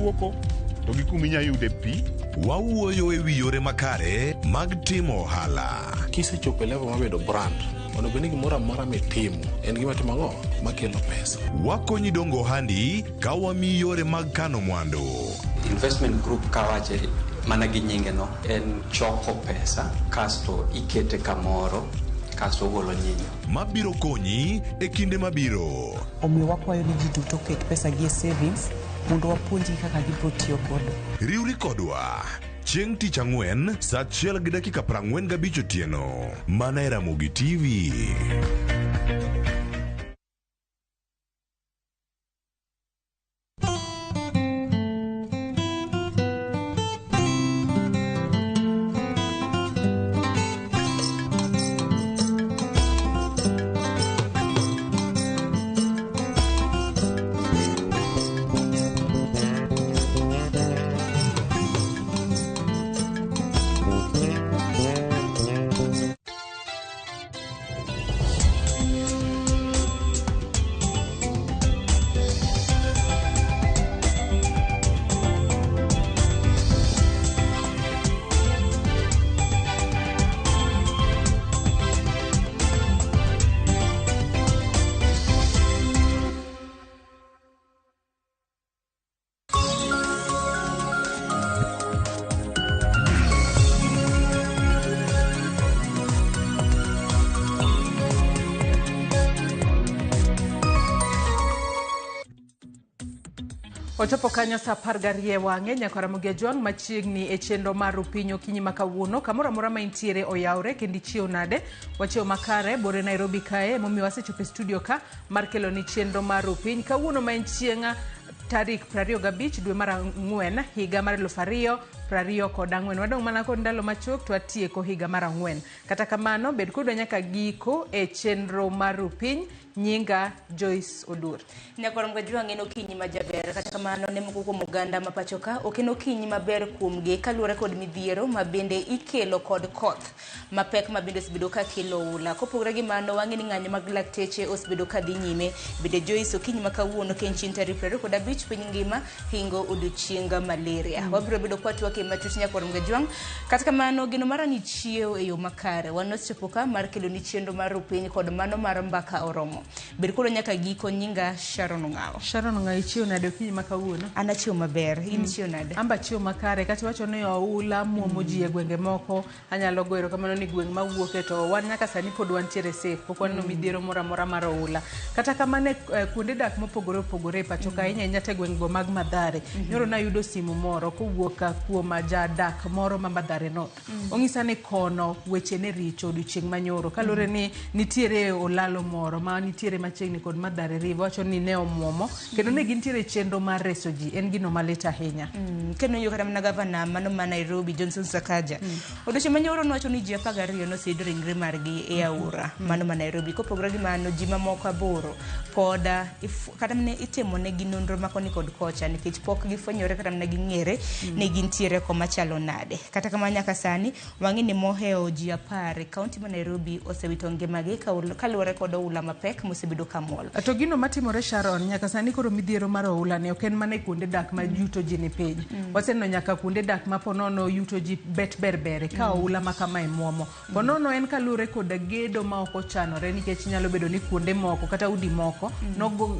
luoko to gi kuma inyalo yude pi. Wawuoyo e wi yore makare mag timo ohala. Kisechopo level mabedo brand, onego ni gimoro amora mitimo en gima timo ang'o makelo pesa. Wakonyi dongo ohandi ka wamiyi yore mag kano mwandu. Investment group kawache mana gi nyinge no en choko pesa kasto ikete kamoro kasto golo nyinyo mabiro konyi e kinde mabiro. Omiyo wakwayo ni ji duto ket pesa gi e savings mondo wapuonji kaka gibiro tiyo kodo. Riwri kodwa chieng' tich ang'wen saa 1:45 otieno mana e Ramogi TV. Ochopo kanyo sa 12 wang'e nyaka Ramogi Ajwang' machiegni e chenro mar Rupiny okinyi makawuono kamoro amora ma intiere oyawre kendo ichiew nade wachiew makare bore Nairobi kae momiyo wasechopo e studio ka mar kelo ni chenro mar Rupiny kawuono ma en chieng' tarik 25 dwe mar ang'wen higa mar 2024. Wadong' mana kod ndalo machok to atieko higa mar ang'wen. Kata kamano bed kodwa nyaka giko e chenro mar Rupiny. Nyinga Joyce Odur. Nyakwaram Gajwang' en okinyi majaber kata kamano ne moko kuom oganda ma pachoka ok en okinyi maber kuomgi kaluwore kod midhiero ma bende ikelo kod koth mapek ma bende osbedo ka kelo ula. Kopogore gi mano wang'e ni ng'anyo mag lakteche osbedo ka dhi nyime. Bende Joyce okinyi ma kawuono kenchin tarik 25 piny ngima hingo odiochienga malaria. Wabiro bedo kwa twake matut Nyakwaram Gajwang'. Kata kamano gino mara ni chiew e yo makare wan osechopo ka mar kelo ni chenro mar Rupiny kod mano mar mbaka oromo. Ber koro nyaka giko nyinga Sharon Ong'aw. Sharon Ong'aw ichiew nade okinyi makawuono? An achiew maber, in ichiew nade? Amba chiew makare kata wacho ni oula muomo ji e gwenge moko anyalo goero kamano ni gweng' mawuoke to wan nyaka sani pod wantiere safe pok waneno midhiero moro amora mar oula. Kata kamano kuonde dak mopogore opogore pachoka ahinya te gweng' go mag Mathare. Nyoro nayudo simu moro kowuok kuom jadak moro ma Mathare no. Ong'isa ni kono weche ne richo odiochieng' manyoro kalure ni nitiere olalo moro ma nitiere machiegni kod Mathare River wacho ni ne omuomo kendo ne gintiere chenro mar reso ji en gino malit ahinya. Kendo yo kata mana gavana mano ma Nairobi Johnson Sakaja odiochieng' manyoro nowacho ni ji 12 noseidho ringre margi e aora mano ma Nairobi. Kopogore gi mano ji mamoko 8 pod kata ne itimo ne gi nonro makoni kod kocha nikech pok gifwenyore kata ne ging'ere ne gintiere koma chalo nade. Kata kamano nyaka sani wang'e ni moheo ji 10 kaunti ma Nairobi osewito ngimagi kaluwore kod oula mapek mosebedo kamol. To gino matimore Sharon nyaka sani koro midhiero mar oula ne ok en mana kuonde dak ma yuto ji ni piny. Waseneno nyaka kuonde dak ma ponono yuto ji bet berbere ka oula ma kama e muomo. Ponono en kalure kod gedo ma ok ochanore nikech nyalo bedo ni kuonde moko kata udi moko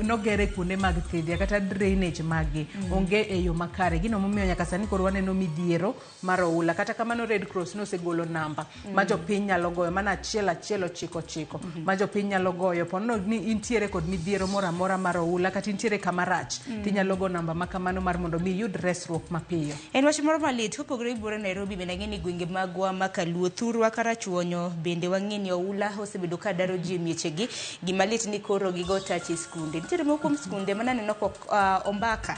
nogere kuonde mag thidhia kata drainage magi onge e yo makare. Gino momiyo nyaka sani koro waneno midhiero mar oula. Kata kamano Red Cross nosegolo namba ma jopiny nyalo goyo mana 199 ma jopiny nyalo goyo ponono ni intiere kod midhiero moro amora mar oula kata intiere kama rach tinyalo go namba ma kamano mar mondo mi yud resruok mapiyo. En wach moro malit kopogore bore Nairobi bende ng'eni gwenge magwa makaluo Thurwa Karachuonyo bende wang'eni oula osebedo ka daro ji miechegi gimalit ni koro gigo tachi skunde. Nitiere moko kuom skunde mananeno ombaka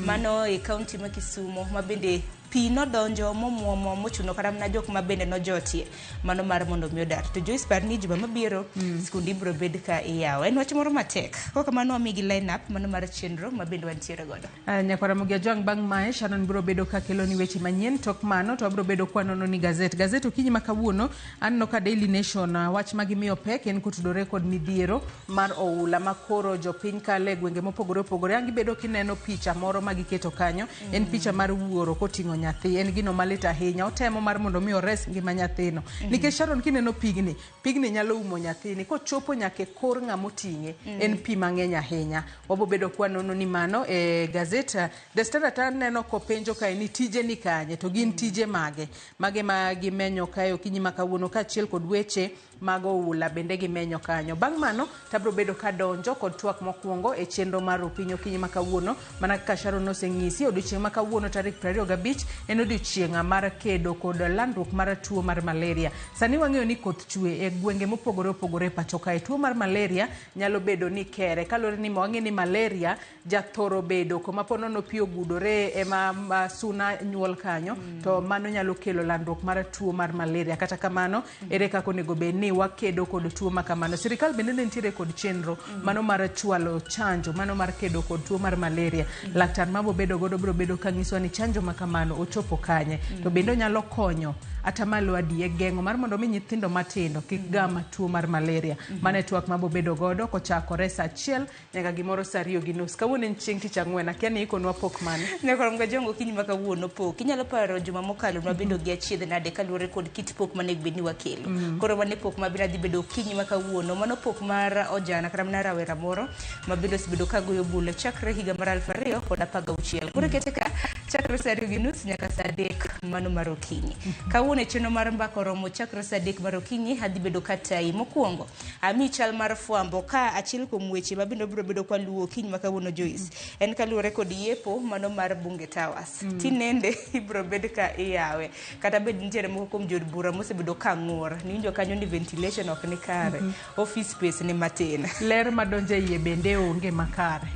mano e kaunti ma Kisumo ma bende pi nodonjo momuomo mochuno kata mana jok ma bende nojotie mano mar mondo mi odar. To Joyce par ni juma mabiro skundi biro bed ka iyawo. En wach moro matek. Kok kamano wamigi line up mano mar chenro ma bende wantiere godo. Nyakwara Mugia Jwang bang' mae Sharon biro bedo ka kelo ni weche manyien tok mano to biro bedo kwanono ni gazet okinyi makawuono anno ka Daily Nation wach magimiyo pek en kotudore kod midhiero mar oula makoro jopiny kale gwenge mopogore opogore. Angi bedo kineno picha moro magiketo kanyo en picha mar wuoro koting'o nyathi en gino malit ahinya otemo mar mondo mi ores ngima nyathino nikech Sharon kineno pigni nyalo umo nyathini kochopo nyake kor ng'amoting'e en pi mang'eny ahinya. Wabo bedo kwanono ni mano e gazet The Standard neno kopenjo kae ni tije ni kanye to gin tije mage ma gimenyo kae okinyi makawuono kaachiel kod weche mag oula bende gimenyo kanyo. Bang' mano tabro bedo kadonjo kod twak mokwongo e chenro mar opinyo okinyi makawuono mana kaka Sharon oseng'isi odiochieng' makawuono tarik 25 en odiochieng' mar kedo kod landruok mar tuo mar malaria. Sani wang'eyo ni koth chwe e gwenge mopogore opogore pacho kae. Tuo mar malaria nyalo bedo ni kere kalore ni wang'e ni malaria jathoro bedo kuma ponono pi ogudore ema suna nyuol kanyo to mano nyalo kelo landruok mar tuo mar malaria. Kata kamano ere kaka onego bed ni wakedo kod tuo makamano. Sirikal bende nitiere kod chenro mano mar chwalo chanjo mano mar kedo kod tuo mar malaria. Laktar mabo bedo godo biro bedo kanyiso ni chanjo makamano ochopo kanye to bende nyalo konyo atamalo adi e geng'o mar mondo mi nyithindo matindo kik gama tuo mar malaria. Mane twak mabo bedo godo kochakore saa 1 nyaka gimoro saa 2:30. Kawuono en chieng' tich ang'wen akiani ikonwa pok mane. Nyakwara Mugia Jwang okinyi makawuono pok. Inyalo paro juma mokalo nwabedo gi achiedh nade kaluwore kod kit pok mane bed ni wakelo. Koro wane pok mabiro dhi bedo okinyi makawuono mano pok mar ojana kata mana rawera moro mabiro sibedo kagoyo bule chakre higa mar 2016. Koro kete ka chakre saa 2:30 nyaka saa 3 mano mar okinyi. Kawuono chenro mar mbaka oromo chakre saa 3 mar okinyi adhi bedo katai mokwongo. Ami chal mar fwambo ka achiel kuom weche mabiro bedo kwa luwo okinyi makawuono Joyce. En kaluwore kod yepo mano mar Bunge Towers. Tinende ibiro bed ka iyawe. Kata bed nitiere moko kuom jod bura mosebedo ka ng'ur. Ninjo kanyo ni ventilation ok ni kare. Office space ni matin. Ler madonje iye bende onge makare.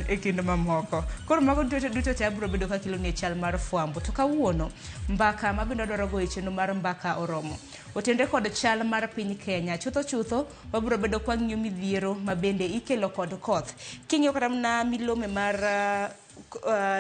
E kinde mamoko. Koro mago duto te abiro bedo ka kilo ni chal mar fwambo. To kawuono mbaka mabiro dwaro go e chenro mar mbaka oromo. Otende kod chal mar piny Kenya. Chutho wabiro bedo kwa ng'iyo midhiero mabende ikelo kod koth. King'iyo kata na milome mar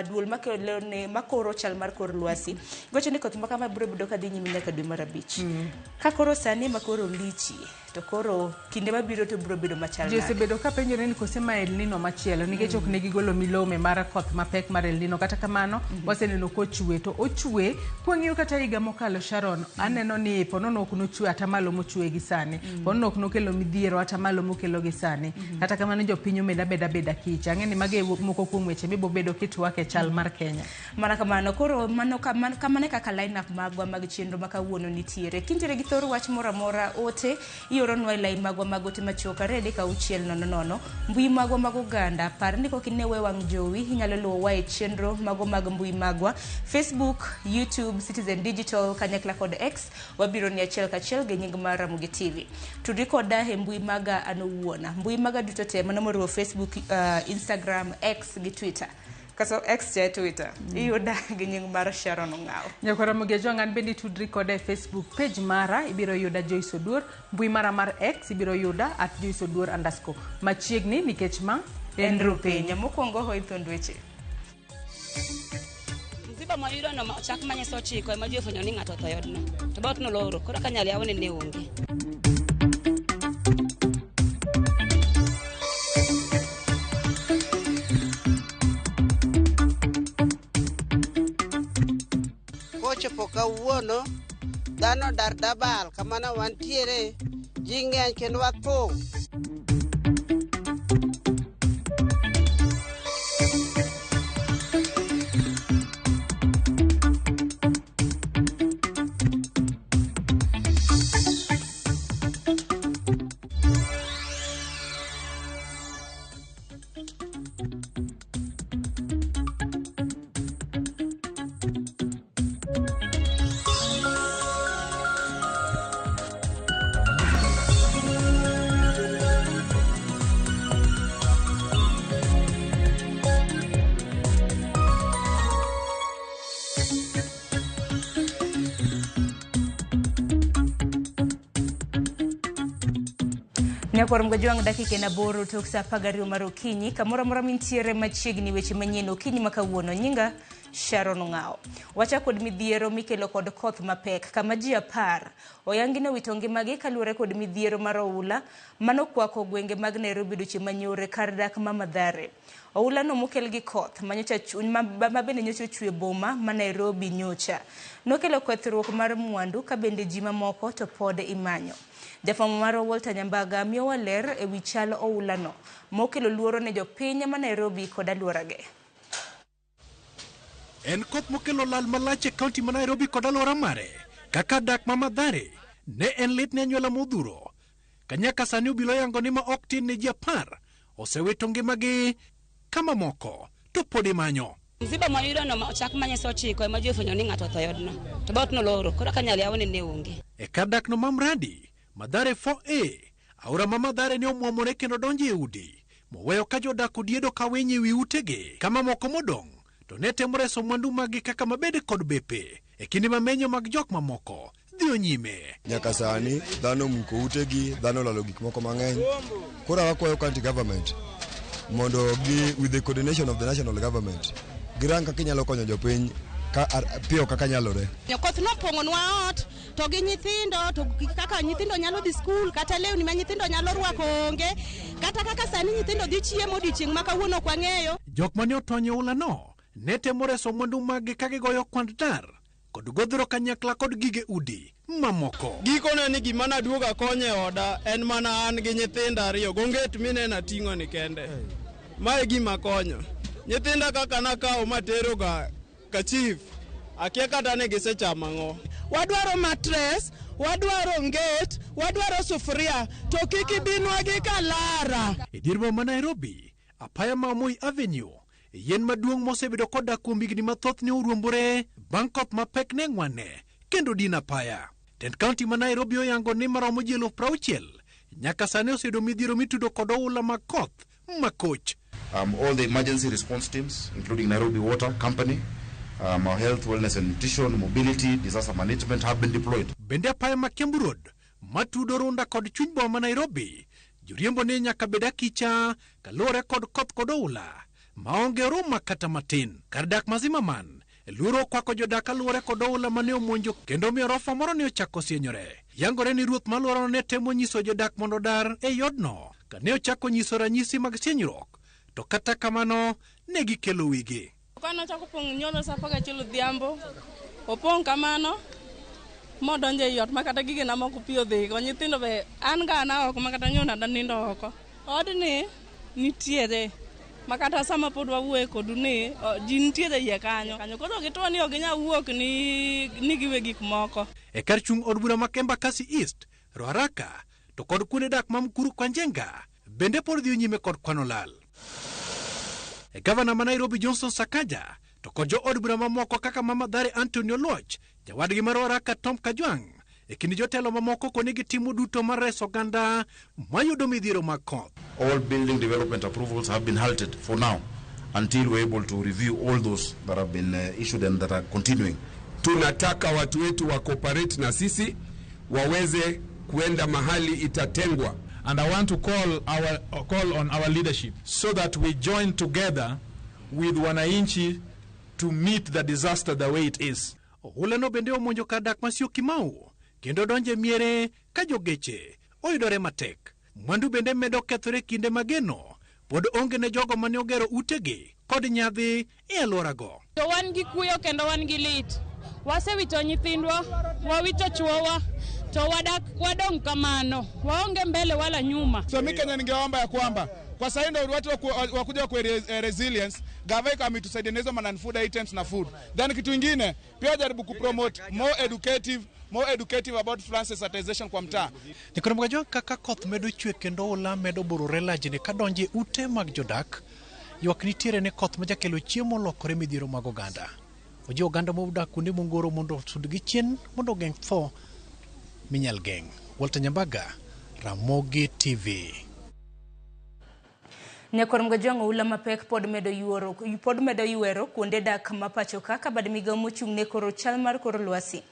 duol makelo ne makoro chal mar kor lwasi. Gocho ni koth makama biro bedo kadhi nyime nyaka dwe mar 5. Ka koro sani makoro lichi to koro kinde mabiro to biro bedo machal nade. Jose bedo ka penjore ni kose ma El Nino machielo nikech ok ne gigolo milome mar koth mapek mar El Nino kata kamano waseneno kochwe to ochwe kwang'iyo kata higa mokalo Sharon aneno ni ponono ok nochwe atamalo mochwe gi sani ponono ok nokelo midhiero atamalo mokelo gi sani kata kamano jopiny omeda beda kich ang'eni mage moko kuom weche mibo bedo kitwake chal mar Kenya. Mana kamano koro mano kamane kaka line up magwa mag chenro makawuono nitiere kintiere gi thoro wach moro amora ote ioronwa line magwa magote machoka rede ka 600 mbui magwa mag oganda par ni kokinewe wang jowi inyalo luwa e chenro magwa mag mbui magwa Facebook, YouTube, Citizen Digital kanyakla kod X wabiro ni achiel kachiel gi nying mar Ramogi TV. Tudri koda e mbui maga anowuona mbui maga duto te mano moriwo Facebook, Instagram, X gi Twitter. Kaso X cha Twitter. Iyuda gi nying mar Sharon Ong'aw. Nyakwara Mugia Jwang an bendi tudri koda e Facebook page mara ibiro yuda Joyce Oduor, mbui mara mar X ibiro yuda @JoyceOduor_. Machiegni nikech ma en rupenya mokwongo hoitho ndweche. Msiba mayudo no chak manyiso chiko ema jofwenyo ni ng'ato othoyodno. To bot no loro koro kanyal yawne ne onge. Chopo kawuono dhano dar dabal kamana wantiere ji ng'eny kendo wathung'. Nyakwarom gajwang' dakika na boro tok sa pagario mar okinyi kamoro amora mintiere machiegni weche manyien okinyi makawuono. Nyinga Sharon Ng'ao. Wacha kod midhiero mikelo kod koth mapek kama ji 10 oyangino wito ngimagi kaluwore kod midhiero mar oula manokwako gwenge mag Nairobi duche manyore kar dak ma Mathare. Oula no mokel gi koth manyocha mabende nyocha chwe boma ma Nairobi nyocha nokelo kethruok mar mwandu ka bende ji mamoko to pod imanyo. Jafwambo mar Walter Nyambaga miyowa ler e wi chal oula no mokelo luoro ne jopiny ma Nairobi kod alworage. En koth mokelo lal malach e kaunti ma Nairobi kod alwora mare kaka dak ma Mathare ne en lit ne anyuola modhuro kanyaka sani obilo yango ni ma ok tin ne ji 10 osewito ngimagi kama moko to pod imanyo. Msiba mayudo no ochak manyiso 9 ema ji ofwenyo ni ng'ato otho yodno to bot noloro koro ka nyali awone ne onge. E kar dak no Mamradi Mathare 4A aora ma Mathare ne omwomore kendo donjo e udi moweyo ka jodak odiedo ka winy e wi utegi kama moko modong' to ne temo reso mwandu magi kaka mabede kod bepe e kinde mamenyo mag jok mamoko dhiyo nyime. Nyaka sani dhano muko utegi, dhano lalo gik moko mang'eny. Koro wakwayo county government mondo with the coordination of the national government girang kaka inyalo konyo jopiny piyo kaka nyalore. Koth nopong'onwa ot to gi nyithindo to kaka nyithindo nyalo dhi skul kata lewni ma nyithindo nyalo rwako onge kata kaka sani nyithindo dhi chiemo odiechieng' ma kawuono ok wang'eyo. Jok mane otonyo oula no ne temo reso mwandu magi ka gigoyo kwand dar kod godhro kanyakla kod gige udi mamoko. Gikone ni gima naduoga konye oda en mana an gi nyithinda 2 gonget minena ting'o ni kende. Mae gima konyo. Nyithinda kaka nakawo matero ka chief akia kata ne gisechamo ang'o. Wadwaro matres, wadwaro nget, wadwaro sufuria to kiki binwa gi kalara. E dier boma ma Nairobi apaya ma Moi Avenue yen maduong' mosebedo koda kuom higni mathoth ne oruombore bang' koth mapek ne ng'wane kendo din apaya. Tend kaunti ma Nairobi oyango ni maromo ji 60,000 nyaka sani osedo midhiero mitudo kod oula mag koth makoch. All the emergency response teams, including Nairobi Water Company, our health, wellness and nutrition, mobility, disaster management have been deployed. Bende apaya ma Kiambu Road matudo Runda kod chuny boma ma Nairobi joriembo ne nyaka beda kicha kaluwore kod koth kod oula maonge roma kata matin. Kar dak ma Zimmerman luoro kwako jodak aluwore kod oula mane omonjo kendo miyo rofa moro ne ochako sienyore. Yangore ni ruoth malworo ne temo nyiso jodak mondo dar e yodno ka ne ochako nyiso ranyisi mag sienyruok to kata kamano ne gikelo wigi. Kano chako pong' nyolo sa 11 odhiambo opong' kamano modonjo e ot makata gige na moko pi odhi go nyithindo be an ga na oko makata nyona nindo oko. Odni nitiere makata sama pod wawuoye kodu ni ji nitiere iye kanyo koro gitwo ni ok ginyal wuok ni giwe gik moko. E kar chung' od bura ma Embakasi East, Ruaraka to kod kuonde dak ma Mkuru kwa Njenga bende pod dhiyo nyime kod kwano lal. E gavana ma Nairobi Johnson Sakaja to kod jo od bura mamoko kaka ma Mathare Antonio Loch, jawadgi mar Ruaraka Tom Kajwang' e kindi jotelo mamoko koni gitimo duto mar reso oganda mayudo midhiero mag koth. All building development approvals have been halted for now until we're able to review all those that have been issued and that are continuing. Tunataka watu wetu wa cooperate na sisi waweze kuenda mahali itatengwa. And I want to call on our leadership so that we join together with wananchi to meet the disaster the way it is. Oula no bende omonjo kar dak ma Syokimau kendo donje miere ka jogeche oyudore matek. Mwandu bende medo kethore kinde mageno pod onge ne jogo mane ogero utegi kod nyadhi e alworago. To wan gi kuyo kendo wan gi lit. Wasewito nyithindwa, wawito chuowa, to wadong kamano, waonge mbele wala nyuma. So mimi Kenya ningeomba ya kwamba kwa sasa ndio watu wakuja kwa resilience, gava ikametusaidia hizo manan food items na food. Then kitu kingine pia jaribu kupromote more educative about flood sensitization kwa mtaa. Nikoro mga kaka koth medo chwe kendo oula medo borore lajne ka donje ute mag jodak ywak nitiere ne koth ma jakelo chiemo lokore midhiero mag oganda. Oji oganda modak kuonde mongoro mondo sudgi chien mondo geng' tho minyal geng'. Walter Nyambaga, Ramogi TV. Nyakwarom gajwang' oula mapek pod medo yuero kuonde dak ma pacho ka bad migao mochung' ne koro chal mar kor lwasi.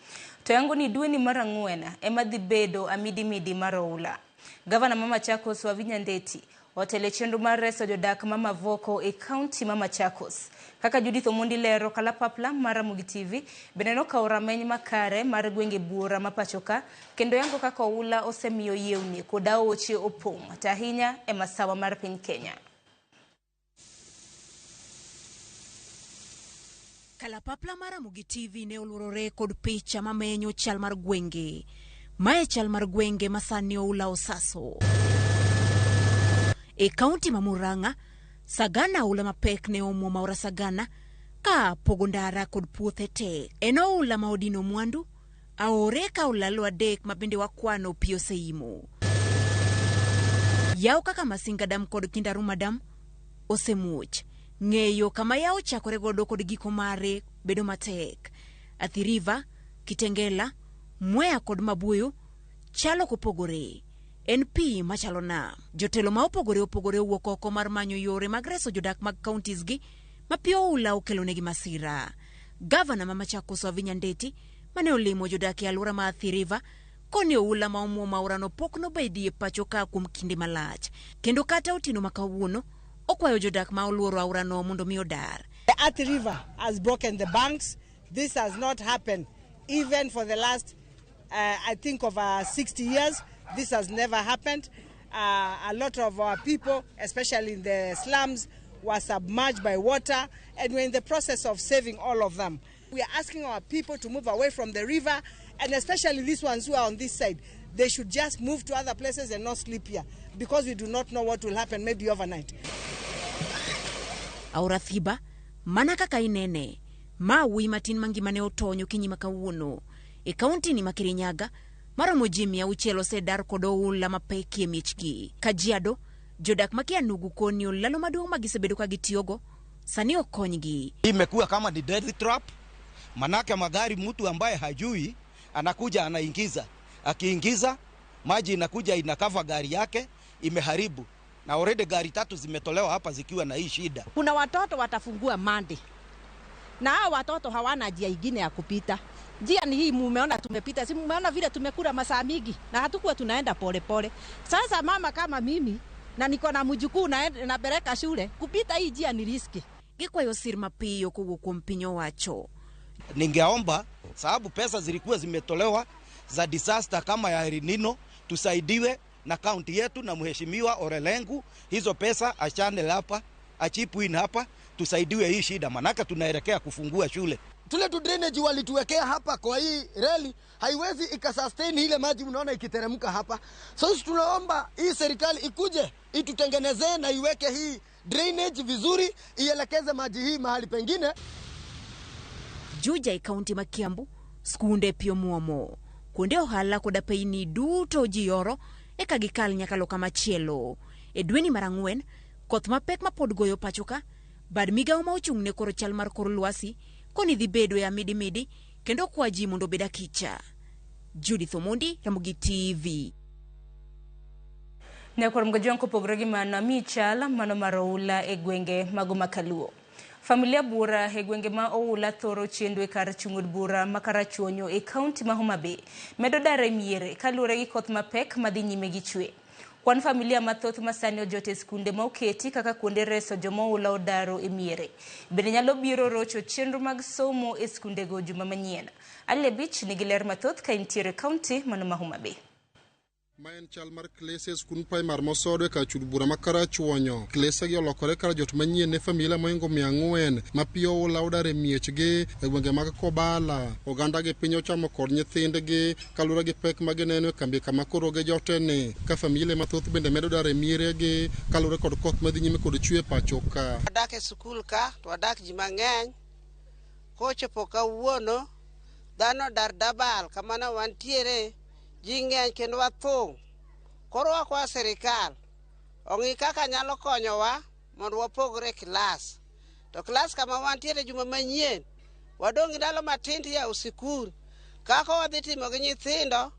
To yango ni dwe ni mar 4 ema dhi bedo amidi mar oula. Gavana ma Machakos Wavinya Ndeti otele chenro mar reso jodak ma Mavoko e kaunti ma Machakos. Kaka Judith Omondi lero kalapapla mar Ramogi TV bende nokawo rameny makare mar gwenge buora ma pachoka kendo yango kaka oula osemiyo yewni koda oche opong' tahinya e masawa mar piny Kenya. Kalapapla mar Ramogi TV ne olworore kod picha mamenyo chal mar gwenge. Mae chal mar gwenge masani oula osaso. E kaunti ma Murang'a, Sagana oula mapek ne omo maora Sagana ka pogo ndara kod puothe tek. En oula ma odino mwandu, aore ka olalo adek ma bende wakwano pi oseimo. Yaw kaka Masinga Dam kod Kindaruma Dam osemuoch. Ng'eyo kama yaw chakore godo kod giko mare bedo matek. Athi River, Kitengela, Mwea kod Mabuyu chalo kopogore. En pi machalo na. Jotelo ma opogore wuok oko mar manyo yore mag reso jodak mag counties gi ma pi oula okelo negi masira. Gavana ma Machakos Wavinya Ndeti mane olimo jodak e alwora ma Athi River koni oula ma omuo maora no pok no bedie pachoka kuom kinde malach. Kendo kata otieno makawuono okwayo jodak ma oluoro aora no mondo mi odar. The Athi River has broken the banks. This has not happened even for the last I think of 60 years. This has never happened. A lot of our people, especially in the slums, were submerged by water, and we're in the process of saving all of them. We are asking our people to move away from the river, and especially these ones who are on this side. They should just move to other places and not sleep here, because we do not know what will happen maybe overnight. Aora Thiba, mana kaka inene, mawi matin mangimane otonyo kinyima kawuono. E kaunti ni Makirinyaga, maromo jimi auchiel osedar kod oula mapek e miechgi. Kajiado, jodak makia nugu koni olalo maduong' magisebedo ka gitiyogo, sani okonygi. Imekuwa kama ni deadly trap, manake magari mtu ambaye hajui, anakuja anaingiza. Akiingiza, maji inakuja inakava gari yake, imeharibu. Na already gari 3 zimetolewa hapa zikiwa na hii shida. Kuna watoto watafungua Monday. Na hao watoto hawana njia ingine ya kupita. Njia ni hii mumeona tumepita. Si mumeona vile tumekula masaa mingi na hatukuwa tunaenda pole pole. Sasa mama kama mimi na niko na mjukuu na bereka shule, kupita hii njia ni riski. Gikwayo sir mapiyo kuguko mpinyo wacho. Ningeomba sababu pesa zilikuwa zimetolewa za disaster kama ya El Nino, tusaidiwe na kaunti yetu na mheshimiwa Orelengu, hizo pesa achane hapa, achipu hapa, tusaidiwe hii shida, manaka tunaelekea kufungua shule. Tule tu drainage walituwekea hapa kwa hii reli haiwezi ikasustain ile maji mnaona ikiteremka hapa. Sasa tunaomba hii serikali ikuje itutengenezee na iweke hii drainage vizuri, ielekeze maji hii mahali pengine. Juja kaunti ma Kiambu, skunde pio muomo. Kunde ohala koda peini duto jiyoro eka gikal nyakalo kama chielo. Edweni marang'wen, koth mapek mapod goyo pachoka, bad migao ma ochung' ne koro chal mar kor lwasi, koni dhi bedo ya midi kendo kwa ji mondo beda kicha. Judith Omondi, Ramogi TV. Nyakor mgajonko pogrogi mana michal mano maroula e gwenge mago makaluo. Familia bura e gwenge ma oula thoro chendo e kar chungud bura makarachuonyo e kaunti ma Homa Bay. Medo dare miere kalure gi koth mapek madhi nyime gi chwe. Kwan familia mathoth masani ojote skunde ma oketi kaka kuonde reso joma oula odaro e miere. Bende nyalo biro rocho chenro mag somo e skunde go juma manyien. Ale Beach nigi ler mathoth ka intiere kaunti mano ma Homa Bay. Maen chal mar klese skun primar mosodwe ka chud bura makarachuonyo. Klese gi olokore kar jot manyien ne familia moingo 400 mapiyo oula odare miechgi e gwenge mag Kobala. Oganda gi piny ochamo kod nyithindgi kalure gi pek magineno e kambi kama koro ge jotene. Ka familia mathoth bende medo dare mieregi kalure kod koth madhi nyime kod chwe pachoka. Wadak e skul ka, to wadak ji mang'eny. Kochopo kawuono, dhano dar dabal kamana wantiere. Jing'eny kendo wathung'. Koro wakwa serikal ong'i kaka nyalo konyowa mondo wapogre klas. To klas kama wantiere juma manyien wadong' ndalo matindi ya usikul. Kaka wadhi timo gi nyithindo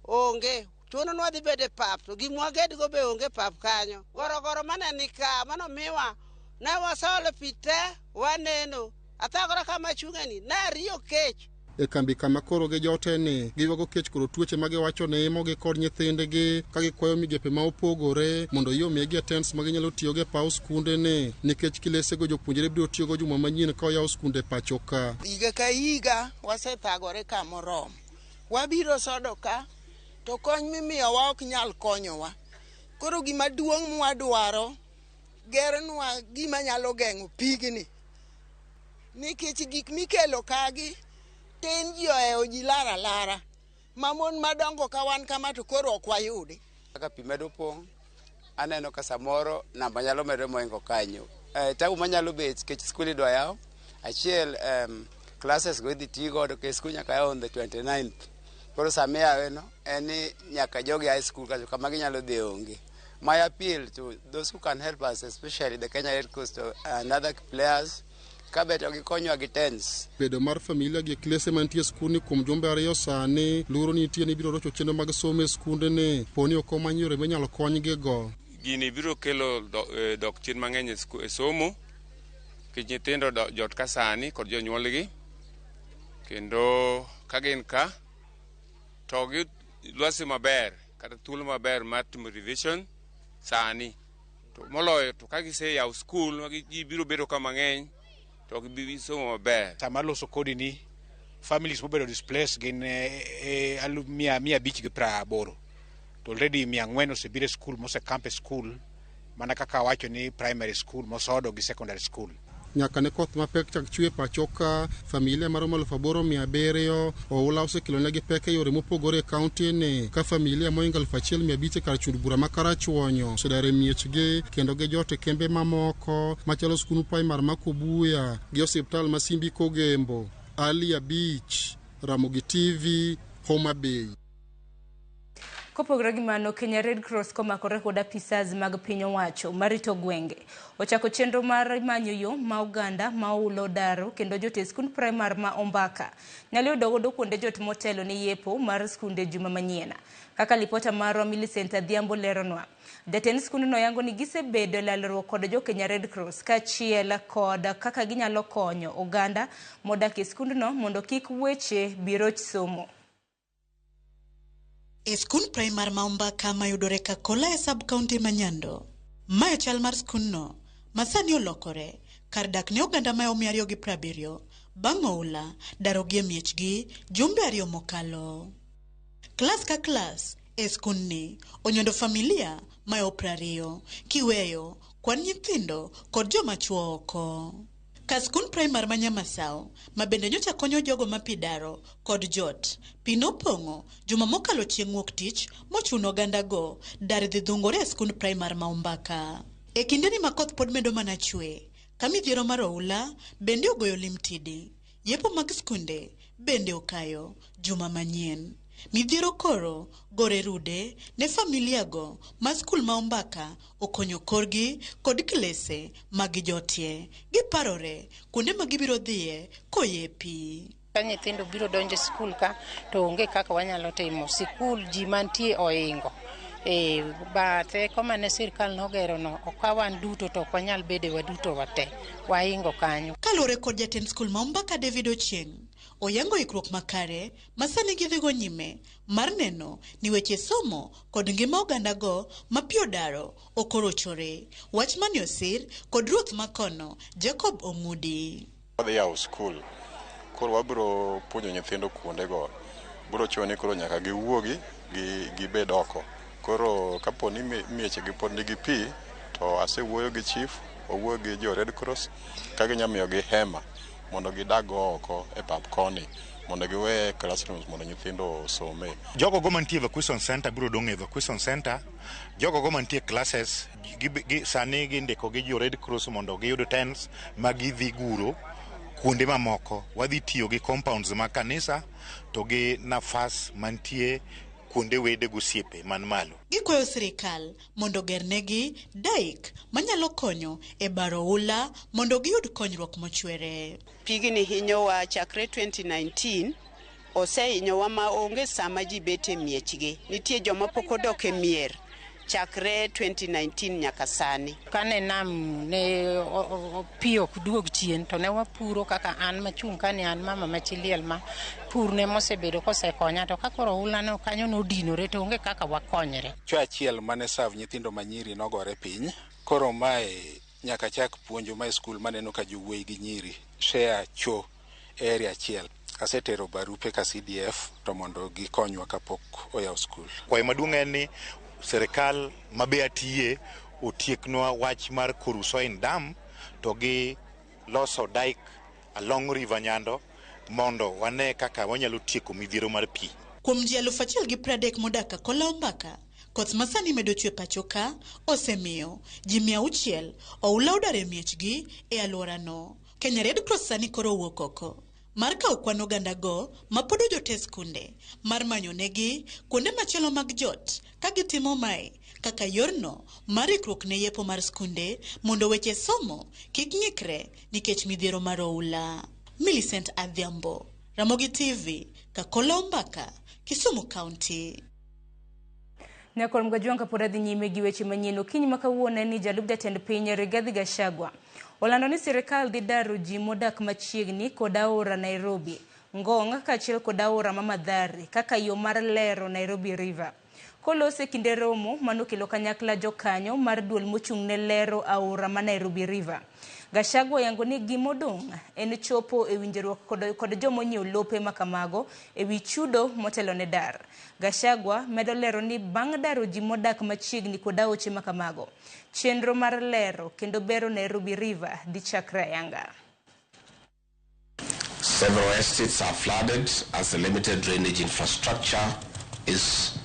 onge. Chuno wadhi bede pap to gimwaged go be onge pap kanyo. Goro mane nika mano miwa na wasole pite waneno. Athagora kama chungeni na riyo kech. e kambi kama koro gi jotene giwago kech koro tuoche ma giwacho ne imogi kod nyithindegi ka gikwayo migepe ma opogore mondo yo migi attends ma ginyalo tiyo gi paw skunde ne nikech kilesego jopuonjre biro tiyogo juma manyien ka oyaw skunde pacho ka. Higa ka higa wasethagore kamoromo, wabiro sodo ka to kony mimiyowa ok nyal konyowa. Koro gima duong' mwadwaro gernwa gima nyalo geng'o pigni, nikech gik mikelo kagi ten ji oheo ji lara lara, mamon madongo ka wan kama to koro ok wayudi. Kaka pi medo pong', aneno ka samoro namba nyalo medo moingo kanyo. Tabu manyalo bet kech skul idwa yaw, achiel classes go idhi tigo ke skul nyaka yaw on the 29th. Koro sami yaweno en ni nyaka jogi high school kacho kama ginyalo dhi onge. My appeal to those who can help us, especially the Kenya Red Cross and other players, kabeto gikonyo agitens. Bedo mar familia gi klese mantie skuni kuom jumbe ariyo sani luro nitie ni biro rocho chenro mag somo e skunde ne poni ok omanyore menyalo konygi go. Gini biro kelo dok chien mang'eny e somo kich nyithindo jot ka sani kod jonyuolgi kendo ka gin ka to gi lwasi maber kata thuolo maber mar timo revision sani to moloyo to ka gise yaw skul ma ji biro bedo ka mang'eny to gibi somo maber. Sama loso kodi ni families mobedo displaced gin 580 to already 400 osebiro skul mose camp skul mana kaka wacho ni primary school mosodo gi secondary school. Nyaka ne koth mapek chak chwe pacho ka familia maromo 8,700 oula osekelo negi pek e yore mopogore e kaunti ne ka familia moingo 1,500 kar chund bura ma Karachuonyo sedare miechgi kendo gi jote kembe mamoko machalo skul primar ma Kubuya gi osiptal ma Simbi Kogembo. Ali Beach, Ramogi TV, Homa Bay. Kopogore gi mano, Kenya Red Cross komakore kod apisas mag piny owacho marito gwenge ochako chenro mar manyo yo ma oganda ma ulo daro kendo jote skund primar ma Ombaka nyalo yudo godo kuonde jot motelo ni yepo mar skunde juma manyien. Kaka lipota mar Millicent Adhiambo leronwa, jatend skund no yango ni gisebedo lalruok kod jo Kenya Red Cross kachiel kod kaka ginyalo konyo oganda modak e skund no mondo kik weche biroch somo. E skund primar ma Ombaka mayudore Kakola e sub-county ma Nyando. Mae chal mar skund no, masani olokore, kar dak ne oganda ma 270 bang' oula daro gi miechgi jumbe 2 mokalo. Klas ka klas e skund ni onyondo familia ma 20 kiweyo kwan nyithindo kod joma chuo oko. Kaskun primar ma Nyamasao, ma bende nyocha konyo jogo ma pidaro kod jot. Pino pongo, juma mokalo chieng' wuok tich, mochuno oganda go, dar dhi dhungore e skun primar ma Ombaka. E kinde ni makoth pod medo mana chwe, kamidhiero mar oula, bende ogoyo limtidi. Yepo mag skunde, bende okayo, juma manyien. Midhiero koro, gore rude, ne familia go, ma skul ma Ombaka, okonyo korgi, kod klese, magi jotie, giparore, kuonde magibiro dhiye, koyepi. Ka nyithindo biro donjo skul ka, to onge kaka wanyalo timo, sikul ji mantie oingo. Bathe koma ne sirkal nogero no, okawan duto to kwanyal bede waduto wate, waingo kanyo. Kalore kod jatend skul ma Ombaka David Ochieng', oyango ikruok makare, masani gidhigo nyime, mar neno ni weche somo kod ngima oganda go mapio daro okorochore. Wach mani osir kod ruoth makono Jacob Omudi. Wadhi yaw skul, koro wabiro puonjo nyithindo kuonde go, biro chone koro nyaka giwuogi gibed oko. Koro kapo ni mieche gi pod nigi pi, to asewuoyo gi chief, owuoyo gi jo Red Cross, ka ginyamiyo gi hema mondo gidag oko e pap koni mondo giwe classrooms mondo nyithindo some. Jogo go mantie evacuation center biro dong' evacuation center. Jogo go mantie classes sani gindiko gi jo Red Cross mondo giyud tents ma gidhi guro kuonde mamoko. Wadhi tiyo gi compounds ma kanisa to gi nafas mantie kuonde wede gosiepe man malo. Gikwayo sirikal mondo gernegi daik manyalo konyo e baro ula mondo giyud konyruok mochwere. Pigni hinyowa chakre 2019 osehinyowa ma onge sama ji bete miechgi. Nitie joma pok odok e mier chakre 2019 nyaka sani. Kane nam ne piyo kuduog chien to ne wapuro kaka an machung' kane an mama machiliel ma pur ne mosebedo kosekonya to kakoro oula no kanyo nodinore to onge kaka wakonyre. Cho achiel mane sav nyithindo manyiri nogore piny. Koro mae nyaka chak puonjo ma skul maneno ka jowuoyi gi nyiri share cho area achiel. Asetero barupe ka CDF to mondo gikonywa kapok oyaw skul. Kwayo maduong' en ni serikal mabe atiye otieknwa wach mar Kurusoin Dam to gi loso dike along River Nyando mondo wane kaka wanyalo tieko midhiero mar pi. Kuom ji 130 modak Kolombaka, koth masani medo chwe pacho ka osemiyo ji 600 oula odare miechgi e alworano. Kenya Red Cross sani koro wuok oko mar kawo kwan oganda go ma pod ojote skunde mar manyo negi kuonde machielo mag jot ka gitimo mae kaka yorno mar ikruok ne yepo mar skunde mondo weche somo kik ng'ikre nikech midhiero mar oula. Millicent Adhiambo, Ramogi TV, Kakolombaka, Kisumu County. Nyakol Mgajwanga pod adhi nyime gi weche manyien. Okinyi ma kawuono ni jalup jatend piny Rigathi Gachagua olando ni sirikal dhi daro ji modak machiegni kod aora Nairobi, Ngong kaachiel kod aora ma Mathare kaka yo mar lero Nairobi River. Kolose kinde romo manokelo kanyakla jokanyo mar duol mochung' ne lero aora ma Nairobi River. Gachagua yango ni gimodong' en chopo e winjruok kod jomonyiew lope makamago e wi chudo motelo ne dar. Gachagua medo lero ni bang' daro ji modak machiegni kod aoche makamago, chenro mar lero kendo bero Nairobi River dhi chakre ayanga. Several estates are flooded as the limited drainage infrastructure is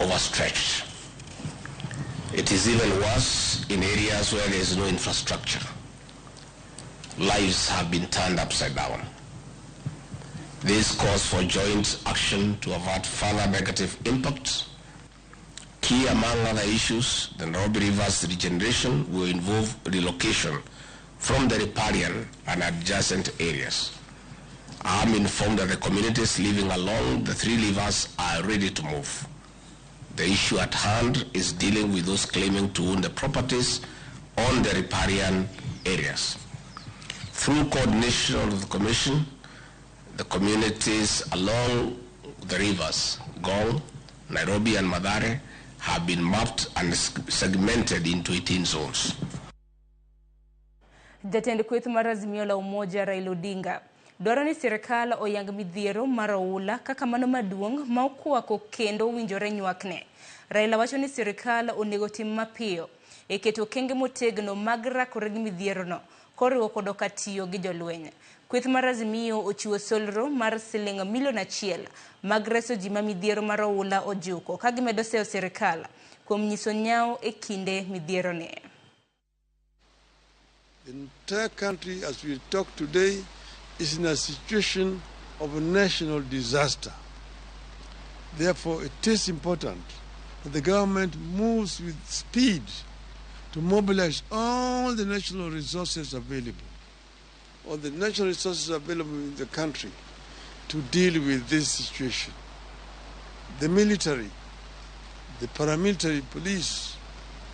overstretched. It is even worse in areas where there is no infrastructure. Lives have been turned upside down. This calls for joint action to avert further negative impacts. Key among other issues, the Nairobi River's regeneration will involve relocation from the riparian and adjacent areas. I'm informed that the communities living along the three rivers are ready to move. The issue at hand is dealing with those claiming to own the properties on the riparian areas. Through coordination of the Commission, the communities along the rivers, Ngong, Nairobi and Mathare, have been mapped and segmented into 18 zones. Jatend kweth mar Azimio la Umoja Raila Odinga dwaro ni sirikal oyang midhiero mar oula kaka mano maduong' ma okwako kendo winjore nywakne. Raila wacho ni sirikal onego tim mapiyo e keto okenge motegno mag rakore gi midhiero no koriwo kod tiyo gi jolweny. Kweth mar Azimio ochiwo solro mar siling milion 1 mag reso ji ma midhiero mar oula ojuko ka gimedo seyo sirikal kuom nyiso nyawo e kinde midhiero ne. The entire country, as we talk today, is in a situation of a national disaster. Therefore, it is important that the government moves with speed to mobilize all the national resources available, all the national resources available in the country to deal with this situation. The military, the paramilitary police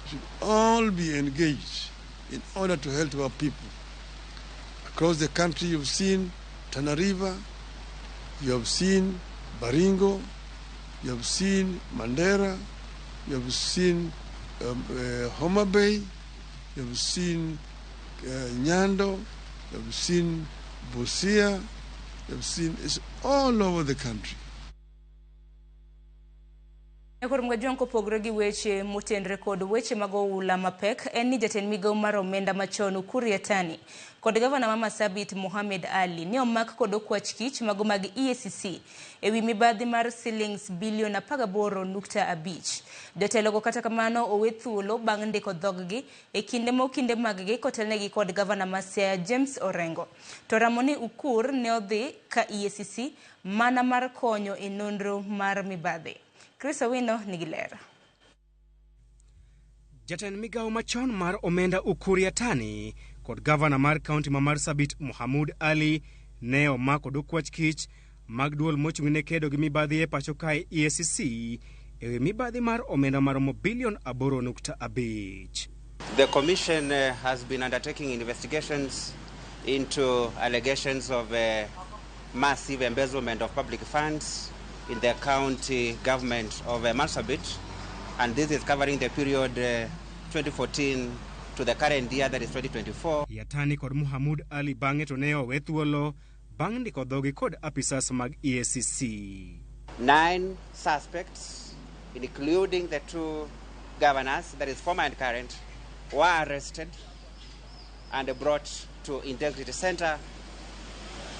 should all be engaged in order to help our people. Across the country, you've seen Tana River, you have seen Baringo, you have seen Mandera, you have seen Homa Bay, you have seen Nyando, you have seen Busia, you have seen, it's all over the country. Nyakor Mgajwanga pogre gi weche motenre kod weche mag oula mapek en ni jatend migawo mar omenda machon Ukur Yatani kod gavana ma Marsabit Mohamed Ali ne omak kod okwach kich mago mag EACC ewi mibadhi mar shillings bilion 18.5. Jotelogo kata kamano owe thuolo bang' ndiko dhoggi e kinde mokinde mag-gi kotelnegi kod gavana ma Siaya James Orengo. To Ramoni Ukur ne odhi ka EACC mana mar konyo e nonro mar mibadhi. Chris Owino nigilera. Jatend migawo machon mar omenda Ukur Yatani kod gavana mar kaunti ma Marsabit Mohamed Ali ne omako dokwach kich mag duol mochung'ne kedo gi mibadhi e pacho kae EACC ewi mibadhi mar omenda maromo bilion 8.5. The Commission has been undertaking investigations into allegations of massive embezzlement of public funds in the county government of Marsabit, and this is covering the period 2014 to the current year, that is 2024. Yatani kod Mohamud Ali bang'e to ne owe thuolo bang' ndiko dhogi kod apisas mag EACC. 9 suspects, including the 2 governors, that is former and current, were arrested and brought to Integrity Center,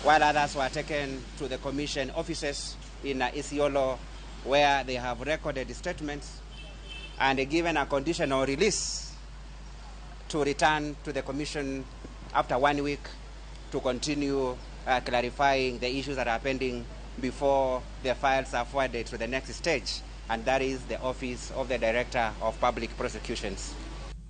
while others were taken to the Commission offices in Isiolo, where they have recorded statements and given a conditional release to return to the Commission after 1 week to continue clarifying the issues that are pending before the files are forwarded to the next stage, and that is the Office of the Director of Public Prosecutions.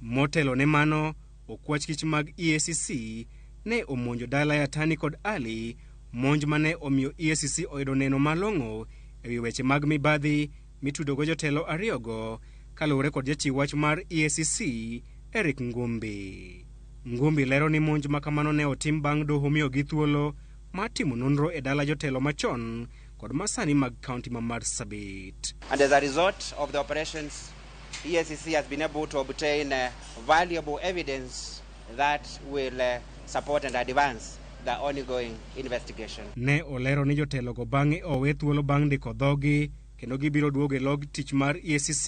Motelo ne mano, okwach kich mag EACC ne omonjo dala Yatani kod Ali, monj mane omiyo EACC oyudo neno malong'o ewi weche mag mibadhi mitudogo jotelo ariyogo, kaluwore kod jachiw wach mar EACC Eric Ngumbi. Ngumbi lero ni monj makamano ne otim bang' doho miyogi thuolo mar timo nonro e dala jotelo machon kod masani mag county ma Marsabit. And as a result of the operations, EACC has been able to obtain valuable evidence that will support and advance the ongoing investigation. Ne olero ni jotelo go bang'e owe thuolo bang' ndiko dhogi kendo gibiro duogo e log tich mar EACC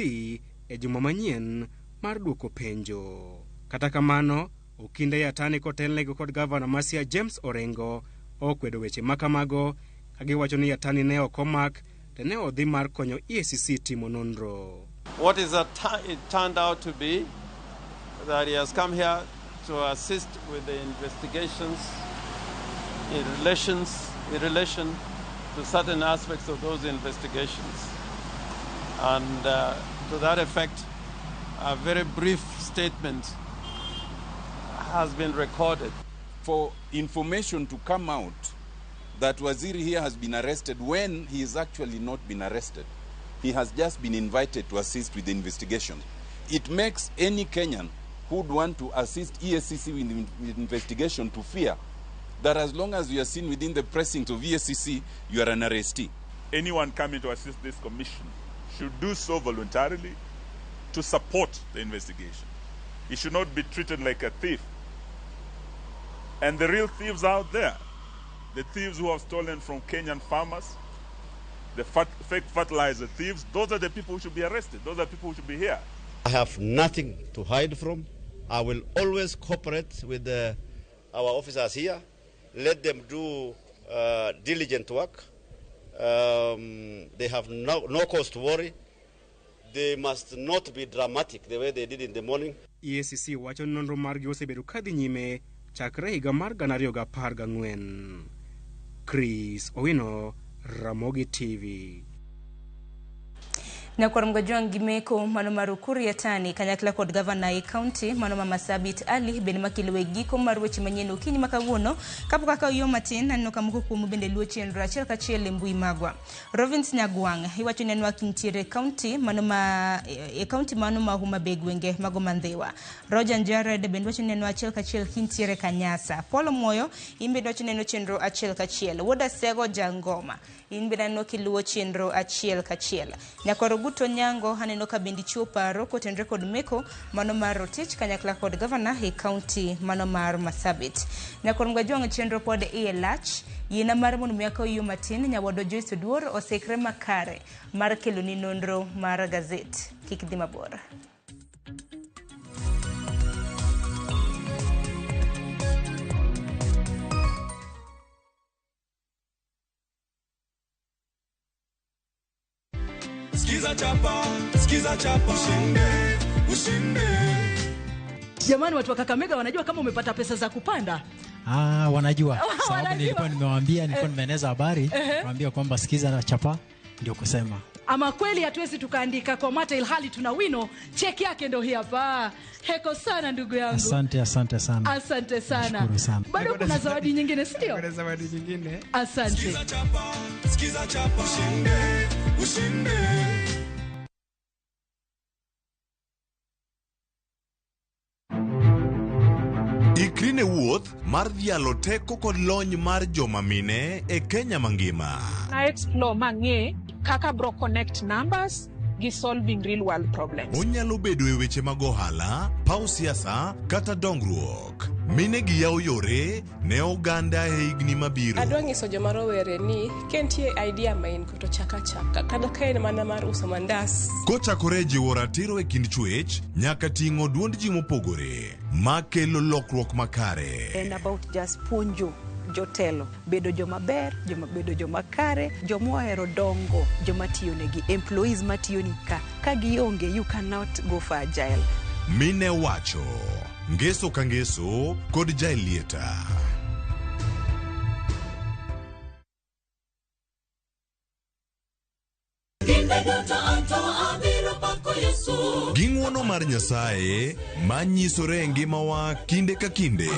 e juma manyien mar duoko penjo. Kata kamano, okinde Yatani kotelnego kod Governor Masia James Orengo okwedo weche makamago, kagiwacho ni Yatani ne okomak to ne odhi mar konyo EACC timo nonro. What is it turned out to be that he has come here to assist with the investigations in relation to certain aspects of those investigations. And to that effect, a very brief statement has been recorded. For information to come out that Waziri here has been arrested when he has actually not been arrested. He has just been invited to assist with the investigation. It makes any Kenyan who would want to assist EACC with investigation to fear that as long as you are seen within the precincts of EACC, you are an arrestee. Anyone coming to assist this commission should do so voluntarily to support the investigation. He should not be treated like a thief. And the real thieves out there, the thieves who have stolen from Kenyan farmers, the fake fertilizer thieves, those are the people who should be arrested. Those are people who should be here. I have nothing to hide from. I will always cooperate with our officers here. Let them do diligent work. They have no cause to worry. They must not be dramatic the way they did in the morning. EACC wacho nonro margi osebedo kadhi nyime chakre higa mar 2014. Chris Owino, Ramogi TV. Na kwa mgajong gimeko mano marukuru Yatani kanyakla kod governor e county mano Marsabit Ali ben makilwe giko marweche manyeno kinyi makawuono kapo kaka yo matin anno kamuko kuomu bende luo chenro achiel kachiel mbui magwa. Rovins Nyagwang iwacho nenwa kintiere county mano e county mano ma Homa Bay gwenge mago mandhewa. Roger Jared bende wacho nenwa achiel kachiel kintiere Kanyasa. Polo Moyo imbe wacho neno chenro achiel kachiel. Woda Sego Jangoma imbe nano kiluo chenro achiel kachiel. Nyakoro Guto Nyango haneno kabendi chiwo paro kotenre kod meko mano mar Rotich kanyakla kod governor e county mano mar Marsabit. Nyakor mgajong chenro pod lach yena mar mon miaka yo matin nyawodo Joyce Oduor osekre makare mar kelo ni nonro mar gazet kikdhi mabor. Skiza chapa, ushinde. Jamani, watu wa Kakamega wanajua kama umepata pesa za kupanda? Wanajua. Sababu nilikuwa nimewaambia, nilikuwa nimeeneza habari, waambia kwamba Skiza chapa ndio kusema. Ama kweli hatuwezi tukaandika kwa mata ilhali tuna wino, cheki yake ndio hii hapa. Heko sana ndugu yangu. Asante sana. Asante sana. Nashukuru sana. Bado kuna zawadi nyingine, sio? Kuna zawadi nyingine. Asante. Skiza chapa, ushinde. mar dhialo teko kod lony mar joma mine e Kenya mangima. Na explore mang'e kaka bro connect numbers gi solving real world problems. Onyalo bedo e weche mag ohala, paw siasa kata dongruok. Mine gi yawo yore ne oganda e higni mabiro. Adwa nyiso joma rowere ni kentie idea main koto chaka kada kaen mana mar uso mandas. Kochakore jiwo ratiro e kind chwech nyaka ting'o duond ji mopogore makelo lokruok makare. And about just puonjo jotelo bedo joma ber, bedo joma kare, joma ohero dongo, joma tiyo negi, employees matiyo ni ka gionge, you cannot go for agile. Mine wacho, ngeso ka ngeso kod jailieta. Ging'wono mar Nyasaye manyisore e ngimawa kinde ka kinde.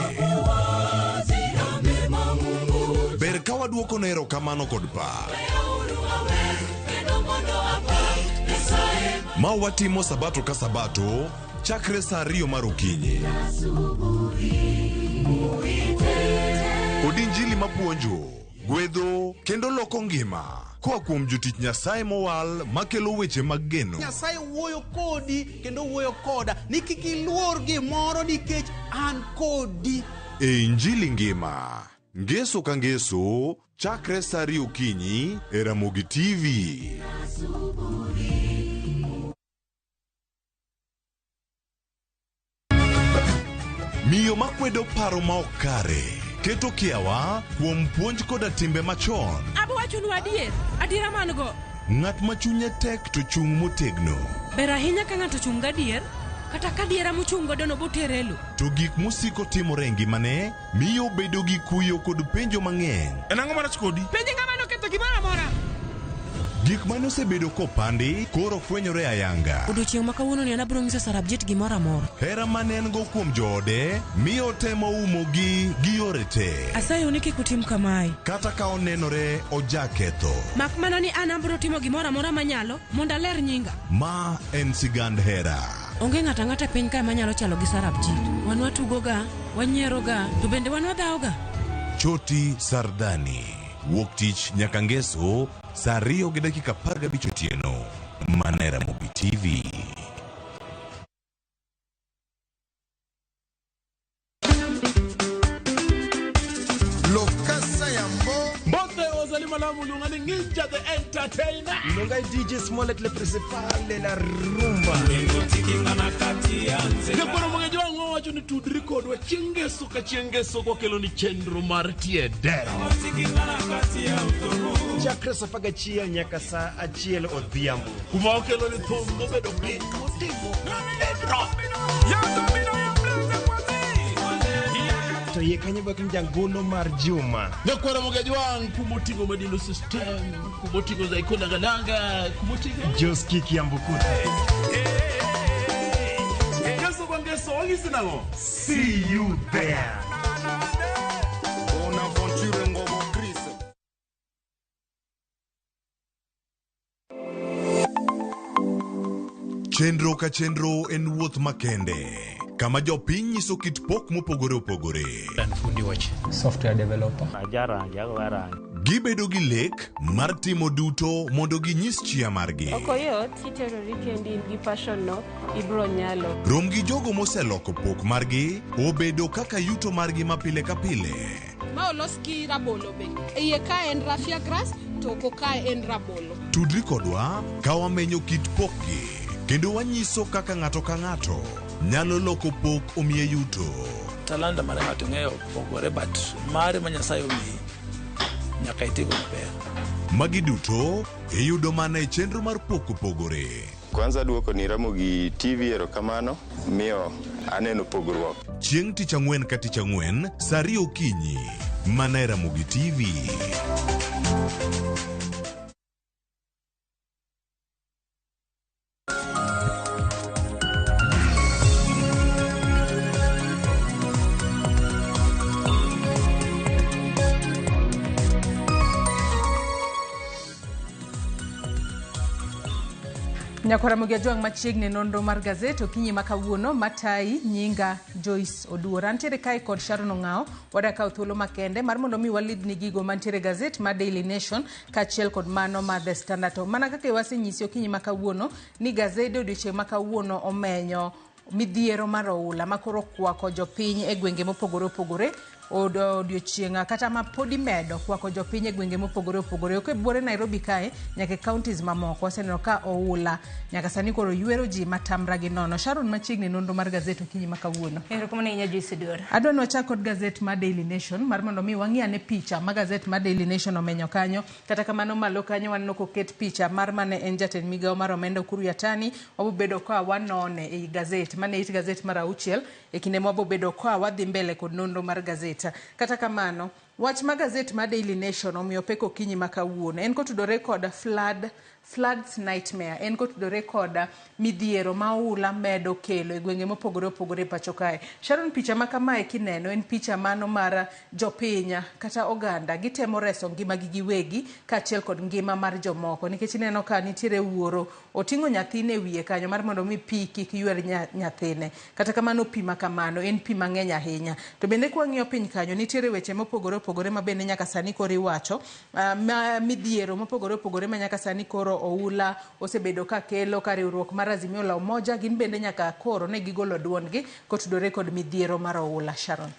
Ber ka waduoko ne erokamano kod pak. Ma watimo sabato ka sabato chakre saa 2 mar okinyi. Kod injili mapuonjo, gwedho kendo loko ngima koa kuom jotich Nyasaye mowal makelo weche mag geno. Nyasaye wuoyo kodi kendo wuoyo koda ni kik iluor gimoro nikech an kodi. E injili ngima, ngeso ka ngeso chakre saa 2 okinyi e Ramogi TV. Miyo makwedo paro ma ok kare keto kiawa kuom puonj koda timbe machon. Abawachonu adiera man go. Ng'at ma chunye tek to chung' motegno. Ber ahinya ka ng'ato chung' gadier, kata ka diera mochung' godo no boterelo. To gik musiko timore e ngimane miyo bedo gi kuyo kod penjo mang'eny. En ang'o marach kodi? Penjo ng'ama noketho gimoro amora. Gik mane osebedo kopandi koro fwenyore ayanga. Odiochieng' ma kawuono ni an abiro nyiso Sarabjit gimoro amora. Hera mane en go kuom joode miyo temo umogi gi yore te. Asayo ni kik utim kamae. Kata ka onenore ojaketho. Mak mana ni an abiro timo gimoro amora manyalo mondo aler nyinga. Ma en sigand hera. Onge ng'ata ng'ata piny kae manyalo chalo gi Sarabjit. Wan watugoga, wanyieroga, to bende wan wadhaoga. Choti Sardani. Wuok tich nyaka ngeso saa 2:15 otieno. Mana Ramogi TV. Lokasa Yambo. Mbonde ozalima la mulungani Ninja the Entertainer. Nongai DJ Smollett le principal de la rumba. Nekoro mwengeji wangu wacho ni tudri kodwa chengeso ka chengeso kwa kelo ni chendro mar tiede. Chakre safaga chia nyaka saa 1 odhiambo. Kuma okelo ni thumbo bedo piny motimo. To ye kanye bak njangolo mar Juma. Nekoro mwengeji wangu kumotingo medindo system, kumotingo za ikona galanga, kumotingo Joski Kiambukuta. See you there. Chenro ka chenro en wuoth makende. Kama jopiny nyiso kit pok mopogore opogore. Fundi wache. Software developer. Gibedo gi lek mar timo duto mondo ginyis chia margi. Okoyot kiterori kendi gi passion no ibro nyalo. Rom gi jogo moseloko pok margi obedo kaka yuto margi mapile ka pile. Ma oloski rabolo be. Iye ka en raffia grass to ko ka en rabolo. Tudri kodwa ka wamenyo kit pokgi kendo wanyiso kaka ng'ato ka ng'ato nyalo loko pok omiye yuto. Talanda mare ng'ato ng'eyo pogore but mare ma Nyasaye omiyi nyaka itigo maber. Magi duto iyudo mana e chenro mar pok opogore. Kwanza duoko ni Ramogi TV erokamano miyo aneno pogruok. Chieng' tich ang'wen ka tich ang'wen saa 2 okinyi mana e Ramogi TV. Nyakora Mugia Jwang machiegni nonro mar gazet okinyi makawuono matai nyinga Joyce Oduor. Antiere kai kod Sharon Ong'ao wadakaw thuolo makende mar mondo mi walidni gigo mantiere gazet ma Daily Nation kachiel kod mano ma The Standard. Mana kaka wasenyisi okinyi makawuono ni gazede odiochieng' makawuono omenyo midhiero mar oula makoro kwako jopiny e gwenge mopogore opogore odiochienga kata ma podi medo kwako jopiny e gwenge mopogore opogore ok buore Nairobi kae nyaka counties mamoko waseneno ka oula nyaka sani koro ywero ji matamra gi nono. Sharon machiegni nonro mar gazet okinyi makawuono. Erokamano inya Joyce Oduor. Adwa no chak kod gazet ma Daily Nation mar mondo mi wang'iane picha ma gazet ma Daily Nation omenyo kanyo kata kamano malo kanyo waneno koket picha mar mane en jatend migawo mar omenda Ukur Yatani wabobedo ka wanone e gazet mane it gazet mar auchiel e kinde wabobedo ka wadhi mbele kod nonro mar gazet. Kata kamano wach ma gazet ma Daily Nation omiyo pek okinyi makawuono en kotudore kod floods nightmare en kotudore kod midhiero maula medo kelo e gwenge mopogore opogore pacho kae. Sharon, picha ma kamae kineno en picha mano mar jopinya kata oganda gitemo reso ngima gi giwegi kaachiel kod ngima mar jomoko nikech ineno ka nitiere wuoro oting'o nyathine e wiye kanyo mar mondo mi pi kik ywer nyathine. Kata kamano pi ma kamano en pi mang'eny ahinya. To bende kwang'iyo piny kanyo nitiere weche mopogore opogore ma bende nyaka sani koro iwacho midhiero mopogore opogore ma nyaka sani koro oula osebedo ka kelo ka riwruok mar Azimio la Umoja gin bende nyaka koro ne gigolo duondgi kotudore kod midhiero mar oula. Sharon,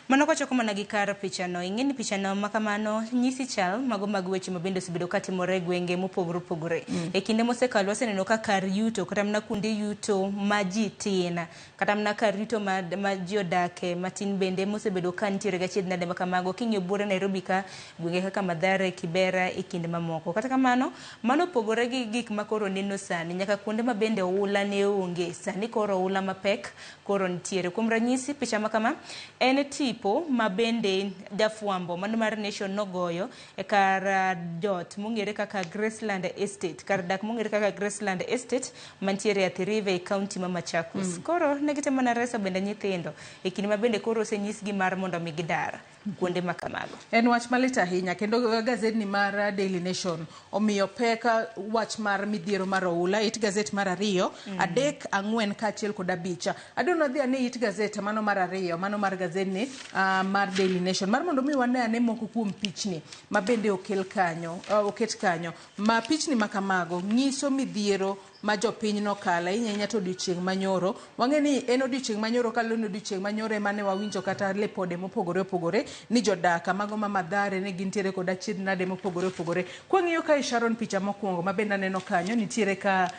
mano kochoko mana gi kar pichano ing'eni pichano makamano nyisi chal mago mag weche ma bende osebedo ka timore gwenge mopogore opogore e kinde mosekalo waseneno ka kar yuto kata mana kuonde yuto ma ji tin kata mana kar yuto ma ji odake matin bende mosebedo ka nitiere gachiedh nade makamago king'iyo buore Nairobi ka gwenge kaka Mathare, Kibera e kinde mamoko. Kata kamano mano pogore gi gik makoro neno sani nyaka kuonde ma bende oula ne onge sani koro oula mapek koro nitiere. Kuom ranyisi picha makama en tipo ma bende jafwambo mano mar Nation nogoyo e kar dot mong'ere kaka Graceland Estate kar dak mong'ere kaka Graceland Estate mantiere Athi River e county ma Machakos. Koro negitemo na reso bende nyithindo e kinde ma bende koro osenyisgi mar mondo mi gidar kuonde makamago. En wach malit ahinya kendo gazet ni mar Daily Nation omiyo peka wach mar midhiero mar oula it gazet mar ariyo adek ang'wen kaachiel kod abicha. Adwa dhi ane it gazet mano mar ariyo mano mar gazet ni mar Daily Nation mar mondo mi wane ane moko kuom pichni ma bende oket kanyo ma pichni makamago nyiso midhiero ma jopiny no kala inyanya to odiochieng' manyoro wang'eni en odiochieng' manyoro kalo no odiochieng' manyoro mane wawinjo kata lepode mopogore opogore ni jodaka mago ma Mathare ne gintiere kod achiedh nade mopogore opogore. Kwang'iyo ka Sharon picha mokwongo ma bende aneno kanyo nitiere ka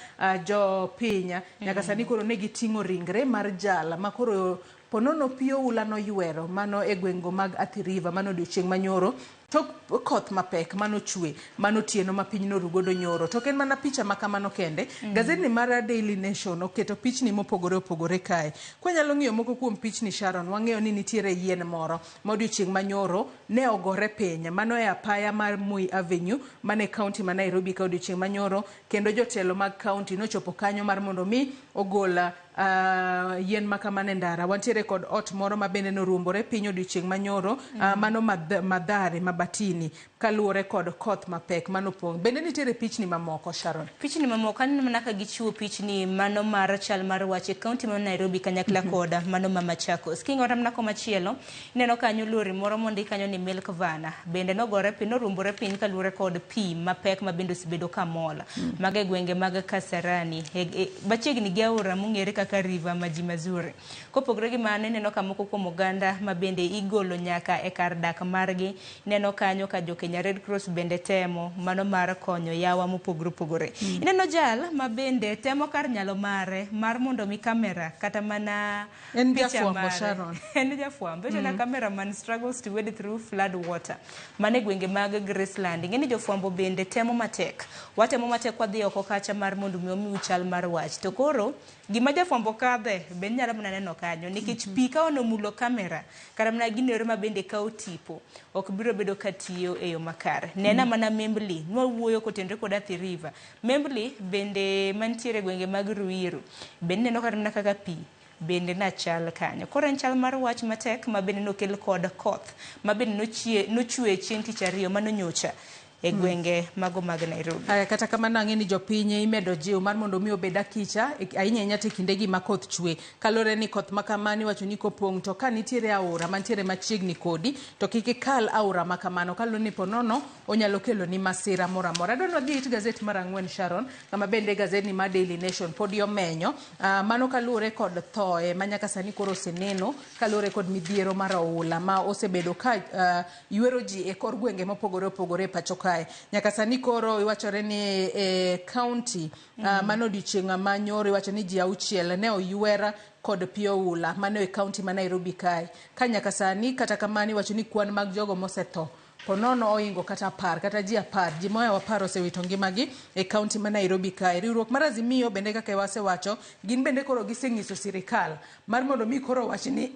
jopinya nyaka sani koro ne giting'o ringre mar jala makoro ponono pio ula no ywero mano e gwengo mag Athi River mano odiochieng' manyoro to koth mapek mano chwe mano tieno ma piny no rugodo nyoro to ken mana picha makamano kende gazet ni mar Daily Nation oketo pichni mopogore opogore kae. Kwanyalo ng'iyo moko kuom pichni Sharon wang'eyo ni nitiere yien moro ma odiochieng' manyoro ne ogore piny mano e apaya mar Moi Avenue mane county ma Nairobi ka odiochieng' manyoro kendo jotelo mag county nochopo kanyo mar mondo mi ogola yien makamane ndara. Wantiere kod ot moro ma bende noruombore piny odiochieng' manyoro mano Mathare Mabatini kaluwore kod koth mapek mano pong'. Bende nitiere pichni mamoko Sharon. Pichni mamoko aneno mana ka gichiwo pichni mano mar chal mar wache county ma Nairobi kanyakla koda mano ma Machakos. King'ora mana komachielo ineno kanyo lori moro mondi kanyo ni Milk Vana bende nogore piny noruombore piny kaluwore kod pi mapek ma bende osebedo kamola mag gwenge mag Kasarani machiegni gi aora mong'ere kaka River Maji Mazuri. Kopogore gi mano ineno ka moko kuom oganda ma bende igolo nyaka e kar dak margi ineno kanyo ka Kenya Red Cross bende temo mano mar konyo yawa mopogore opogore. Ineno jal ma bende temo kar nyalo mare mar mondo mi kamera kata mana en jafwambo Sharon en jafwambo na cameraman struggles to wade through flood water mane gwenge mag Graceland. Ingeni jofwambo bende temo matek watemo matek wadhi oko kacha mar mondo mi omi chal mar wach to koro gima jafwambo kadhe ben nyalo mana neno kanyo nikech pi ka onomulo kamera kata mana ginere ma bende kawo tipo ok biro bedo katiyo e yo makare. Nena mana Membli nwawuoyo kotenre kod Athi River Membli bende mantiere gwenge mag Ruiru bende neno kaka pi bende na chal kanyo. Koro en chal mar wach matek ma bende nokel kod koth ma bende nochwe chieng' tich ariyo mano nyocha e gwenge mago mag Nairobi. Kata kamano ang'e ni jopiny imedo jiw mar mondo mi obed akicha ahinya to kindegi ma koth chwe. Kalore ni koth makamani wacho ni kopong' to ka nitiere aora mantiere machiegni kodi to kik ikal aora makamano. Kalore ni ponono onyalo kelo ni masira moro amora. Adwaro dhi it gazet mar Ang'wen Sharon, kama bende gazet ni mar Daily Nation pod omenyo mano kalure kod thoe manyaka sani koro oseneno kalure kod midhiero mar oula ma osebedo ka ywero ji e kor gwenge mopogore opogore pacho kae. Nyaka sani koro iwachore ni county mano odiochieng' manyoro iwacho ni ji 6 ne oywera kod pi oula mano e county ma Nairobi kae. Ka nyaka sani kata kamani iwacho ni kwan mag jogo mosetho ponono oingo kata 10 kata ji 10 ji moya 10 osewito ngimagi e county ma Nairobi kae. Riwruok mar Azimio bende kaka wasewacho gin bende koro giseng'iso sirikal mar mondo mi koro wachni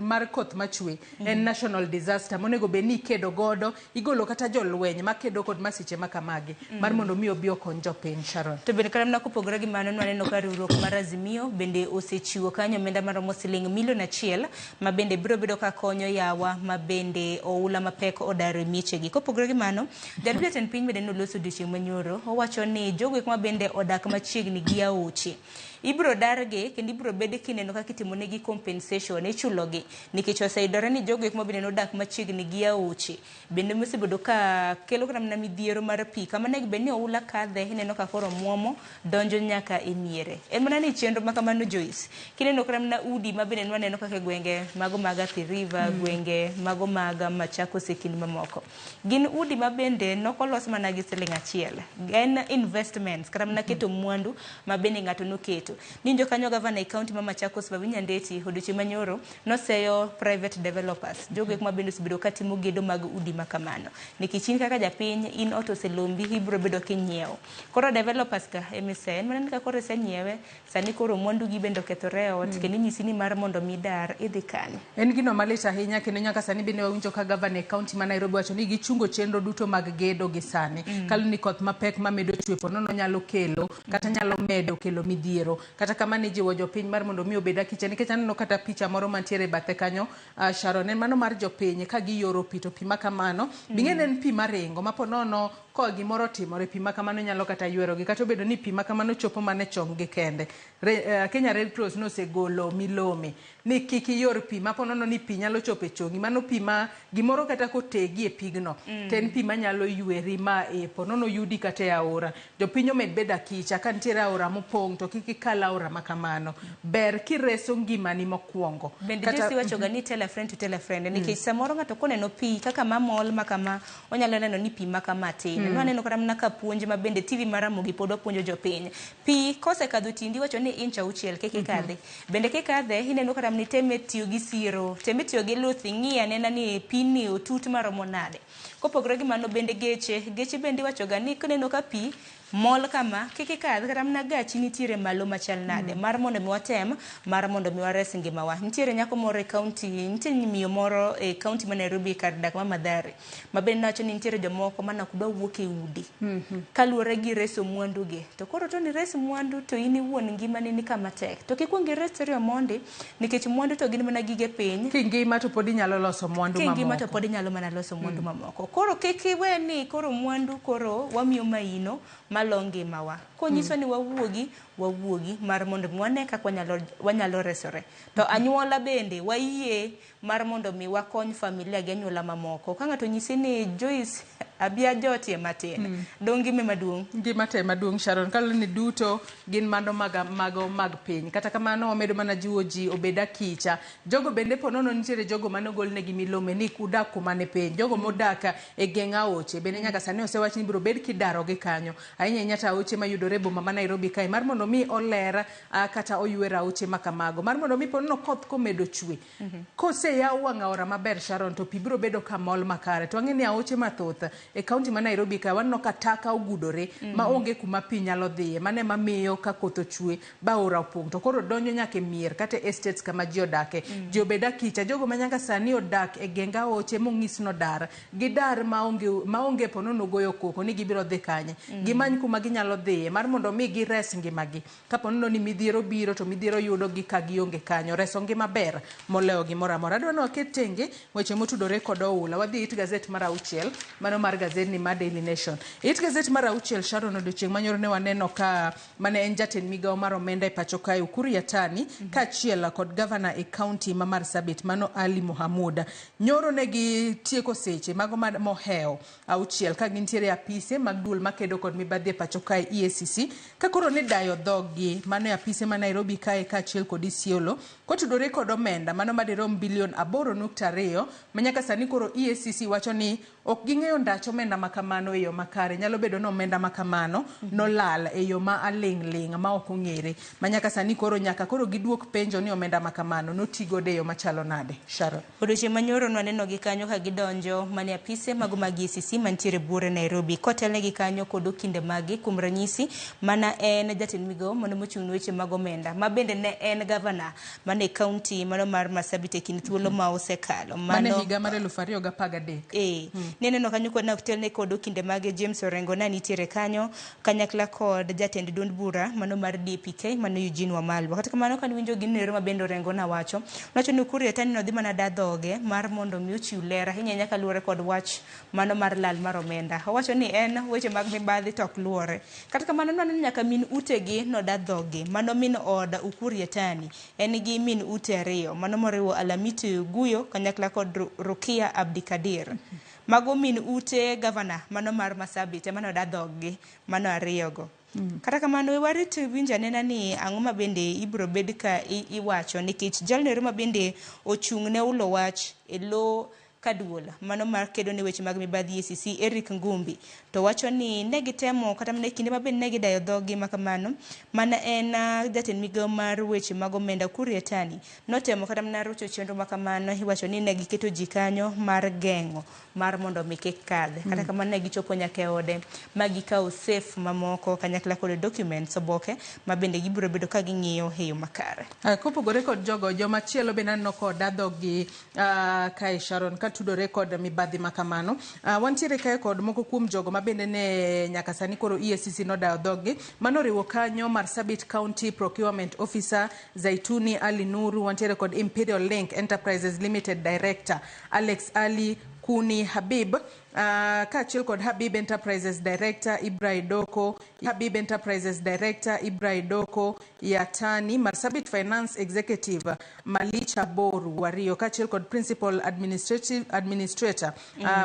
mar koth machwe en national disaster monego be ni kedo godo igolo kata jolweny makedo kod masiche makamagi mar mondo mi obi okony jopiny. Sharon, to bende karamna kopogore gi mano nwaneno ka riwruok mar Azimio bende osechiwo kanyo omenda maromo siling milion 1 ma bende biro bedo ka konyo yawa ma bende oula mapek odare miechegi. Kopogore gi mano, jatend piny bende noloso odiochieng' manyoro owacho ni jogo ma bende odak machiegni gi aoche ibro darge kendo ibro bede kineno kaka itimonegi compensation ichulogi nikech oseyudore ni jogo ma bende odak machiegni gi aoche bende mosebedo ka kelo kata mana midhiero mar pi kama ne bende oula kadhe ineno ka koro muomo donjo nyaka e miere. En mana ni chenro ma kamano Joyce kineno kata mana udi ma bende waneno kaka gwenge mago mag Athi River gwenge mago mag Machakos e kind mamoko gin udi ma bende nokolos mana gi siling 1 gen investments kata mana keto mwandu ma bende ng'ato noketo ninjo kanyo gavana e county ma Machakos Wavinya Ndeti odiochieng' manyoro noseyo private developers jogo ma bende osebedo ka timo gedo mag udi makamano nikech in kaka japiny in ot oselombi ibro bedo kinyiewo koro developers ka emisen mana ka koro senyiewe sani koro mwandu gi bende okethore ot kendo nyisi ni mar mondo midar idhi kanyo. En gino malit ahinya kendo nyaka sani bende wawinjo ka gavana e county ma Nairobi wacho ni gichungo chenro duto mag gedo gi sani kaloni ni koth mapek mamedo chwe ponono nyalo kelo kata nyalo medo kelo midhiero kata kamani jiwo jopiny mar mondo mi obed akicha nikech aneno kata picha moro mantiere bathe kanyo Sharon en mano mar jopiny ka giyoro pi to pi makamano bing'en en pi maringo maponono ko gimoro timore pi makamano nyalo kata ywero gi kata obedo ni pi makamano chopo mane chong gi kende. Kenya Red Cross nosegolo milome ni kik iyor pi maponono ni pi nyalo chopo e chongi mano pi ma gimoro kata kotegi e pigno ten pi manyalo yweri ma e ponono yudi kata e aora. Jopiny omed bed akicha ka nitiere aora mopong' to kik ikal aora makamano ber kireso ngimani mokwongo. Bende Joyce wacho ga ni tell a friend to tell a friend nikech samoro ng'ato koneno pi kaka mamol makama onyalo neno ni pi makama tin nwaneno kata mana ka puonj ma bende TV maramogi pod opuonjo jopiny pi kosekadho tindi wacho ni inch 6 kik ikadhe bende kikadhe ineno kata ni teme tiyo gi siro teme tiyo gi luthi ng'iya nena ni pi ni otut maromo nade. Kopogore gi mano bende geche bende wacho ga ni kineno ka pi mol kama kiki kadh kata mana gachi nitiere malo machal nade mar mondo mi watem mar mondo mi wares ngimawa. Nitiere nyako moro e county nitiere miyo moro e county ma Nairobi kar dak ma Mathare ma bende nacho ni nitiere jomoko mana kudwa wuok e udi kaluwore gi reso mwandu gi to koro to ni res mwandu to ini wuon ngimani ni kama tek to kikwongi res mondi nikech mwandu to gin mana gige piny kingima to pod inyalo loso mwandu mamoko kingima to pod inyalo mana loso mwandu mamoko koro kiki weni koro mwandu koro wamiyo maino malongi mawa konyiso ni wawuogi mar mondo mi wane kaka wanyalo resore to anyuola bende wayie mar mondo mi wakony familia gi anyuola mamoko ka ng'ato nyisi ni Joyce abia jotie matin dongi me maduong' ngima te maduong' Sharon kaloni duto gin mando mag piny kata kamano wamedo mana jiwo ji obeda kicha jogo bende ponono nitiere jogo mane ogolnegi milome ni kudak kuma ne piny jogo modaka e geng'a oche bende nyaka sani osewach ni biro bed kidaro gi kanyo ahinya nyata oche mayudore boma ma Nairobi kae mar mondo mi oler kata oywera oche makamago mar mondo mi ponono koth komedo chwe kose yaw wang' aora maber Sharon to pi biro bedo kamol makare to ang'e ni aoche mathoth e county ma Nairobi ka wanno ka taka ogudore ma onge kuma pi nyalo dhiye mane mamiyo ka koth ochwe ba ora opong' to koro donjo nyaka e mier kata estates kama ji odake ji obeda kicha jogo ma nyaka sani odak e genga oche mong'is no dar gidar maonge ponono goyo koko ni gibiro dhi kanye gimany kuma ginyalo dhiye mar mondo mi gires ngimagi ka ponono ni midhiero biro to midhiero yudo gi ka gionge kanyo reso ngima ber molewo gimoro amora. Adwa no waket tenge weche motudore kod oula wadhi it gazet mar 6 mano mar gazedni mar Daily Nation. It gazet mar auchiel Sharon odiochieng' manyoro ne waneno ka mane en jatend migao mar omenda e pacho kae Ukur Yatani kaachiel kod gavana e kaunti ma Marsabit mano Ali Mohamud. Nyoro ne gi tieko seche mago moheo auchiel ka gintiere apise mag duol makedo kod mibadhi e pacho kae EACC ka koro ne dayo dhoggi mano e apise ma Nairobi kae kaachiel kod Isiolo kotudore kod omenda mano madirom bilion 8.2 manyaka sani koro EACC wacho ni ok ging'eyo ndach omenda makamano e yo makare. Nyalo bedo no omenda makamano nolal e yo ma aling' ma ok ong'ere manyaka sani koro nyaka koro giduok penjo ni omenda makamano notigo de yo machalo nade. Sharon odiochieng' manyoro nwaneno gi kanyo ka gidonjo mane apise mago mag EACC mantiere buore Nairobi kotelne gi kanyo kod okinde magi kuom ranyisi mana en jatend migao mano mochung' weche mag omenda ma bende ne en gavana mane kaunti mano mar Marsabit e kind thuolo ma osekalo mane higa mar 2013 neneno kanyo kod naktelne kod okinde mage James Orengo na nitiere kanyo kanyakla kod jatend duond bura mano mar DPK mano Eugene Wamalwa. Kata kamano kan winjo ginero ma bende Orengo na wacho ni Ukur Yatani no dhi mana dadhoge mar mondo mi ochiw lera hinya nyaka luore kod wach mano mar lal mar omenda. Owacho ni en weche mag mibadhi tok luore. Kata kamano naneno nyaka min utegi no dadhoge mano min od Ukur Yatani en gi min ute ariyo mano moriwo Alamiti Guyo kanyakla kod Rukia Abdikadir. Mago min ute gavana mano mar Marsabit mano dadhoge mano ariyogo. Kata kamano we warit winja nena ni ang'o ma bende ibro bed ka iwacho nikech jalnero ma bende ochung' ne ulo wach e lo kaduola mano mar kedo ne weche mag mibadhi EACC Eric Ngumbi to wacho ni ne gitemo kata mane kinde ma bende ne gidayo dhogi makamano mana en jatend migao mar weche mag omenda Ukur Yatani notemo kata mana rocho chenro makamano iwacho ni ne giketo ji kanyo mar geng'o mar mondo mi kik kadhe kata kamano ne gichopo nyaka e ode ma gikawo safe mamoko kanyakla kod documents oboke ma bende gibiro bedo ka ging'iyo e yo makare. Kopogore kod jogo joma chielo bende naneno kod adhogi kae Sharon tudore kod mibadhi makamano. Wantiere kae kod moko kuom jogo ma bende ne nyaka sani koro EACC nodayo dhogi mano riwo kanyo Marsabit County Procurement Officer Zaituni Ali Nuru. Wantiere kod Imperial Link Enterprises Limited Director Alex Ali Kuni Habib kaachiel kod Habib Enterprises Director Ibrahim Doko, Habib Enterprises Director Ibrahim Doko Yatani, Marsabit Finance Executive Malicha Boru Wario kaachiel kod Principal Administrator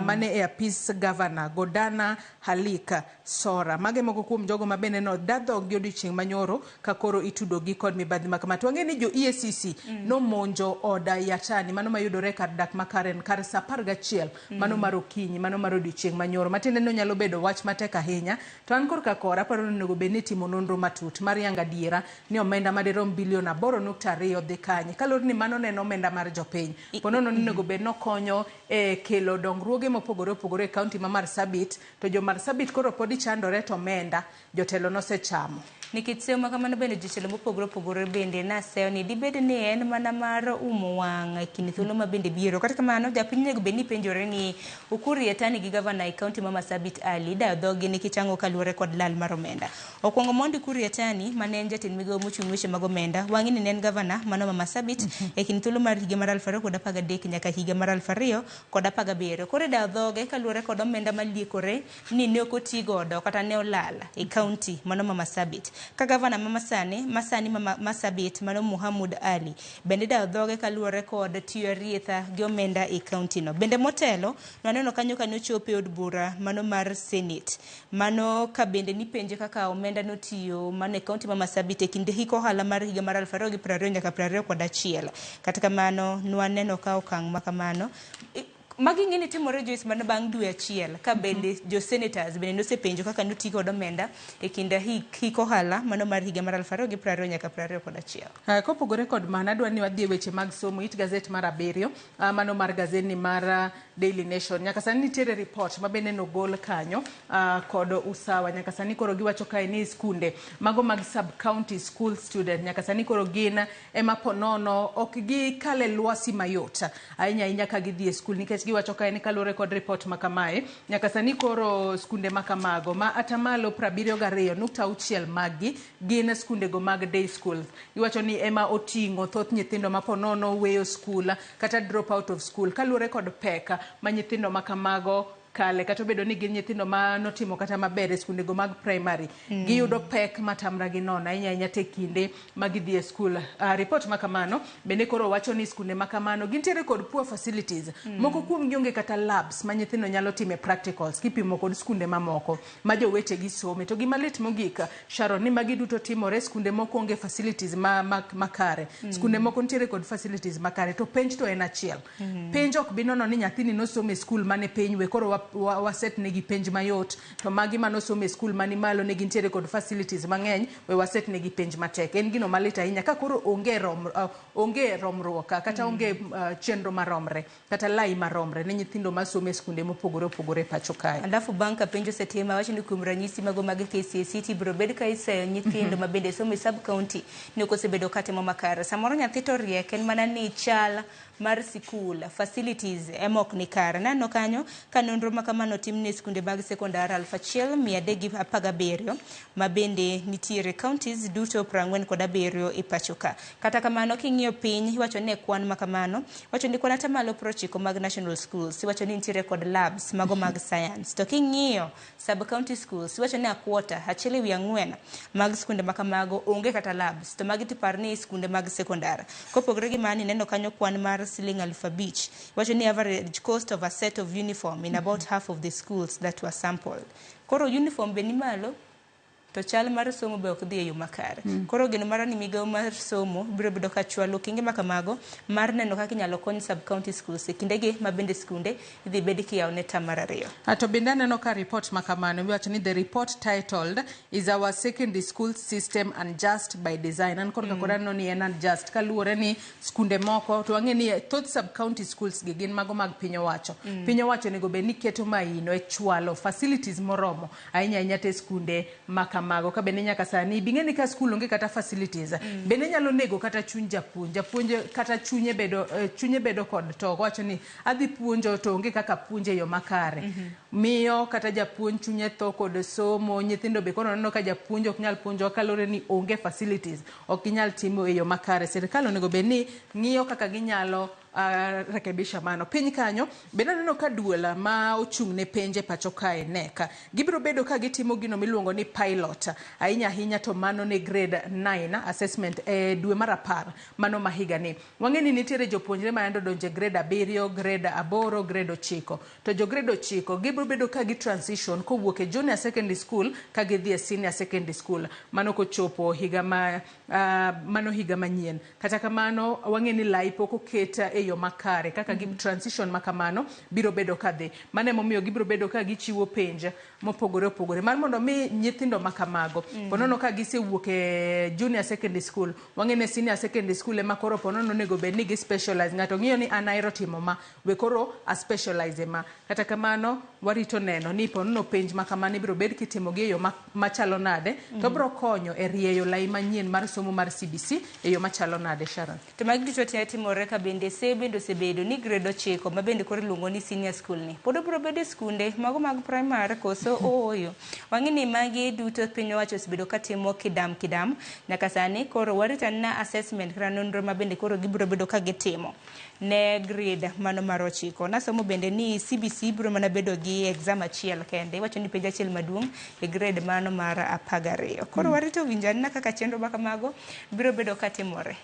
mane e apis Governor Godana Halika Sora. Mage moko kuom jogo ma bende no dadhogi odiochieng' manyoro ka koro itudogi kod mibadhi makama. To wang'e ni jo EACC no monjo oda Yatani mano mayudore kar dak makaren kar sa 11 mano mar okinyi mano mar odiochieng' manyoro matiende no nyalo bedo wach matek ahinya. To an korka kora paro ni onego bed ni timo nonro matut mar yango adiera ni omenda madirom bilion 8.2 dhi kanye kalor ni mano neno omenda mar jopiny ponono ni onego bed no konyo e kelo dongruoge mopogore opogore e kaunti ma Marsabit to jo Marsabit koro podi chandore to omenda jotelo nosechamo. Nikech seyo makamano bende jotelo mopogore opogore bende naseyo ni dibed ni en mana mar umo wang' e kind thuolo ma bende biro. Kata kamano japiny nego bed ni penjore ni Ukur Yatani gi gavana e kaunti ma Marsabit Ali dayo dhogi nikech ang'o kaluwore kod lal mar omenda. Okwongo mondo Ukur Yatani mane en jatend migao mochung' weche mag omenda wang'e ni ne en gavana mano ma Marsabit e kind thuolo mar higa mar 2013 nyaka higa mar 2017. Koro dayo dhoge kaluwore kod omenda maliekore ni ne ok otigodo kata ne olal e kaunti mano ma Marsabit. Ka gavana masani mama Marsabit mano Mohamud Ali bende dayo dhoge kaluwore kod tiyo rietha gi omenda e kaunti no. Bende motelo naneno kanyo ka nochopo od bura mano mar Senate mano ka bende ni penje kaka omenda notiyo mano e kaunti ma Marsabit e kinde hiko ohala mar higa mar 2020 nyaka 2021. Kata kamano nwaneno ka okang' makamano magi ng'eni timore Joyce mana bang' dwe achiel ka bende jo senators bende nosepenjo kaka notiko od omenda e kinda hiko ohala mano mar higa mar 2020 nyaka 2021. Kopogore kod mana adwa ni wadhi weche mag somo it gazet mar 7 mano mar gazedni mar Daily Nation. Nyaka sani nitiere report ma bende nogol kanyo kod usawa nyaka sani koro giwacho kae ni skunde mago mag sub county school student nyaka sani koro gin ema ponono ok gi kale lwasi mayot ahinya ka gidhi e skul nikech giwacho kae ni kalure kod report makamae nyaka sani koro skunde makamago ma atamalo 72.6 magi gin skunde go mag day schools. Giwacho ni ema oting'o thoth nyithindo ma ponono weyo skul kata drop out of school kalure kod peka ma nyithindo makamago kale kata obedo ni gin nyithindo ma notimo kata maber e skunde go mag primary giyudo pek matamra gi nono ahinya te kinde ma gidhi e skul. Report ma kamano bende koro wacho ni skunde ma kamano gintiere kod poor facilities. Moko kuom gionge kata labs ma nyithindo nyalo time practicals kipimo kod skunde mamoko ma jowete gi some. To gima lit mogik Sharon ni magi duto timore skunde moko onge facilities makare. Skunde moko ntiere kod facilities makare to penj to en achiel. Penj ok binono ni nyathini nosome skul mane piny we koro waset negi penj mayot to magi manosome skul mani malo ne gintiere kod facilities mang'eny we waset negi penj matek. En gino malit ahinya ka koro onge romruok kata onge chenro maromre kata lai maromre ne nyithindo masome skunde mopogore opogore pacho kae. Alafu banka penjo setima wacho ni kuom ranyisi mago mag KCSE biro bedo ka iseyo nyithindo ma bende somo sub county ni ok osebedo katimo makare. Samoro nyathi to riek en mana ni chal mar sikul facilities emok ni kare. Nano kanyo ka nonro ma kamano timne skunde mag sekondar 1317 ma bende nitiere counties duto 47 e pacho ka. Kata kamano king'iyo piny iwacho ne kwan ma kamano wacho ni kwan atamalo 90 mag national schools iwacho ni nitiere kod labs mago mag science. To king'iyo sub county schools iwacho ni akwota 1/4 mag skunde ma kamago onge kata labs to magi tipar ni skunde mag sekondar. Kopogre gi mani neno kanyo kwan mar siling 5,000 wacho ni average cost of a set of uniform in about half of the schools that were sampled. Koro uniform be ni malo to chal mar somo be ok dhi e yo makare. Koro geno mara ni migawo mar somo biro bedo ka chwalo kinge makamago mar neno kaka inyalo kony sub county schools e kindegi ma bende skunde idhi bed kiyawo ne tam mar ariyo. To bende neno ka report makamano miwacho ni the report titled is our secondary school system unjust by design. An kor ka no ni en unjust kaluwore ni skunde moko to ang'e ni thoth sub county schools gi gin mago mag piny owacho. Piny owacho nego bed ni keto maino e chwalo facilities moromo ahinya te skunde mago ka bende nyaka sani bing'eni ka skul onge kata facilities bende nyalo nego kata chuny japuonj kata chunye bedo kod to wacho ni adhi puonjo to onge kaka puonje yo makare miyo kata japuonj chunye to kod somo nyithindo be kono neno ka japuonj ok nyal puonjo kalore ni onge facilities ok ginyal timo e yo makare. Sirikal onego bed ni ng'iyo kaka ginyalo rekebisha mano. Piny kanyo bende neno ka duola ma ochung' ne penje pacho kae neka gibiro bedo ka gitimo gino miluongo ni pilot ahinya to mano ne grade 9 assessment e dwe mar 10 mano mahiga ni. Wang'e ni nitiere jopuonjre ma yando donje grade 7 grade 8 grade 9 to jo grade 9 gibiro bedo ka gi transition kowuok e junior secondary school ka gidhi e senior secondary school mano kochopo higa mano higa manyien. Kata kamano wang'e ni lai pok oketa yo makare kaka gi transition makamano biro bedo kadhi mane momiyo gibiro bedo ka gichiwo penj mopogore opogore mar mondo mi nyithindo makamago ponono ka gisewuok e junior secondary school wang'e ne senior secondary school ema koro ponono nego bed ni gi specialize ng'ato ng'iyo ni an ahero timo ma we koro a specialize ma. Kata kamano warito neno ni ponono penj makamano biro bed kitimo gi yo machalo nade to biro konyo e rieyo lai manyien mar somo mar CBC e yo machalo nade. Sharon, to magi duto timore ka bende bende osebedo ni grade 9 ma bende koro iluongo ni senior school ni pod biro bedo skunde mago mag primary koso oyo. Wang'e ni magi duto piny owacho osebedo ka timo kidam nyaka sani koro warita na assessment kata nonro ma bende koro gibiro bedo ka gitimo ne grade mano mar 9. Nasomo bende ni CBC biro mana bedo gi exam achiel kende wacho ni penj achiel maduong' e grade mano mar 12. Koro warito winjani na kaka chenro makamago biro bedo ka timore.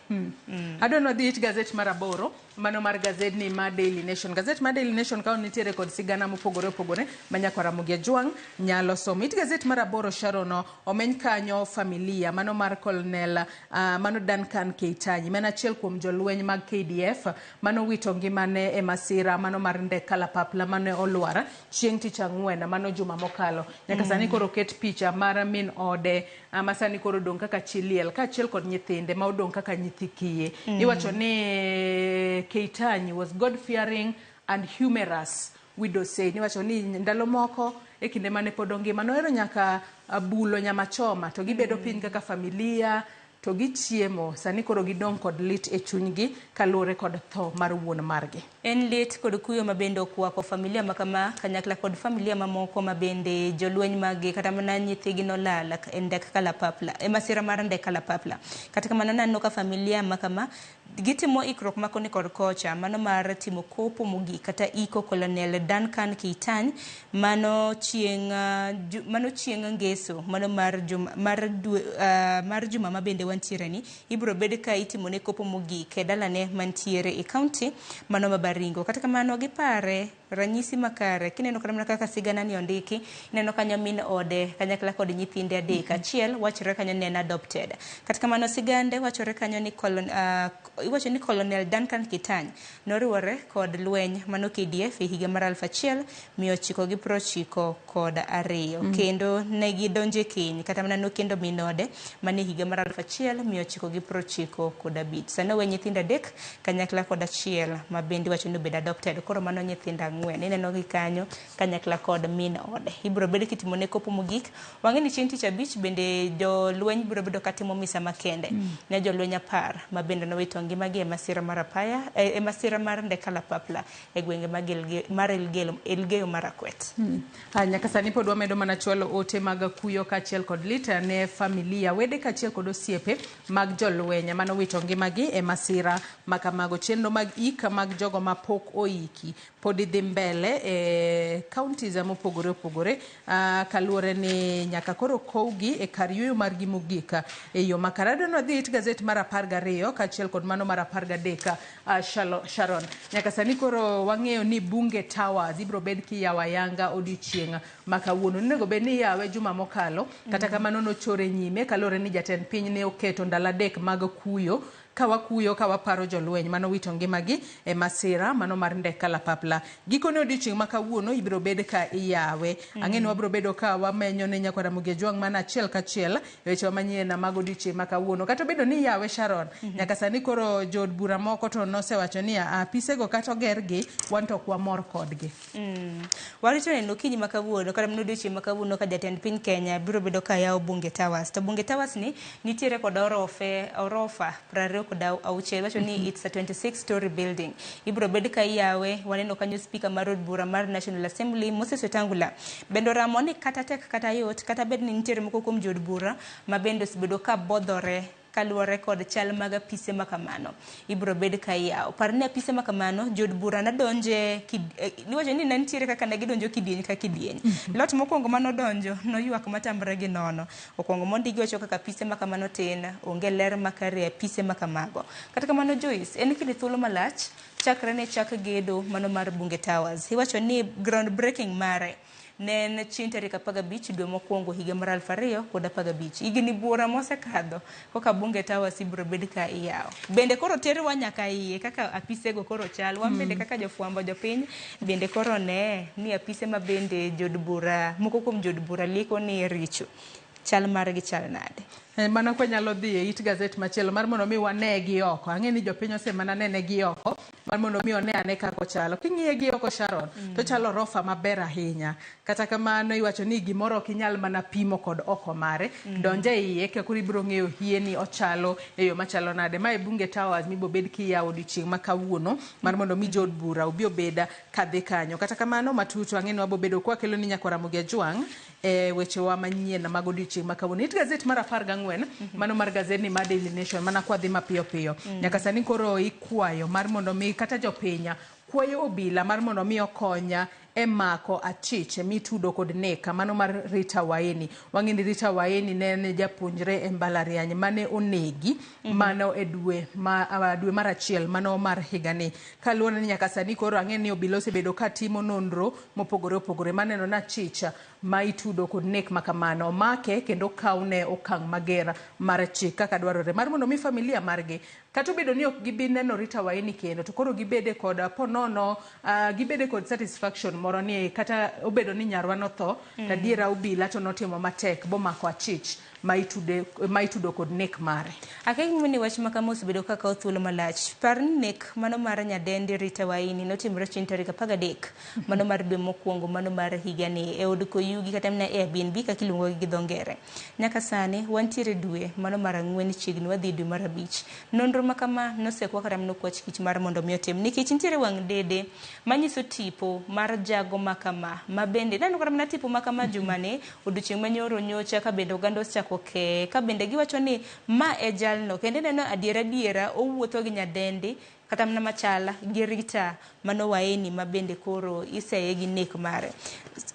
Adono dhi it gazet mar 8 mano mar gazet ni ma Daily Nation. Gazet ma Daily Nation kao nitiere kod sigana mopogore manyako Ramogi Ajwang nyalo somo. It gazet mar 8 Sharon omeny kanyo familia mano mar Colonel mano Duncan Keitanyi mano achiel kuom jolweny mag KDF mano wito ngimane e masira mano mar ndek kalapapla mano olwar chieng' tich ang'wen mano juma mokalo. Nyaka sani koro ket picha mar min ode masani koro dong kaka chiliel ka achiel kod nyithinde ma odong kaka nyithi kiye. Iwacho ni Keitanyi was God-fearing and humorous widow say. Niwacho ni ndalo moko e kinde mane pod ngima nohero nyaka bulo nyama choma to gibedo piny kaka familia to gichiemo sani koro gidong kod lit e chunygi kaluwore kod tho mar wuon margi. En lit kod kuyo mabende okwako familia makama kanyakla kod familia mamoko mabende jolweny magi kata mana nyithigi nolala e ndek kalapapla e masira mar ndek kalapapla. Kata kamano naneno ka familia makama gitimo ikruok makoni kod kocha mano mar timo kopo mogik kata iko Colonel Duncan Keitany mano chieng ngeso mano mar juma mabende wantiere ni ibro bed ka itimo ne kopo mogik e dalane mantiere e county mano ma Baringo. Kata kamano gipare ranyisi makare kineno kana kaka sigana ni ondiki ineno kanyo min ode kanyakla kod nyithinde adek achiel wachore kanyo ne adopted. Kata kamano sigande wachore kanyo ni iwacho ni Colonel Duncan Keitany noriwore kod lweny mano KDF e higa mar 1992 kendo ne gidonje keny kata mana no kendo minode mane higa mar 1995 sano we nyithindo adek kanyakla kod achiel mabende wacho ni bed adopted koro mano nyithindo ang'wen ineno gi kanyo kanyakla kod min ode ibro bedo kitimo ne kopo mogik wang'eni chieng' tich abich bende jolweny biro bedo katimo misa makende ne jolweny 10 mabende nowito ngimagi e masira mar apaya e masira mar ndek kalapapla e gwenge mar Elgeyo Marakwet. Nyaka sani pod wamedo mana chwalo ote mag kuyo kachiel kod lita ne familia wede kachiel kod osiepe mag jolweny mano wito ngimagi e masira makamago. Chenro mag ika mag jogo mapok oiki pod dhi mbele e counties mopogore opogore kaluwore ni nyaka koro kowgi e kar yueyo margi mogik e yo makarado no dhi it gazet mar 12 kachiel kod mano mar 13 Sharon. Nyaka sani koro wang'eyo ni Bunge Towers ibro bed kiyawa yanga odiochieng' makawuono nego bed ni yawe juma mokalo kata kamano nochore nyime kaluwore ni jatend piny ne oketo ndalo 3 mag kuyo kawaparo jolweny mano wito ngimagi e masira mano mar ndek kalapapla. Gikone odiochieng' makawuono ibro bed ka iyawe. Ang'eni wabro bedo ka wamenyo ne Nyakwara Mugiajwang' mana achiel kachiel weche manyien mag odiochieng' makawuono kata bedo ni yawe Sharon. Nyaka sani koro jod bura moko to nosewacho ni apisego kata ogergi wanto ok wamor kodgi. Warito neno kinyi makawuono kata mno odiochieng' makawuono ka jatend piny Kenya biro bedo ka yawo Bunge Towers. To Bunge Towers ni nitiere kod orofa 20 auchiel wacho ni it's a 26-story building. Ibro bed ka yawe waneno kanyo speaker mar od bura mar National Assembly Moses Wetangula bendo ramo ni kata tek kata yot kata bed ni nitiere moko kuom jod bura mabendo sibedo ka bodhore kaluwore kod chal mag apise makamano ibro bed ka yawo. Parne apise makamano jod bura na donje niwacho ni nantiere kaka ne gidonjo kidieny ka kidieny. Lot mokwongo mano donjo no ywak matambre gi nono okwongo mondi giwacho kaka apise makamano tin onge ler makare apise makamago. Kata kamano Joyce en kidi thuolo malach chakre ne chak gedo mano mar Bunge Towers iwacho ni ground breaking mare nen chieng' tarik 15 dwe mokwongo higa mar 2015 igni bura mosekadho koka Bunge Towers ibro bed ka iyawo. Bende koro terwa nyaka iye kaka apisego koro chal bende kaka jofwambo jopiny bende koro ne ni apise mabende jod bura moko kuom jod bura liko ni richo chal margi chal nade. Mana kwa nyalo dhi e it gazet machielo mar mondo mi wane gi oko. Ang'eni jopiny osemana nene gi oko mar mondo mi one ane kako chalo. King'iye gi oko Sharon to chalo rofa maber ahinya. Kata kamano iwacho ni gimoro ok inyal mana pimo kod oko mare. Donje iye ka kuri biro ng'eyo hie ni ochalo e yo machalo nade. Mae Bunge Towers mibo bed kiyawo odiochieng' makawuono mar mondo mi jod bura obio beda kadhi kanyo. Kata kamano matuto ang'eni wabo bedo kwa kelo ni Nyakwara Mugiajwang' weche wa manyien mag odiochieng' makawuono. It gazet mar 14 mano mar gazet ni mar Daily Nation mana kwa dhi mapiyo piyo. Nyaka sani koro ikwayo mar mondo mi kata jopiny kwayo obila mar mondo mi okonya e mako achich mitudo kod neka mano mar Rita Waini. Wang'eni Rita Waini ne japuonjre e mbalariany mane onegi mano e dwe mar achiel mano mar higani. Kaluwore ni nyaka sani koro ang'eni obila osebedo ka timo nonro mopogore opogore maneno na chicha ma itudo kod nek makamano make kendo kawne okang' mager mar chik kaka dwarore mar mondo mi familia margi kata bedo ni ok gibi neno Rita Waini kendo to koro gibede kod ponono gibede kod satisfaction moro ni kata obedo ni nyarwa no tho tadiera obila to notimo matek bomako achich ma itudo kod nek mare. Akegimoni wach makamos bedo kaka othuolo malach. Par nek mano mar nyadendi Rita Waini notimre chieng' tarik 13 mano mar dwe mokwongo mano mar higani e od Koyugi kata mana Airbnb kaka iluongo gi dho ngere. Nyaka sani wantiere dwe mano mar 4 chiegni wadhi dwe mar 5. Nonro makama nosekwa kata mno kwach kich mar mondo mi otim nikech nitiere wang' dede manyiso tipo mar jago makama mabende nano kata mana tipo makama jumane odiochieng' manyoro nyocha ka bende oganda oke ka bende giwacho ni ma e jalno kendo neno adiera owuotho gi nyadendi kata mana machala gi Rita mano Waini mabende koro iseye gi nek mare.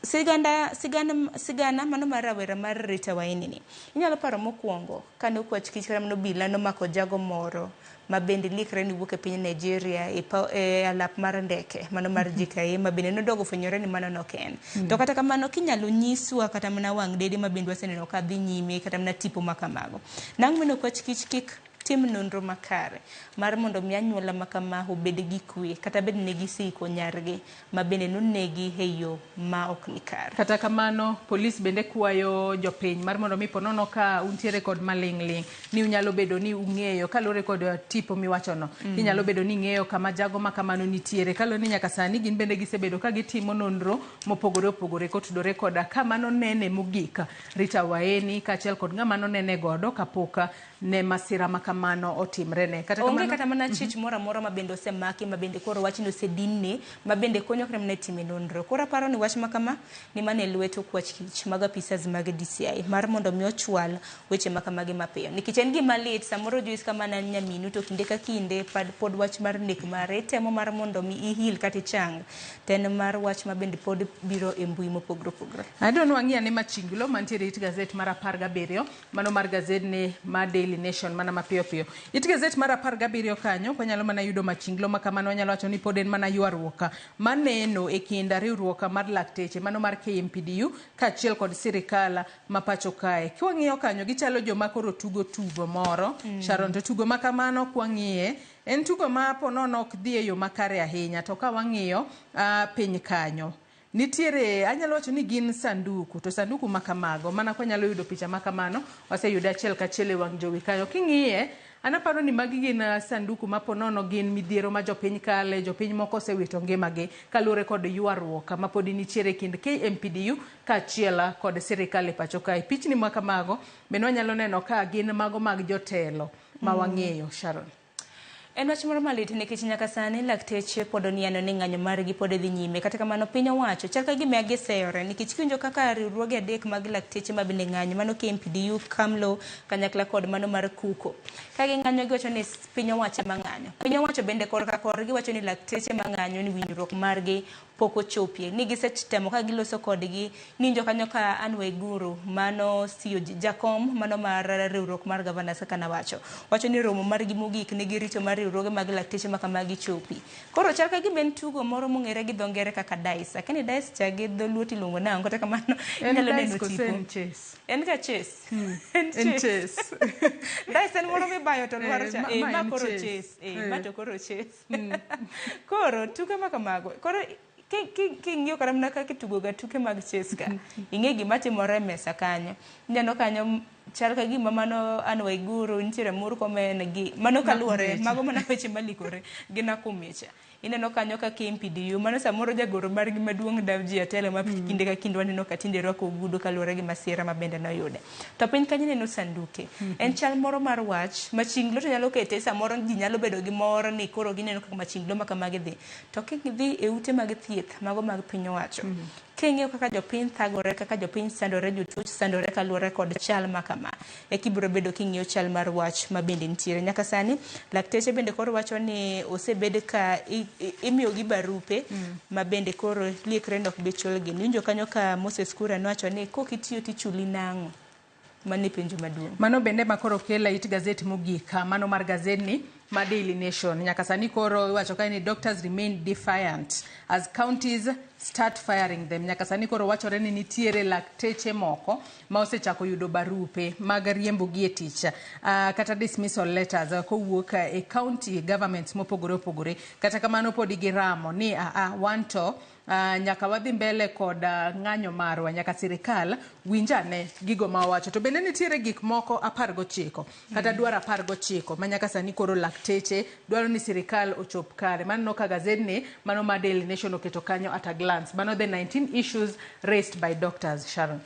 Sigana mano mar rawera mar Rita Waini ni inyalo paro mokwongo kane okwach kich kata mano bila nomako jago moro mabende likre ni wuok e piny Nigeria e alap mar ndeke mano mar JKA mabende nodogo fwenyore ni mano noken. To kata kamano kinyalo nyiswa kata mana wang' dede mabende waseneno ka dhi nyime kata mana tipo makamago. Nang' meno kwach kich kik tim nonro makare mar mondo mi anyuola makama obed gi kwe kata bed ne gisiko nyargi mabende nonegi e yo ma ok ni kare. Kata kamano polis bende kwayo jopiny mar mondo mi ponono ka untiere kod maling'ling ni unyalo bedo ni ung'eyo kalore kod tipo miwachono inyalo bedo ni ng'eyo kama jago makamano nitiere kalore ni nyaka sani gin bende gisebedo ka gitimo nonro mopogore kotudore koda kamano nene mogika Rita Waini kaachiel kod ng'ama nonene godo kapoka ne masira makamano otimre ne. Kata kamano onge kata mana chich moro amora mabende osemaki mabende koro wachno osedinne mabende konyo kata mana timo nonro. Koro aparo ni wach makama ni mane lweto kwach kich mag apisas mag DCI mar mondo mi ochwal weche makamagi mapiyo nikech en gima lit samoro juis kama na nyaminu to kinde ka kinde pod wach mar nek mare temo mar mondo mi ihil kata chang ten mar wach mabende pod biro e mbui mopogore. Adon wang'ia ne machinglo mantiere it gazet mar 17 mano mar gazet ne ma Daily Nation mana mapiyo. It gazet mar 17 kanyo kwanyalo mana yudo machinglo makamano wanyalo wacho ni pod en mana ywaruoka maneno e kind riwruoka mar lakteche mano mar KMPDU kaachiel kod sirikala ma pacho kae. Kwang'iyo kanyo gichalo joma koro tugo moro Sharon to tugo makamano kwang'iye en tugo ma ponono ok dhi e yo makare ahinya to ka wang'iyo piny kanyo nitiere anyalo wacho ni gin sanduku makamago mana kwanyalo yudo picha makamano waseyudo achiel kachiel e wang' jowi kanyo king'iye anaparo ni magi gin sanduku maponono gin midhiero ma jopiny kale jopiny moko osewito ngimagi kalure kod ywaruok ma pod nitiere kind KMPDU kaachiel kod sirikal e pacho kae. Pichni makamago bende wanyalo neno ka gin mago mag jotelo ma wang'eyo Sharon. En wach moro malit nikech nyaka sani lakteche pod oniano ni ng'anyo margi pod dhi nyime kata kamano piny owacho chal ka gima giseyore nikech kinjo kaka riwruoge adek mag lakteche mabende ng'anyo mano KMPDU, KAMLO kanyakla kod mano mar KUKO ka ging'anyo giwacho ni piny owacho mang'anyo piny owacho bende korka giwacho ni lakteche mang'anyo ni winjruok margi pok ochopie ni gisetemo ka giloso kodgi ninjo kanyo ka Anne Waiguru mano CEO jakom mano mar riwruok mar governors kaka nawacho wacho ni romo margi mogik ni girito mar riwruoge mag lakteche makamagi chopi. Koro chal ka giben tugo moro mong'ere gi dho ngere kaka dice lakini dice cha gi dho luoti luongo nango kata kamano inyalo neno tipo en ka chess en chess dice en moro mibayo to dwaro cha ma koro chess ma to koro chess koro tuke makamago koro king'iyo kata mana kaka itugo ga tuke mag chess ka ing'e gima timore mesa kanyo ineno kanyo chal ka gima mano Anne Waiguru nitiere Murkomen gi mano kaluore mago mana weche malikore gi Nakumicha ineno kanyo ka KMPDU mano samoro jagoro margi maduong' Davji Atelo ma kinde ka kinde waneno ka tinde rwako ogudu kaluore gi masira mabende noyude to piny kanyo neno sanduke en chal moro mar wach machinglo to nyalo kete samoro ji nyalo bedo gi mor ni koro gineno kaka machinglo makamagi dhi to kidhi e ute mag thieth mago mag piny owacho king'iyo kaka jopiny thagore kaka jopiny sandore jotuo sandore kaluore kod chal makama e kibiro bedo king'iyo chal mar wach mabende nitiere nyaka sani lakteche bende koro wacho ni osebed ka imiyogi barupe mabende koro liekre nok bichulgi ninjo kanyo ka Moses Kura nowacho ni kokitiyo tichuli nang'o mane penjo maduong' mano bende makoro kela it gazet mogika mano mar gazedni ma Daily Nation nyaka sani koro iwacho ka ni doctors remain defiant as counties start firing them nyaka sani koro wachore ni nitiere lakteche moko ma osechako yudo barupe mag riembo gi e tich kata dismissal letters kowuok e county governments mopogore kata kamano pod giramo ni wanto nyaka wadhi mbele kod ng'anyo marwa, nyaka sirikal winjane gigo ma wacho. To bende nitiere gik moko 19 kata dwaro 19 ma nyaka sani koro lakteche dwaro ni sirikal ochop kare. Mano ka gazedni mano ma Daily Nation oketo kanyo at a glance. Mano the 19 issues raised by doctors. Sharon.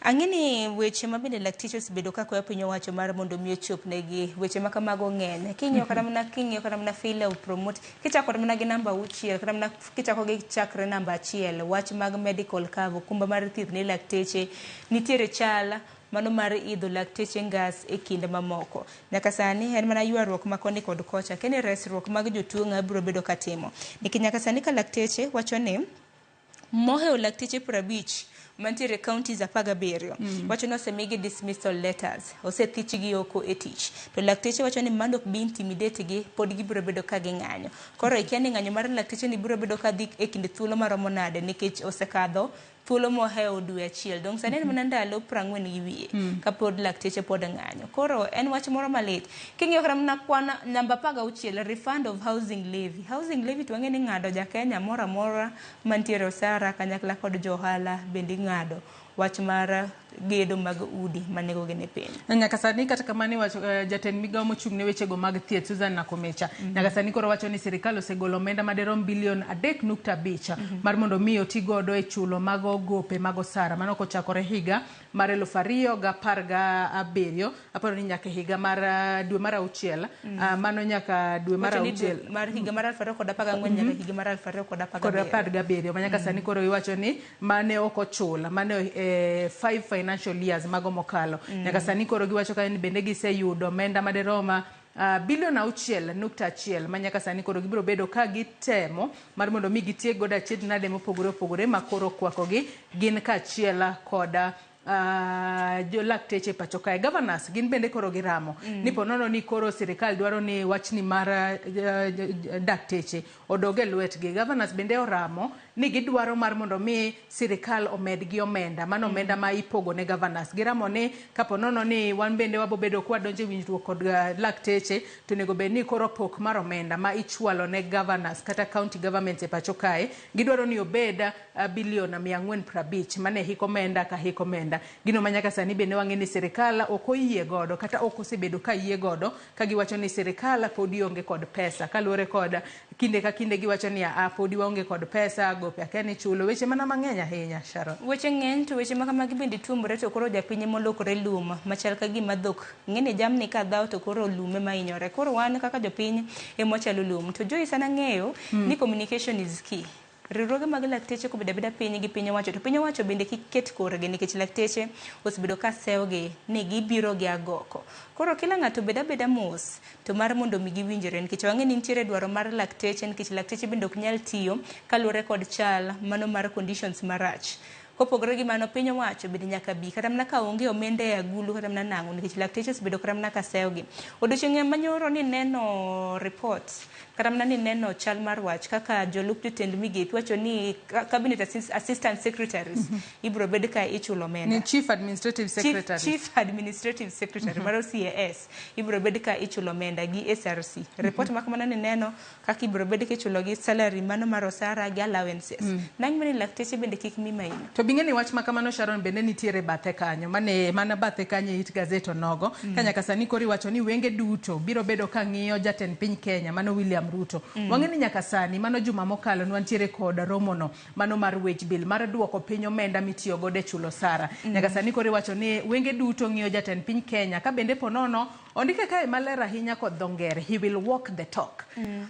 Angini weche mabende lakteche osebedo ka kwayo piny owacho mar mondo mi ochop negi weche ma kamago ng'eny. King'iyo kata mana file of promote kichako kata mana gi namba 6 kata mana kichako gi chakre namba 1 wach mag medical cover kumba mar thieth ne lakteche nitiere chala mano mar idho lakteche ngas e kinde mamoko. Nyaka sani en mana ywaruok ma koni kod kocha kene resruok mag jotuo ng'abro bedo katimo. Nikech nyaka sani ka lakteche wacho ni moheo lakteche 50 mantiere counties 17 wacho ni osemigi dismissal letters, osethich oko e tich. To lakteche wacho ni mano ok bi intimidate gi, pod gibiro bedo ka ging'anyo. Koro ikia ni ng'anyo mar lakteche ni biro bedo ka dhi e kinde thuolo maromo nade nikech osekadho thuolo moheo dwe achiel. Dong sani en mana ndalo 40 gi wiye ka pod lakteche pod ng'anyo. Koro en wach moro malit. King'iyo kata mana kwana namba 16 refund of housing levy. Housing levy to ng'eni ng'ado ja Kenya mora mora mantiere osara kanyakla kod johala bende ng'ado wach mar gedo mag udi manego gene piny. Nyaka sani kata kamani wacho jatend migao mochung' ne weche go mag thieth Susan Nakumicha nyaka sani koro wacho ni sirikal osegolo omenda maderom bilion 3.5 mar mondo mi oti godo e chulo mago gope mago sara mano kochakore higa mar 2017 aparo ni nyaka higa mar dwe mar auchiel mano nyaka dwe mar auchiel mar higa mar 2014 nyaka higa mar 2017 manyaka sani koro iwacho ni mane okochula mane 5 financial years mago mokalo. Nyaka sani koro giwacho ka ni bende giseyudo omenda maderoma bilion 6.1 manyaka sani koro gibiro bedo ka gitemo mar mondo mi gitie godo achiedh nade mopogore makoro kwakogi gin kachiela koda jo lakteche pacho kae. Governors gin bende koro giramo ni ponono ni koro sirikal dwaro ni wachni mar dakteche odoge lwetgi. Governors bende oramo ni gidwaro mar mondo mi sirikal omed gi omenda mano omenda ma ipogo ne governors. Giramo ni kaponono ni wan bende wabo bedo kwa donje winjruok kod lakteche to nego bed ni koro pok mar omenda ma ichwalo ne governors kata county governments e pacho kae gidwaro ni obeda bilion 450 mane hiko omenda ka hiko omenda. Gino manyaka sani bende wang'e ni sirikal ok oyie godo kata ok osebedo ka yie godo ka giwacho ni sirikal pod ionge kod pesa kaluwore kod kinde ka kinde giwacho ni pod waonge kod pesa gope akeni chulo weche mana mang'eny ahinya. Sharon, weche ng'eny to weche makamagi bende tuomore to koro japiny molokore lum machal ka gima dhok ng'eni jamni ka dhaw to koro lume mainyore. Koro wan kaka jopiny emochalo lum to Joyce ana ng'eyo ni communication is key. Riwruoge mag lakteche ko beda piny gi piny owacho to piny owacho bende kiket korgi nikech lakteche osebedo ka sewgi ni gibiro gi agoko. Koro kila ng'ato beda mos to mar mondo mi giwinjore nikech wang'e ni nitiere dwaro mar lakteche nikech lakteche bende ok nyal tiyo kaluwore kod chal mano mar conditions marach. Kopogore gi mano piny owacho bende nyaka bi kata mana ka onge omenda e agulu kata mana nang'o nikech lakteche osebedo kata mana ka sewgi. Odiochieng' manyoro ni neno reports kata mana ni neno chal mar wach kaka jolup jotend migepe wacho ni cabinet assistant secretaries ibro bed ka ichulo omenda. Ni chief administrative secretary mar CAS ibro bed ka ichulo omenda gi SRC. Report makamana ni neno kaka ibro bed ka ichulo gi salary mano mar osara gi allowances. Nang'e ni lakteche bende kik mi maino. To bing'e ni wach makamano Sharon bende nitiere bathe kanyo mana bathe kanyo it gazeto nogo kanyaka sani kori wacho ni wenge duto biro bedo ka ng'iyo jatend piny Kenya mano William Ruto. Wang'e ni nyaka sani mano juma mokalo nwantiere kod romono mano mar wage bill mar duoko piny omenda mitiyo godo e chulo sara. Nyaka sani kori wacho ni wenge duto ng'iyo jatend piny Kenya ka bende ponono ondike kae maler ahinya kod dho ngere he will walk the talk.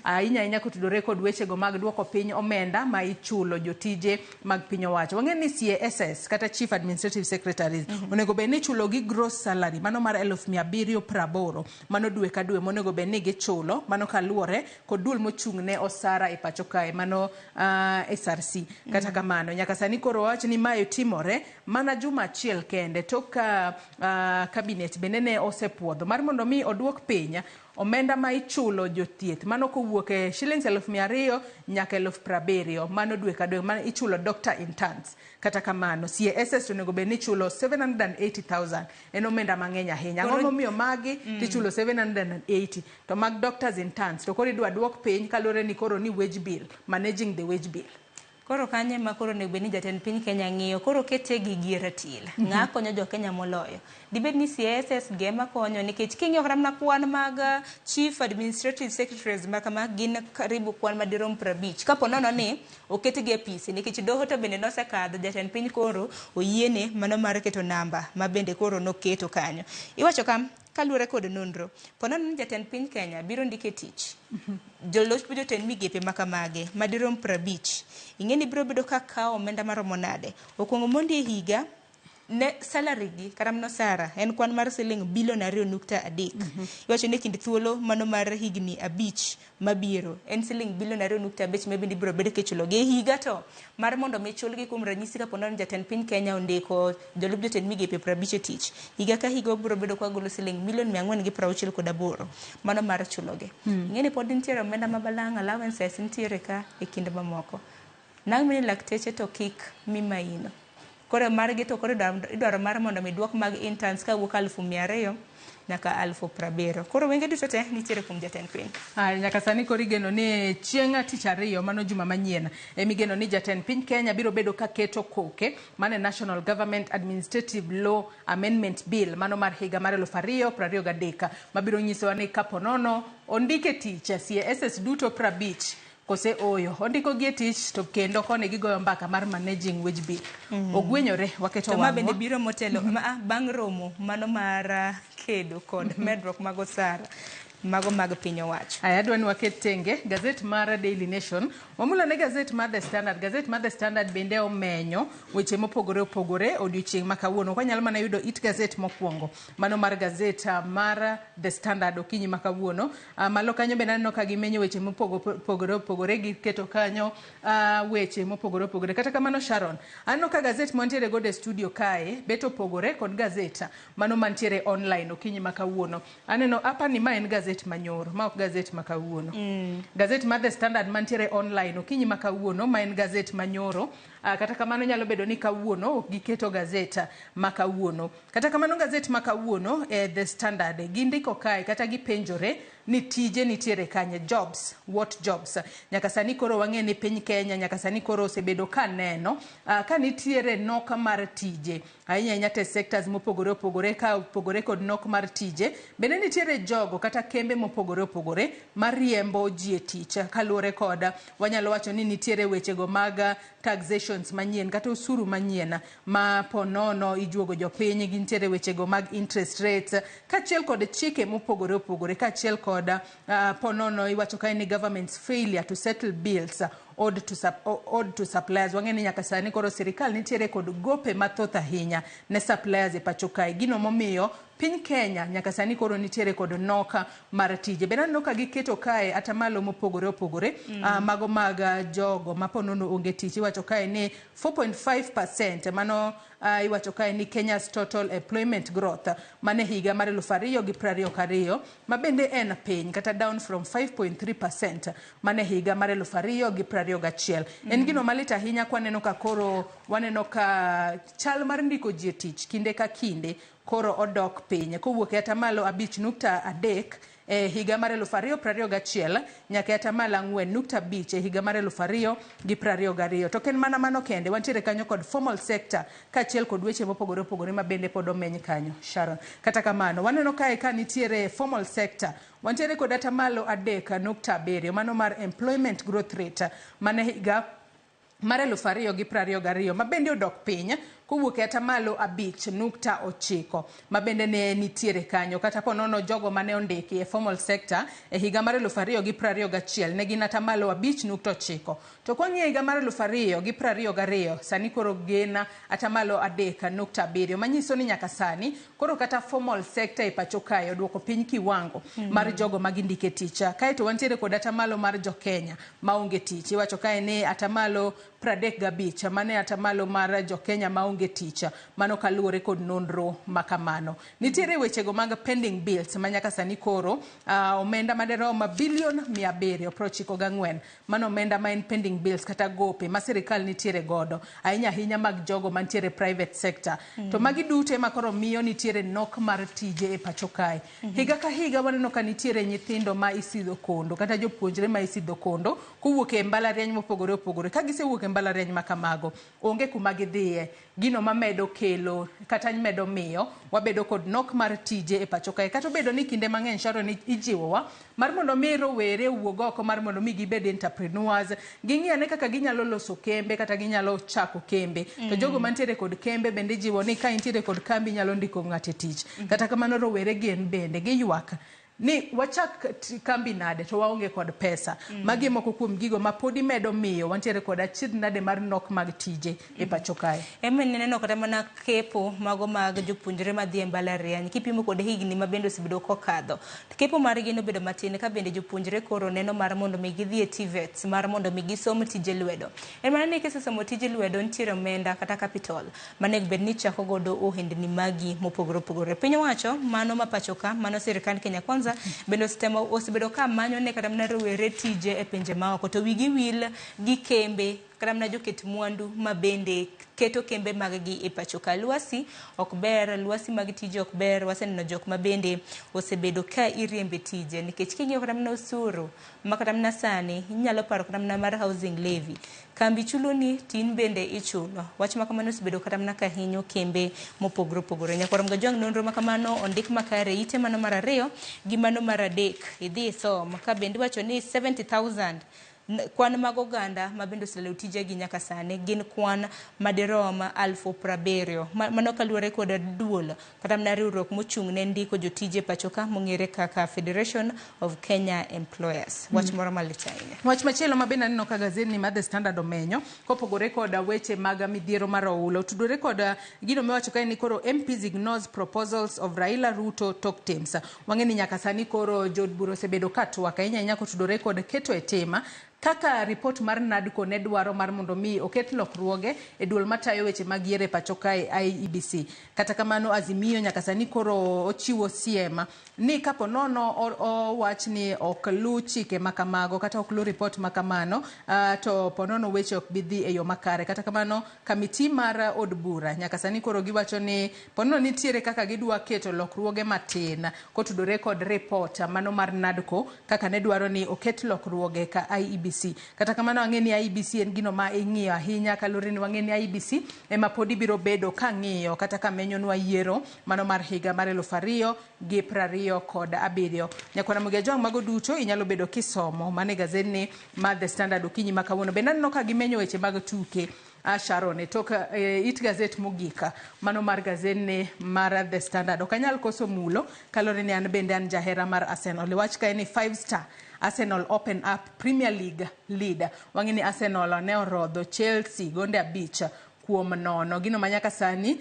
Inya kotudore kod weche go mag duoko piny omenda ma ichulo jotije mag piny owacho. Wang'e ni CASS kata chief administrative secretaries onego bed ni chulo gi gross salary mano mar 780 mano dwe ka dwe monego bed ni gichulo mano kaluwore kod dul mochung' ne osara e pacho kae mano SRC. Kata kamano nyaka sani koro wach ni mae timore mana juma achiel kende toka cabinet bende ne osepuodho mar mondo mi oduok piny omenda ma ichulo jothieth mano kowuok e shillings 200 nyaka 70 mano dwe ka dwe mano ichulo doctor interns. Kata kamano CASS onego bed ni chulo 780,000 en omenda mang'eny ahinya. Ang'o momiyo magi tichulo 780 to mag doctors interns to koro idwa duok piny kaluwore ni koro ni wage bill managing the wage bill. Koro kanye ma koro ne beni jatend piny Kenya ng'iyo koro kete gi gieratil ng'a konyo jo Kenya moloyo dibed ni CSS gema konyo nikech king'iyo kata mana kwan mag chief administrative secretaries makama gin karibu kwan madirom 50 kapo nono ni oketgi e pisi nikech doho to bende nosekadho jatend piny koro oyiene mano mar keto namba ma bende koro noketo kanyo iwacho kam kaluwore kod nonro ponono ni jatend piny Kenya biro ndike tich joloch jotend migepe makamage madirom 50 ing'eni biro bedo ka kawo omenda maromo nade okuongo mondi e higa ne salary gi karamno sara en kwan mar siling bilion 2.3 iwacho ni kind thuolo mano mar higni 5 mabiro en siling bilion 2.5 mebindi biro bedo kechulo gi higa to mar mondo michul gi kuom ranyisi ka ponono jatend piny Kenya ondiko jolup jotend migepe 50 tich higa ka higa biro bedo kwa golo siling milion 468 mano mar chulo gi ing'eni pod nitiere omenda mabalang' allowances nitiere ka e kind mamoko nang' mini lakteche to kik mimaino kore margi to kore idwaro mar mondo midwok mag interns ka wuok 200,000 nyaka 70,000 koro wenge duto te nitiere kuom jatend piny nyaka sani koro igeno ni chieng' tich ariyo mano juma manyien emigeno ni jatend piny Kenya biro bedo ka keto koke mane National Government Administrative Law Amendment Bill mano mar higa mar 2023 mabiro nyisowa ni kapo nono ondike tich CSS duto 50 kose oyo ondiko gi tich to kendo kone gigoyo mbaka mar managing wage bill ogwenyore waketo wang'o to ma bende biro motelo bang' romo mano mar kedo kod medruok mag osara mago mag piny owacho. Adwa ni waket tenge gazet mar Daily Nation wamulo ne gazet mar The Standard. Gazet mar The Standard bende omenyo weche mopogore opogore odiochieng' ma kawuono kwanyalo mana yudo it gazet mokwongo mano mar gazet mar The Standard okinyi ma kawuono malo kanyo bende aneno ka gimenyo weche mopogore opogore giketo kanyo weche mopogore opogore kata kamano Sharon aneno ka gazet mantiere go e studio kae beto opogore kod gazet mano mantiere online okinyi ma kawuono aneno apa ni ma en gazet manyoro ma ok gazet makawuono gazet mar The Standard mantiere online okinyi makawuono ma en gazet manyoro kata kamano nyalo bedo ni kawuono ok giketo gazet makawuono kata kamano gazet makawuono The Standard gindiko kae kata gipenjore ni tije nitiere kanye jobs what jobs nyaka sani koro wang'e ni piny Kenya nyaka sani koro osebedo kaneno ka nitiere nok mar tije ahinya te sectors mopogore opogore ka opogore kod nok mar tije bende nitiere jogo kata kembe mopogore opogore mariembo ji e tich kaluwore koda wanyalo wacho ni nitiere wechego mag taxations manyien kata osuru manyien ma ponono ijuogo jopiny gintiere wechego mag interest rates kachiel kod chike mopogore opogore kachiel kod ponono iwacho kae ni government's failure to settle bills ode to suppliers wang'e ni nyaka sani koro sirikal nitiere kod gope mathoth ahinya ne suppliers e pacho kae gino momiyo piny Kenya nyaka sani koro nitiere kod noka mar tije bende aneno ka giketo kae atamalo mopogore opogore mago mag jogo maponono onge tich iwacho kae ni 4.5% mano iwacho kae ni Kenya's total employment growth mane higa mar 2022 ma bende en piny kata down from 5.3% mane higa mar 2021 en gino malit ahinya kwaneno ka koro waneno ka chal mar ndiko ji e tich kinde ka kinde koro odok piny kowuok atamalo 5.3 higa mar 2021 nyaka atamalo 4.5 higa mar 2022 to ken mana mano kende wantiere kanyo kod formal sector kachiel kod weche mopogore opogore ma bende pod omeny kanyo Sharon kata kamano waneno kae ka nitiere formal sector wantiere kod atamalo 3.7 mano mar employment growth rate mane higa mar 2022 ma bende odok piny kowuok atamalo 5.9 ma bende ne nitiere kanyo kata ponono jogo mane ondiki e formal sector e higa mar 2021 ne gin atamalo 5.9 to kwang'e higa mar 2022 sani koro gin atamalo 3.7 manyiso ni nyaka sani koro kata formal sector e pacho kae odwoko piny kiwango mar jogo magindike tich kae to wantiere kod atamalo mar jo Kenya maonge tich iwacho kae ni atamalo 35 mane atamalo mar jo Kenya maonge maonge tich. Mano kaluwore kod nonro makamano. Nitiere wechego mag pending bills manyaka sani koro omenda maderomo bilion 794. Mano omenda ma en pending bills kata gope ma sirikal nitiere godo ahinya mag jogo mantiere private sector. To magi duto ema koro miyo nitiere nok mar tije e pacho kae. Higa ka higa waneno ka nitiere nyithindo ma isidho kondo kata jopuonjre ma isidho kondo kowuok e mbalariany mopogore opogore. Ka gisewuok e mbalariany ma kamago, onge kuma gidhiye. Gino mamedo kelo kata medo miyo wabedo kod nok mar tije e pacho kae. Kata obedo ni kinde mang'eny Sharon ijiwowa mar mondo mi rowere wuog oko mar mondo mi gibed entrepreneurs, ging'iyane kaka ginyalo loso kembe kata ginyalo chako kembe. To jogo mantiere kod kembe bende jiwo ni ka intiere kod kambi nyalo ndiko ng'ate tich. Kata kamano rowere gen bende giyuak ni wachak kambi nade to waonge kod pesa. Magi moko kuom gigo ma podi medo miyo wantiere kod achiedh nade mar nok mag tije e pacho kae. Neno kata mana kepo mago mag jopuonjre madhi e mbalariany kipimo kod higni ma bende osebedo kokadho. Kepo margi nobedo matin ka bende jopuonjre koro neno mar mondo mi gidhi e TVETs mar mondo mi gisom tije lwedo. Mana ni kisesomo tije lwedo nitiere omenda kata capital manego bed ni chako godo ohendni magi mopogore opogore. Piny owacho mano ma pacho ka mano sirikand Kenya Kwanza bendo sistema osebedo ka manyo ne kata mna rowere tije e pinje maoko to wigi wil gi kembe kata mna joket mwandu ma bende keto kembe maggi e pacho ka. Lwasi ok ber, lwasi mag tije ok ber. Waseneno jok ma bende osebedo ka iriembe tije nikech king'iyo kata mna osuru ma kata mna sani inyalo paro kata mna mar housing levy kambi chuloni tin bende ichulo. Wach ma kamano osebedo kata mna ka hinyo kembe mopogore opogore. Nyakwaram Gajwang' nonro ma kamano ondik makare ite mano mar 2 gi mano mar 3 idhi som ka bende wacho ni 70,000 kwan mag oganda ma bende oselalo tije gi nyaka sani gin kwan madirom 70,000. Mano kaluwore kod duol kata mna riwruok mochung' ne ndiko jotije pacho ka mong'ere kaka Federation of Kenya Employers. Wach moro malich ahinya. Wach machielo ma bende aneno ka gazedni mar The Standard omenyo kopogore kod weche mag midhiero mar oula tudore kod gino miwacho kae ni koro MPs ignores proposals of Raila Ruto talk teams. Wang'eni nyaka sani koro jod buro osebedo ka twak ahinya kotudore kod keto e tema kaka report mar NADCO ne dwaro mar mondo mi oket lokruoge e duol matayo weche mag yiero e pacho kae IEBC. Kata kamano Azimio nyaka sani koro ochiwo siem ni kapo nono owach ni ok lu chike makamago kata ok lu report makamano to ponono weche ok bidhi e yo makare. Kata kamano kamiti mar od bura nyaka sani koro giwacho ni ponono nitiere kaka gidwa keto lokruoge matin kotudore kod report mano mar NADCO kaka ne dwaro ni oket lokruoge ka IEBC. Kata kamano wang'eni IEBC en gino ma ing'iyo ahinya kalure ni wang'eni IEBC ema podi biro bedo ka ng'iyo kata ka menyonwa yiero mano mar higa mar 2027. Nyakwaram Gajwang' mago duto inyalo bedo kisomo mane gazedni mar The Standard okinyi ma kawuono. Bende aneno ka gimenyo weche mag tuke Sharon e tok it gazet mogika mano mar gazedni mar The Standard. Ok anyal koso mulo kalure ni an bende an jahera mar Arsenal. Wach kae ni 5-star Arsenal open up Premier League lead. Wang'eni Arsenal ne orodho Chelsea gonde 5-0. Gino manyaka sani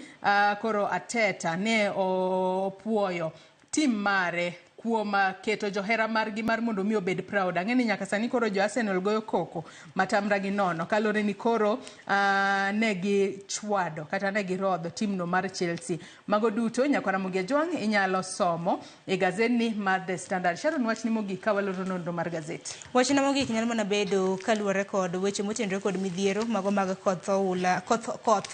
koro Ateta ne opuoyo tim mare kuom keto johera margi mar mondo mi obed proud. Ang'eni nyaka sani koro jo Arsenal goyo koko matamra gi nono kalore ni koro ne gi chwado kata ne gi rodho timno mar Chelsea. Mago duto Nyakwaram Gajwang' inyalo somo e gazedni mar The Standard. Sharon, wach ni mogik ka waloro nonro mar gazet. Wach na mogik nyalo mana bedo kaluwore kod weche motenore kod midhiero mago mag koth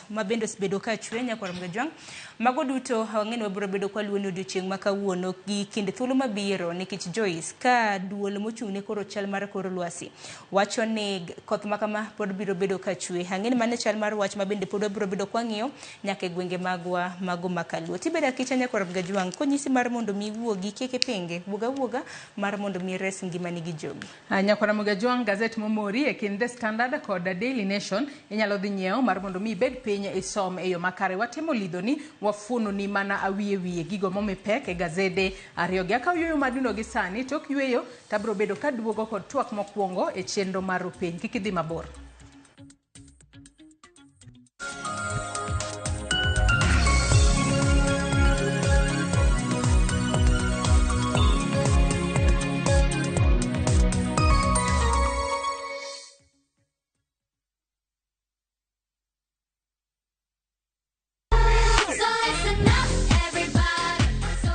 ma bende osebedo ka chwe Nyakwaram Gajwang'. Mago duto wang'eni wabiro bedo kwa luoni odiochieng' ma kawuono gi kinde thuolo mabiro nikech Joyce ka duol mochung' ne koro chal mar koro lwasi wacho ni koth makama pod biro bedo ka chwe. Ang'eni mane chal mar wach ma bende pod biro bedo kwa ng'iyo nyaka e gwenge magwa mago makaluo. Tibeda kicha Nyakwaram Gajwang' konyisi mar mondo mi wuogi keke penge wuoga mar mondo mi res ngimani gi jogi. Nyakwaram Gajwang' gazet momori e kind The Standard kod Daily Nation inyalo dhi nyiewo mar mondo mi bed piny isom e yo makare. Watemo lidho ni wafuno ni mana awiye gigo momi pek e gazede ariyo gi akaw yueyo madundo gi sani tok yueyo tabro bedo kaduogo kod twak mokwongo e chenro mar Rupiny. Kik idhi mabor.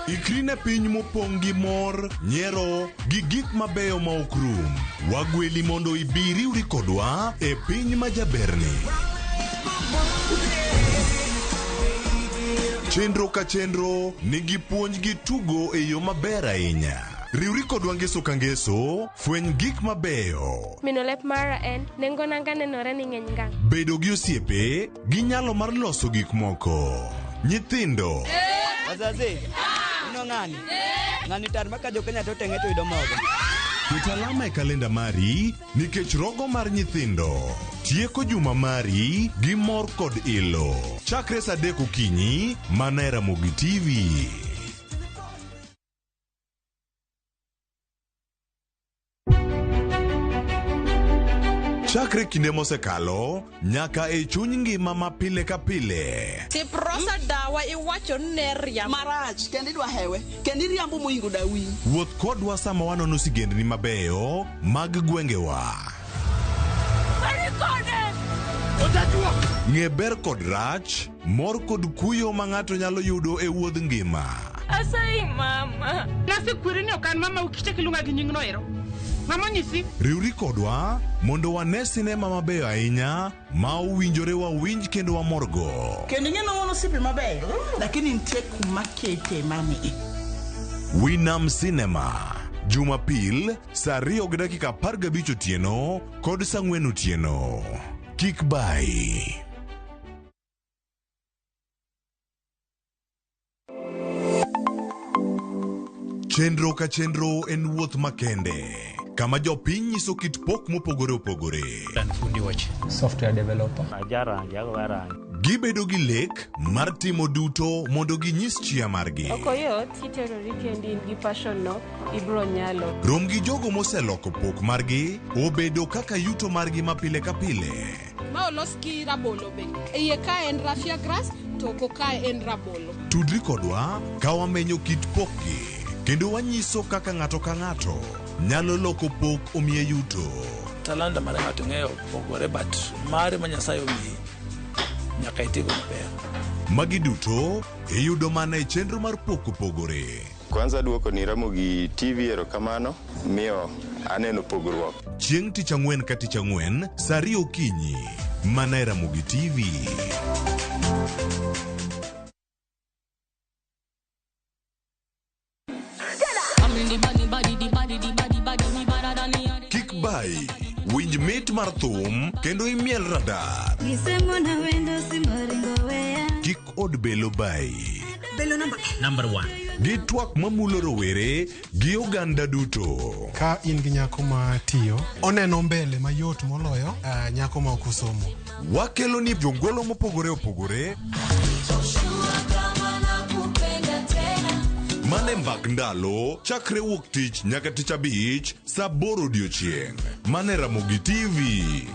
Ikrine piny mopong' gi mor, nyiero gi gik mabeyo ma ok rum. Wagweli mondo ibiri uri kodwa e piny majaberni. Chenro ka chenro nigi puonj gi tugo e yo maber ahinya. Riwri kodwa ngeso ka ngeso, fweny gik mabeyo. Mino lep mara en, nengo nanga nenore ni ng'eny ngang. Bedo gi osiepe, gi nyalo mar loso gik moko. Nyithindo. Wazazi, ino ng'ani? Ng'ani tar maka jo Kenya to teng'e to yudo mogo. Ket alama e kalenda mari, nikech rogo mar nyithindo. Tieko juma mari gi mor kod ilo. Chakre saa 3 okinyi, mana e Ramogi TV. Chakre kinde mosekalo, nyaka e chuny ngima ma pile ka pile. Tiprosa dawa iwacho neria marach, kendi dwa hewe, kendi riambo moingo dawi. Wuoth kodwa sama wanono sigendni mabeyo mag gwengewa. Ng'e ber kod rach, mor kod kuyo ma ng'ato nyalo yudo e wuodh ngima. Asai mama. Nasi kwiri ni okan mama ukite kilunga gi nyingno ero. Mama nyisi. Riwri kodwa mondo wane sinema mabeyo ahinya ma uwinjore wawinj kendo wamorgo. Kendi ng'eno wono sipi mabeyo, lakini nitie kuma kete mami. Winam Cinema. Jumapil, saa 2:15 otieno kod saa 4 otieno. Kik bai. Chenro ka chenro en wuoth makende, kama jopiny nyiso kit pok mopogore opogore. Fundi watch, software developer. Gibedo gi lek mar timo duto mondo ginyis chia margi. Okoyot, kiterori kendi in gi passion no, ibro nyalo. Rom gi jogo moseloko pok margi, obedo kaka yuto margi mapile ka pile. Ma olos gi rabolo be. Iye ka en raffia grass, to oko ka en rabolo. Tudri kodwa ka wamenyo kit pokgi, kendo wanyiso kaka ng'ato ka ng'ato nyalo loko pok omiye yuto. Talanta mara ng'ato ng'eyo pogore, but mare ma Nyasaye omiyi nyaka itigo maber. Magi duto iyudo mana e chenro mar pok opogore. Kwanza duoko ni Ramogi TV erokamano miyo aneno pogruok. Chieng' tich ang'wen ka tich ang'wen, saa 2 okinyi, mana e Ramogi TV. Kik bai, winj mit mar thum kendo imiel radar. Kik od belo bai. Belo number 1. Gi twak mamulo rowere gi oganda duto. Ka in gi nyako ma tiyo, oneno mbele mayot moloyo nyako ma ok osomo. Wakelo ni jongolo mopogore opogore. Mane mbak ndalo, chakre wuok tich nyaka tich abich, saa 8 odiochieng'. Mane Ramogi TV.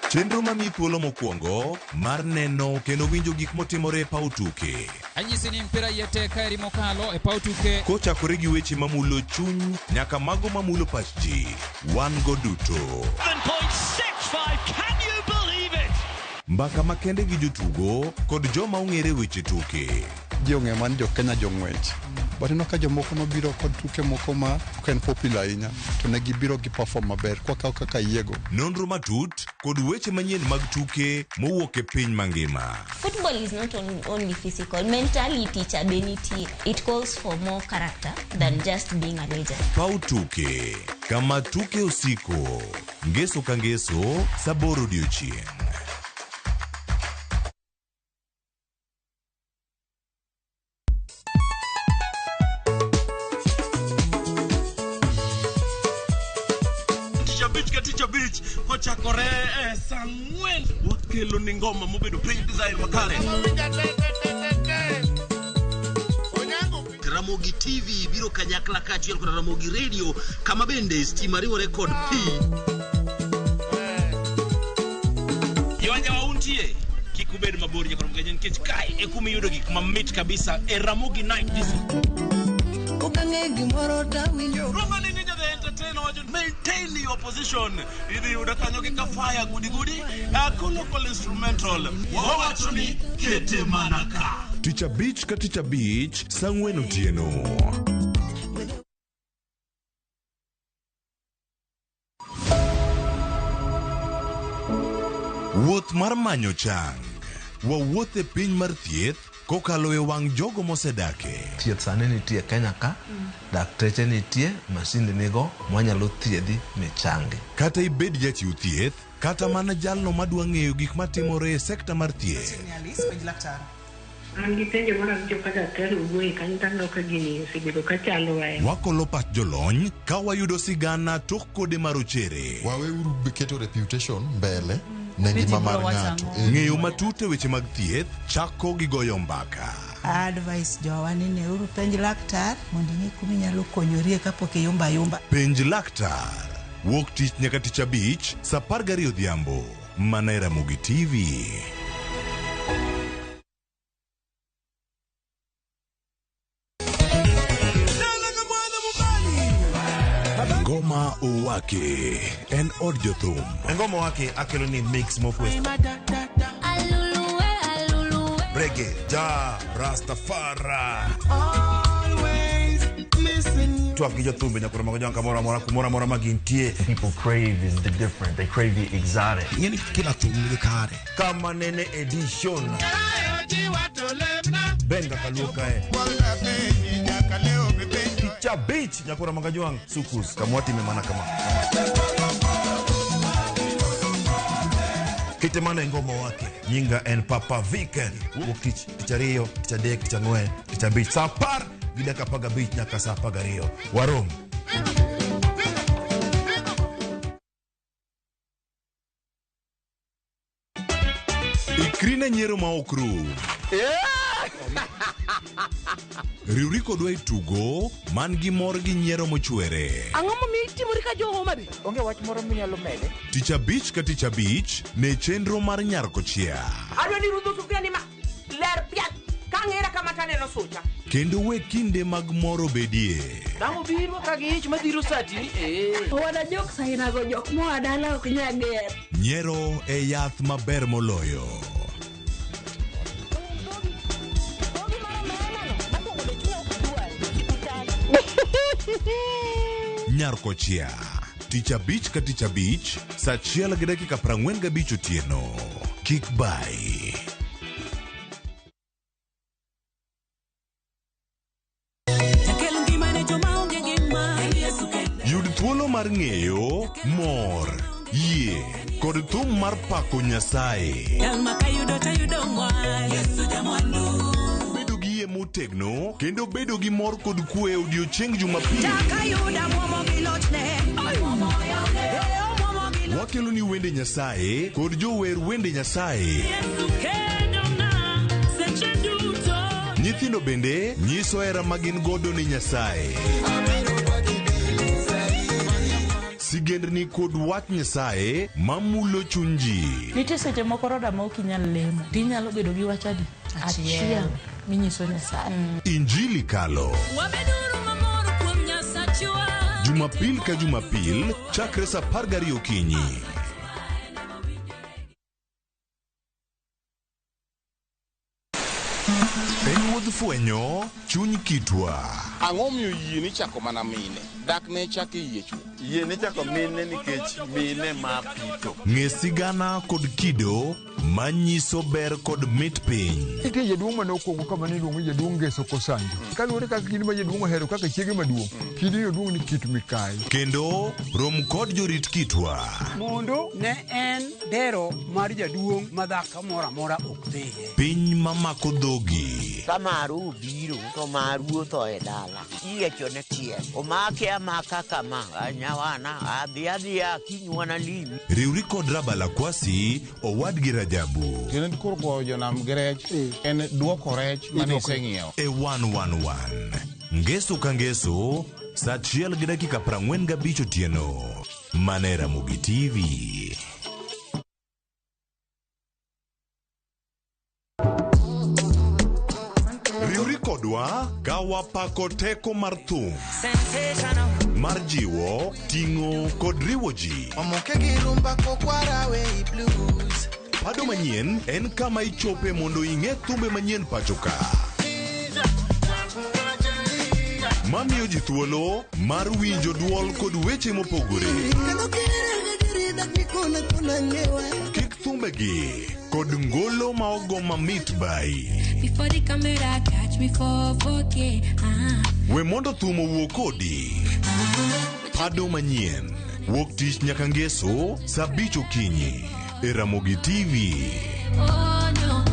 Chenro mami thuolo mokwongo mar neno kendo winjo gik motimore e paw tuke. Anyisi ni mpira yeteka eri mokalo e paw tuke. Kochakore gi weche mamulo chuny nyaka mago mamulo pach ji. Wan go duto. 7.65, can you believe it? Mbaka makende gi jotugo kod joma ong'ere weche tuke. Ji ong'e man jo Kenya jong'wech. But ino ka jomoko mabiro kod tuke moko ma ok en popular ahinya, to ne gibiro gi perform maber kwa kaka yiego. Nonro matut kod weche manyien mag tuke mowuok e piny mangima. Football is not only physical, mentality cha beniti. It calls for more character than just being a legend. Pau tuke, kama tuke usiko, ngeso ka ngeso, saa 8 odiochieng'. Ochakore saa 4 wakelo ni ngoma mobedo pink design makare. Ramogi TV biro kanyakla kachiel kod Ramogi Radio kama bende stima riwore kod pi. Yawanja wauntie kikubed mabor nyaka Ramogi nikech kai e kuma yudo gik mamit kabisa e Ramogi Night Disco. Romani Ninja the Entertainer wajo maintain your position. Idhi udakanyo kika fire gudi. Local instrumental. Wawachoni kete manaka. Ticha Beach ka Ticha Beach, Sangwen Otieno. Wuoth mar manyo chang. Wawuoth e piny mar thieth kokalo e wang' jogo mosedake. Thieth sani nitie Kenya ka, dakteche nitie, masinde nigo mwanyalo thiedhi michangi. Kata ibed jachiw thieth, kata mana jalno madwa ng'eyo gik matimore e sekta mar thieth. An gi penjo mara gi joka daktari wuoyi kanyo tango ka gini osebedo ka chalo wae. Wakolo pat jolony ka wayudo sigana tok kode marochere. Waweuru keto reputation mbele ne ngima mar ng'ato. Ng'eyo matut e weche mag thieth chako gi goyo mbaka. Advice jowa ni neuru penj laktar mondo ing'e kumi nyalo konyorie kapok iyumba. Penj laktar. Wuok tich nyaka Tich Abich, saa 12 odhiambo. Mana e Ramogi TV. Ngoma Owake en od jothum. Ngoma Owake akelo ni mix mopwes. Reggae, ja, Rastafari. Always listen. Tuak gi jothumbe nyakoro mago janka mora magintie. People crave is the different. They crave the exotic. Yeni kila tumuli kare. Kama nene edition. Benga kaluka Ticha Beach nyakora magajuang sukus kamwati memana kama kite mana ngoma wake nyinga en Papa Viken wukich Ticha Rio Ticha Dek Ticha Ngwen Ticha Beach sapar gidaka paga beach nyaka sapaga Rio warom Ikrina nyero ma okru. Riuri kodwa itugo man gi mor gi nyiero mochwere. Ang'o momiyo itimori ka jo Homa Bay? Onge wach moro minyalo mede. Ticha Beach ka Ticha Beach ne chenro mar Nyarkochia. Adwa ni rudho sufria ni ma ler piat ka ng'era kama taneno sucha. Kendo we kinde mag moro bedie. Damo biro ka gi ich madhiro sati. Wada jok saina go jok moa dala ok nyager. Nyiero e yath maber moloyo. Nyarkochia Ticha Beach ka Ticha Beach saa 1:45 otieno. Kik bai. Yud thuolo mar ng'eyo, mor, yie kod thum mar pako Nyasaye. Bedo gi yie motegno kendo bedo gi mor kod kwe odiochieng' Jumapil. Wakelo ni wende Nyasaye kod jower wende Nyasaye. Nyithindo bende nyiso hera magin godo ni Nyasaye. Sigendni kod wach Nyasaye mamulo chuny ji. Nitie seche moko roda ma ok inyal lemo. Tinyalo bedo gi wach adi? Achiel minyiso Nyasaye. Injili kalo. Jumapil ka Jumapil chakre saa 12 okinyi. Wuodh fwenyo chuny kitwa. Ang'o miyo yie ni chako mana mine? Dak ne chako yie chuo. Yie ni chako mine nikech mine ma pito. Ng'e sigana kod kido manyiso ber kod mit piny. Nitie jaduong' mane okwongo kama ne iluongo jaduong' Ngeso Kosanjo. Kaluwore kaka kidi ma jaduong' ohero kaka chiege maduong'. Kidi no duong' ni Kit Mikayi. Kendo rom kod jorit kitwa. Mondo ne en dero mar jaduong' madhako moro amora ok dhiye. Piny mamako dhogi. Kamaru biro to maru otho e dala. Iyiecho ne tie. Omake amaka kama anyawana adhiadhia kinywana limi. Riuri kod Rabala Kwasi owadgi Rajabu. Kendo koro kwa jonam grech en duoko rech mane iseng'iewo. E 111. Ngeso ka ngeso saa 1:45 otieno. Mana e Ramogi TV. Riuri kodwa gawa pako teko mar thum mar jiwo, ting'o kod riwo ji. Omoke gi rumba kokwara wey blues. Pado manyien en kama ichope mondo ing'e thumbe manyien pacho ka. Mamiyo ji thuolo mar winjo duol kod weche mopogore. Kik thumbegi kod ngolo ma ogo mamit bai. Before the camera catch me for 4K. We mondo thum owuo kodi. Pado manyien. Wuok tich nyaka ngeso, saa 5 okinyi. E Ramogi TV. Oh no.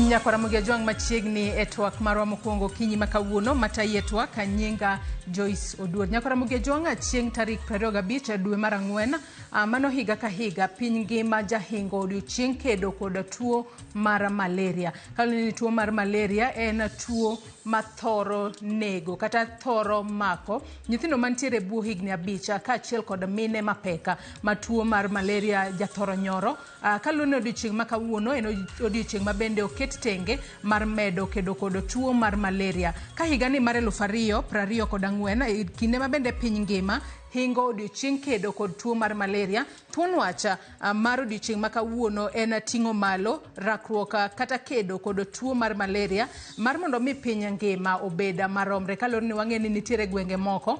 Nyakwara Mugia Jwang machiegni e twak marwa mokwongo kinyi makawuono mataye twak anyinga Joyce Oduor. Nyakwara Mugia Jwang chieng' tarik 25 dwe mar 4 mano higa ka higa piny ngima jahingo odiochieng' kedo kod tuo mar malaria. Kaloni tuo mar malaria en tuo mathoro nego kata thoro mako nyithindo mantiere buo higni 5 kaachiel kod mine mapeka ma tuo mar malaria jathoro nyoro. Kaloni odiochieng' makawuono en odiochieng' mabende oket tenge mar medo kedo kod tuo mar malaria. Ka higani mar 2024 kinde mabende piny ngima hingo odiochieng' kedo kod tuo mar malaria. Thuon wacha mar odiochieng' makawuono en ting'o malo rakruok kata kedo kod tuo mar malaria mar mondo mi piny ngima obeda maromre. Kaloni ni wang'e ni nitiere gwenge moko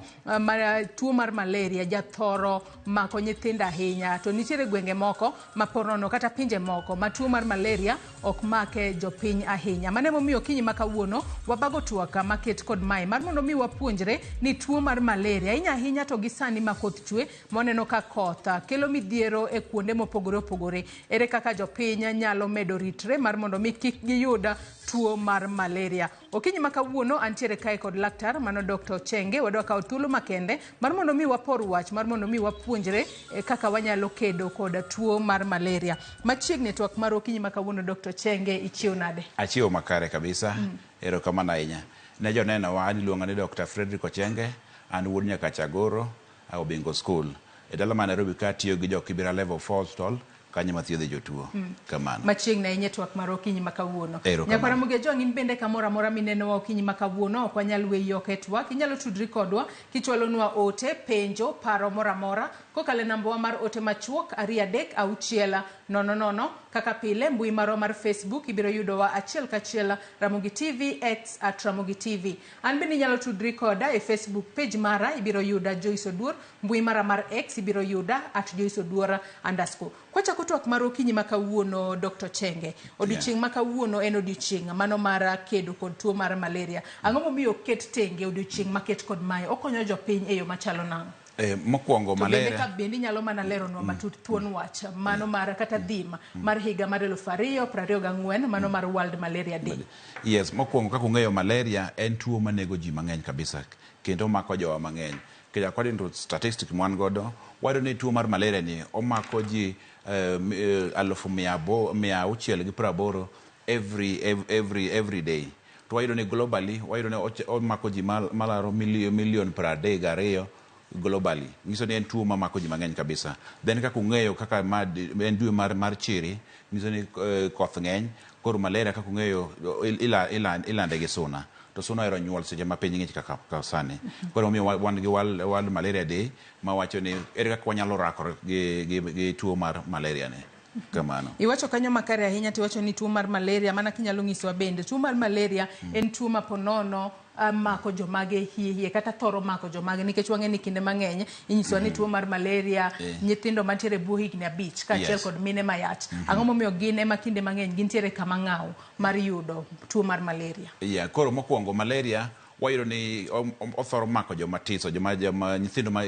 tuo mar malaria jathoro mako nyithindo ahinya, to nitiere gwenge moko maponono kata pinje moko ma tuo mar malaria ok make jopiny ahinya. Mane momiyo kinyi makawuono wabago twaka maket kod mai mar mondo mi wapuonjre ni tuo mar malaria ahinya to gi sani makoth chwe moneno ka koth kelo midhiero e kuonde mopogore opogore. Ere kaka jopiny nyalo medo ritre mar mondo mi kik giyud tuo mar malaria. Okinyi makawuono antiere kae kod laktar mano Dr. Chenge. Wadwa kawo thuolo makende mar mondo mi wapor wach mar mondo mi wapuonjre kaka wanyalo kedo kod tuo mar malaria. Machiegni twak mar okinyi makawuono Dr. Chenge ichiew nade? Achiew makare kabisa. Erokamano ahinya. Ne joneno wa iluonga ni Dr. Frederick Ochenge, an wuod Nyakachagoro, Obingo School. E dala ma Nairobi ka tiyo gi jo Kibera Level 4 Hospital kanyo mathiedhe jotuo. Kamano. Machiegni ahinya twak mar okinyi makawuono. Erokamano. Nyakwara Mugia Jwang in bende kamoro amora mineno wa okinyi makawuono ok wanyal weyi oko e twak. Inyalo tudri kodwa kichwalonwa ote, penjo, paro moro amora kokalo namba mar ote machuok 236600. Kaka pile mbui marwa mar Facebook ibiro yudowa achiel kachiel Ramogi TV X @Ramogi TV. An bende inyalo tudri koda e Facebook page mara ibiro yuda Joyce Oduor, mbui mara mar X ibiro yuda @Joyce Oduor_. Kwacha kutwak mar okinyi makawuono Dr. Chenge. Odiochieng' makawuono en odiochieng' mano mar kedo kod tuo mar malaria. Ang'o momiyo ket tenge odiochieng' maket kod mai okonyo jopiny e yo machalo nang'o? Mokwongo malaria. Bende ka bende nyalo mana lero no matut thuon wach mano mar kata dhima mar higa mar 2024 mano mar World Malaria Day. Yes, mokwongo kaka ung'eyo malaria en tuo manego ji mang'eny kabisa kendo mako jowa mang'eny. Kaya according to statistics mwan godo wado ni tuo mar malaria ni omako ji 680 every day. To wayudo ni globally wayudo ni omako ji malaro million 32 globally. Ngiso ni en tuo mamako ji mang'eny kabisa. Then kaka ung'eyo kaka en dwe mar chiri ngiso ni koth ng'eny koro malaria kaka ung'eyo ilande gi suna. To suna ero nyuol seche ma piny ng'ich kaka sani. Koro omiyo wan gi World Malaria Day ma wacho ni ere kaka wanyalo rakore gi tuo mar malaria ne. Kamano. Iwacho kanyo makare ahinya tiwacho ni tuo mar malaria mana kinyalo nyisowa bende tuo mar malaria en tuo maponono mako jomage hiye kata thoro mako jomage nikech wang'e ni kinde mang'eny inyisowa ni tuo mar malaria nyithindo mantiere buo higni 5 kaachiel kod mine mayach. Ang'o momiyo gin ema kinde mang'eny gintiere kama ng'aw mar yudo tuo mar malaria? Koro mokwongo malaria wayudo ni othoro mako joma tiso joma nyithindo ma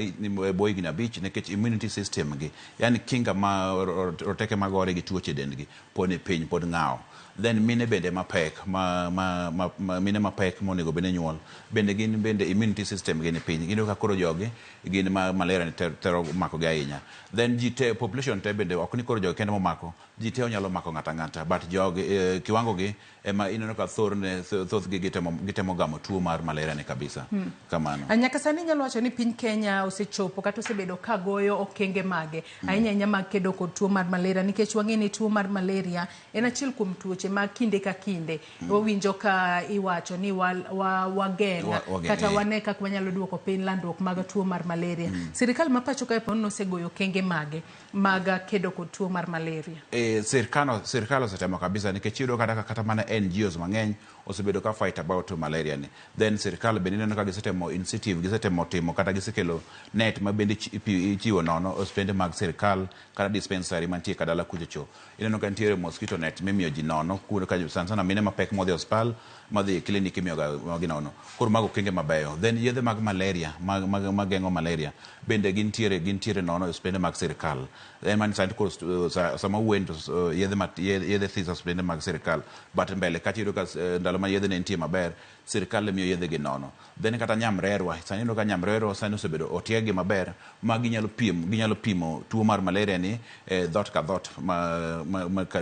buo higni 5 nikech immunity system gi yani kinga ma roteke magore gi tuoche dendgi pod ni piny pod ng'aw. then mine bende mapek mine mapek monego bende nyuol bende gin bende immunity system gin piny gin ka koro jogi gin malaria ni tero mako gi ahinya then population te bende ok ni koro jogi kende momako ji te onyalo mako ng'ata but jogi kiwango gi ema ineno ka thoth gi gitemo gamo tuo mar malaria ni kabisa kamano. Nyaka sani nyalo wacho ni piny Kenya osechopo kata osebedo kagoyo okenge mage ahinya mag kedo kod tuo mar malaria nikech wang'e ni tuo mar malaria en achiel kuom tuoche ma kinde ka kinde owinjo ka iwacho ni wageng'a kata wane kaka wanyalo duoko piny landruok mag tuo mar malaria. Sirikal ma pacho kae pono osegoyo okenge mage mag kedo kod tuo mar malaria. Sirikal osetemo kabisa nikech iyudo kata mana NGOs mang'eny osebedo ka fight about malaria ni then sirikal bende neno ka gisetemo initiative gisetemo timo kata gisekelo net ma bende ichiwo nono hospitende mag sirikal kata dispensary mantie kadala kuchocho ineno ka nitiere mosquito net mimiyo ji nono kuno ka sana mine mapek modhi hospital madhi clinic imiyo gi nono koro mago okenge mabeyo then yedhe mag malaria mageng'o malaria bende gintiere nono hospitende mag sirikal then man sani koro sama uwendo yedhe this hospitende mag sirikal but mbele kati iyudo ka ndalo ma yedhe ne nitie maber sirikal miyo yedhe gi nono then kata nyamrerwa sani iyudo ka nyamrerwa sani osebedo otiegi maber ma ginyalo pimo tuo mar malaria ni dhot ka dhot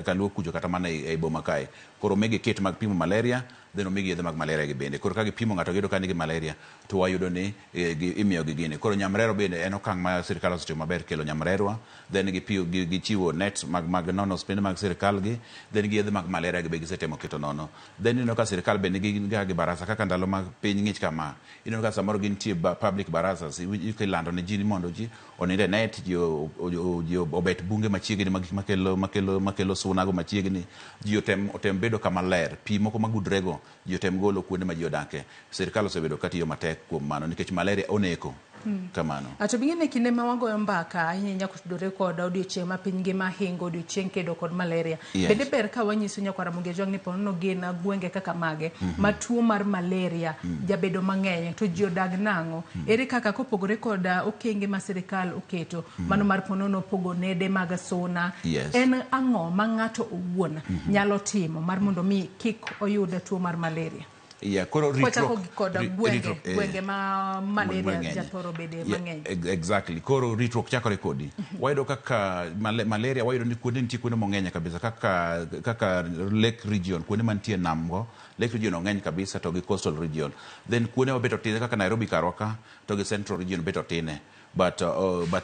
kaluo kucho kata mana e boma kae koro megi kit mag pimo malaria then omigi yedhe mag malaria gi bende koro ka gipimo ng'ato giyudo ka nigi malaria to wayudo ni imiyo gi gini koro nyamrero bende en okang' ma sirikal osetimo maber kelo nyamrerwa then gichiwo net mag nono hospitende mag sirikal gi then gi yedhe mag malaria gi be gisetemo keto nono then ineno ka sirikal bende gi barasa kaka ndalo mag piny ng'ich kama ineno ka samoro gintie public barasas ikilando ne ji ni mondo ji oninde net ji obet bunge machiegni makelo sunago machiegni ji otem bedo kama ler pi moko magudrego ji otem golo kuonde ma ji odake sirikal osebedo katiyo matek kuom mano nikech malaria oneko kamano. Ato bingine kinde ma wagoyo mbaka ahinya kutudore kod odiochieng' ma piny ngima hingo odiochieng' kedo kod malaria bende ber ka wanyiso nyakwara Mugenjwang' ni ponono gin gwenge kaka mage ma tuo mar malaria jabedo mang'eny to ji odag nang'o ere kaka kopogore kod okenge ma sirikal oketo mano mar ponono pogo nede mag suna en ang'o ma ng'ato owuon nyalo timo mar mondo mi kik oyud tuo mar malaria. Koro gwenge ma malaria jathoro bede mang'eny. Exactly. Koro ritruok chakore kodi. Wayudo kaka malaria wayudo ni kuonde nitie kuonde mang'eny kabisa kaka Lake region kuonde mantie namgo Lake region ong'eny kabisa to gi coastal region. Then kuonde mabeto tine kaka Nairobi Karoka to gi central region beto tine but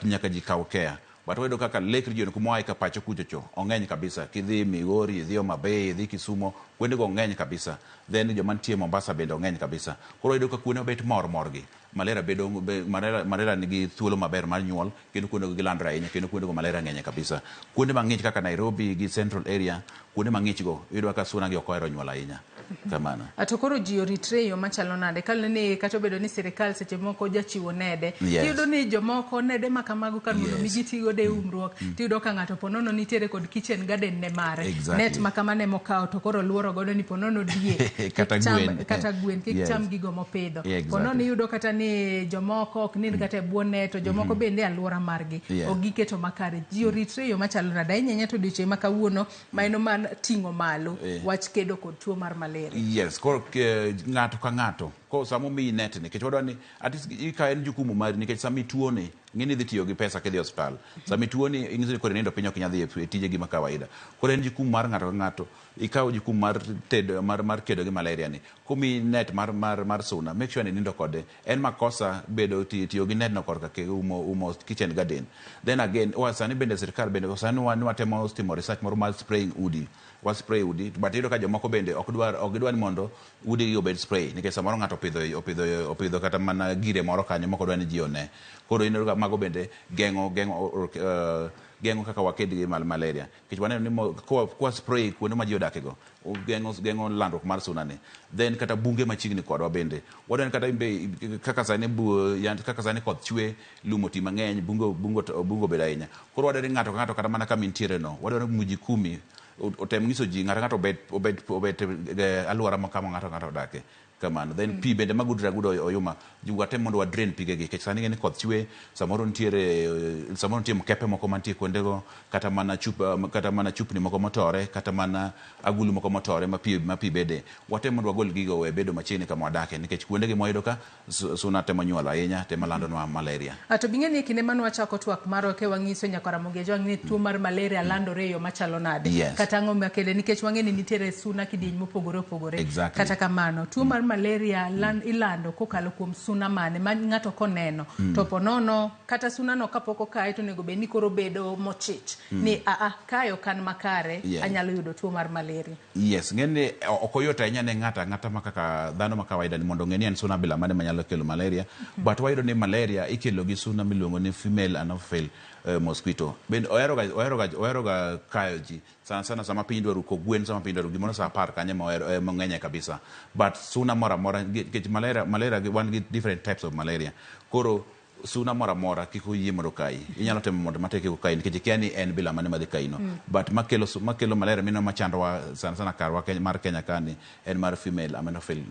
nyaka ji kaw care. But wedo kaka Lake region kumwa ka pacho kuchocho ong'eny kabisa kidhi Migori idhi Homa Bay idhi Kisumo kuonde go ong'eny kabisa then joma nitie Mombasa bende ong'eny kabisa koro wedo ka kuonde bet mor gi malaria nigi thuolo maber mar nyuol kendo kuonde go gilandra ahinya kendo kuonde go malaria ng'eny kabisa kuonde mang'ich kaka Nairobi gi central area kuonde mang'ich go iyudo ka suna gi okoero nyuol ahinya kamano. Ato koro ji oritreyo machalo nade kalne ni kata obedo ni sirikal seche moko jachiwo nede tiyudo ni jomoko nede makamago kar mondo mi gitigo de umruok tiyudo ka ng'ato ponono nitiere kod kitchen garden ne mare net makamane mokawo to koro luoro godo ni ponono die kata gwen kik cham gigo mopidho ponono iyudo kata ni jomoko ok nind kata e bwo net to jomoko bende alwora margi ok giketo makare ji oritreyo machalo nade ahinya to odiochieng' ma kawuono ma eno man ting'o malo wach kedo kod tuo mar malaria. Yes, koro ng'ato ka ng'ato ko samo mi net nikech wadwa ni atis ka en jukumu mari nikech sami tuo ni ng'eni dhi tiyo gi pesa kedhi hospital sami tuo ni ing'isi kore nindo piny ok nyadhi e tije gi ma kawaida koro en jukumu mar ng'ato ka ng'ato ikawo jukumu mar kedo gi malaria ni kumi net mar suna make sure ni nindo kode en makosa bedo tiyo gi net no korka ke umo kitchen garden then again sani bende sirikal bende sani watemo timo research moro mar spraying udi spray udi but iyudo ka jomoko bende ok gidwar ni mondo udi gi obed spray nikech samoro ng'ato opidho kata mana gire moro kanyo moko dwa ni ji one koro iyudo ka mago bende geng'o kaka waked gi malaria nikech waneno ni kwa spray kuonde ma ji odake go geng'o landruok mar suna ni then kata bunge machiegni kodwa bende wadwa ni kata kaka sani koth chwe lumo ti mang'eny bungo bedo ahinya koro wadwa ni ng'ato ka ng'ato kata mana kama intiere no wadwa ni muji 10 otem ng'iso ji ng'ato obet alwora ma kama ng'ato odake kamano then pi bende magudra gudo oyuma watem mondo wa drain pigegi kech sani ngeni koth chwe samoro nitie mkepe moko mantie kuondego kata mana chupni moko motore kata mana agulu moko motore ma pi bede watem mondo wagol gigo we bedo machiegni kama wadake nikech kuondegi moyudo ka suna temo nyuolo ahinya tema landonwa malaria. To bing'eni kinde mane wachako twak maro ke wang'iso Nyakaramogi ni tuo mar malaria landore yo machalo nade kata ang'o makele nikech wang'eni nitiere suna kidieny mopogore opogore kata kamano tuo mar malaria ilando kokalo kuom suna mane ma ng'ato koneno to ponono kata suna no kapok okae to nego be ni koro bedo mochich ni kayo kan makare anyalo yudo tuo mar malaria. Yes, ng'eni okoyota ahinya ne ng'ata makaka dhano makawaida ni mondo ng'eni en suna bila mane manyalo kelo malaria but wayudo ni malaria ikelo gi suna miluongo ni female anopheles mosquito. Ben ohero ga kayo ji sana sama piny dwaru ko gwen sama piny dwaru gimono sa par kanye mang'eny kabisa but suna mora nikech malaria wan gi different types of malaria koro suna mora kiko yie mondo kai inyalo temo mondo mateke ko kai nikech kiani en bila mane madhi kai no but makelo malaria mino machandwa sana karwa mar Kenya kani en mar female anopheles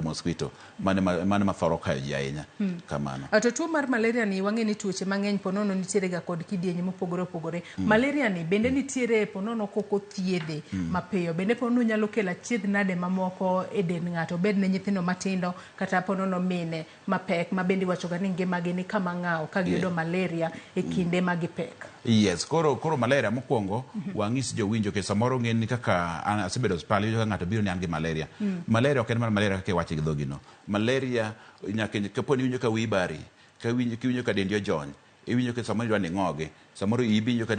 mosquito mane mathoro kayo ji ahinya kamano. To tuo mar malaria ni wang'eni tuoche mang'eny ponono nitiere ga kod kidieny mopogore opogore malaria ni bende nitiere ponono koko thiedhe mapiyo bende ponono nyalo kelo achiedh nade mamoko e dend ng'ato bed ne nyithindo matindo kata ponono mine mapek ma bende wachoga ni ngimagi ni kama ng'aw ka giyudo malaria e kinde magipek. Yes, koro malaria mokwongo wang'is jowinjo ke samoro ng'eni kaka asebedo hospital yudo ng'ato biro ni an gi malaria. Malaria ok en mana malaria kaka wache gidhogino. Malaria nyaka kaponi winjo ka wiyi bari, kiwinjo ka dendi ojony, iwinjo ka samoro idwani ng'oge, samoro iwinjo ka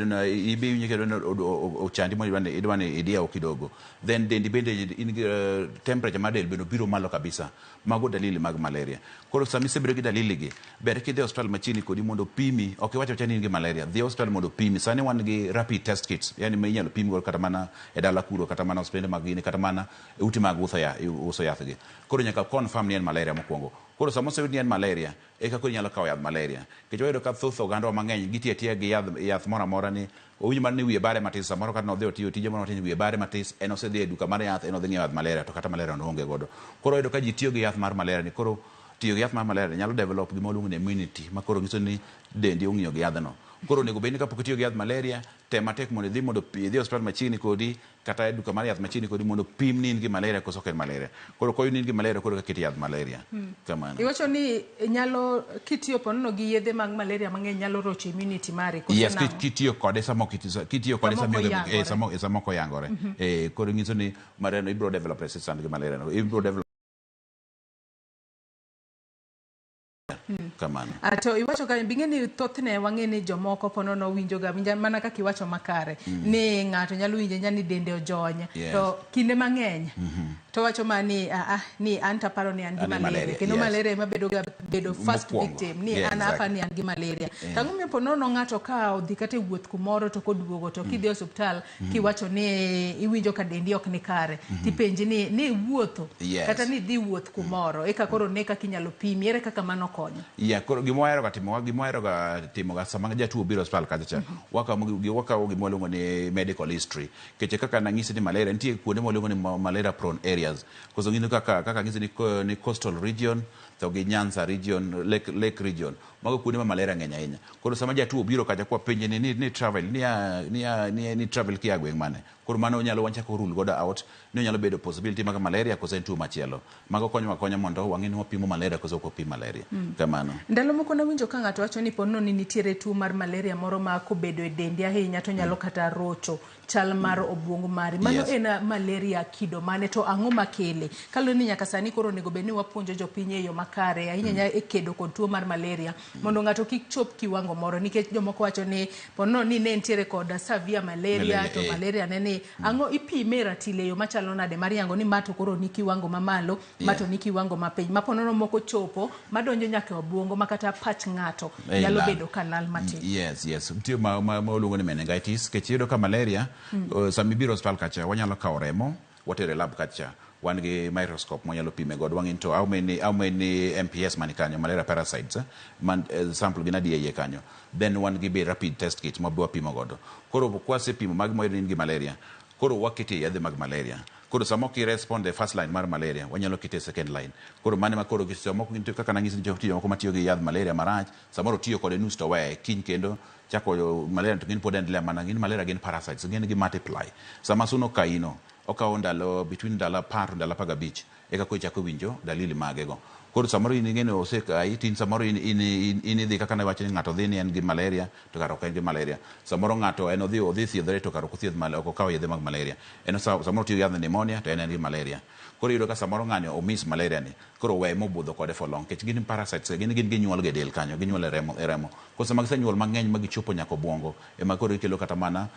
ochandi mo idwani idiao kidogo. Then dendi bende in temperature mar del biro malo kabisa. Mago dalili mag malaria. Koro sami sebedo gi dalili gi ber kidhi hospital machini kodi mondo pimi ok iwacho chani gi malaria dhi hospital mondo pimi sani wan gi rapid test kits yani ma inyalo pimi kata mana e dala kuro kata mana hospital magini kata mana uti mag uso yath gi koro nyaka confirm ni en malaria mokwongo koro samo se ni en malaria e ka koro nyalo kawo yath malaria kech wayudo ka thoth oganda mang'eny gitiyo gi yath moro amora ni owinjo mar ni wiye bare matis samoro kata nodhi otiyo tije moro tin wiye bare matis en osedhi e duka mar yath en odhi ng'iewo yath malaria to kata malaria no onge godo koro wayudo ka ji tiyo gi yath mar malaria ni koro tiyo gi yath mar malaria nyalo develop gima luongo ni immunity ma koro nyiso ni dendi ong'iyo gi yadhno koro nego bedni kapok itiyo gi yath malaria tem matek mondo idhi hospital machiegni kodi kata duka mar yath machiegni kodi mondo pim ni in gi malaria koso ok en malaria koro koyo ni in gi malaria koro kiti yath malaria kamano. Iwacho ni nyalo kitiyo ponono gi yedhe mag malaria mang'eny nyalo rocho immunity mari koso yes kitiyo kode samo samo koyangore koro nyiso ni mareno ibro develop resistance gi malaria no ibro develop kamano. To iwacho ka bing'eni thothne wang'eni jomoko ponono winjoga mana kaka iwacho makare ni ng'ato nyalo winjo nyani dende ojony to kinde mang'eny to wacho ni an taparo ni an gi malaria kendo malaria ema bedo first victim ni an apa ni an gi malaria tango mi ponono ng'ato ka odhi kata wuoth kumoro to koduogo to kidhi hospital kiwacho ni iwinjo ka dendi ok ni kare tipenji ni wuotho kata ni dhi wuoth kumoro eka koro ne kaka inyalo pimi ere kaka mano konyo. Koro gimoero ga timo ga sama jatuo biro hospital kacha waka gimo luongo ni medical history keche kaka nang'isi ni malaria nitie kuonde moluongo ni malaria prone areas koso ng'ino kaka ng'isi ni coastal region to gi Nyanza region lake region mago kuonde ma malaria ng'eny ahinya koro sama jatuo biro kacha kwa penje ni travel ni travel kia gweng' mane koro mano nyalo wancha ko rule goda out ni nyalo bedo possibility mag malaria koso tuo machielo mago konyo mondo wang'ini wapimo malaria koso ko pim malaria kamano. Ndalo moko na winjo ka ng'ato wacho ni ponono ni nitiere tuo mar malaria moro ma kobedo e dendi ahinya to nyalo kata rocho chal mar obwongo mari mano en malaria kido mane to ang'o makele kalo ni nyaka sani koro nego bedni wapuonjo jopiny e yo makare ahinya e kedo kod tuo mar malaria mondo ng'ato kik chop kiwango moro nikech jomoko wacho ni ponono ni ne nitiere kod severe malaria to malaria ne ang'o ipime ratile yo machalo nade mar yango ni mato koro ni kiwango mamalo mato ni kiwango mapiny maponono moko chopo madonjo nyaka obwongo makata pach ng'ato nyalo bedo kalal matin. Yes nitie ma oluongo ni meningitis kechido ka malaria sami biro hospital kacha wanyalo kawo remo watere lab kacha wan gi microscope monyalo pime god wang'in to how many MPS mani kanyo malaria parasites sample gina diye kanyo then wan gi rapid test kit mabwa pimo godo koro kwase pimo mag moyed ni gi malaria koro wakete yadhe mag malaria koro samo ki respond the first line mar malaria wanyalo kite second line koro mane ma koro samo kaka nangisi jotiyo moko matiyo gi yadh malaria marach samoro tiyo kode nus to we kiny kendo chako malaria to gin pod endelea mana gin malaria gin parasites gin gi multiply sama suno kaino okawo ndalo between ndalo 10 to ndalo 15 eka ko chako winjo dalili magego koro samoro in ngene osekai tin samoro in dhi kaka ne wacho ni ng'ato dhi ni en gi malaria to karo ka en gi malaria samoro ng'ato en odhi thiedhore to karo thiedh malaria ok okawo yedhe mag malaria en samoro tiyo yadh pneumonia to en gi malaria koro yudo ka samoro ng'ani omis malaria ni koro we mobudho kode for long kech gin parasites gin ginyuol ge del kanyo ginyuol e remo koro sama gisenyuol mang'eny ma gichopo nyaka obwongo ema koro ikelo kata mana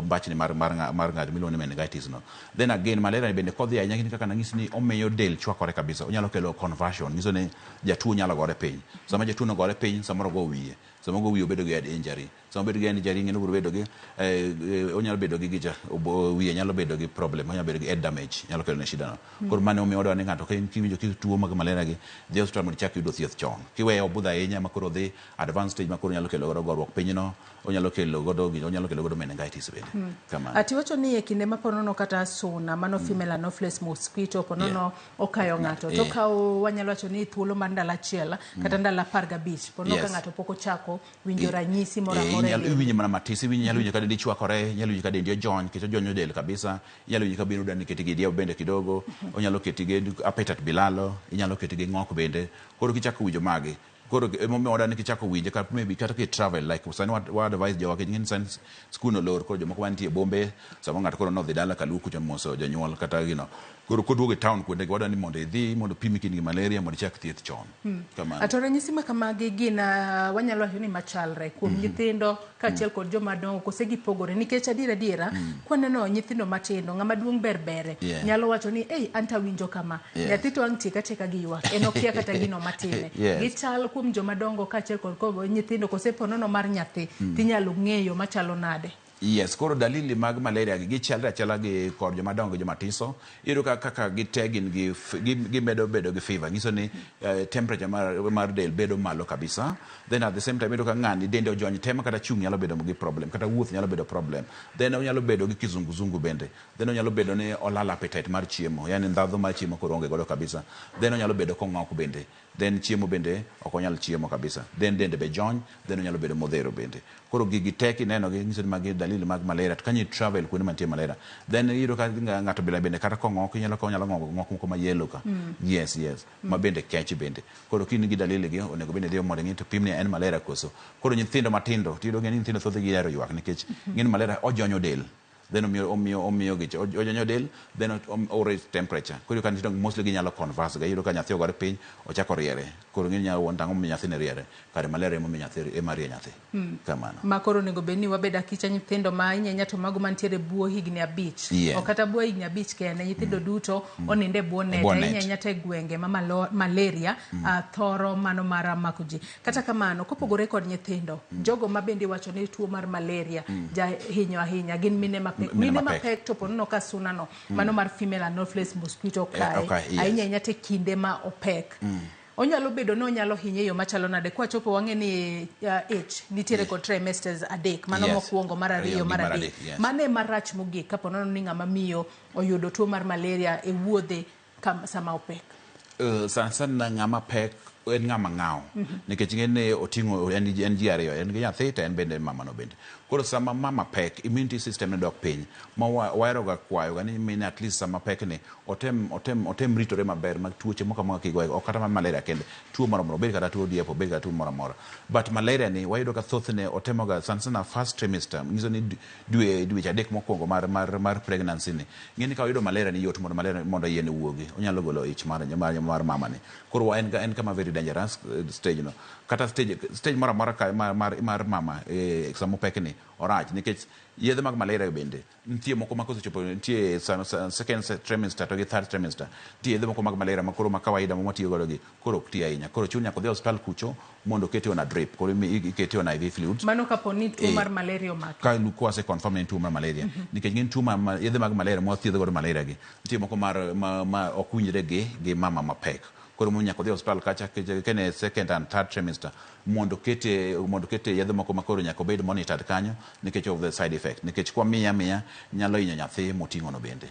bachni mar ng'ato miluongo ni meningitis no then again malaria bende kodhi ahinya gin kaka nang'isi ni omiyo del chwakore kabisa onyalo kelo conversion nyiso ni jatuo nyalo gore piny sama jatuo no gore piny samoro go wiye sama go wiye obedo gi head injury sama bedo gi injury ngene biro bedo gi onyalo bedo gi gija wiye nyalo bedo gi problem onyalo bedo gi head damage nyalo kelo ne shida no koro mane omiyo dwani ng'ato kiwinjo ki tuo mag malaria gi dhi hospital mondo chak yudo thieth chon kiweyo obudha ahinya ma koro dhi advanced stage ma koro nyalo kelo goruok piny no onyalo kelo godo meningitis bende kama ati wacho ni e kinde ma ponono kata suna mano female anopheles mosquito ponono okayo ng'ato to kawo wanyalo wacho ni thuolo mar ndalo achiel kata ndalo 15 ponono ka ng'ato pok ochako winjo ranyisi moro amora nyalo winjo mana matis nyalo winjo ka dendi chwakore nyalo winjo ka dendi ojony kito jonyo del kabisa nyalo winjo ka biro dani ketigi dia bende kidogo onyalo ketigi appetite bilalo nyalo ketigi ng'ok bende koro kichako winjo magi koro emomiyo wadani kichako winje ka maybe kata ki travel like sani wa advise jowa ngin sense school no lor koro jomoko wantie bombe sama ng'ato koro no dhi dala kaluku kucho moso janyuol kata koro koduogo e town kuonde wadani mondo idhi mondo pimi kin gi malaria mondo chak thieth chon kama ato ranyisi ma kamagi gin wanyalo wacho ni machalre kuom nyithindo kaachiel kod joma dongo kose gipogore nikech adiera kwaneno nyithindo matindo ng'ama duong' berbere nyalo wacho ni anta winjo kama nyathi to ang' tieka gi ywak en okia kata gino matime gichal kuom joma dongo kaachiel kod nyithindo kose ponono mar nyathi tinyalo ng'eyo machalo nade. Yes, koro dalili mag malaria gi chalre achala gi kod joma dongo joma tiso iyudo kaka gitegin gi medo bedo gi fever nyiso ni temperature mar del bedo malo kabisa then at the same time iyudo ka ng'ani dende ojony tema kata chung nyalo bedo gi problem kata wuoth nyalo bedo problem then onyalo bedo gi kizunguzungu bende then onyalo bedo ni olala appetite mar chiemo yani ndhadhu mar chiemo koro onge godo kabisa then onyalo bedo kong'ok bende then chiemo bende ok onyal chiemo kabisa then dende be jony then onyalo bedo modhero bende koro gigi teki neno gi nyiso ni magi dalili mag malaria to kanyi travel kuonde mantie malaria then iyudo ka ng'ato bende kata kong'ok nyalo ng'ok moko ma yellow ka yes ma bende kech bende koro kini gi dalili gi onego bende dhi mondo ng'e to pimni en malaria koso koro nyithindo matindo tiyudo ni nyithindo thoth gi yaro ywak nikech ng'in malaria ojonyo del then omiyo gi ojonyo del then o raise temperature koro kan nyithindo mostly ginyalo converse ga iyudo ka nyathi ogore piny ochako riere koro ng'in nyalo wontango mi nyathi ne riere kare malaria mo mi nyathi emarie nyathi kamano ma koro nego bedni wabeda kicha nyithindo ma inyanya to mago mantiere buo higni 5 o kata buo higni 5 kende nyithindo duto oninde buo net inyanya te gwenge ma malaria thoro mano mara makuji kata kamano kopogore kod nyithindo jogo ma bende wacho ni tuo mar malaria ja hinyo ahinya gin mine mapek to ponono ka suna no mano mar female anopheles mosquito kai ainyanya te kinde ma opek onyalo bedo no nyalo hinye yo machalo nade kwa chopo wang'e ni nitiere kod trimesters adek mano mokwongo mar ariyo mar adek mane marach mogik kapo nono ni ng'ama miyo oyudo tuo mar malaria e wuodhe sama opek sana ng'ama pek en ng'ama ng'aw nikech ng'ene oting'o en ji ariyo en gi nyathi to en bende mamano bende koro sama mama pek immunity system ne dok piny ma wahero ga kwayo ga ni mine at least sama pek ni otem ritore maber mag tuoche moko ma kigoyo ok kata malaria kende tuo moro moro bed kata tuo diepo bed kata tuo moro moro but malaria ni wayudo ka thothne otemo ga sana first trimester ngiso ni dweche adek mokwongo mar pregnancy ni ng'eni ka wayudo malaria ni yot mondo yien wuogi onyalo golo ich mar mama ni koro en kama very dangerous stage no kata stage mara mar mama samo pek ni orach nikech yedhe mag malaria bende nitie moko ma kosechopo nitie second trimester to gi third trimester nitie yedhe moko mag malaria ma koro ma kawaida ma tiyo godo gi koro ok ti ahinya koro chunya ko dhi hospital kucho mondo kete ona drip koro ikete ona IV fluids mano kapo ni tuo mar malaria omako ka luko se confirm ni tuo mar malaria nikech gin tuo ma yedhe mag malaria ma thiedho godo malaria gi nitie moko ma ok winjre gi mama mapek koro mo nyaka dhi hospital kacha kene second and third trimester mondo kete yedhe moko makoro nyaka bed monitored kanyo nikech of the side effect nikech kwa miya nyalo hinyo nyathi moting'o no bende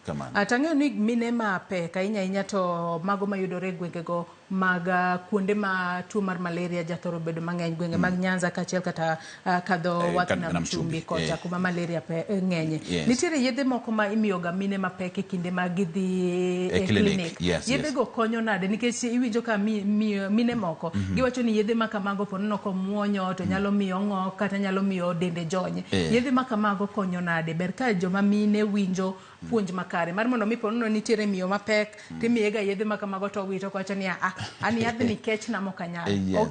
kamano. Atang'eyo ni mine ma pek ahinya to mago mayudore gwengego mag kuonde ma tuo mar malaria jathoro bedo mang'eny gwenge mag Nyanza kaachiel kata kadho wath nam chumbi kocha kuma malaria ng'enye. Nitiere yedhe moko ma imiyoga mine ma pek e kinde ma gidhi e clinic. Yedhe go konyo nade nikech iwinjo ka mine moko giwacho ni yedhe ma kamago ponono komuonyo to nyalo miyo ng'ok kata nyalo miyo dende jony. Yedhe ma kamago konyo nade? Ber ka joma mine winjo puonj makare mar mondo mi ponono nitiere miyo mapek timiyega yedhe ma kamago to wito kwacho ni an yadh ni kech na mokanyal.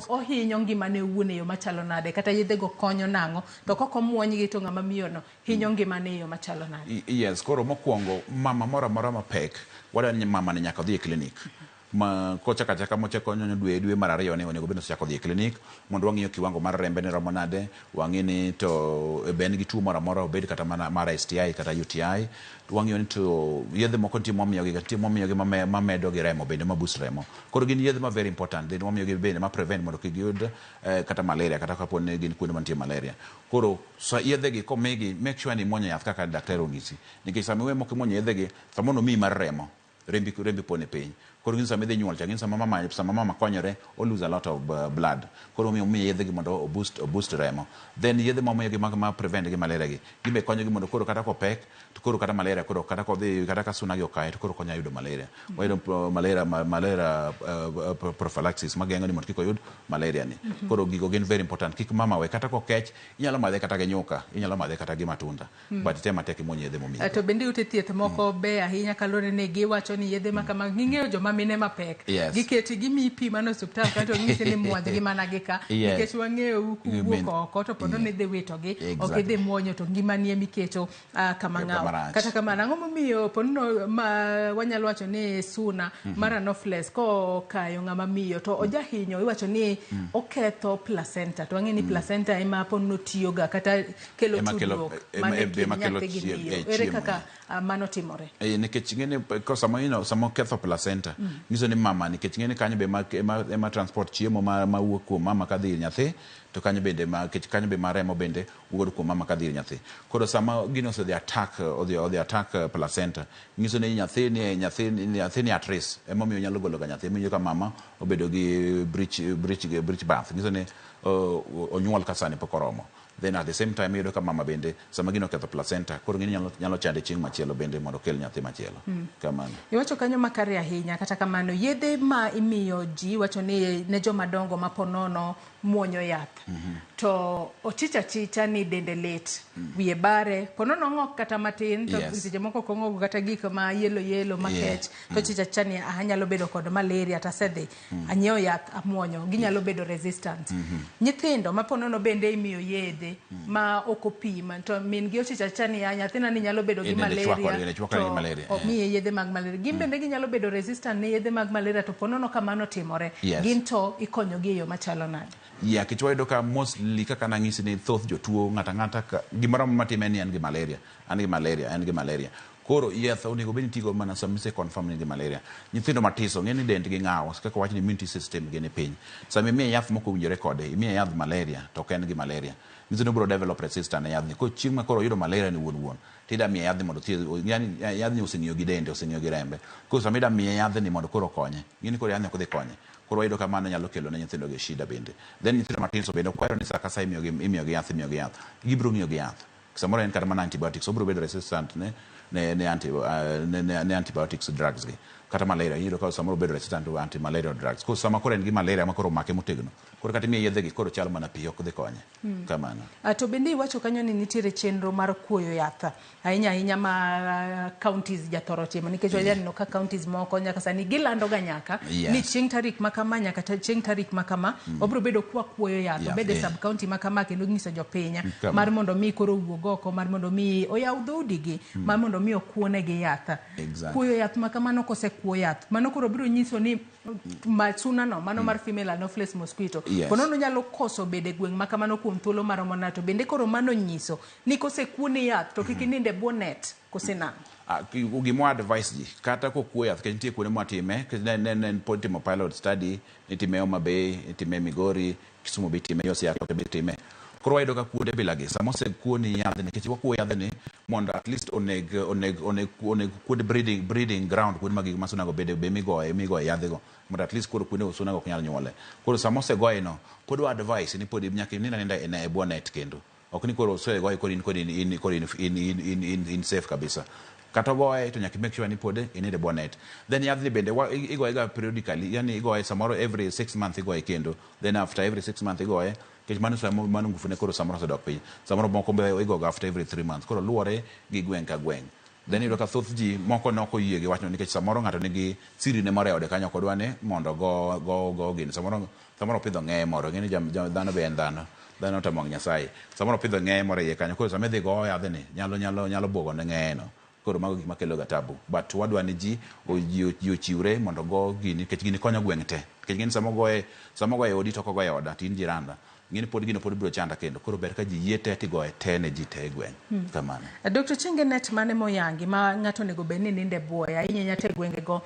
Ohinyo ngimane owuon e yo machalo nade kata yedhe go konyo nang'o to kok omuonygi to ng'ama miyono hinyo ngimane e yo machalo nade? Yes, koro mokwongo mama moro amora mapek wadwani ni mama ni nyaka dhi e clinic ma kochaka mochako nyonyo dwe mar ariyo ne onego bed chako dhi e clinic mondo wang'iyo kiwango mar rembe ne romo nade, wang'i ni to ben gi tuo moro amora obed kata mar STI kata UTI, wang'iyo ni to yedhe moko timo miyogi mamedo gi remo bende ma boost remo. Koro gin yedhe ma very important then wamiyogi bende ma prevent mondo kik yud kata malaria kata kapo ne gin kuonde mantie malaria. Koro yedhe gi komigi make sure ni muonyo yath kaka daktari onyisi nikech sama iwe moko muonyo yedhe gi samono mi mar remo rembi pone piny. Koro gin sama idhi nyuol cha gin sama mama konyore o lose a lot of blood. Koro mi yedhe gi mondo o boost remo. Then yedhe mamoyogi ma prevent gi malaria gi gimbe konyogi mondo koro kata kopek to koro kata malaria koro kata kodhi kata ka suna gi okaye to koro konya yudo malaria. Wayudo malaria prophylaxis mageng'o ni mondo kik oyud malaria ni. Koro gigo gin very important. Kik mama we kata kokech inyalo madhe kata gi nyuka, inyalo madhe kata gi matunda. But tema tek muonyo yedhe momiyo. To bende ute thieth moko be ahinya kalore ne giwacho ni yedhe makama ng'eyo joma mine mapek giketi gimi pi mano osuptal kato ng'isi ni muonj gi mana gi ka nikech wang'eyo kuwuok oko to pondo ni dhi witogi ok idhi muonyo to ngimani emiketo kama ng'aw. Kata kamano ang'o momiyo pondo wanyalo wacho ni suna mar Anopheles kokayo ng'ama miyo to ojahinyo iwacho ni oketho placenta to wang'e ni placenta ema pondo tiyoga kata kelo tudruok mane nyathi gi miyo. Ere kaka mano timore? Nikech ng'eni samo ketho placenta nyiso ni mama nikech ng'eni kanyo be ema transport chiemo ma wuok kuom mama kadhi ir nyathi to kanyo bende kanyo be maremo bende wuok kuom mama kadhi ir nyathi. Koro sama gino so the attack placenta nyiso ni nyathi ni at risk emomiyo nyalo golo ga nyathi miyo ka mama obedo gi breech bath nyiso ni onyuol kasani pok oromo. Then at the same time yudo ka mama bende sama gino ketho placenta koro ng'ini nyalo chande chieng' machielo bende mondo kel nyathi machielo. Kamano. Iwacho kanyo makare ahinya kata kamano yedhe ma imiyo ji wacho ni ne joma dongo ma ponono muonyo yath to ochicha ni dende lit wiye bare ponono ng'ok kata matin to seche moko kong'o kata gik ma yelo makech to chicha ni anyalo bedo kod malaria tasedhi anyiewo yath amuonyo ginyalo bedo resistant. Nyithindo ma ponono bende imiyo yedhe ma okopima to min gi ochicha ni nyathina ni nyalo bedo gi malaria to miye yedhe mag malaria gin bende ginyalo bedo resistant ne yedhe mag malaria to ponono kamano timore gin to ikonyo gi yo machalo nade? Kichwayudo ka mostly kaka nang'isi ni thoth jotuo ng'ata gimoro matime ni en gi malaria. Koro yath onego bed ni tigo mana sama se confirm ni gi malaria. Nyithindo matiso ng'eni dend gi ng'awo kaka wach ni immunity system gi ne piny. Sama imiye yath moko winjore kode imiye yath malaria to ok en gi malaria. Nyithindo biro develop resistance ne yath ni. Ko chieng' ma koro yudo malaria ni wuon tida miye yath mondo yani yath ni oseng'iyo gi dende oseng'iyo gi rembe. Koro sama ida miye yath ni mondo koro konye. Ng'ini koro yath ni ok dhi konye. Koro wayudo ka mano nyalo kelo ne nyithindo gi shida bende. Then nyithindo matiso bende kwero ni saka sa imiyo gi yath. Gibiro ng'iyo gi yath. Samoro en kata mana antibiotics obiro bedo resistant ne antibiotics drugs gi kata malaria yiro ka samoro bedo resistant to anti-malaria drugs. Ko sama koro en gi malaria ma koro make motegno koro kata miye yedhe gi koro chalo mana piyo ok dhi konye. Kamano. To bende iwacho kanyo ni nitiere chenro mar kuoyo yath ahinya ma counties jathoro timo nikech wajaneno ka counties moko nyaka sani gilando ga nyaka ni chieng' tarik makama nyaka chieng' tarik makama obiro bedo kwa kuoyo yath obede sub county makama kendo nyiso jopiny mar mondo mi koro wuog oko mar mondo mi oyaw dhoudi gi mar mondo mi okuone gi yath. Kuoyo yath makamano kose kuo yath mano koro biro nyiso ni masuna no mano mar female anopheles mosquito ponono nyalo koso bede gweng' makamano kuom thuolo maromo nato bende koro mano nyiso ni kose kuone yath to kik ninde buo net kose nang'. gimo advice ji kata kokwo yath kech nitie kuonde mwatime kech ne pod timo pilot study nitime Homa Bay, nitime Migori, Kisumu be time, Siaya be time. Koro wayudo ka kuonde bilagi sama osekuoni yadhni nikech wakuo yadhni mondo at least oneg kuonde breeding ground kuonde mag ma sunago bede be migoye yadhigo mondo at least koro kuonde sunago ok nyal nyuole. Koro sama osegoye no pod wa advice ni pod nyaka ninda e bwo net kendo ok ni koro osegoye kod in safe kabisa. Kata goye to nyaka make sure ni pod inide bwo net. Then yadhni bende igoye ga periodically, yani igoye samoro every 6 months igoye kendo, then after every 6 months igoye kech mano ngufune koro samoro sedok piny, samoro moko be igoga after every 3 months. Koro luwore gi gweng' ka gweng'. Then iyudo ka thoth ji moko noko yie gi wachno nikech samoro ng'ato nigi sirine moro e ode kanyo ok odwa ni mondo go gini. Samoro pidho ng'eye moro, ng'eni dhano be en dhano tamo Nyasaye. Samoro pidho ng'eye moro e iye kanyo, koro sama idhi go yadhni nyalo buogo ne ng'eye no. Koro mago gik makelo ga tabu, but wadwa ni ji ochiwre mondo go gini kech gini konyo gweng' te. Kech gini sama goye odi to kogoye oda tin jiranda. Ngini pod gino pod biro chanda kendo, koro ber ka ji yie te tigoye te ne ji te gweng'. Kamano. Dr. Chinge net mane moyangi ma ng'ato nego bed ni ninde buoya ahinya te gwenge go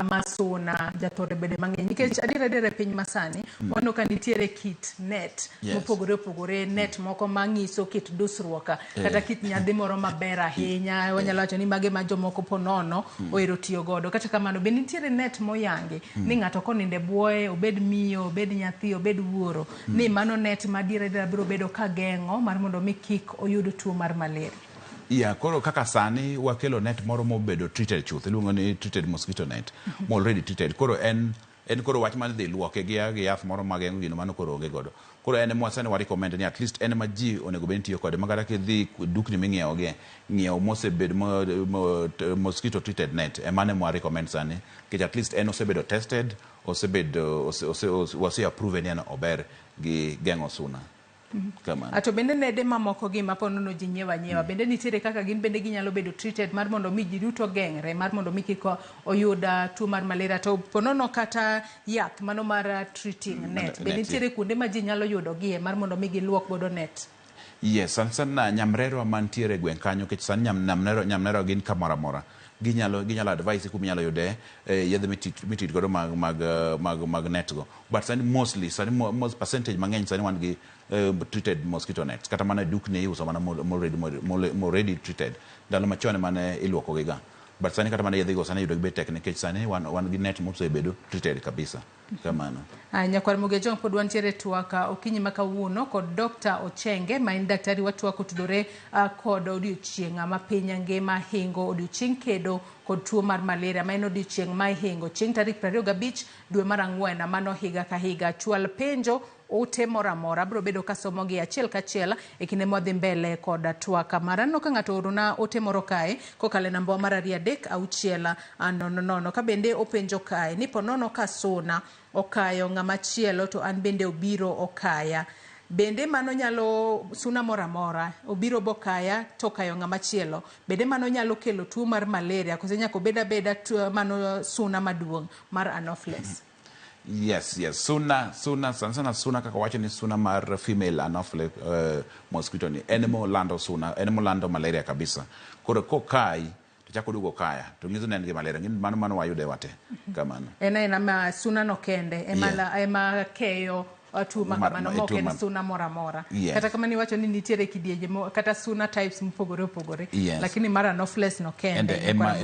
masuna jathore bede mang'eny nikech adiera piny masani wano ka nitiere kit net mopogore net moko mangiso kit dusruoka kata kit nyadhi moro maber ahinya wanyalo wacho ni mage ma jomoko ponono ohero tiyo godo. Kata kamano be nitiere net moyangi ni ng'ato koninde buoye obed miyo obed nyathi obed wuoro ni mano net madiere biro bedo ka geng'o mar mondo mi kik oyud tuo mar malaria. Koro kaka sani wakelo net moro mobedo treated chuth, iluongo ni treated mosquito net, already treated. Koro en koro wach man dhi luoke gi yath moro mageng'o gino mano koro onge godo. Koro en mwasani wa recommend ni at least en ma ji onego bed tiyo kode magara kidhi dukni ming'iewo mosebed mosquito treated net emane mwa recommend sani kech at least en osebedo tested, wase approve ni en ober gi geng'o suna. Ato bende nede mamoko gi maponono ji nyiewa bende nitiere kaka gin bende ginyalo bedo treated mar mondo mi ji duto geng're mar mondo mi kik oyuda tuo mar malaria. To ponono kata yath mano mar treating net bende nitiere kuonde ma ji nyalo yudo gie mar mondo mi giluok godo net. Yes, sana nyamrero mantiere gweng' kanyo kech san nyamrero gin kamora ginyalo advice kuma inyalo yude yedhe mitit godo mag net go, but sani mostly most percentage mang'eny sani wan gi treated mosquito nets kata mana dukni iuso mana already treated. Ndalo machon mane iluoko gi ga, but sani kata mana yedhe go sani yudo gi tek nikech sani wan gi net mosebedo treated kabisa. Kamano. Nyakwar Mugejong pod wantiere twaka okinyi makawuono kod Dr. Ochenge ma en daktari watwako tudore kod odiochieng' ma piny ngima hingo odiochieng' kedo kod tuo mar malaria ma en odiochieng' ma hingo chieng' tarik 25 dwe mar Ang'wen mano higa ka higa. Chwal penjo ote mora bro bedo kasomo gi achiel kachiel e kinde modhi mbele kod twaka marano ka ng'ato orona ote moro kae kokale namba mar 360 ka bende openjo kae ni ponono ka suna okayo ng'ama chielo to an bende obiro okaya bende mano nyalo suna mora obiro bokaya to kayo ng'ama chielo bende mano nyalo kelo tuo mar malaria kose nyako beda tuo mano suna maduong' mar Anopheles. Yes, suna suna kaka wacho ni suna mar female Anopheles mosquito ni enemo lando malaria kabisa. Koro kokai to chako dugo kaya to ngizo ne malaria ngin mano wayude wate kamano. Ena ma suna no kende ema keyo tuo makamano moko en suna mora. Kata kama ni wacho ni nitiere kidienje kata suna types mopogore lakini mara Anopheles no kende ema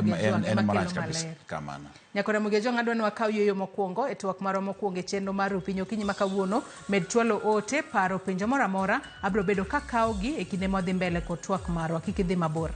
marach kabisa kamano. Nyakore Mugejong adwa ni wakaw yoyo mokwongo e twak maro mokwongo e chenro mar Opinyo Okinyi makawuono med chwalo ote paro penjo mora abro bedo kakaw gi e kinde modhi mbele kod twak maro kik idhi mabor.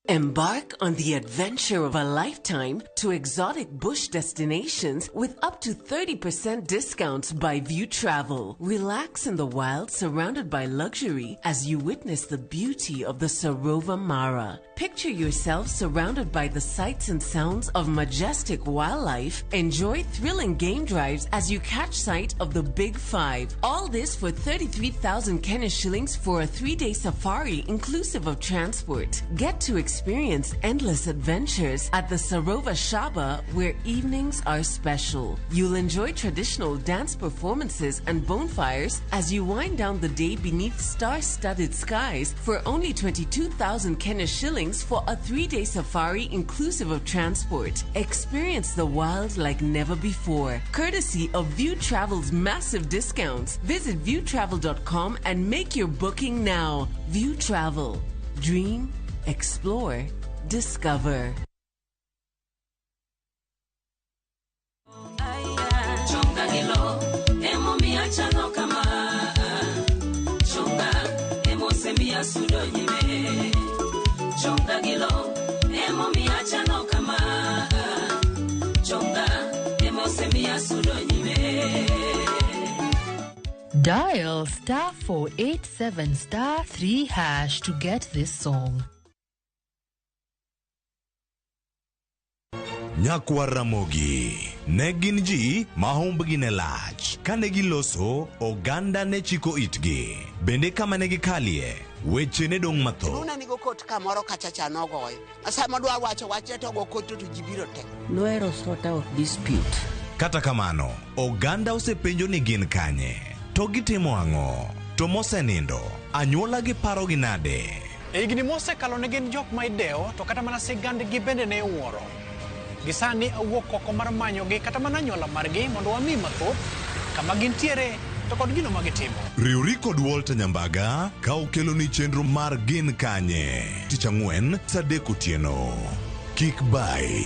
Embark on the adventure of a lifetime to exotic bush destinations with up to 30% discounts by View Travel. Relax in the wild surrounded by luxury as you witness the beauty of the Sarova Mara. Picture yourself surrounded by the sights and sounds of majestic wildlife. Enjoy thrilling game drives as you catch sight of the Big Five. All this for 33,000 Kenya shillings for a 3-day safari inclusive of transport. Get to experience experience endless adventures at the Sarova Shaba, where evenings are special. You'll enjoy traditional dance performances and bonfires as you wind down the day beneath star-studded skies for only 22,000 Kenya shillings for a 3-day safari inclusive of transport. Experience the wild like never before, courtesy of View Travel's massive discounts. Visit viewtravel.com and make your booking now. View Travel. Dream, explore, discover. Dial *487*3# to get this song. Nyakwa Ramogi ne gin ji mahumbgi ne lach kane giloso oganda ne chiko itgi bende kama ne gikalie weche ne dong matho. Nuna nigo kot kamoro kachacha nogoyo asama dwa wacho wache to go kot to jibiro tek. Luero sort out dispute. Kata kamano oganda osepenjo ni gin kanye to gitimo ang'o to mosenindo anyuola gi paro gi nade. Igni mose kalo ne gin jok ma ideo to kata mana sigand gi bende ne wuoro. Gisani awuok oko mar manyo gi kata mana anyuola margi mondo wami mathoth kama gintiere to kod gino ma gitimo. Riuri kod Walter Nyambaga ka okelo ni chenro mar gin kanye tich ang'wen saa 3 otieno. Kik bai.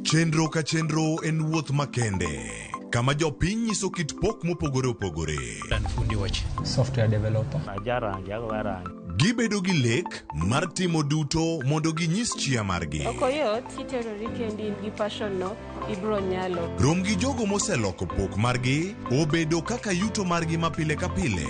Chenro ka chenro en wuoth makende kama jopiny nyiso kit pok mopogore opogore. Software developer. Gibedo gi lek mar timo duto mondo ginyis chia margi. Okoyot kiterori kendi gi passion no ibro nyalo. Rom gi jogo moseloko pok margi obedo kaka yuto margi mapile ka pile.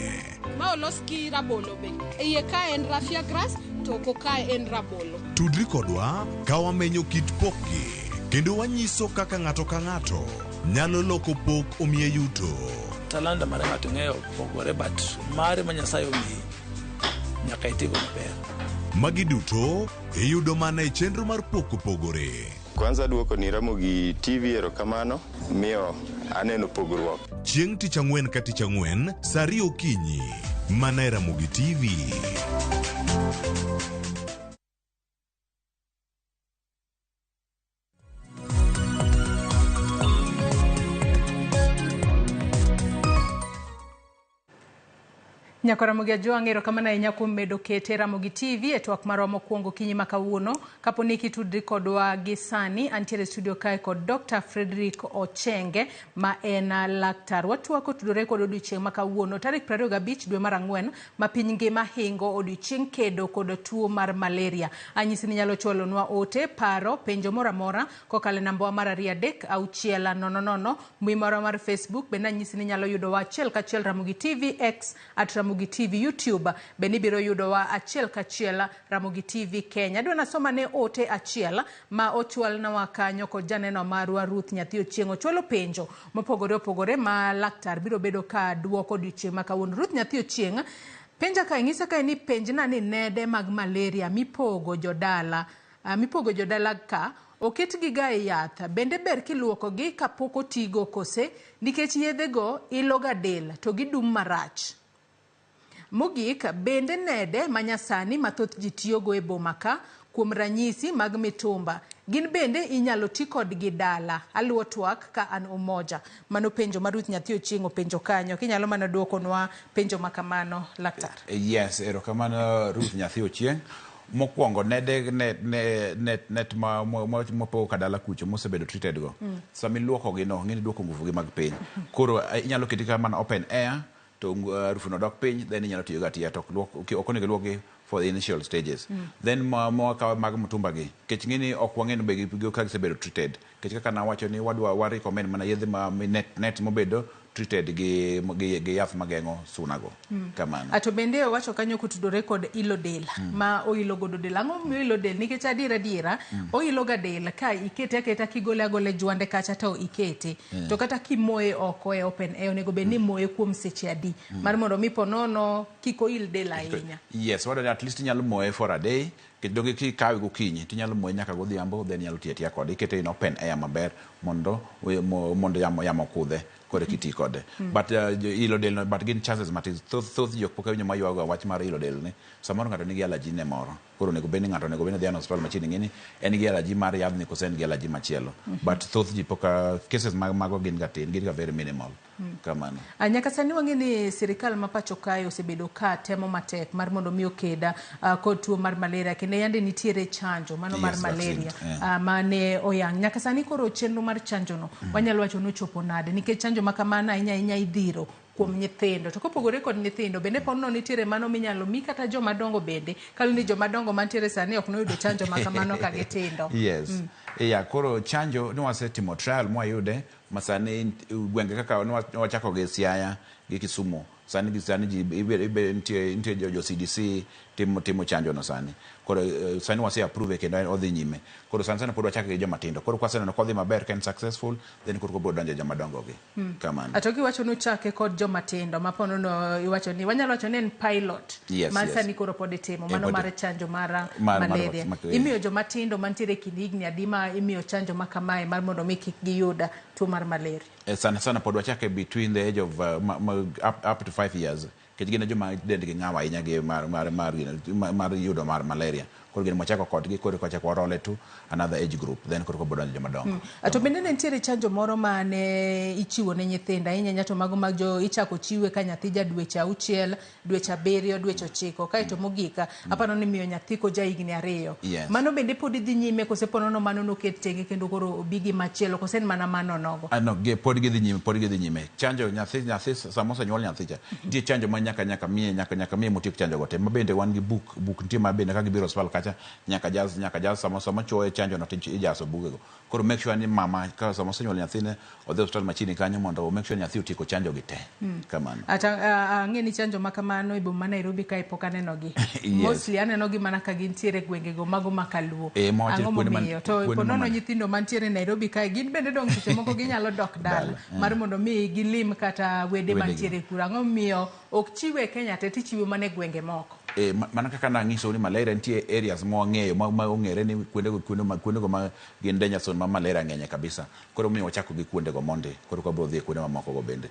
Ma olos ki rabolo be. Iye ka en raffia grass to ko ka en rabolo. Tudri kodwa ka wamenyo kit pokgi kendo wanyiso kaka ng'ato ka ng'ato nyalo loko pok omiye yuto. Talanta mare ng'ato ng'eyo pogore but mare ma Nyasaye omiyi nyaka itigo maber. Magi duto iyudo mana e chenro mar pok opogore. Kwanza duoko ni Ramogi TV erokamano miyo aneno pogruok. Chieng' tich ang'wen ka tich ang'wen saa 2 okinyi mana e Ramogi TV. Nyakora Ramogi Joang'ero kamana inya kuom medo kete Ramogi TV e twak marwa mokwongo kinyi makawuono kaponi kitudri kodwa gi sani antiere studio kae kod Dr. Frederick Ochenge ma en laktar. Watwako tudore kod odiochieng' makawuono tarik 25 dwe mar ang'wen ma piny ngima hingo odiochieng' kedo kod tuo mar malaria. Anyisi ni nyalo chwalonwa ote paro penjo mora mora kokale namba mar 3600 mbui marwa mar Facebook. Bende anyisi ni nyalo yudo wa achiel kachiel Ramogi TV X @Ramogi TV YouTube beni biro yudo wa achiel kachiel Ramogi TV Kenya. Dwa nasoma ne ote achiel ma ochwal na wakanyo kod janeno marwa Ruth Nyathi Ochieng' ochwalo penjo mopogore opogore ma laktar biro bedo ka duoko odiochieng' makawuono. Ruth Nyathi Ochieng' penja ka ing'isa ka ni penjna ni nede mag malaria mipogo jodala ka oket gi ga yath bende ber kiluoko gi kapok otigo kose nikech yedhe go iloga del to gidum marach. Mogik bende nede manyasani mathoth ji tiyogo e boma ka kuom ranyisi mag mitumba gin bende inyalo ti kod gi dala. Aluo twak ka an umoja. Mano penjo ma Ruth Nyathi Ochieng' penjo kanyo kinyalo mana duokonwa penjo makamano laktar. Yes, erokamano Ruth Nyathi Ochieng'. Mokwongo nede net mopo kadala kucho mosebedo treated go. Sami luoko gi no ng'eni duoko nguvu gi mag piny. Koro inyalo keti ka mana open air to rufu no dok piny then inyalo tiyo ga tiya to okonego luoki for the initial stages. Then mo ka mag mtumba gi kech ng'eni ok wang'eni be gi ka gisebedo treated kech kaka na wacho ni wadwa recommend mana yedhe ma net mobedo treated gi yath mageng'o sunago. Kamano. Ato bende wacho kanyo kutudore kod ilo del ma oilo godo del. Ang'o miyo ilo del? Nikech adiera oilo ga del ka ikete aketa kigole agole jwande kacha to ikete. To kata kimoye oko e open air onego bed ni moye kuom seche adi mar mondo mi ponono kiko il del ahinya. Yes, what at least inyalo moye for a day. Kidonge ki kawe gokinyi tinyalo moye nyaka godhiambo, then inyalo tiya kode ikete in open air maber mondo yamo kudhe kore kiti kode. But ilo del but gin chances matis thoth jok pok awinjo maywago wach mar ilo del ni samoro ng'ato nigi allergy ne moro. Koro nego beni ng'ato nego beni dhiano hospital machiegni ng'ini en gi allergy mar yadhni kose en gi allergy machielo. But thoth ji pok cases mago gin ga tin, gin ga very minimal. Kamano. Nyaka sani wang'e ni sirikal ma pacho kae osebedo ka temo matek mar mondo mi okeda kod tuo mar malaria kendo yande nitiere chanjo mano mar malaria mane oyang. Nyaka sani koro chenro mar chanjo no wanyalo wacho no chopo nade nikech chanjo makamana inya idhiro kuom nyithindo to kopogore kod nyithindo bende pono nitiere mano minyalo mi kata joma dongo bende kalu ni joma dongo mantiere sani ok noyudo chanjo makamano ka gitindo. Yes. Koro chanjo ni wasetimo trial mwayude masani gwenge kaka wachako gi Siaya gi Kisumu sani ji nitie jo CDC timo chanjo no sani. Koro sani wase approve kendo odhi nyime. Koro sana pod wachako gi joma tindo. Koro kwaseneno kodhi maber ken successful then koro bro donjo joma dongo gi. Kamano. Atoki wacho no chake kod joma tindo mapono no iwacho ni wanyalo wacho ni en pilot sani koro pod itimo mano mar chanjo mar malaria. Imiyo joma tindo mantiere kinigni adima imiyo chanjo makamae mar mondo mi kik giyuda tuo mar malaria. Sana pod wachake between the age of up to 5 years. Kech gina joma dendgi ng'awa ahinya gi mar yudo mar malaria. Koro gina mwachako kodgi koro kwachako warole to another age group then koro kodonjo joma dongo. Ato bende nitiere chanjo moro mane ichiwo ne nyithindo ahinya nyato mago mag jo ichako chiwe ka nyathi ja dweche 6, dweche 7, dweche 9 kaito mogika apano ni miyo nyathi ko ja higni 2. Mano bende pod idhi nyime kose ponono mano noket tenge kendo koro bigi machielo kose mana mano nogo. Pod gidhi nyime. Chanjo nyathi samosa nyuol nyathi cha. Die chanjo ma nyaka miye motiek chanjo gote. Mabende wan gi book nitie mabende ka gibiro hospital kacha nyaka jaz sama choe chanjo no tinchi ijaso bugego. Koro make sure ni mama ka sama nyuol nyathine odhi hospital machiegni kanyo mondo make sure nyathi otieko chanjo gi te. Kamano. Ata ng'eni chanjo makamano ibo ma Nairobi ka ipok aneno gi. Mostly aneno gi mana ka gintiere gwengego mago makaluo. Ang'o momiyo to ponono nyithindo mantiere Nairobi ka gin bende dong seche moko ginyalo dok dala mar mondo mi gilim kata wede mantiere kura. Ang'o momiyo ok chiwe Kenya te tichiwe mane gwenge moko. Mana kaka nang'iso ni malaria nitie areas mwang'eyo ma ong'ere ni kuondego ma gin danger zone ma malaria ng'enye kabisa. Koro miyo wachako gi kuondego monde koro ka bro dhi kuonde mamoko go bende.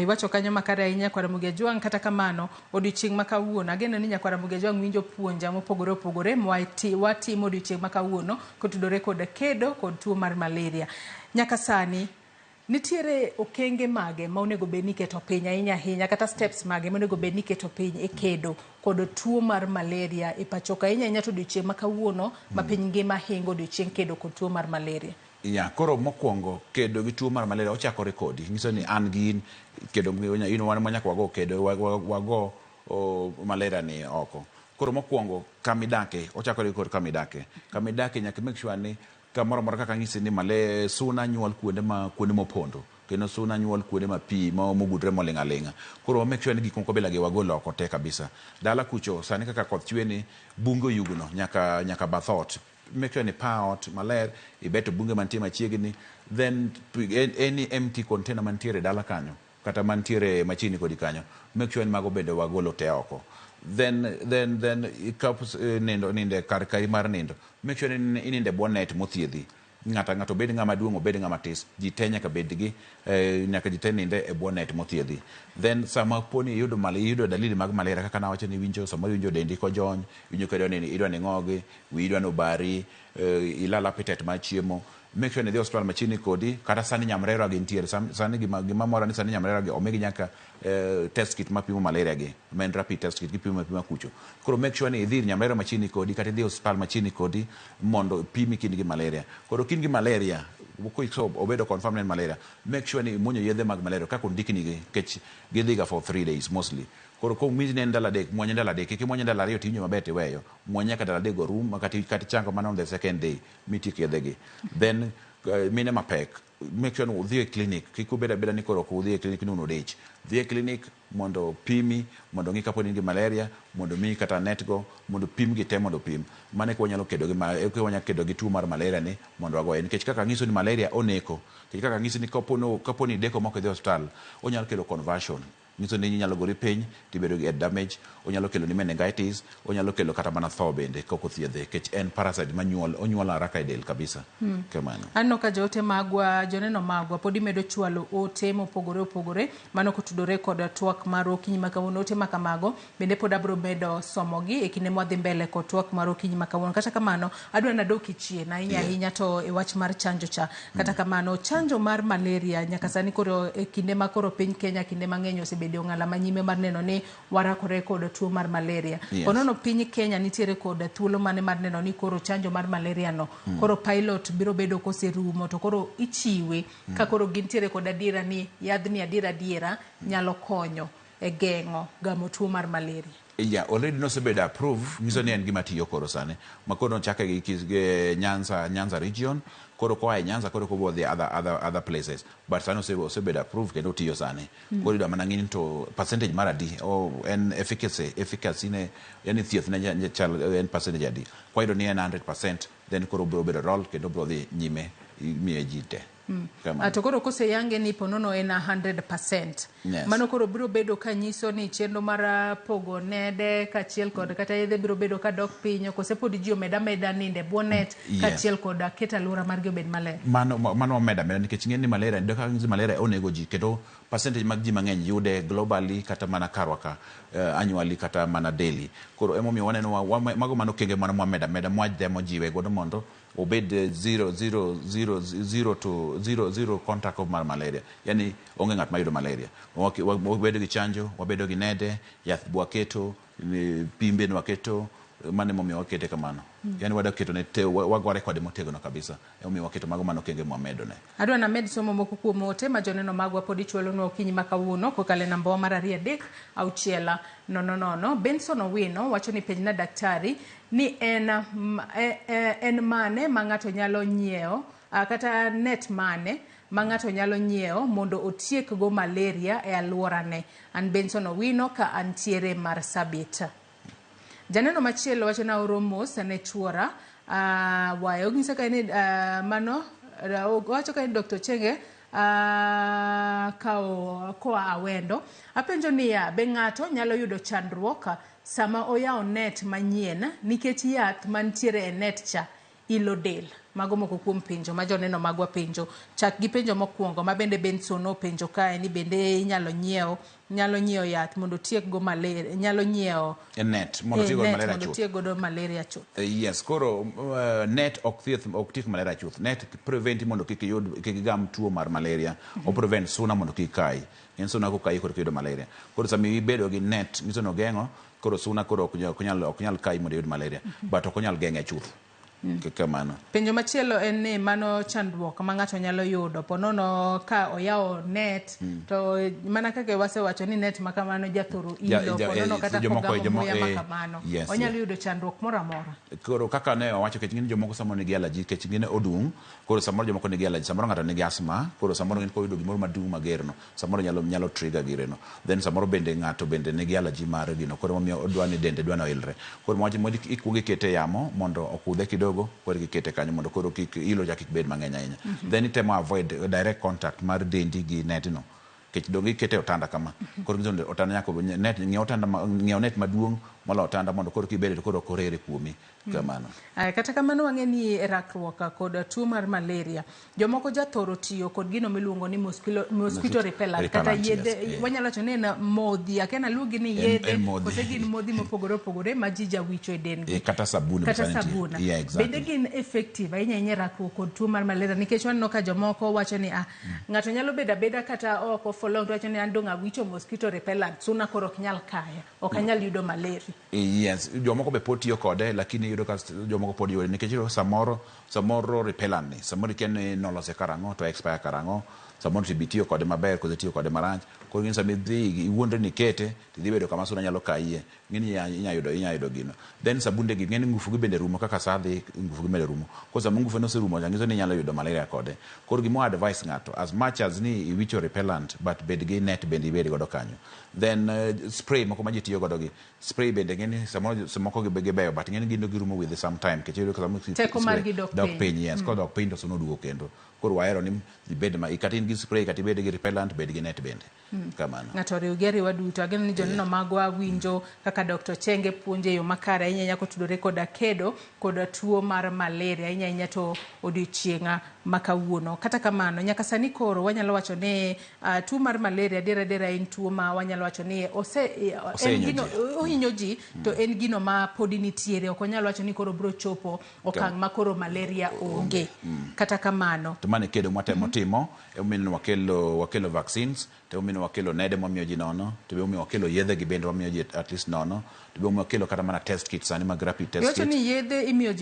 Wacho kanyo makare ahinya Kwara Mugejwang kata kamano odiochieng' makawuono ageno ni Nyakwara Mugejwang winjo puonja mopogore opogore watimo odiochieng' makawuono kotudore kod kedo kod tuo mar malaria. Nyaka sani nitiere okenge mage ma onego bed ni keto piny ahinya kata steps mage ma onego bed ni keto piny e kedo kod tuo mar malaria e pacho ka ahinya to odiochieng' makawuono ma piny ngima hingo odiochieng' kedo kod tuo mar malaria. Koro mokwongo kedo gi tuo mar malaria ochakore kodi nyiso ni an gi kedo wan manyaka wago kedo wago malaria ni oko. Koro mokwongo kamidake ochakore kod kamidake nyaka make sure ni kamoro moro kaka ng'isi ni suna nyuol kuonde mopondo kendo suna nyuol kuonde ma pi mogudre molinga linga. Koro make sure ni gik moko bila gi wagolo oko te kabisa. Dala kucho sani kaka koth chwe ni bungo yugno nyaka bathot. Make sure ni paot maler ibeto bunge mantie machiegni then any empty container mantiere dala kanyo kata mantiere machini kodi kanyo make sure ni mago bende wagolo te oko. Then ninde kar mar nindo make sure ni ininde bonnet mothiedhi ng'ato bed ng'ama duong' obed ng'ama tis ji te nyaka bed gi nyaka ji te ninde e bonnet mothiedhi. Then sama poni yudo dalili mag malaria kaka nawacho ni winjo sama winjo dendi ko jony winjo ka idwa ni ng'ogi idwa no bari ilala appetite mar chiemo make sure ni dhi hospital machini kodi kata sani nyamrera gi ntiere sani gima mora ni sani nyamrera gi omigi nyaka test kit mapimo malaria gi men rapid test kit pima kucho. Koro make sure ni idhi nyamrera machini kodi kata dhi hospital machini kodi mondo pimi kin gi malaria. Koro kin gi malaria so obedo confirm ni malaria make sure ni munyo yedhe mag malaria kako ndikni gi kech gidhiga for 3 days mostly. Koro ko mizne ndala dek mwanya ndala dek ki mwanya ndala riyo tinyo mabete weyo mwanya ka ndala dek go room makati chango mana on the second day miti yedhe gi then mine mapek make sure ni udhi e clinic kik ubeda beda ni koro udhi e clinic nuno dech dhi e clinic mondo pimi mondo ng'i kapo ni gi malaria mondo mi kata netgo mondo pim gi te mondo pim mane ko nyalo kedo gi tuo mar malaria ni mondo agoye nikech kaka ng'iso ni malaria oneko nikech kaka ng'iso ni kapo ni deko moko dhi hospital onyalo kelo conversion ngiso ni nyalo gori piny tibedo gi damage onyalo kelo ni meningitis onyalo kelo kata mana tho bende koko thiedhe kech en parasite onyuol haraka e del kabisa kamano anno ka jote magwa joneno magwa podi medo chwalo ote mopogore mano kotudore kod twak mar okinyi makawuono ote makamago bende pod abro medo somogi e kinde mwadhi mbele kod twak mar okinyi makawuono kata kamano adwa nadoki chien ahinya to e wach mar chanjo cha kata kamano chanjo mar malaria nyaka sani koro e kinde makoro piny Kenya kinde mang'eny osebedo ng'ala manyime mar neno ni warakore kod tuo mar malaria onono piny Kenya nitiere kod thuolo mane mar neno ni koro chanjo mar malaria no koro pilot biro bedo koserumo to koro ichiwe ka koro gintiere kod adiera ni yadhni adiera nyalo konyo e geng'o gamo tuo mar malaria. Already no sebedo approve ngiso ni en gima tiyo koro sane makono chake gi Nyanza region koro kwa Nyanza koro ko the other places but sano sebedo approve kendo tiyo sane koro da manang'ini to percentage mar adi en efficacy ne yani thieth ne chal en percentage adi kwa hiyo ni 100% then koro bro bedo roll kendo bro dhi nyime miye jite to koro kose yange ni ponono en 100% mano koro biro bedo kanyiso ni chenro mar pogo nede kachiel kod kata yedhe biro bedo ka dok piny kose pod ji omeda ninde bonet kachiel kod keta lura mar gi obed maler mano omeda nikech ng'eni malaria ndio ka malaria onego ji kendo percentage mag ji mang'eny yude globally kata mana karwaka annually kata mana daily koro emomiyo waneno mago mano kenge mano meda mwajde jiwe godo mondo obed 0 contact of malaria yani onge ng'at mayudo malaria wabedo gi chanjo wabedo gi nede yath bwaketo pimbe waketo mane momiyo wakete kamano yani wada keto ne te wagware kode motegno kabisa omiyo waketo mago mano kenge mwamedo ne adwa na med somo moko kuom ote ma joneno magwa podi chwalo no okinyi makawuono kokale namba mar 3 Benson Owino wacho ni penj na daktari ni en mane ma ng'ato nyalo nyiewo kata net mane ma ng'ato nyalo nyiewo mondo otiek go malaria e alworane. An Benson Owino ka antiere mar Sabita. Janeno machielo wacho na oromos ne chuora wayo ngisa ka ni mano wacho ka ni Dr. Chenge koa Awendo apenjo ni ya be ng'ato nyalo yudo chandruok sama oyawo net manyien nikech yath mantiere e net cha ilo del. Mago moko kuom penjo ma joneno magwa penjo chak gi penjo mokwongo ma bende Benson penjo kae ni bende nyalo nyiewo yath mondo tiek go malaria nyalo nyiewo net mondo tiek go malaria chuth. Yes koro net ok tiek malaria chuth net prevent mondo kik gam tuo mar malaria o prevent suna mondo kik kai en suna ko kai koro kido malaria koro sami bedo gi net misono geng'o koro suna koro ok nyal kai mondo yud malaria but ok nyal geng'e chuth. Penjo machielo en ni mano chandruok ma ng'ato nyalo yudo ponono ka oyawo net to mana kaka wasewacho ni net makamano jathoro ilo ponono kata kogamo muya makamano onyalo yudo chandruok moro amora. Koro kaka ne wacho kech ng'ini jomoko samoro nigi allergy kech ng'ini odung koro samoro jomoko nigi allergy samoro ng'ato nigi asthma koro samoro ng'ini koyudo gimoro madung magerno samoro nyalo trigger gireno then samoro bende ng'ato bende nigi allergy mar gino koro momiyo odwa ni dende dwa noilre koro mwacho mondo ikuonge kete yamo mondo okudhe kidogo koro kikete kanyo mondo koro kik ilo kik bed mang'eny ahinya then itemo avoid direct contact mar dendi gi net no kech dongi kete otanda kama koro ngizo otanda nyako net ng'iew net maduong' molo otanda mondo koro kibede to koro korere kuomi kamano. Kata kamano wang'eni rakruok kod tuo mar malaria jomoko jathoro tiyo kod gino miluongo ni mosquito repellent kata yedhe wanyalo wacho ni modhi akena luongi ni yedhe kose gin modhi mopogore ma ji jawicho e dendgi kata sabuna bende gin effective ahinya rakruok kod tuo mar malaria nikech waneno ka jomoko wacho ni ng'ato nyalo beda kata oko for long wacho ni andong awicho mosquito repellent suna koro ok nyal kaya ok anyal yudo malaria. Yes jomoko be pod tiyo kode lakini yudo ka jomoko pod yore nikech samoro repellent ni samoro ken nolose karang'o to expire karang'o samoro tibitiyo kode maber koze tiyo kode marach koro ng'ini sami dhi iwuondre ni kete tidhi bedo kama suna nyalo kayie ng'ini inya yudo gino then sabunde gi ng'eni ngufu gi bende rumo kaka saa dhi ngufu gi bende rumo ko sama ngufu no serumo nyiso ni nyalo yudo malaria kode koro gimo advice ng'ato as much as ni iwicho repellent but bed gi net bende ibed godo kanyo then spray moko ma ji tiyo godo gi spray bende ng'eni samoko gi beyo but ng'eni gindo gi rumo with some time keche yudo kama teko mar gi dok piny yes ko dok piny to suno dugo kendo koro wahero ni ibed ma ikatin gi spray kati bed gi repellent bed gi net bende kamano ng'ato riw geri waduto ageno ni joneno magwa winjo kaka Dr. Chenge puonje yo makare inya kotudore koda kedo koda tuo mar malaria inya to odiochienga makawuono kata kamano nyaka sani koro wanyalo wacho ne tuo mar malaria dera en tuo ma wanyalo wacho ni en gino ohinyo ji to en gino ma podi nitiere ok wanyalo wacho ni koro bro chopo okang' ma koro malaria onge kata kamano to mane kedo mwatemo timo emino wakelo vaccines to emino wakelo nede mwamiyo ji nono to emino wakelo yedhe gi bende wamiyo ji at least nono to emino wakelo kata mana test kits sani mag rapid test kits. Yocho ni yedhe imiyo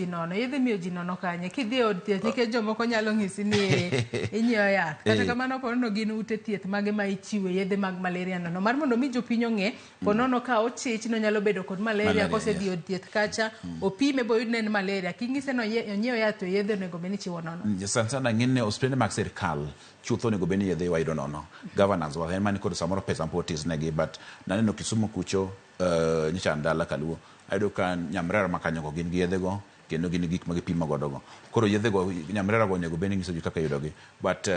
ji nono kanye kidhi od thieth nikech jomoko nyalo ng'isi ni inyiewo yath kata kamano ponono gin ute thieth mage ma ichiwe yedhe mag malaria nono mar mondo mi jopiny ong'e ponono ka ochich no nyalo bedo kod malaria kosedhi od thieth kacha opime boyudne en malaria king'ise no onyiewo yath to yedhe onego bed ni chiwo nono. Sana ng'ine osiptende mag sirkal chutho onego bed ni yedhe wayudo nono governors wa en mani kod samoro pesa mpotis negi but naneno Kisumu kucho nyicha ndala kaluo ayudo ka nyamrera makanyogo gin gi yedhe go kendo gin gik magipimo godo go koro yedhe go nyamrera go onego bed ni nyiso ji kaka yudogi but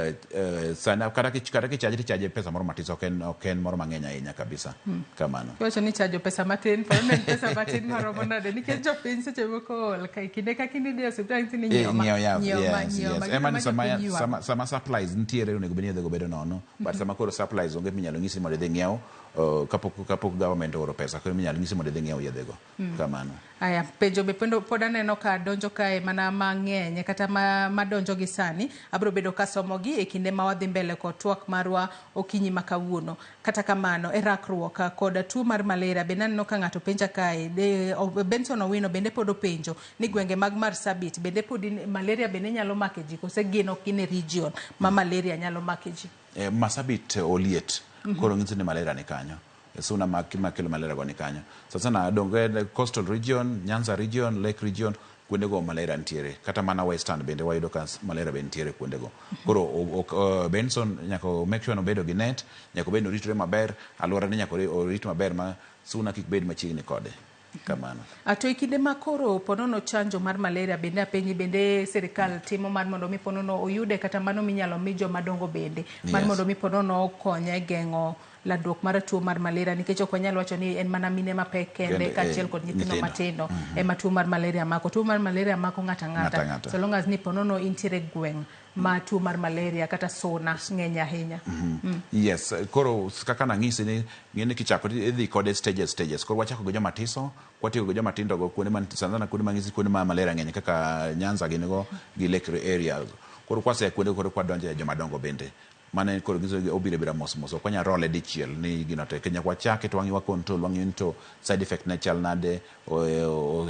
sana kata kichaje pesa moro matis ok en moro mang'eny ahinya kabisa kamano wacho ni chajo pesa matin pesa matin maromo nade nikech jopiny seche moko kinde ka kinde dio osiptal ni nyiewo emani sama supplies nitiere onego bed ni yedhe go bedo nono but sama koro supplies onge minyalo ng'isi mondo idhi ng'iew kapok government oro pesa koro minyalo ng'isi mondo idhi ng'iew yedhe go kamano. Aya penjo be pod aneno ka donjo kae mana mang'eny kata madonjo gi sani abro bedo ka somo gi e kinde ma wadhi mbele kod twak marwa okinyi makawuono kata kamano e rakruok kod tuo mar malaria be naneno ka ng'ato penja kae Benson Owino bende pod openjo ni gwenge mag Marsabit bende pod malaria bende nyalo make ji kose gino kine region ma malaria nyalo make ji. Marsabit oliet koro ng'isi ni malaria ni kanyo suna makelo malaria go ni kanyo sasa na donge coastal region Nyanza region Lake region kuonde go malaria ntiere kata mana western bende wayudo ka malaria bende ntiere kuonde go koro Benson nyako make sure no bedo gi net nyako bedo ritore maber alwora ni nyako rit maber ma suna kik bed machiegni kode kamano. To ikinde ma koro ponono chanjo mar malaria bende apenji bende sirikal timo mar mondo mi ponono oyude kata mano minyalo mi joma dongo bende mar mondo mi ponono konye geng'o landruok mar tuo mar malaria nikech ok wanyalo wacho ni en mana mine mapek kende kaachiel kod nyithindo matindo ema tuo mar malaria mako. Tuo mar malaria mako ng'ata so long as ni ponono intiere gweng' ma tuo mar malaria kata suna ng'eny ahinya. Yes koro kaka nang'isi ni ng'eni kichako idhi kode stages koro wachako go joma tiso kwatiyo go joma tindo go kuonde man sana kuonde mang'isi kuonde ma malaria ng'eny kaka Nyanza gin go gi Lake areas koro kwase kuonde koro kwadonje joma dongo bende mane koro gizo obire mos okonya role dichiel ni gino te kenya kwa chake to wangiwa control wangi to side effect na chal nade o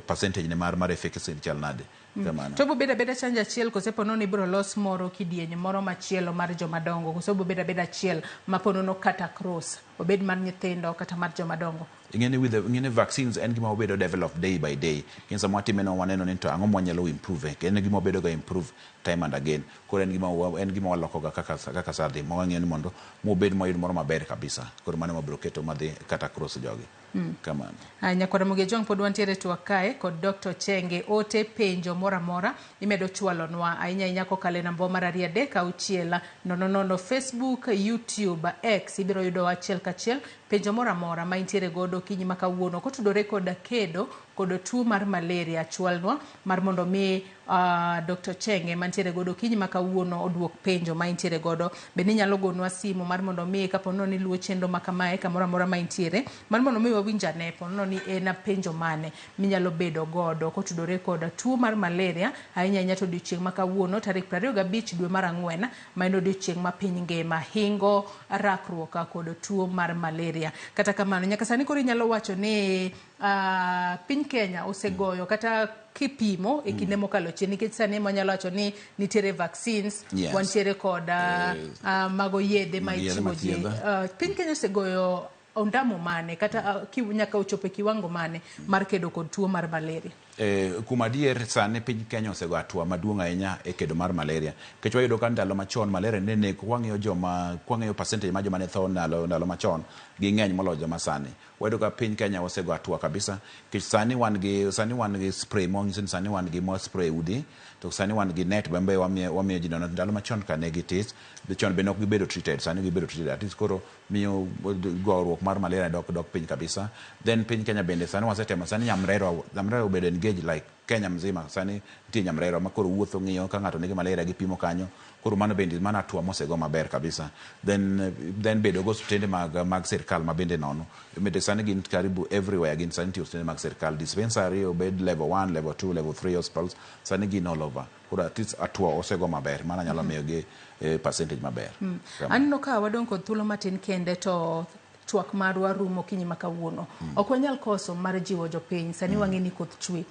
percentage ne mar efficacy chal nade kamano to bo beda chanja achiel kosepono ni bro los moro kidienye moro machielo mar joma dongo koso beda achiel maponono kata cross obed mar nyithindo kata mar joma dongo ngene vaccines en gima obedo develop day by day kinsa mwati meno waneno ni to ang'o mwanyalo improve en gima obedo ga improve time and again koro en gima waloko ga kaka sadhi mwang'eni mondo mobed moyud moro maber kabisa koro mane mabro keto madhi kata cross jogi kamano. Nyakwara Mugejong pod wantiere twakae kod Dr. Chenge ote penjo mora imedo chwalonwa ahinya kokalo namba mar 3 6 Facebook YouTube X ibiro yudo achiel kachiel penjo mora ma intiere godo kinyi makawuono kotudore kod kedo kod tuo mar malaria chwalnwa mar mondo mi Dr. Chenge mantiere godo kinyi makawuono oduok penjo ma intiere godo be ni nyalo gonwa simu mar mondo mi kapono ni luo chendo makamae kamora ma intiere mar mondo mi wawinjane pono ni en penjo mane minyalo bedo godo kotudore kod tuo mar malaria ahinya to odiochieng' makawuono tarik 25 dwe mar 4 ma en odiochieng' ma piny ngima hingo rakruok kod tuo mar malaria kata kamano nyaka sani koro nyalo wacho ni piny piny Kenya osegoyo kata kipimo e kinde mokalo chien nikech sani manyalo wacho ni nitiere vaccines wantiere kod mago yedhe ma ichiwo ji. Piny Kenya osegoyo ondamo mane kata nyaka ochope kiwango mane mar kedo kod tuo mar malaria? Kuma dier sani piny Kenya osego atua maduong' ahinya e kedo mar malaria. Kech wayudo ka ndalo machon malaria ne kwang'iyo percentage ma joma ne tho ndalo machon gi ng'eny moloyo joma sani. Wayudo ka piny Kenya osego atua kabisa. Kech sani wan gi spray mongiso ni sani wan gi mo spray udi. To sani wan gi net bembe wamiyo ji nono ndalo machon ka ne gitis. Chon be nok gibedo treated. Sani gibedo treated. At least koro miyo goruok mar malaria dok piny kabisa. Then piny Kenya bende sani wasetemo sani nyamrero bedo engage like Kenya mzima sani nitie nyamrero ma koro wuotho ng'iyo ka ng'ato nigi malaria gi pimo kanyo koro mano bende mana atua mosego maber kabisa. Then bedo go hospitende mag sirkal ma bende nono bende sani gin karibu everywhere gin sani nitie hospitende mag sirkal dispensary obed level 1 level 2 level 3 hospitals sani gin all over koro at least atua osego maber mana nyalo miyo gi percentage maber. Anno ka wadong kod thuolo matin kende to twak marwa rumo kinyi makawuono. Ok wanyal koso mar jiwo jopiny sani wang'eni koth chwe.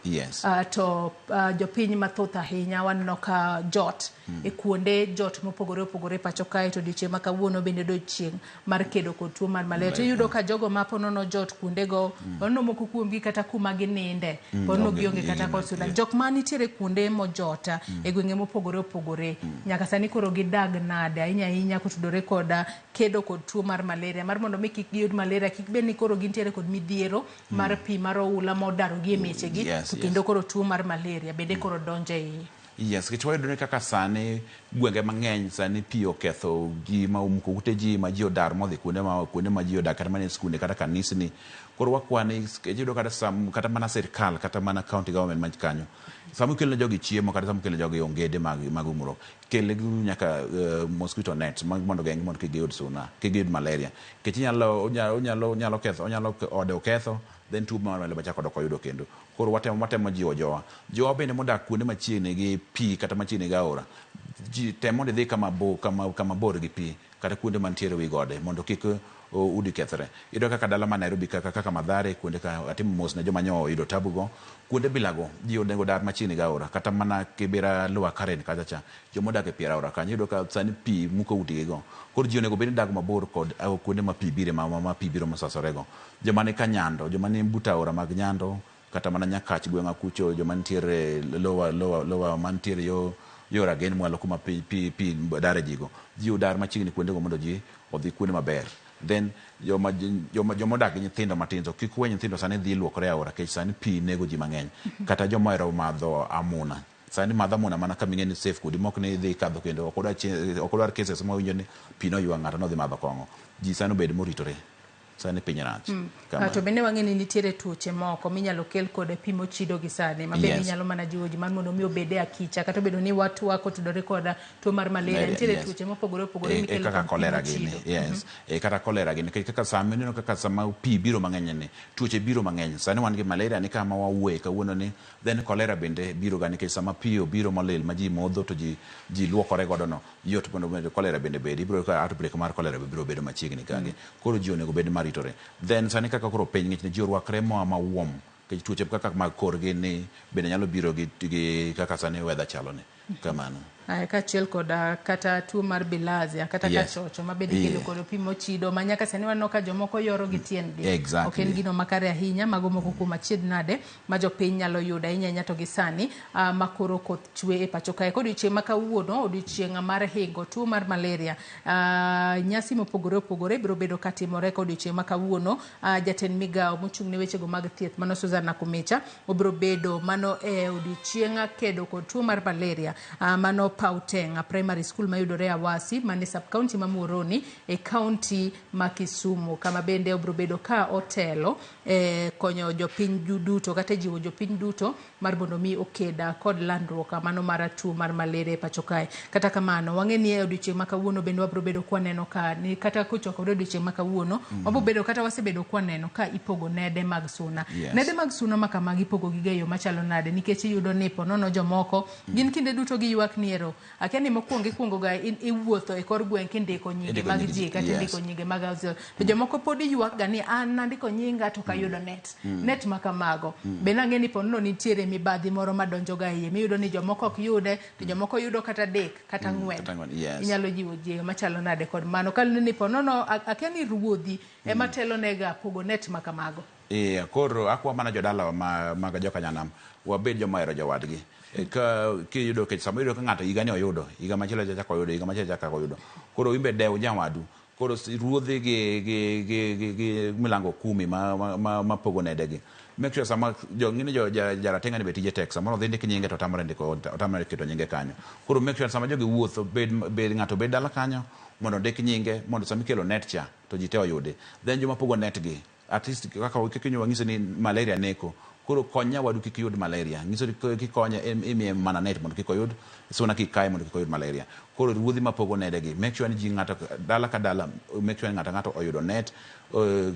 To jopiny mathoth ahinya waneno ka jot e kuonde jot mopogore opogore pacho kae to diche makawuono bende do chieng' mar kedo kod tuo mar malaria. To yudo ka jogo maponono jot kuonde go ono moko kuomgi kata kuma gininde pono gionge kata kosula. Jok manitiere kuonde mojota e gwenge mopogore opogore nyaka sani koro gidag nade ahinya kotudore koda kedo kod tuo mar malaria mar mondo kik giyud malaria kik bed ni koro gintiere kod midhiero mar pi mar oula modaro gi mechegi to kendo koro tuo mar malaria bende koro donje iye. Yes, kech wayudo ni kaka sani gwenge mang'eny sani pi oketho ji ma umuko ute ji ma ji odar modhi kuonde ma ji odak kata mana skunde kata kanisni. Koro wakwani yudo kata mana sirkal kata mana county government ma kanyo samu kelne jogi chiemo kata samu kelne jogi ongede mag umro kele nyaka mosquito net mondo geng mondo kigiyud suna kigiyud malaria kech nyalo ketho ode oketho then tuo mar malaria bachako dok oyudo kendo. Koro watemo jiwo jowa bende modak kuonde machiegni gi pi kata machiegni gi aora ji temo dhi kama bor gi pi kata kuonde mantiere wi gode mondo kik udi kethre. Yudo kaka dala ma Nairobi kaka Mathare kuonde ka atimo mos ne joma nyo yudo tabugo kuonde bilago ji onego dar machiegni gi aora kata mana Kibera Lower Karen kacha cha jomodak e piera aora kanyo yudo ka sani pi muko udi go. Koro ji onego bed dag mabor kod kuonde ma pi bire ma pi biro mosasorego. Joma ni Kanyando joma ni buta aora mag Nyando kata mana Nyakach gweng'a kucho joma nitiere lower mantiere yo ragen mwalo kuma pi dare jigo ji udar machiegni kuonde go mondo ji odhi kuonde maber. Then joma odak gi nyithindo matindo kik we nyithindo sani dhi luokore aora kech sani pi nego ji mang'eny kata joma ohero madho amuna sani madho amuna mana ka ming'eni safe kudi mok ni dhi kadho kendo ok odwar cases ma winjo ni pi noywa ng'ato nodhi madho kong'o ji sani obed moritore sani piny rach. To bende wang'eni nitiere tuoche moko minyalo kel kod pi mochido gi sani ma bende nyalo mana jiwo ji mar mondo mi obede akicha kata bedo ni watu wako tudore kod tuo mar malaria nitiere tuoche mopogore opogore mikelo kaka kolera gini kata kolera gini kaka sama neno kaka sama pi biro mang'eny ni tuoche biro mang'eny sani wan gi malaria ni kama wawuoye kawuono ni then kolera bende biro ga nikech sama pi obiro molil ma ji modho to ji luokore godo no yot mondo kolera bende bedi biro ka outbreak mar kolera biro bedo machiegni kage koro ji onego bed maritore. Then sani kaka koro piny ng'ich ne ji orwakre moa mawuom kech tuoche kaka mag kor gi ni bende nyalo biro gi kaka sani weather chalo ni kamano. Kachiel koda kata tuo mar bilharzia kata kachocho ma bende kelo kod pi mochido ma nyaka sani waneno ka jomoko yoro gi tiendgi. Ok en gino makare ahinya mago moko kuom achiedh nade ma jopiny nyalo yudo ahinya to gi sani ma koro koth chwe e pacho kae. Odiochieng' ma kawuono odiochieng' mar hingo tuo mar malaria nyasi mopogore opogore biro bedo katimore odiochieng' ma kawuono. Jatend migawo mochung' ne wechego mag thieth mano Susan Nakhumicha obiro bedo mano e odiochieng' kedo kod tuo mar malaria mano Pautenga Primary School mayudore Awasi mane sub county ma Muhoroni e county ma Kisumu kama bende obiro bedo ka otelo konyo jopiny duto kata jiwo jopiny duto mar mondo mi okeda kod landruok mano mar tuo mar malaria e pacho kae. Kata kamano wang'eni e odiochieng' ma kawuono bende wabiro bedo kwaneno ka ni kata kochokore odiochieng' ma kawuono wabiro bedo kata wasebedo kwaneno ka ipogo nede mag suna. Nede mag suna ma kama gipogo gi yo machalo nade nikech iyudo ni ponono jomoko gin kinde duto giywak niero akia ni mokwongo ikuongo ga iwuotho e kor gweng' kindiko nyinge mag ji kata indiko nyinge mag ausiel to jomoko pod iywak ga ni an nandiko nyinga to kayudo net ma kamago be nang'e ni ponono nitiere mibadhi moro madonjo ga iye miyudo ni jomoko ok yude to jomoko yudo kata 3 kata 4 inyalo jiwo ji machalo nade kod mano kalni ni ponono akia ni ruodhi ema telo nega pogo net ma kamago. Koro akwa mana jodala mag joka nyanam wabed joma hero jowadgi ka kiyudo ke sama yudo ka ng'ato higa ne oyudo higa machielo chako oyudo higa machielo chako oyudo koro imbe dew jawadu koro ruodhi gi milango 10 ma pogo nedegi make sure sama jongine jaratenga ni betije tek sama odhi ndiki nyinge to tamre keto nyinge kanyo koro make sure sama jogi wuotho bed ng'ato bed dala kanyo mondo ndik nyinge mondo sama ikelo net cha to jite oyude then joma pogo net gi at least kaka kikinyo wang'ise ni malaria neko koro konya wadu kikiyud malaria ngiso kikonye imiye mana net mondo kikoyud sona kikai mondo kikoyud malaria koro ruodhi mapogo nedegi make sure ni ji ng'ato dala ka dala make sure ni ng'ato oyudo net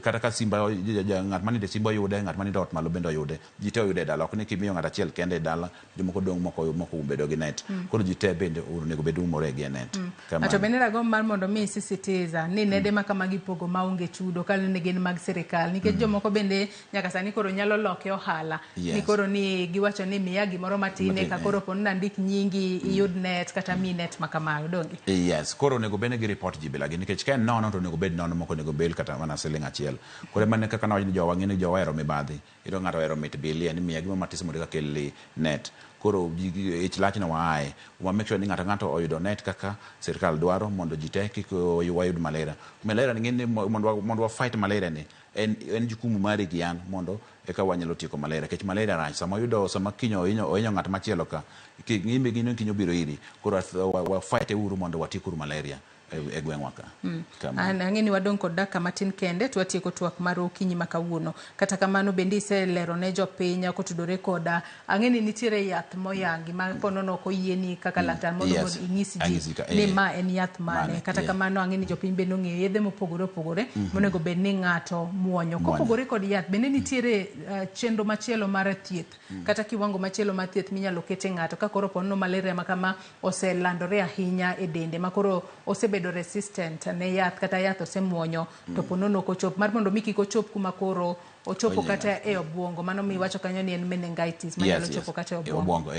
kata ka simba ng'at mani de simba yude ng'at mani dot malo bendo yude ji te oyude dala ok ni kimiyo ng'at achiel kende dala jomoko dong moko bedo gi net koro ji te bende onego bedo umore gi net ato bende rago mar mondo mi sisitiza ni nede ma kama gipogo maonge chudo kal ne gin mag sirikal nikech jomoko bende nyaka sani koro nyalo loke ohala ni koro ni giwacho ni miya gimoro matine ka koro pon nandik nyingi iyud net kata mi net ma kamago donge koro nego bende gi report ji bila gi nikech ken nono to nego bed nono moko nego bel kata mana siling achiel kore mane kaka nawajni jowa ng'eni jowa hero mibadhi iro ng'ato hero mit bilia ni miya gima matis mondo kelli net koro ich lach na waaye wa make sure ni ng'ato oyudo net kaka sirikal dwaro mondo ji te kik wayud malaria ni ng'eni mondo wa fight malaria ni en jukumu mari gi an mondo eka wanyalo tieko malaria kech malaria rach sama kinyo ohinyo ng'at machielo ka ng'imbe gino kinyo biro iri koro wa fight uru mondo watikuru malaria e gweng'wa ka ang'eni wadong' kod dakika matin kende to watieko twak mar okinyi ma kawuono kata kamano bende iselero ne jopiny kotudore koda ang'eni nitiere yath moyangi ma ponono ok oyieni kaka laktar mondo inyis ji ni ma en yath mane kata kamano ang'eni jopiny bende ong'eyo yedhe mopogore opogore monego bed ni ng'ato muonyo kopogore kod yath bende nitiere chenro machielo mar thieth kata kiwango machielo mar thieth minyalo kete ng'ato ka koro ponono malaria ma kama oselandore ahinya e dende ma koro bedo resistant ne yath kata yath osemuonyo to ponono kochop mar mondo miki kochop kuma koro ochopo kata e obwongo mano miwacho kanyo ni en meningitis manyalo chopo kata e obwongo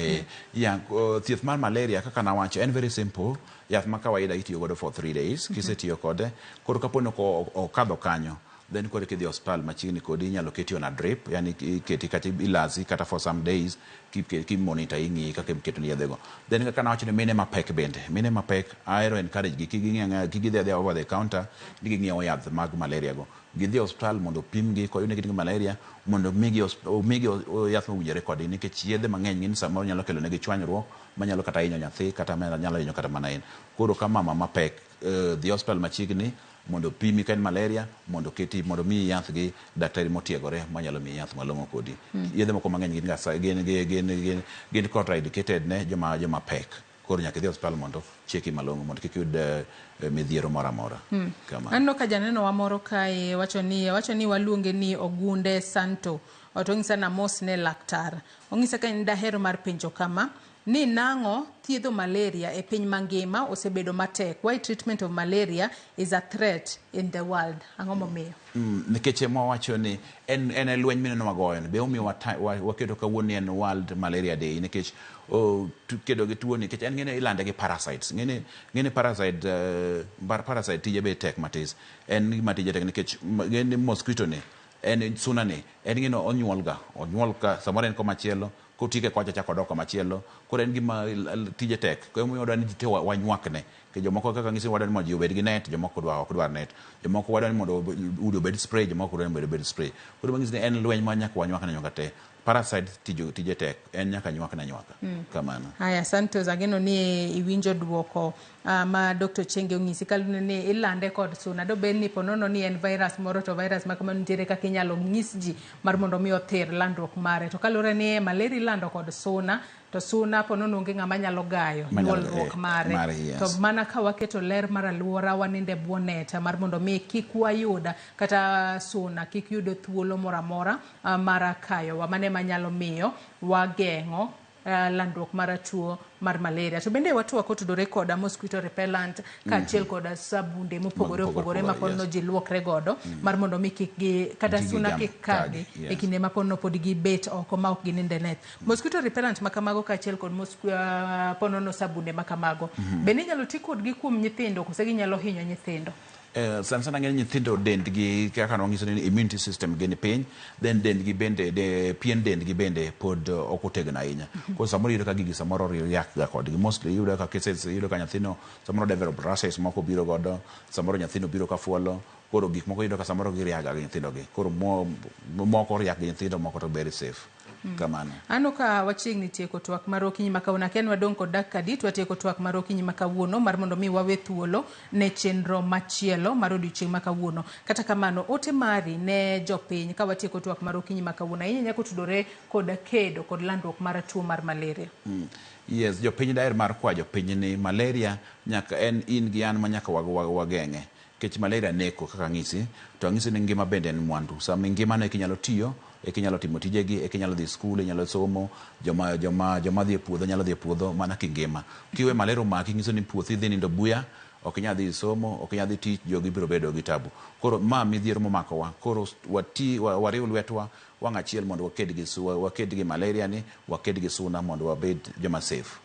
thieth mar malaria kaka nawacho en very simple yath ma kawaida itiyo godo for 3 days kisetiyo kode koro kapono ko okadho kanyo then kore kidhi hospital machiegni kodi inyalo keti na drip yani keti kata ilazi kata for some days keep monitor ingi kaka keto ni yedhego then kaka nawacho ni mine mapek bende mine mapek aero encourage gi kigidhi over the counter ng'iewo yath mag malaria go gidhi hospital mondo pimgi ko yune gin malaria mondo migi yath mowinjore kodi nikech yedhe mang'eny ngin sama nyalo kelo negi chwanyruok manyalo kata hinyo nyathi kata nyalo hinyo kata mana en koro kama mama mapek the hospital machiegni mondo pimi kan malaria mondo keti mondo mi yath gi daktari motiegore manyalo mi yath malongo kodi yedhe moko mang'eny gin contraindicated ne joma pek koro nyaka dhi hospital mondo cheki malongo mondo kik yud midhiero moro amora kama anno ka janeno wa moro kae wacho ni waluonge ni Ogunde Santo otong'isa na mos ne laktar ong'isa ka inda hero mar penjo kama ni nang'o thiedho malaria e piny mangima osebedo matek why treatment of malaria is a threat in the world ang'o momiyo nikech wacho ni en lweny mineno magoyo be omiyo waketo kawuono en World Malaria Day nikech kedo gi tuo nikech en ngene ilande gi parasites ngene parasite tije be tek matis en gima tije tek nikech ngene mosquito ni en suna ni en ngene onyuol ka samoro en komachielo kotike kwacha chako doko machielo koro en gima tije tek ko omiyo wadani jite wanywakne ke jomoko kaka ngisi wadani mondo obed gi net jomoko ok dwar net jomoko wadani mondo udi obed spray jomoko wadani mondo obed spray koro ngisi en lweny ma nyaka wanywakne nyaka te parasite tije tek en nyaka nywakna nywaka kamano haya santos ageno ni iwinjo duoko ma Dr. Chenge ong'isi kalune ni ilande kod suna do ben ni ponono ni en virus moro to virus ma kamano nitiere kaka inyalo ng'is ji mar mondo mi othir landruok mare to kalure ni malaria ilando kod suna to suna ponono onge ng'ama nyalo gayo nyuolruok mare to mana ka waketo ler mar aluora waninde bwonet mar mondo mi kik wayuda kata suna kik yudo thuolo moro amora mar kayo wa mane manyalo miyo wageng'o landruok mar tuo mar malaria. To bende watu wakotudore koda mosquito repellent kaachiel koda sabunde mopogore opogore ma pod ji luokre godo mar mondo mi kik gi kata suna kik kagi e kinde ma pod pod gi bet oko ma ok gininde net. Mosquito repellent ma kamago kaachiel kod ponono sabunde ma kamago bende inyalo ti kodgi kuom nyithindo kose ginyalo hinyo nyithindo? Sana ng'eny nyithindo dendgi kaka nwangiso ni immunity system gini piny, then dendgi bende pien dendgi bende pod ok otegno ahinya. Koro samoro yudo ka gigi samoro riak ga kodgi. Mostly yudo ka cases yudo ka nyathino samoro develop rashes moko biro godo, samoro nyathino biro ka fuolo, koro gik moko yudo ka samoro giriaga gi nyithindo gi. Koro moko riak gi nyithindo, moko to very safe. Kamano. Ano ka wachiegni tieko twak mar okinyi ma kawuono, ken wadong' kod dakika di twatieko twak mar okinyi ma kawuono mar mondo mi wawe thuolo ne chenro machielo mar odiochieng' ma kawuono. Kata kamano ote mari ne jopiny ka watieko twak mar okinyi ma kawuono ahinya nyako tudore kod kedo kod landruok mar tuo mar malaria. Yes, jopiny daher mar kwa jopiny ni malaria nyaka en in gi an ma nyaka wageng'e. Kech malaria neko kaka ng'isi, to ng'isi ni ngima bende en mwandu. Sama ngima ne kinyalo tiyo, kinyalo timo tijegi, kinyalo dhi skul, kinyalo somo, joma dhi e puodho nyalo dhi e puodho mana kingima. Kiwe malaria maki ng'iso ni puothi dhi nindo buya, ok inyal dhi somo, ok inyal dhi tich, jogi biro bedo gi tabu. Koro ma midhiero momakowa. Koro wariw lwetwa wang' achiel mondo waked gi malaria ni, waked gi suna mondo wabed joma safe.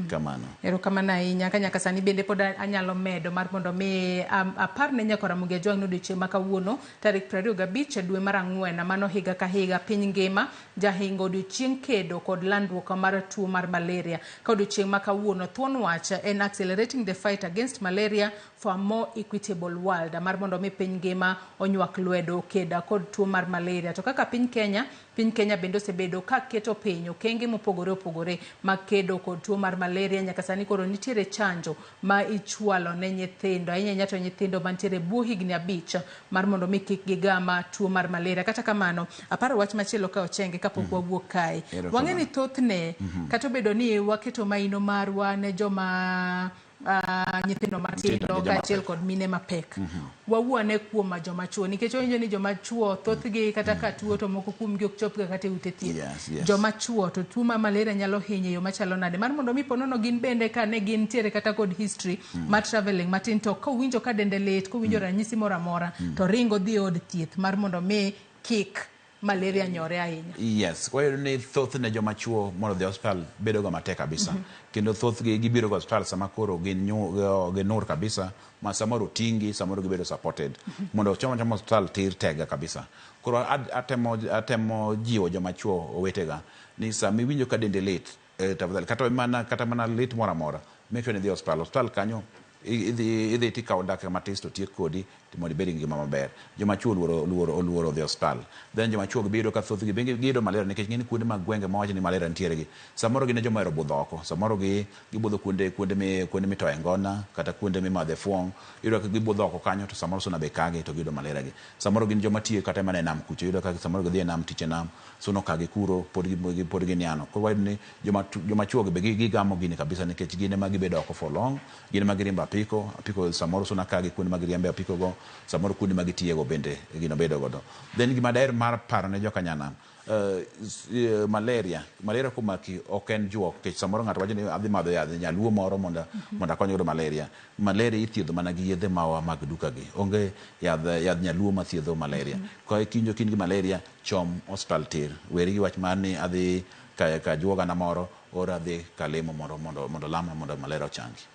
Kamano. Erokamano ahinya. Nyaka sani bende pod anyalo medo mar mondo mi apar ne nyakora Mugia Jwang' no odiochieng' ma kawuono tarik 25 dwe mar Ang'wen, mano higa ka higa piny ngima jahingo odiochieng' kedo kod landruok mar tuo mar malaria. Ka odiochieng' ma kawuono thuon wach en accelerating the fight against malaria for a more equitable world, mar mondo mi piny ngima onywak lwedo keda kod tuo mar malaria. To kaka piny Kenya bende osebedo ka keto piny okenge mopogore opogore mag kedo kod tuo mar malaria. Nyaka sani koro nitiere chanjo ma ichwalo ne nyithindo, ahinya to nyithindo mantiere buo higni 5 mar mondo mi kik gigama tuo mar malaria. Kata kamano aparo wach machielo ka ochenge kapok wawuok kae. Wang'eni thothne kata obedo ni waketo maino marwa ne joma nyithindo matindo kaachiel kod mine mapek, wawuone kuom joma chuo, nikech owinjo ni joma chuo thothgi kata ka tuo to moko kuomgi ok chopga kata ute thieth. Joma chuo to tuo mar malaria nyalo hinyo yo machalo nade, mar mondo mi ponono gin bende ka ne gin tiere kata kod history mar traveling matin, to kowinjo ka dende lit, kowinjo ranyisi moro amora to ringo dhi od thieth mar mondo mi kik malaria nyore ahinya. Yes, kwa hiyo ni thothne joma chuo mondo dhi hospital bedo ga matek kabisa. Kendo thothgi gibiro ga hospital sama koro gin nur kabisa, ma samoro tingi, samoro gibedo supported. Mondo choma hospital tir tega kabisa. Koro atemo jiwo joma chuo owetega ni sami winjo ka dende lit, tafadhali kata mana lit mora mora, make sure ni dhi hospital kanyo idhi tikawo dakika matis to tiek kodi mondo ibed gi ngima maber. Joma chuo luoro dhi hospital. Then joma chuo gibiro ka thothgi giyudo malaria nikech ng'eni kuonde mag gwenge ma wacho ni malaria nitiere gi. Samoro gin joma ero budho oko, samoro gibudho kuonde mitoe ngona kata kuonde mimadhe fuong', yudo ka gibudho oko kanyo to samoro suna be kagi to giyudo malaria gi. Samoro gin joma tiyo kata mana e nam kucho, yudo ka samoro gidhi e nam tich e nam, suno kagi kuro pod giniano. Koro wayudo ni joma chuo be gigamo gini kabisa nikech gin ema gibedo oko for long, gin ema girimbo apiko samoro suna kagi kuonde ma giriembe apiko go, samoro kuonde ma gitiyego bende gino bedo godo. Then gima daher mar paro ne joka nyanam, malaria kumaki ok en juok, kech samoro ng'ato wacho ni adhi madho yadh nyaluo moro mondo akony yudo malaria. Malaria ithiedho mana gi yedhe mawa mag duka gi, onge yadh nyaluo ma thiedho malaria. Kwa kinjo kin gi malaria chom hospital tir, weri gi wach mar ni adhi ka juoga na moro ora dhi kalemo mondo lamo mondo malaria ochangi.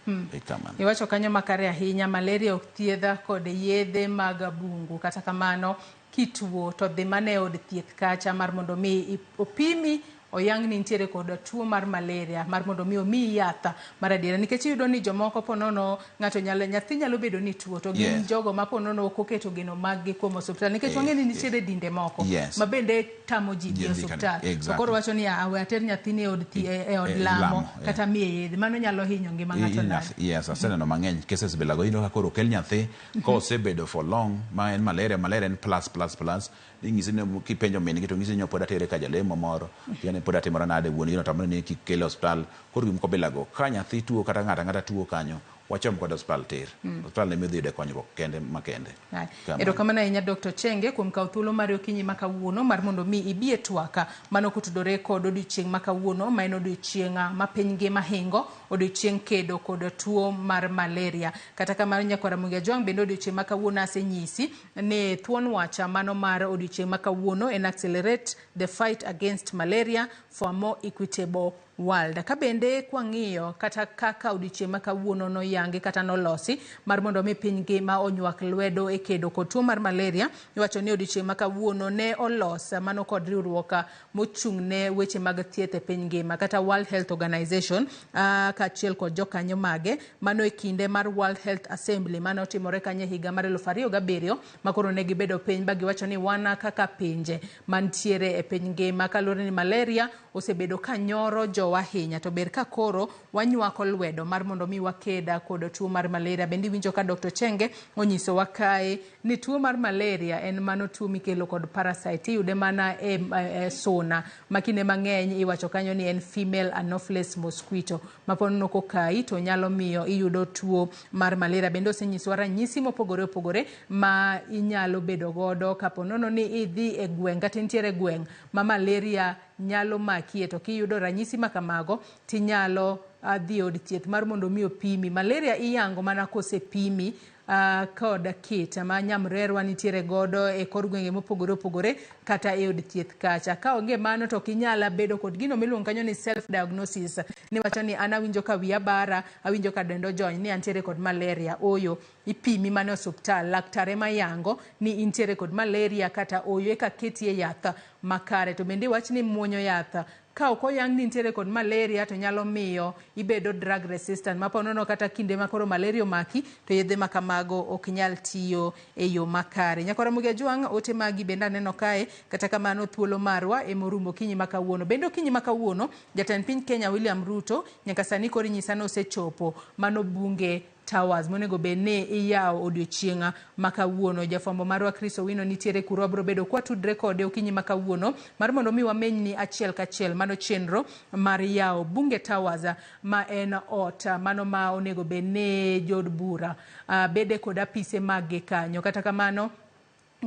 Iwacho kanyo makare ahinya, malaria ok thiedha kod yedhe mag bungu. Kata kamano kituo to dhi mane od thieth kacha mar mondo mi opimi oyang ni nitiere kod tuo mar malaria, mar mondo mi omi yatha mar adiera. Nikech iyudo ni jomoko ponono nyathi nyalo bedo ni tuo to gin jogo ma ponono ok oketo geno mag gi kuom osuptal, nikech wang'eni nitiere dinde moko ma bende tamo ji dhi osuptal. So koro wacho ni awe ater nyathini e od lamo kata miye yedhe, mano nyalo hinyo ngima ng'ato nade. Yes, aseneno mang'eny cases bilago, ino ka koro kel nyathi kosebedo for long ma en malaria en plus ing'isi ni kipenjo min gi to ng'isi ni pod atere ka jalemo moro, yani pod atimora nade wuon gino tamre ni kikele hospital. Koro gimko bilago ka nyathi tuo kata ng'ata tuo kanyo, wachom kod hospital tir. Hospital ne midhi yude konyruok kende makende. Erokamano ahinya Dr. Chenge kuom kawo thuolo mar okinyi ma kawuono mar mondo mi ibi e twaka mano kotudore kod odiochieng' ma kawuono ma en odiochieng' ma piny ngima hingo, odiochieng' kedo kod tuo mar malaria. Kata kamano Nyakwara Mugia bende odiochieng' ma kawuono asenyisi ne thuon wacha mano mar odiochieng' ma kawuono en accelerate the fight against malaria for a more equitable world. Ka bende kwang'iyo kata kaka odiochieng' ma kawuono no yangi kata nolosi mar mondo mi piny ngima onywak lwedo e kedo kod tuo mar malaria, iwacho ni odiochieng' ma kawuono ne olos mano kod riwruok mochung' ne weche mag thieth e piny ngima kata World Health Organization kaachiel kod jokanyo mage mano e kinde mar World Health Assembly mano otimore kanye higa mar 2007 makoro ne gibedo piny ba giwacho ni wana kaka pinje mantiere e piny ngima kaluwore ni malaria osebedo ka nyoro jowa ahinya, to ber ka koro wanywako lwedo mar mondo mi wakeda kod tuo mar malaria. Bende winjo ka Dr. Chenge onyiso wakae ni tuo mar malaria en mano tuo mikelo kod parasite iyude mana e suna makine mang'eny iwacho kanyo ni en female anopheles mosquito mapono kokai to nyalo miyo iyudo tuo mar malaria. Bende osenyiswa ranyisi mopogore opogore ma inyalo bedo godo kaponono ni idhi e gweng' kata intiere gweng' ma malaria nyalo makie, to kiyudo ranyisi makamago tinyalo dhi od thieth mar mondo mi opimi. Malaria iyango mana kosepimi kod kit ma nyamrerwa nitiere godo e kor gwenge mopogore opogore kata e od thieth kacha. Ka onge mano to kinyala bedo kod gino miluongo kanyo ni self diagnosis, ni wacho ni an awinjo ka wiya bara, awinjo ka dendo jony ni antiere kod malaria. Oyo ipimi mane osuptal, laktare mayango ni intiere kod malaria kata oyo eka ketie yath makare. To bende wach ni muonyo yath ka ok oyang ni nitiere kod malaria to nyalo miyo ibedo drug resistant maponono kata kinde makoro malaria omaki to yedhe makamago ok nyal tiyo e yo makare. Nyakwara Mugia ote magi bende aneno kae, kata kamano thuolo marwa e morumo kinyi makawuono. Bende kinyi makawuono jatend piny Kenya William Ruto nyaka sani koro nyisa no osechopo mano bunge Towers monego bene iyawo odiochieng' makawuono. Jafwambo marwa Chris Owino nitiere kuro abro bedo kwa tudre kode okinyi makawuono mar mondo mi wameny ni achiel kachiel mano chenro mar yawo bunge Towers ma en ot mano ma onego bene jod bura bede kod apise mag kanyo. Kata kamano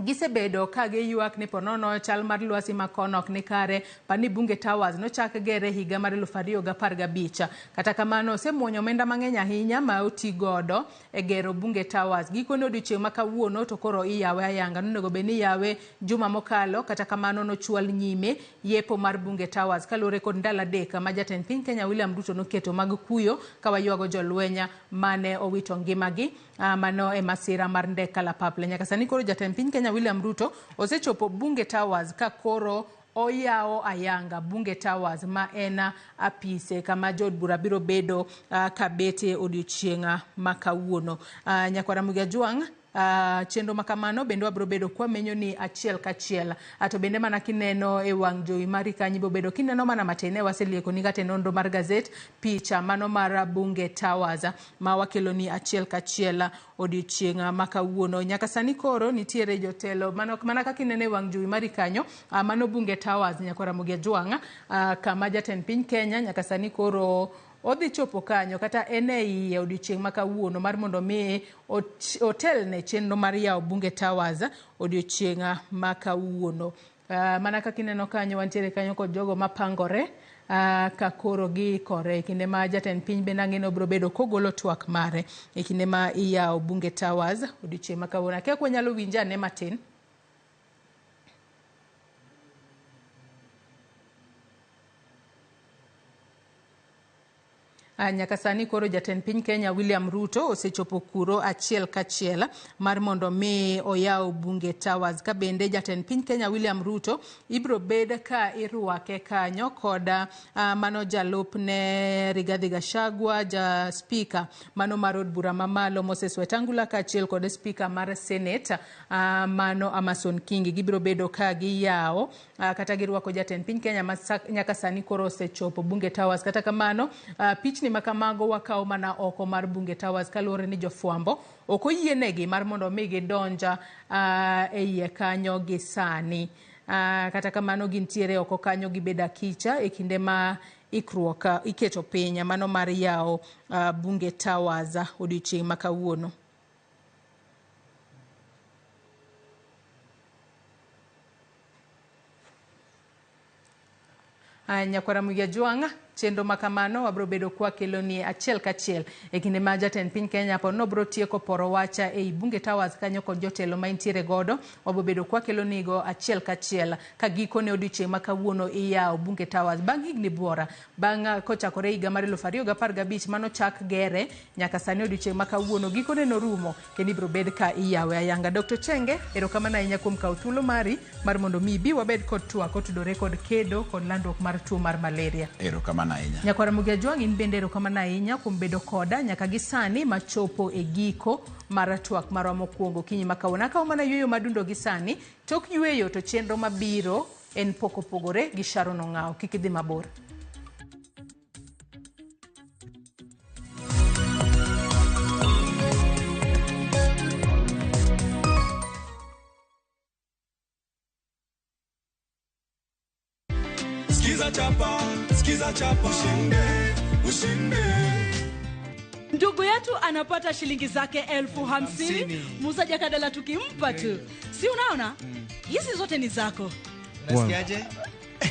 gisebedo ka giyuak ni ponono chal mar lwasi makonok ni kare pani bunge Towers no chak gere higa mar 2015. Kata kamano osemuonyo omenda mang'eny ahinya ma oti godo e gero bunge Towers. Gikone odiochieng' ma kawuono to koro iyawe ayanga, nonego beni yawe juma mokalo. Kata kamano no chwal nyime yepo mar bunge Towers kalure kod ndala deka ma jatend piny Kenya William Ruto noketo mag kuyo kawayuago jolwenya mane owito ngimagi mano e masira mar ndek kalapapla. Nyaka sani koro jatend piny Kenya William Ruto osechopo bunge Towers ka koro oyao ayanga bunge Towers ma en apise kama jod bura biro bedo kabete odiochieng' makawuono. Nyakwara Mugia chenro makamano bende wabro bedo kwa menyo ni achiel kachiel. Ato bende mana kineno e wang' jowi mari kanyi bo bedo kineno mana matene waselieko ni gate nonro mar gazet picha mano mar bunge Towers ma wakelo ni achiel kachiel odiochieng' makawuono. Nyaka sani koro nitiere jotelo mana kaka ineno e wang' jowi mari kanyo mano bunge Towers. Nyakwara Mugia kama jatend piny Kenya nyaka sani koro odhi chopo kanyo kata enei odiochieng' makawuono mar mondo mi hotel ne chenro mar yawo bunge Towers odiochieng' makawuono. Mana kaka ineno kanyo wantiere kanyo kod jogo mapangore ka koro giikore kinde ma jatend piny bende ang'eno bro bedo kogolo twak mare e kinde ma iyawo bunge Towers odiochieng' makawuono. Kaka wanyalo winja ne matin. Nyaka sani koro jatend piny Kenya William Ruto osechopo kuro achiel kachiel mar mondo mi oyaw bunge Towers. Ka bende jatend piny Kenya William Ruto ibro bed ka irwake kanyo koda mano jalup ne Rigathi Gachagua, ja speaker mano mar od bura mamalo Moses Wetangula kaachiel kod speaker mar Senate mano Amason Kingi. Gibro bedo ka giyawo kata girwako jatend piny Kenya nyaka sani koro osechopo bunge Towers. Kata kamano pichni makamago wakao mana oko mar bunge Towers kaluwore ni jofwambo ok oyienegi mar mondo mi gidonja e iye kanyo gi sani. Kata kamano gintiere oko kanyo gibeda kicha e kinde ma ikruok iketo piny mano mar yawo Bunge Towers odiochieng' ma kawuono. Nyakwara Mugia Jwanga chenro makamano wabro bedo kwa kelo ni achiel kachiel e kinde ma jatend piny Kenya po nobro tieko poro wacha e Bunge Towers kanyo kod jotelo ma intiere godo wabro bedo kwa kelo nigo achiel kachiel ka giko ne odiochieng' ma kawuono iyawo Bunge Towers bang' higni buora bang' kochakore higa mar 2015 mano chak gere nyaka sani odiochieng' ma kawuono giko ne norumo kendo ibro bed ka iyawe ayanga. Dr. Chenge erokamano ahinya kuom kawo thuolo mari mar mondo mi bi wabed kod twak otudore kod kedo kod landruok mar tuo mar malaria. Erokamano ahinya. Nyakwara Mugia Jwang in bende erokamano ahinya kuom bedo koda nyaka gi sani machopo e giko mar twak marwa mokwongo kinyi ma kawuono. Akawo mana yueyo madundo gi sani tok yueyo to chenro mabiro en poko pogore gi Sharon Ong'aw. Kik idhi mabor. Skiza chapa, ushinde. Ndugu yetu anapata shilingi zake 50,000. Musa Jakadala tukimpa tu. Si unaona? Hizi zote ni zako. Unasikiaje?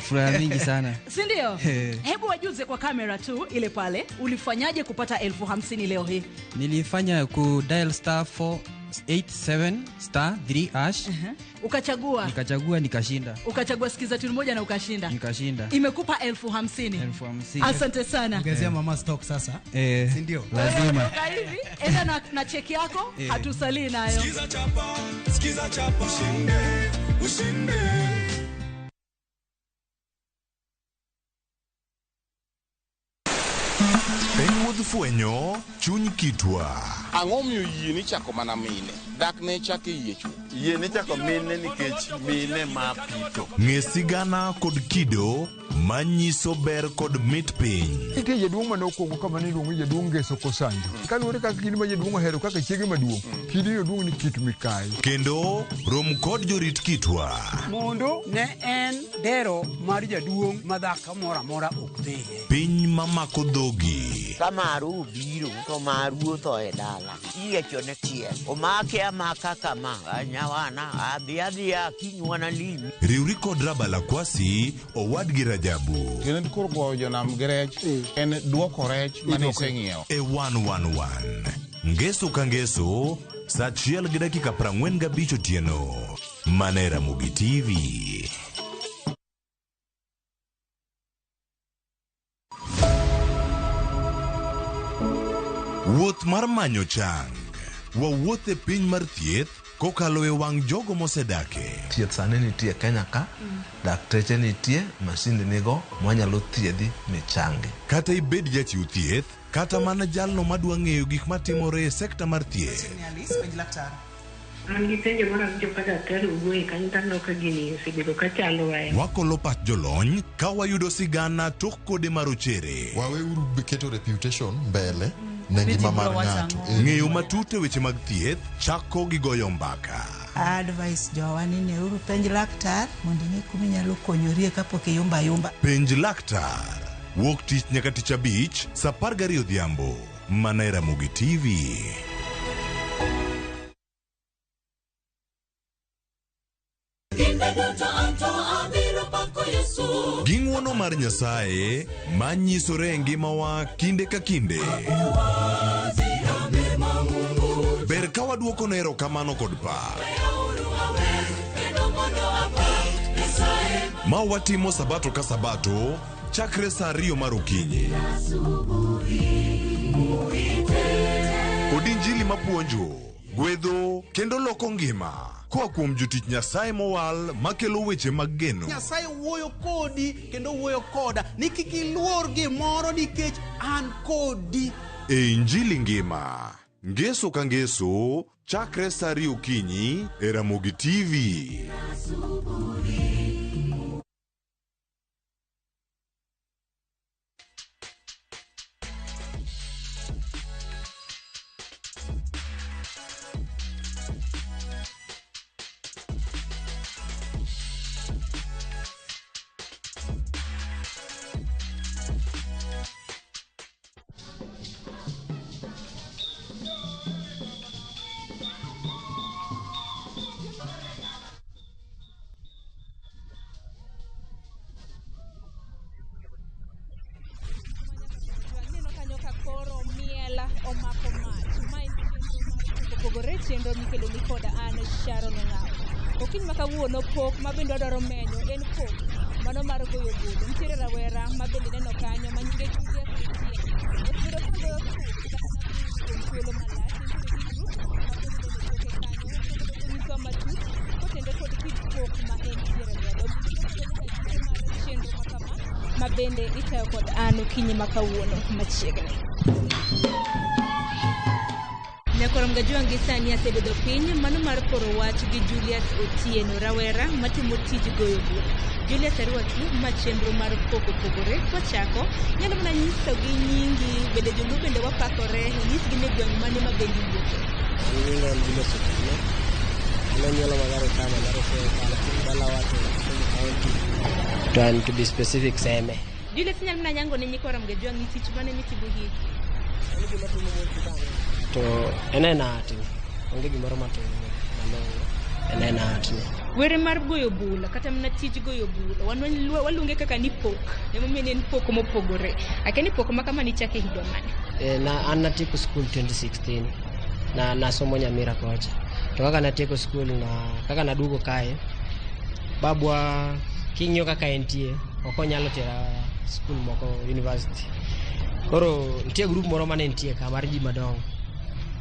Furaha mingi sana. Si ndio? Hebu wajuze kwa kamera tu ile pale. Ulifanyaje kupata 50,000 leo hii? Nilifanya ku dial star 487 star 3#. Ukachagua. Nikachagua nikashinda. Ukachagua Skiza tu moja na ukashinda. Nikashinda. Imekupa 50,000. 50,000. Asante sana. Ongezea mama stock sasa. Si ndio? Lazima. Hivi enda na cheki yako hatusalii nayo. Skiza chapa, ushinde. Wuodh fwenyo chuny kitwa. Ang'o miyo yie ni chako mana mine? Dak ne chake yie chuo. Yie ni chako mine nikech mine ma pito. Ng'e sigana kod kido manyiso ber kod mit piny. Ike jaduong' manokwongo kama niluongo jaduong' Ngeso Kosanjo. Kaluwore kaka kinde ma jaduong' ohero kaka chiege maduong'. Kinde jaduong' ni Kit Mikayi. Kendo rom kod jorit kitwa. Mondo ne en dero mar jaduong' madhaka mora mora ok dhiye. Piny mamako dhogi. Kamaru biro to maru to e dala. Iecho ne tie. Omake amaka kama anyawana adhiadhia kinywana limi. Riuri kod Rabala Kwasi owadgi Rajabu. Kendo kor goyo jonam gi rech en duoko rech mane iseng'iewo. E 111. Ngeso ka ngeso saa 1:45 otieno. Manera Mugi TV. Wuoth mar manyo chang. Wawuothe piny mar thieth kokalo e wang' jogo mosedake. Thieth sani nitie Kenya ka, dakteche nitie, masinde nigo mwanyalo thiedhi ni changi. Kata ibed jachiw thieth, kata mana jalno madwa ng'eyo gik matimore e sekta mar thieth. An gi penjo moro awinjo ka daktari wuoye kanyo taneno ka gini osebedo ka chalo wae. Wakolo pach jolony ka wayudo sigana tok kode marochere. Waweuru keto reputation mbele ne ngima mar ng'ato. Ng'eyo matut e weche mag thieth chako gi goyo mbaka. Advice jowa ni neuru penj laktar mondo ing'e kuma inyalo konyorie kapok iyumba yumba. Penj laktar. Wuok tich nyaka tich abich saa 12 odhiambo. Manera Mugi TV. Ging'wono mar Nyasaye manyisore e ngimawa kinde ka kinde. Ber ka waduoko ne erokamano kod pak. Ma watimo sabato ka sabato chakre saa 2 mar okinyi. Odinjili mapuonjo, gwedho kendo loko ngima. Koa kuom jotich Nyasaye mowal makelo weche mag geno. Nyasaye wuoyo kodi kendo wuoyo koda ni kik iluor gimoro nikech an kodi. E Injili ngima, ngeso ka ngeso chakre saa 2 okinyi e Ramogi TV. omako mach ma en opogore chenro mikelo ni koda an Sharon Ong'aw. Okinyi ma kawuono pok ma bende adwaro menyo en pok mano mar goyo bul. Nitiere rawera ma bende neno kanyo ma nyinge Julia Kristian. Thuolo malach nyiso matut kotende kod kit pok ma entiere godo. Chenro ma kama ma bende itayo kod an okinyi ma kawuono machiegni. Nyakorom Gajwang' sani asebedo piny mano mar poro wach gi Julius Otieno, rawera matimo tij goyo bul. Julius arwaki ma chenro mar pok opogore kochako nyalo mana nyiso gi nyingi bende joluo bende wapakore nyisgi ni gweng' mane ma bende wuoke. Nyinga en Julius Otieno. Ano nyalo magaro kama maro kala dala watu county. To and to be specific seme. Julius nyalo mana nyango ne Nyakorom Gajwang' tich mane mitimo hiki. Ani gima timo mo kama. To enena atini onge gimoro matimo malongo enena atini were mar goyo bul kata mana tij goyo bul waluonge kaka ni pok emomiyo en pok mopogore akeni pok ma kama ni chake higa mane na an natieko school 2016 na nasomo Nyamira kocha to kaka natieko school na kaka naduogo kae babwa king'yo kaka entie okonyalo tera school moko university koro nitie group moro mane nitie ka mar ji madongo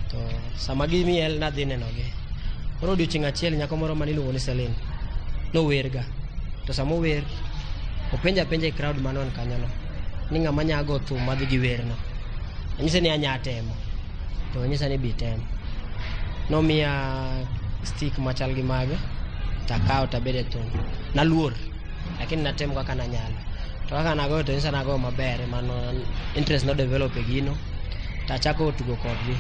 to sama gimiel nadhi nenogi koro odiochieng' achiel nyako moro maniluongo ni Selin nowerga to sama ower openja e crowd manon kanyono ni ng'ama nyago thum madhi gi werno anyise ni anya temo to anyisa ni bi temo nomiya stick machal gi mage takao tabede thum naluor lakini natemo kaka nanyalo to kaka nagoyo to anyisa nagoyo maber mano interest no develop e gino tachako tugo kodgi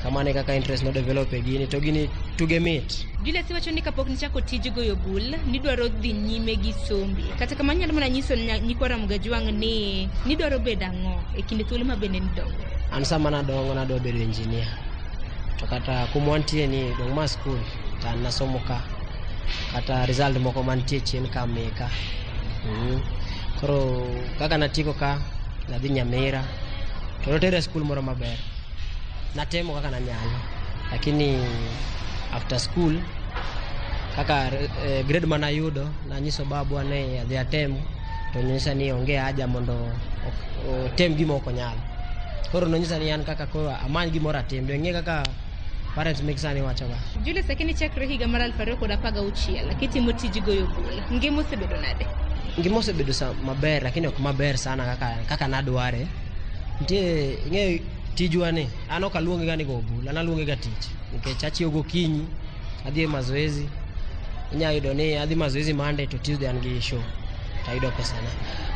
kamane kaka interest no develop e gini to gini tuge mit. Julius wacho ni kapok nichako tij goyo bul nidwaro dhi nyime gi sombi kata kama nyalo mana nyiso Nyakorom Gajwang' ni nidwaro bedo ang'o e kinde thuolo ma bende nidongo. An sama nadongo nadwa bedo engineer to kata kumwantie ni dong ma school ta nasomo ka kata result moko mantie chien ka meka koro kaka natiko ka nadhi Nyamira to notere school moro maber natemo kaka nanyalo lakini after school kaka grade manayudo nanyiso babwa ne adhi atem to nyisa ni onge haja mondo tem gima ok onyalo koro nonyisa ni an kaka koro amany gimoro atem do ng'e kaka parents make sani wachoga. Julius lakini chakre higa mar 2016 kitimo tij goyo bul ngima osebedo nade? Ngima osebedo maber lakini ok maber sana kaka nadware nitie ng'e tijwani an ok aluonge ga ni go bul an aluonge ga tich nikech achiewo gokinyi adhi mazoezi inyayudo ni adhi mazoezi Monday to Tuesday an gi show tayudo pesana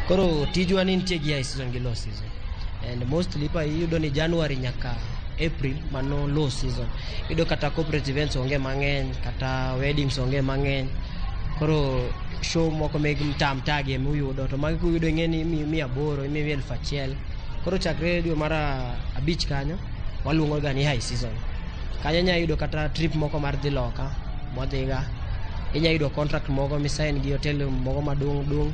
koro tijwani nitie gi high season gi low season and mostly pa iyudo ni January nyaka April mano low season iyudo kata corporate events onge mang'eny kata weddings onge mang'eny koro show moko meg mtamtage muyudo to magi kuyudo ng'eni 800 1,100 koro chakre dwe mar 5 kanyo waluongo ga ni high season kanyo nyayudo kata trip moko mar dhi loka modhiga inyayudo contract moko misign gi hotel moko madung'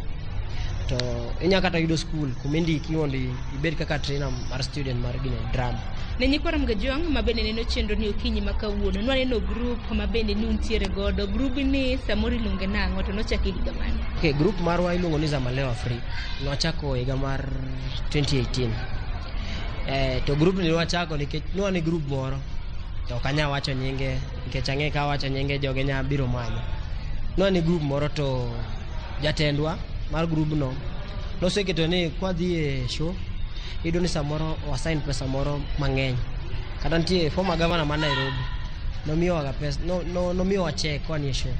to inya kata yudo school kumindiki mondo ibed kaka trainer mar student mar gine drama. Ne Nyakorom Gajwang' mabende neno chenro ni okinyi makawuono nwaneno group mabende nuntiere godo group ni samoro iluonge nang'o to nochaki higa mane? Okay, group marwa iluongo ni Zamaleo Afrika nwachako higa mar 2018 to group ni nwachako nikech nwani group moro to kanya wacho nyinge nikech ang'e ka wacho nyinge joge nya biro manyo nwani group moro to jatendwa mar group no noseketo ni kwa dhi e show ido ni samoro wasign pesa moro mang'eny kata nitie former governor ma Nairobi nomiyowa pesa nomiyowa check kwa ni show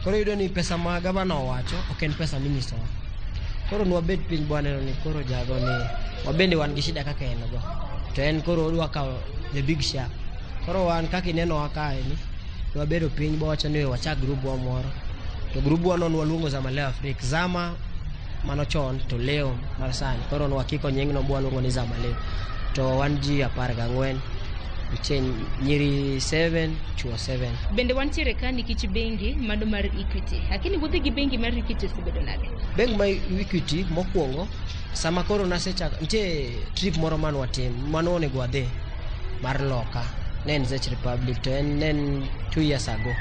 koro ido ni pesa ma governor owacho ok en pesa minister koro nwabed piny bwana ni koro jago ni wabende wan gi shida kaka en go to en koro odwa kawo the big share koro wan kaka ineno wakae ni wabedo piny bowacho ni wachak group wa moro to group wa non waluongo Zamaleo Afrika zama mano chon to leo mar sani koro nwakiko nyingno bwaluongo ni Zamaleo to wan ji 14 nitie nyiri 7 chuo 7. Bende wantiere ka nikech bengi mano mar Equity. Lakini wuodhe gi bengi mar Equity osebedo nade? Bengi mar Equity mokwongo sama koro nasechako nitie trip moro man watim mano onego wadhi mar loka ne en Czech Republic to en 2 years ago.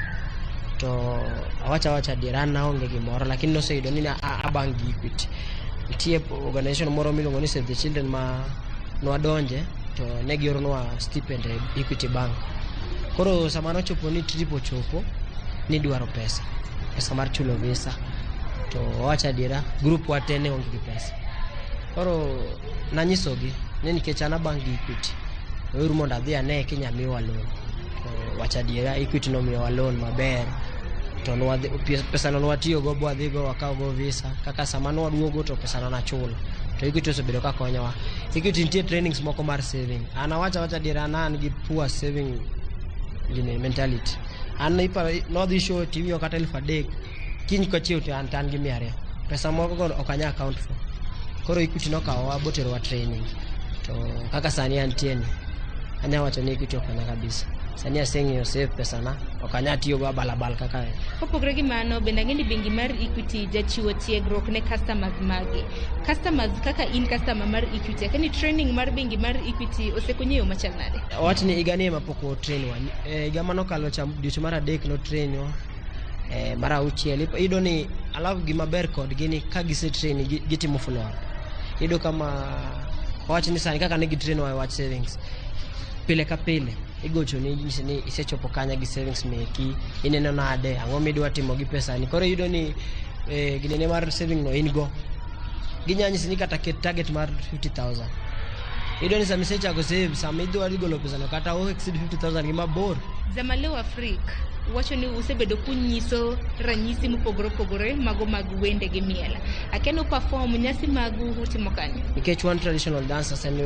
To awacha dira naonge gimoro lakini noseyudo ni abang gi Equity. Nitie organization moro miluongo ni Save the Children ma nwadonje to ne giornwa stipend e Equity Bank. Koro sama nochopo ni trip ochopo ni dwaro pesa mar chulo visa to wacha dira group watene onge gi pesa. Koro nanyisogi ni nikech ana bank gi Equity oru mondo adhi ane kinya miwa loan. To wacha dira Equity no miwa loan maber to pesa no watiyo go bwadhi go wakaw go visa kaka sama no waduogo to pesa no nachulo. To Equity osebedo ka konyowa. Equity nitie trainings moko mar saving. Ana wacha dira nan gi poor saving gine mentality. An no dhi show TV o kata 3,000 kiny kochiew to an tan gi 200. Pesa moko go okanya account for. Koro Equity no kawa botero wa training. To kaka sani antie ni anya wacha ni Equity okanya kabisa. Sani aseng'eyo save pesa na okanya tiyo go balabal kaka. Kopogore gi mano bende ng'eni bengi mar Equity jachiwo tiegruok ne customers magi. Customers kaka in customer mar Equity akani training mar bengi mar Equity osekonyo machal nade? Wach ni igani mapoko train wan. Iga mano kalo cham dweche mar 3 no train yo. Mar 6 ido ni alafu gima ber kod gini ka gise train gitimo follow up. Ido kama wach ni sani kaka ne gitrain wa watch savings. Pile ka pile igocho ni isechopo kanya gi savings meki ineno nade ang'o midwa timo gi pesa ni. Koro yudo ni ginene mar saving no in go ginyanyisi ni kata ket target mar 50,000. Yudo ni sama isechago save sama idwa golo pesa no kata o exceed 50,000 gi mabor. Zamaleo Afrika wacho ni usebedo kunyiso ranyisi mopogore mago mag wende gi miela. Akeno perform nyasi magu utimo kanyo. Nikech one traditional dancers and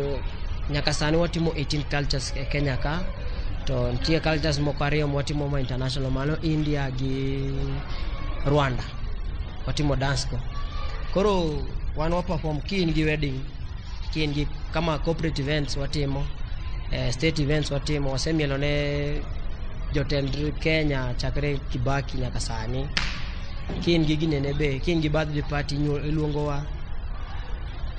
nyaka sani watimo 18 cultures e Kenya ka to nitie cultures moko ariyo watimo ma international mano India gi Rwanda watimo dance ko. Koro wan wa perform kin gi wedding kin gi kama corporate events watimo state events watimo wasemielo ne jotend Kenya chakre Kibaki nyaka sani kin gi ginene be kin gi birthday party iluongo wa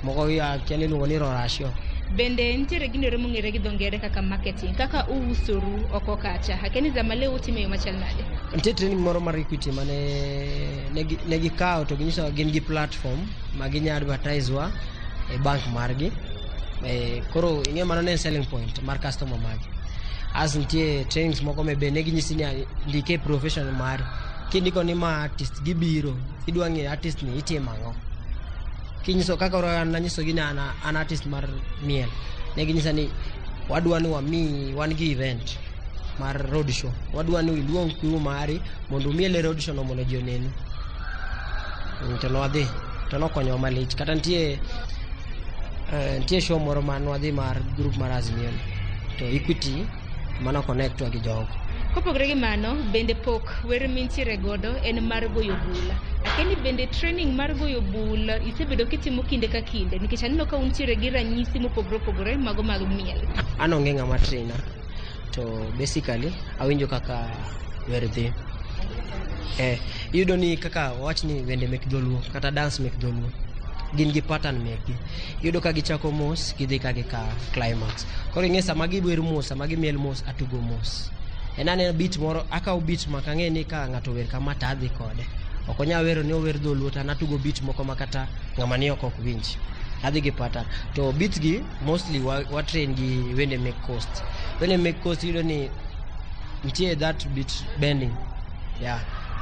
moko ya kene luongo ni rorasho. Bende ntiere ginere mong'ere gi dhongere kaka marketing kaka uusuru oko kacha hakeni Zamaleo utime machal nade? Nitie training moro mar Equity mane negi kawo to ginyiso gin gi platform ma ginya advertise wa e bank margi. Koro ing'e mano ne selling point mar customer magi. As nitie trainings moko me be ne ginyisi ni ndike professional mar kindiko ni ma artist gibiro idwa ng'e artist ni itimo ang'o. Kinyiso kaka ora nanyiso gina an artist mar miel ne ginyisa ni wadwa ni wami wan gi event mar road show wadwa ni iluong crew mari mondo miel road show no mondo ji oneni to no adhi to no konyo malich kata nitie show moro man wadhi mar group mar Azimio to Equity mana connect wa gi jogo. Kopogore gi mano bende pok were mintiere godo en mar goyo bula. Akeni bende training mar goyo bula isebedo kitimo kinde ka kinde nikech aneno ka untiere gi ranyisi mopogore mago mag miel. An onge ng'ama trainer to basically awinjo kaka were dhi. Yudo ni kaka wach ni wende mek dholuo kata dance mek dholuo gin gi pattern meki yudo ka gichako mos gidhi ka gi ka climax. Koro ing'e sama gibwer mos sama gimiel mos atugo mos. Enane beat moro akaw beat makang'e ni ka ng'ato wer kama ta adhi kode okonya wero ni ower dholuo ta natugo beat moko makata ng'ama ni ok winj adhi gi pattern to beats gi mostly wa train gi wende make coast yudo ni nitie that beat bending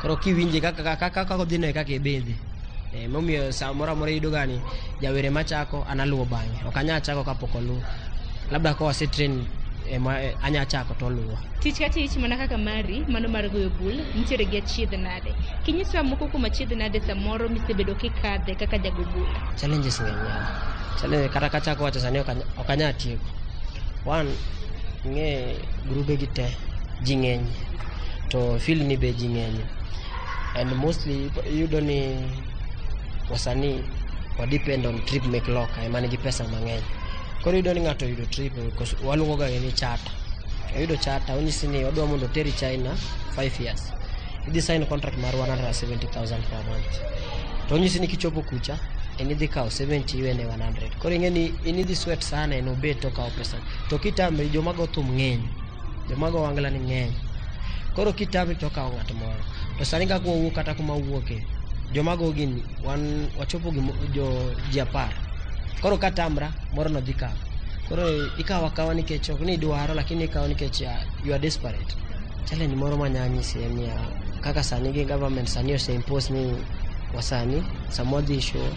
koro kiwinje kaka odhi no kaka ibedhi momiyo saa moro yudo gani jawere machako analuwo bang'e okanya chako kapok oluwo labda ko wase train anya chako to luwo tich ka tich mana kaka mari mano mar goyo bul nitiere gi achiedh nade kinyisa moko kuom achiedh nade samoro misebedo kikadhe kaka jago bula challenges ng'eny kata kachako wacha sani okanya tieko one nge grube gi te ji ng'eny to feel ni be ji ng'eny and mostly yudo ni wasani wa depend on trip make lock ay manigi pesa mang'eny. Koro yudo ni ng'ato yudo trip because waluongo ga ni charter oyudo charter onyisi ni odwa mondo teri China 5 years. Idhi sign contract mar 170,000 per month. To onyisi ni kichopo kucha enidhi kao 70 iwene 100. Koro ing'eni inidhi sweat sana en obet to kao pesa. To kitamri jomago thum ng'eny. Jomago wangla ni ng'eny. Koro kitamri to kao ng'at moro. To sani ka wuok kata kuma wuoke. Jomago gini wachopo jo jiapar. Koro katamra moro no dhi kao. Koro ikawa nikech ok ni dwaro lakini ikawa nikech you are desperate. Challenge moro manyanyisi en ya kaka sani gi government sani ose impose ni wasani samodhi show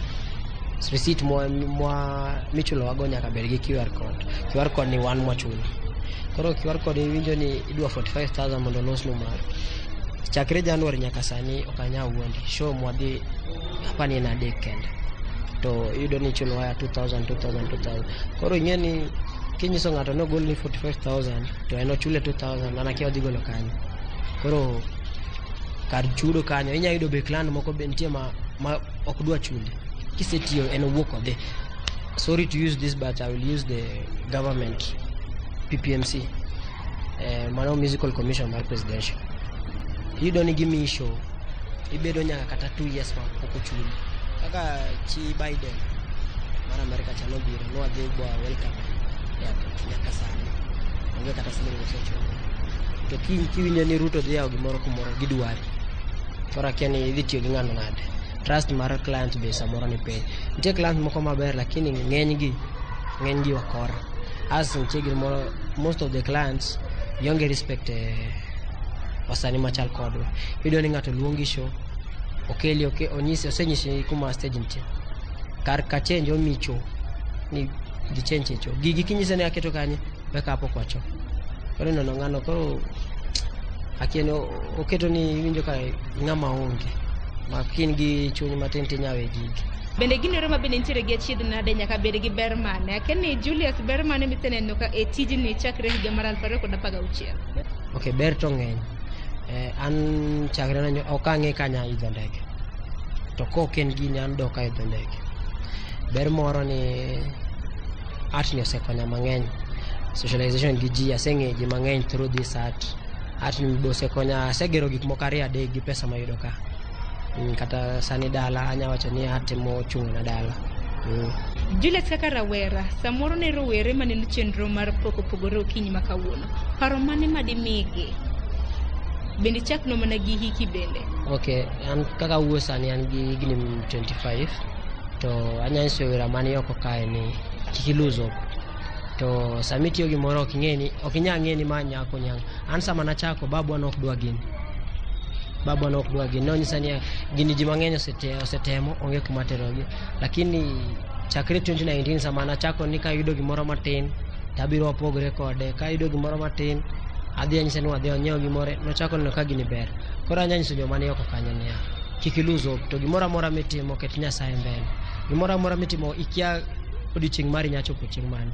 receipt mwa michulo wago nyaka bed gi QR code. QR code ni wan mwachulo. Koro QR code iwinjo ni idwa 45,000 mondo los numar. Chakre January nyaka sani okanya wuondi. Show mwadhi hapa ni na dek kende. To yudo ni chulo ya 2,000. Koro ing'eni kinyiso ng'ato no gol ni 45,000 to eno chule 2,000 ana kia odhi golo kanyo. Koro kar chudo kanyo inya yudo be clan moko be nitie ma ok dwa chule. Kisetiyo en wuok odhi. Sorry to use this but I will use the government PPMC. Mano Musical Commission mar Presidential. Yudo ni gimisho ibedo nyaka kata 2 years ma poko chule. Kaka chi Biden mar America chano biro no adhi bwa welcome nyaka sana onge kata siling mosecho to kiwinjo ni Ruto dhi yawo gimoro kumoro gidwari kora kiani idhi tiyo gi ng'ano nade trust mar client be samoro ni piny nitie client moko maber lakini ng'eny gi wakora as nitie gimoro most of the clients yonge respect wasani machal kodwa video ni ng'ato luongi show okeli onyisi osenyisi kuma stage nitie kar ka change omicho ni di change cho gigi kinyise ne aketo kanye beka hapo kwacho koro nono ng'ano koro akieno oketo ni winjo ka ng'ama onge makin gi chuny matente nyawe gigi bende ginero mabende nitiere gi achiedh nade nyaka bed gi ber mane akeni Julius ber mane miseneno ka e tijni chakre higa mar 2016 okay ber to ng'eny an chakre na ok ang'e kanya idho ndege to koken gini an doka idho ndege ber moro ni art ni osekonya mang'eny socialization gi ji aseng'e ji mang'eny through this art ni osekonya asegero gik moko 2 adek gi pesa mayudo ka kata sani dala anya wacho ni art mo chung na dala Julius kaka rawera samoro ne rowere maneno chenro mar pogore okinyi makawuono paro mane madimigi bende chak no mana gi hiki bende okay an kaka wuo sani an gi higni 25 to anyanyiso wera mani oko kae ni kikiluzo to samitiyo gimoro ok inya ng'eni ma nyako nyang an sama nachako babu an ok dwa gini no nyisa ni gini ji mang'eny osetemo onge kuma terogi lakini chakre 2019 sama nachako ni ka yudo gimoro matin tabiro wapogre kode ka yudo gimoro matin adhi anyise ni wadhi onyiew gimoro nochako neno ka gini ber koro anyanyiso joma ni oko kanyo niya kikiluzo to gimoro amora mitimo ket Nyasaye mbele gimoro amora mitimo ikia odiochieng' mari nyachopo chieng' mane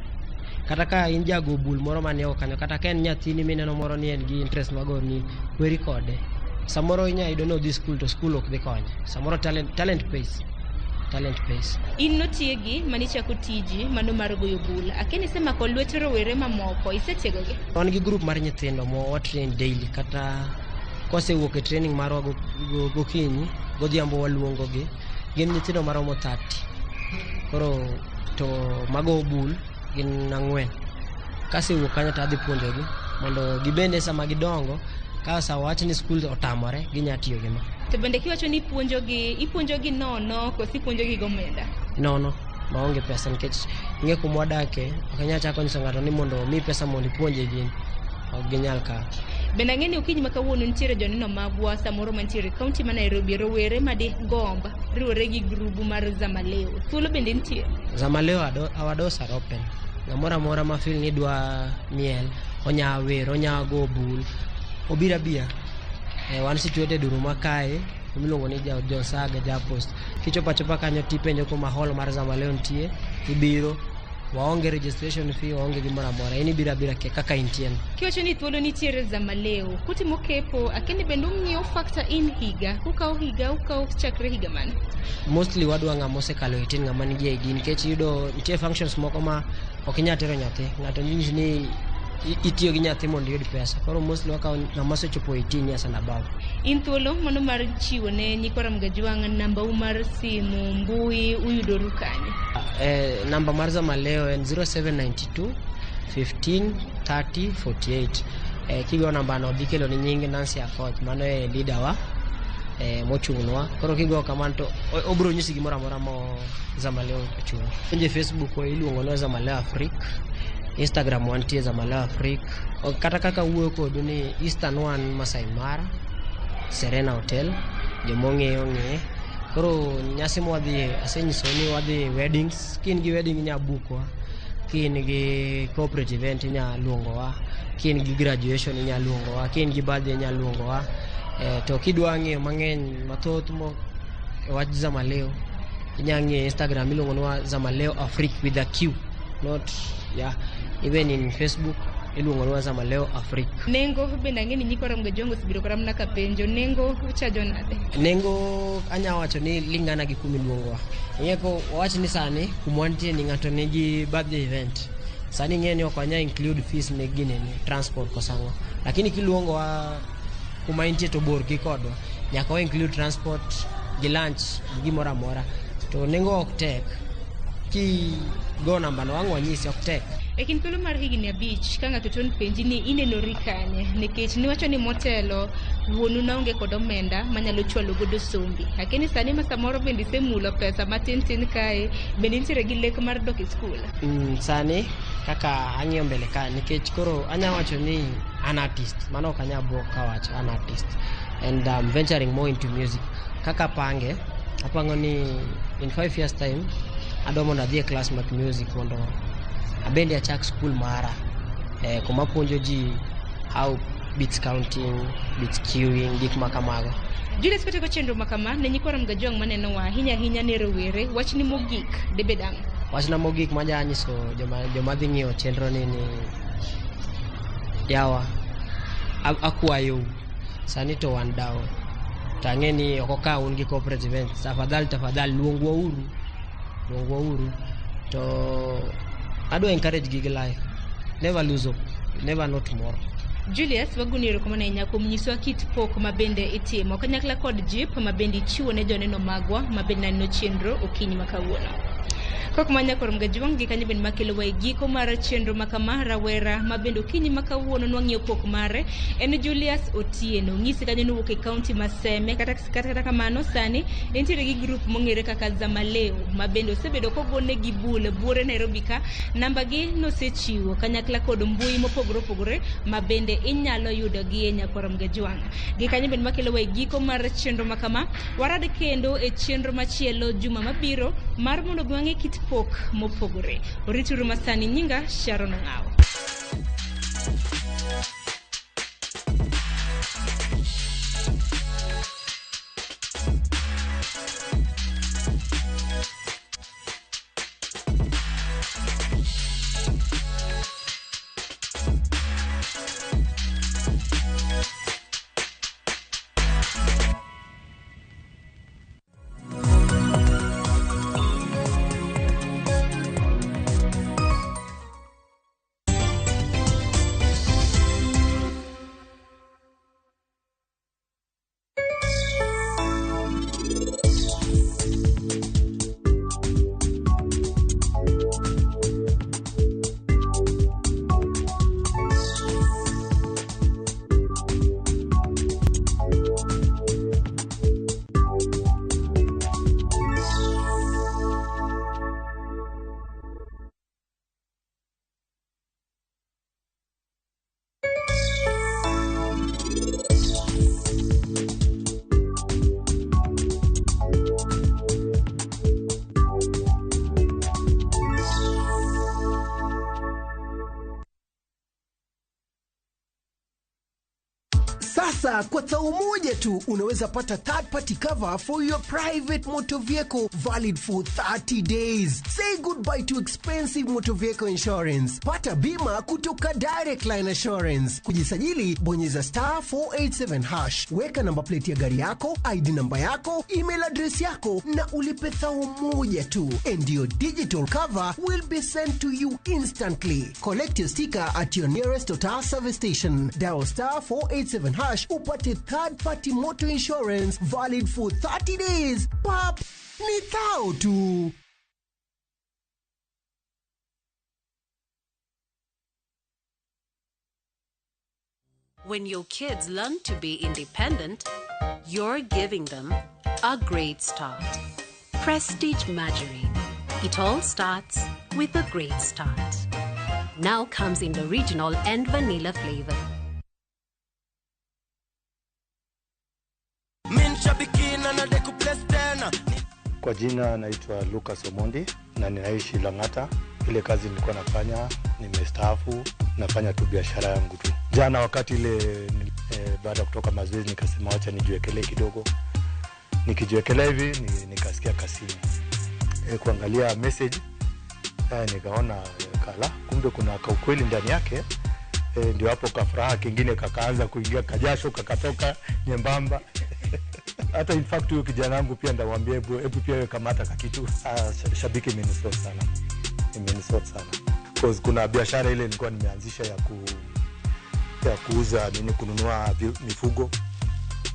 kata ka in jago bul moro mane oko kanyo kata ka en nyathini mineno moro ni en gi interest magor ni weri kode samoro inya yudo no dhi school to school ok dhi konye samoro talent pays in notiegi manichako tiji mano mar goyo bul akeni semako lwet rowere mamoko isetiegogi wan gi group mar nyithindo mo train daily kata kosewuok e training marwa gokinyi godhiambo waluongo gi gin nyithindo maromo 30 koro to mago bul gin 4 kasewuok kanyo to adhi puonjogi mondo gibende sama gidongo ka sa wach ni school otamore ginya tiyo gi ma to bende kiwacho ni ipuonjogi nono kosi ipuonjogi gomenda nono maonge pesa nikech ng'e kumwa dake ok anya chako nyiso ng'ato ni mondo mi pesa mondo ipuonje gin ok ginyal ka bende ang'eni okinyi makawuono nitiere joneno magwa samoro mantiere kaunti ma Nairobi rowere madi gomba riwore gi grubu mar Zamaleo thuolo bende nitie Zamaleo our doors are open ng'amoro amora ma feel ni dwa miel onya wer onya go bul obira bia wan situated Duruma kae miluongo ni John Saga Japost kichopa kanyo tipenjo kuma hall mar Zamaleo nitie ibiro waonge registration fee waonge gimoro amora ini bira kaka intien kiwacho ni thuolo nitiere Zamaleo kutimo kepo akini bende ng'iewo factor in higa ukawo chakre higa mane mostly wadwa ng'ama osekalo 18 ng'ama nigi ID nikech yudo nitie functions moko ma ok inya tero nyathi ng'ato nyinyi ni itiyo gi nyathi mondo iyud pesa. Koro mostly wakawo ng'ama osechopo 18 years and above. In thuolo mano mar chiwo ne nyikwa Ramgajwang' namba u mar simu mbui uyudoru kanye? Namba mar Zamaleo en 0792 15 30 48. Kigo namba no dhi kelo ni nying Nancy Akoth, mano e leader wa mochung'nwa. Koro kigo kamano to obro nyisi gimoro amora mo Zamaleo ochung'. Kwenye Facebook iluongo no Zamaleo Africa, Instagram wantie Zamaleo Africa, kata kaka wuoyo kodu ni Eastern One Masai Mara, Serena Hotel, jomong'eyo ng'e. Koro nyasi mwadhi asenyiso ni wadhi weddings, kin gi wedding nya bookwa, kin gi corporate event nya luongowa, kin gi graduation nya luongowa, kin gi birthday nya luongowa. To kidwa ng'eyo mang'eny mathoth mo wach Zamaleo, inya ng'e Instagram iluongo nwa Zamaleo Africa with a Q, not even in Facebook iluongo nwa Zamaleo Africa. Nengo bende ang'e ni nyikwa Ramgajwang' osebiro kara mana ka penjo, nengo uchajo nade? Nengo anya wacho ni lingana gi kumi luongowa. Ing'eko wach ni sani kumwantie ni ng'ato nigi birthday event, sani ng'e ni ok wanya include fees ne gine ni transport kosango, lakini kiluongowa kuma intie to bor gi kodwa nyaka wa include transport gi lunch gi gimoro amora, to nengo ok tek. Ki go namba no wang'wa nyisi ok tek. E kin thuolo mar higni 5 ka ng'ato ton penji ni inenori kanye, nikech niwacho ni motelo wuonu naonge kod omenda manyalo chwalo godo sombi, lakini sani ma samoro bende isemulo pesa matin tin kae, bende nitiere gi lek mar dok e skul? Sani kaka ang'iyo mbele ka, nikech koro anya wacho ni an artist, mano ok anya buok kawacho an artist, and I'm venturing more into music. Kaka apango ni in 5 years time adwa mondo adhi e class mag music mondo abende achak school mara kuma puonjo ji how beats counting, beats queuing, gik makamago. Julius Peteko chenro makama ne nyikwa Ramgajwang' maneno wa hinya ne rowere, wach ni mogik debedang'? Wach na mogik ma janyiso joma dhi ng'iyo chenro ni yawa akwayo sani to wan down, tang'e ni okoka un gi corporate events, tafadhali luongwa uru to adwa encourage gig life, never lose hope, never know tomorrow. Julius, waguni rokomana nyako mnyiso kit pok mabende itimo kanyakla kod jip mabende ichiwo ne joneno magwa mabende nanno chenro okinyi makawuono. Kok manya kor Ramgajwang' gi kanyo bende makelo wa giko mar chenro makama rawera mabende okinyi makawuono nwang'iyo pok mare en Julius Otieno. Ng'isi kanyo nowuok e kaunti ma Seme, kata kamano sani entiere gi group mong'ere kaka Zamaleo mabende osebedo kogone gi buore Nairobi ka. Namba gi nosechiwo kanyakla kod mbui mopogore mabende inyalo yudo gi e nyakwa Ramgajwang'. Gi kanyo bende makelo wa giko mar chenro makama. Warad kendo e chenro machielo juma mabiro mar mondo gwang'e kit pok mopogore. Orituru masani, nyinga Sharon Ng'ao. Sasa kwa thao moja tu unaweza pata third party cover for your private motor vehicle valid for 30 days. Say goodbye to expensive motor vehicle insurance. Pata bima kutoka Direct Line Assurance. Kujisajili bonyeza *487#. Weka namba plate ya gari yako, ID namba yako, email address yako na ulipe thao moja tu. And your digital cover will be sent to you instantly. Collect your sticker at your nearest Total service station. Dial *487# upate third party motor insurance valid for 30 days. Pap, ni thao tu. When your kids learn to be independent, you're giving them a great start. Prestige Margarine. It all starts with a great start. Now comes in the original and vanilla flavor. Kwa jina naitwa Lucas Omondi na ninaishi Lang'ata. Ile kazi nilikuwa nafanya nimestaafu, nafanya tu biashara yangu tu. Jana wakati ile baada ya kutoka mazoezi nikasema acha nijiwekelee kidogo. Nikijiwekelea hivi nikasikia kasini. Kuangalia message nikaona kala kumbe kuna ukweli ndani yake. Ndio hapo kafuraha kingine kakaanza kuingia, kajasho kakatoka nyembamba. Hata in fact huyo kijana wangu pia ndamwambia hebu pia wewe kamata kakitu. Shabiki imenisort sana. Imenisort sana. Because kuna biashara ile nilikuwa nimeanzisha ya kuuza kununua mifugo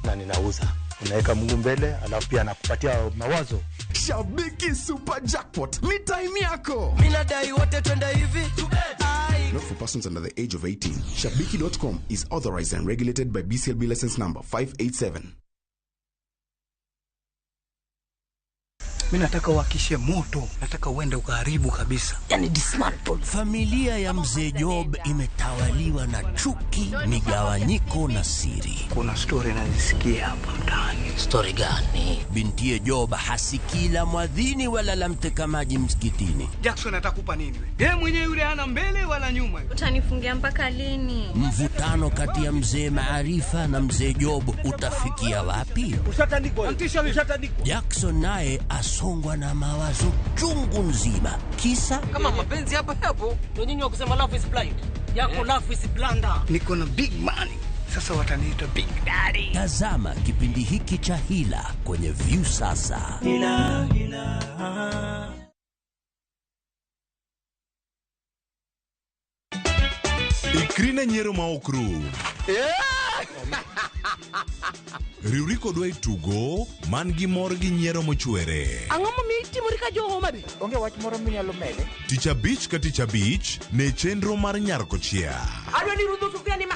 na ninauza. Unaweka Mungu mbele alafu pia anakupatia mawazo. Shabiki Super Jackpot ni time yako. Minadai wote twende hivi. Not for persons under the age of 18. Shabiki.com is authorized and regulated by BCLB license number 587. Mimi nataka uhakishe moto, nataka uende ukaharibu kabisa. Yani dismantle. Familia ya Mzee Job imetawaliwa na chuki, migawanyiko na siri. Kuna story nazisikia hapa mtaani. Story gani? Binti Job hasikii la mwadhini wala la mteka maji msikitini. Jackson atakupa nini wewe? Yeye mwenyewe yule hana mbele wala nyuma. Utanifungia mpaka lini? Mvutano kati ya Mzee Maarifa na Mzee Job utafikia wapi? Ushatandikwa. Jackson naye asongwa na mawazo chungu nzima. Kisa kama mapenzi hapo ndio nyinyi wa kusema love is blind. Yako love is blunder. Niko na big money. Sasa wataniita Big Daddy. Tazama kipindi hiki cha Hila kwenye View sasa. Hila. Ikrine nyero ma okru. Riuriko dwa itugo man gi mor gi nyiero mochwere. Ang'o momiyo itimori ka jo Homa Bay? Onge wach moro minyalo mede. Tich abich ka tich abich ne chenro mar Nyarkochia. Adwa ni rudho sufia ni ma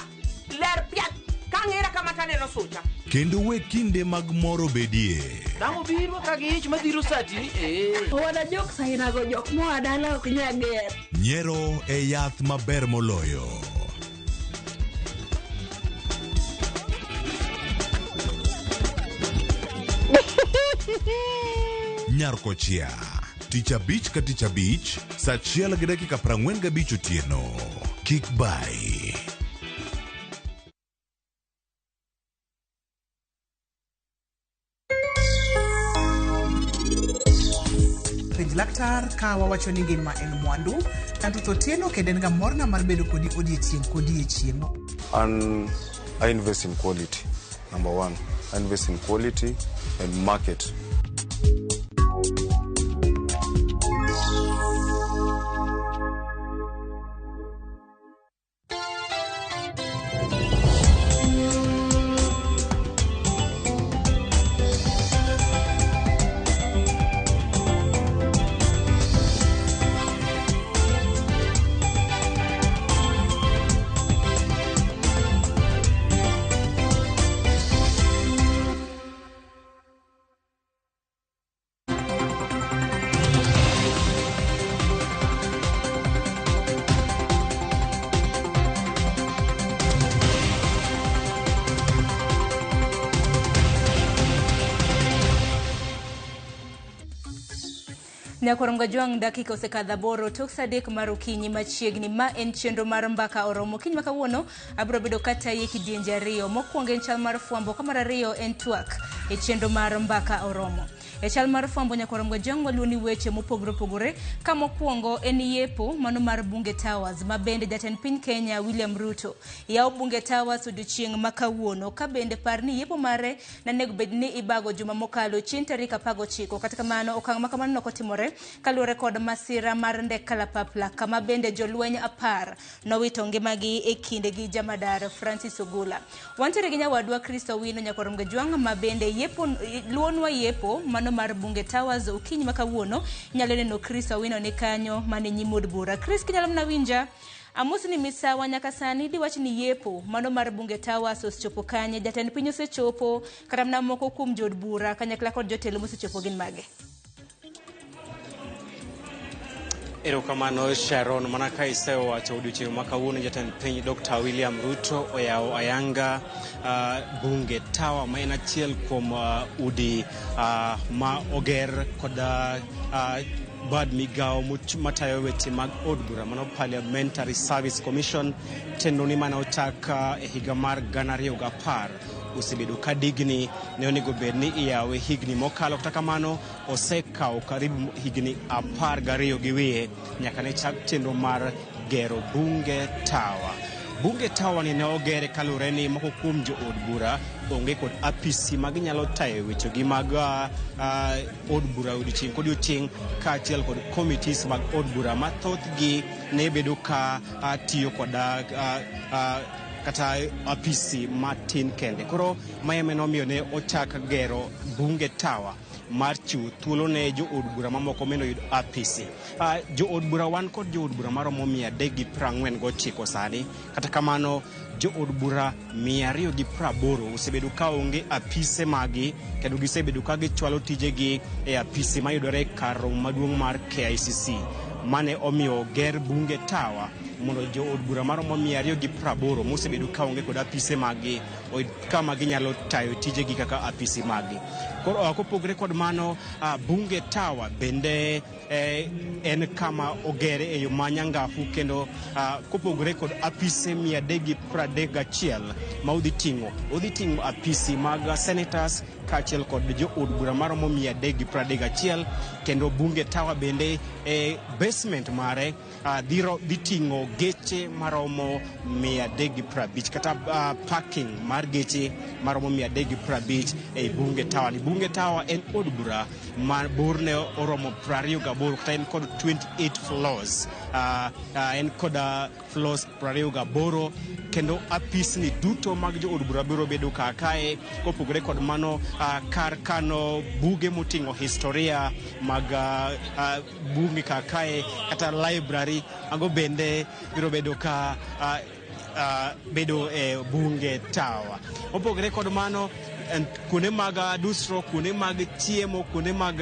ler piat kang'era kama taneno sucha. Kendo we kinde mag moro bedie. Damo biro ka gi ich madhiro sati. Wada jok sahina go jok mo adala ok nyager. Nyiero e yath maber moloyo. Nyarkochia. Tich abich ka tich abich, saa 1:45 otieno. Kik bai. Penj laktar ka wawacho ni ngima en mwandu, tanto totieno kendo en ga morna mar bedo kodi odiechieng'. I invest in quality. Number one, I invest in quality and market. Nyakorongo Jwang dakika osekadho 8 tok saa 3 mar okinyi machiegni. Ma en chenro mar mbaka oromo. Kiny ma kawuono abiro bedo kataye kidienje ariyo. Mokwongo en chal mar fwambo, ka mar ariyo en twak e chenro mar mbaka oromo. E chal mar fwambo Nyakorongo Jwang waluoni weche mopogore opogore. Ka mokwongo en yepo mano mar Bunge Towers ma bende jatend piny Kenya William Ruto yawo Bunge Towers odiochieng' ma kawuono. Ka bende par ni yepo mare nanego bed ni ibago juma mokalo chieng' tarik 19. Kata kamano okang' ma kamano nokotimore kaluwore kod masira mar ndek kalapapla kama bende jolweny 10 nowito ngimagi e kinde gi jamadar Francis Ogula. Wantiere gi nyawadwa Kristo Wino Nyakorongo Jwang ma bende yepo luonwa yepo mano mar Bunge Towers okinyi ma kawuono. Nyalo neno Kristo Wino ni kanyo mane nyimod bura. Chris kinyalo mna winja Amos ni misawa nyaka sani diwach ni yepo mano mar Bunge Towers osechopo kanye, jatend piny osechopo, kata mna moko kuom jod bura kanyakla kod jotelo mosechopo gin mage. Erokamano Sharon, mana ka isewacho odiochieng' ma kawuono jatend piny Dr. William Ruto oyawo ayanga Bunge Tower ma en achiel kuom udi ma oger kod bad migao matayo weche mag od bura mano Parliamentary Service Commission. Chenro ni mana ochak e higa mar 2010 osebedo ka digni ne onego bed ni iyawe higni mokalo. Kata kamano osekawo karibu higni 12 gi wiye nyaka ne chak chenro mar gero Bunge Tower. Bunge Tower ni ne ogere kalure ni moko kuom jo od bura onge kod apisi mag nyalo tayo weche gi mag od bura odiochieng' kod odiochieng' kaachiel kod committees mag od bura mathoth gi ne bedo ka tiyo kod kata apisi matin kende. Koro mayeme nomiyo ne ochak gero Bunge Tower mar chiwo thuolo ne jo od bura mamoko mendo yud apisi. Jo od bura wan kod jo od bura maromo 349 sani. Kata kamano jo od bura 280 osebedo ka onge apise magi kendo gisebedo ka gichwalo tijegi e apisi mayudore kar romo maduong' mar KICC. Mane omiyo ger Bunge Tower mondo jo od bura maromo 280 mosebedo ka onge kod apise magi kama ginyalo tayo tijegi kaka apisi magi. Koro kopogre kod mano Bunge Tower bende en kama ogere e yo manyangafu kendo kopogre kod apise 331 ma odhi ting'o apisi mag senators kaachiel kod jo od bura maromo 331 kendo Bunge Tower bende basement mare dhi ting'o geche maromo 350 kata parking mar geche maromo 350 e Bunge Tower. Bunge Tower en od bura ma borne oromo 28 kata en kod 28 floors. En kod floors 28 kendo apisni duto mag jo od bura biro bedo kae. Kopogore kod mano kar kano buge moting'o historia mag bunge kae kata library ago bende biro bedo ka bedo e Bunge Tower. Opogore kod mano kuonde mag dusro, kuonde mag chiemo, kuonde mag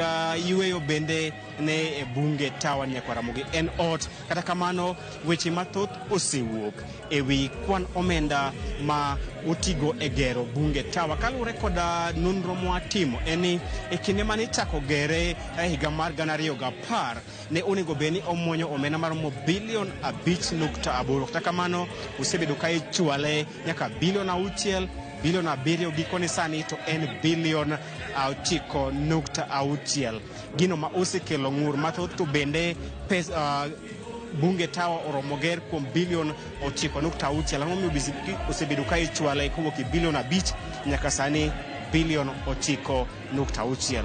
yweyo bende ne e Bunge Tower Nyakwaramogi en ot. Kata kamano weche mathoth osewuok e wi kwan omenda ma otigo e gero Bunge Tower. Kalure kod nonro mwatimo eni e kinde mane chako gere e higa mar 2010 ne onego beni omuonyo omenda maromo bilion 5.8. Kata kamano osebedo ka ichwale nyaka bilion 6, bilion 7 gikone sani to en bilion 9.6. Gino ma osekelo ng'ur mathoth to bende Bunge Tower oromo ger kuom bilion 9.6. Ang'o osebedo ka ichwale kowuok e bilion 5 nyaka sani bilion 9.6.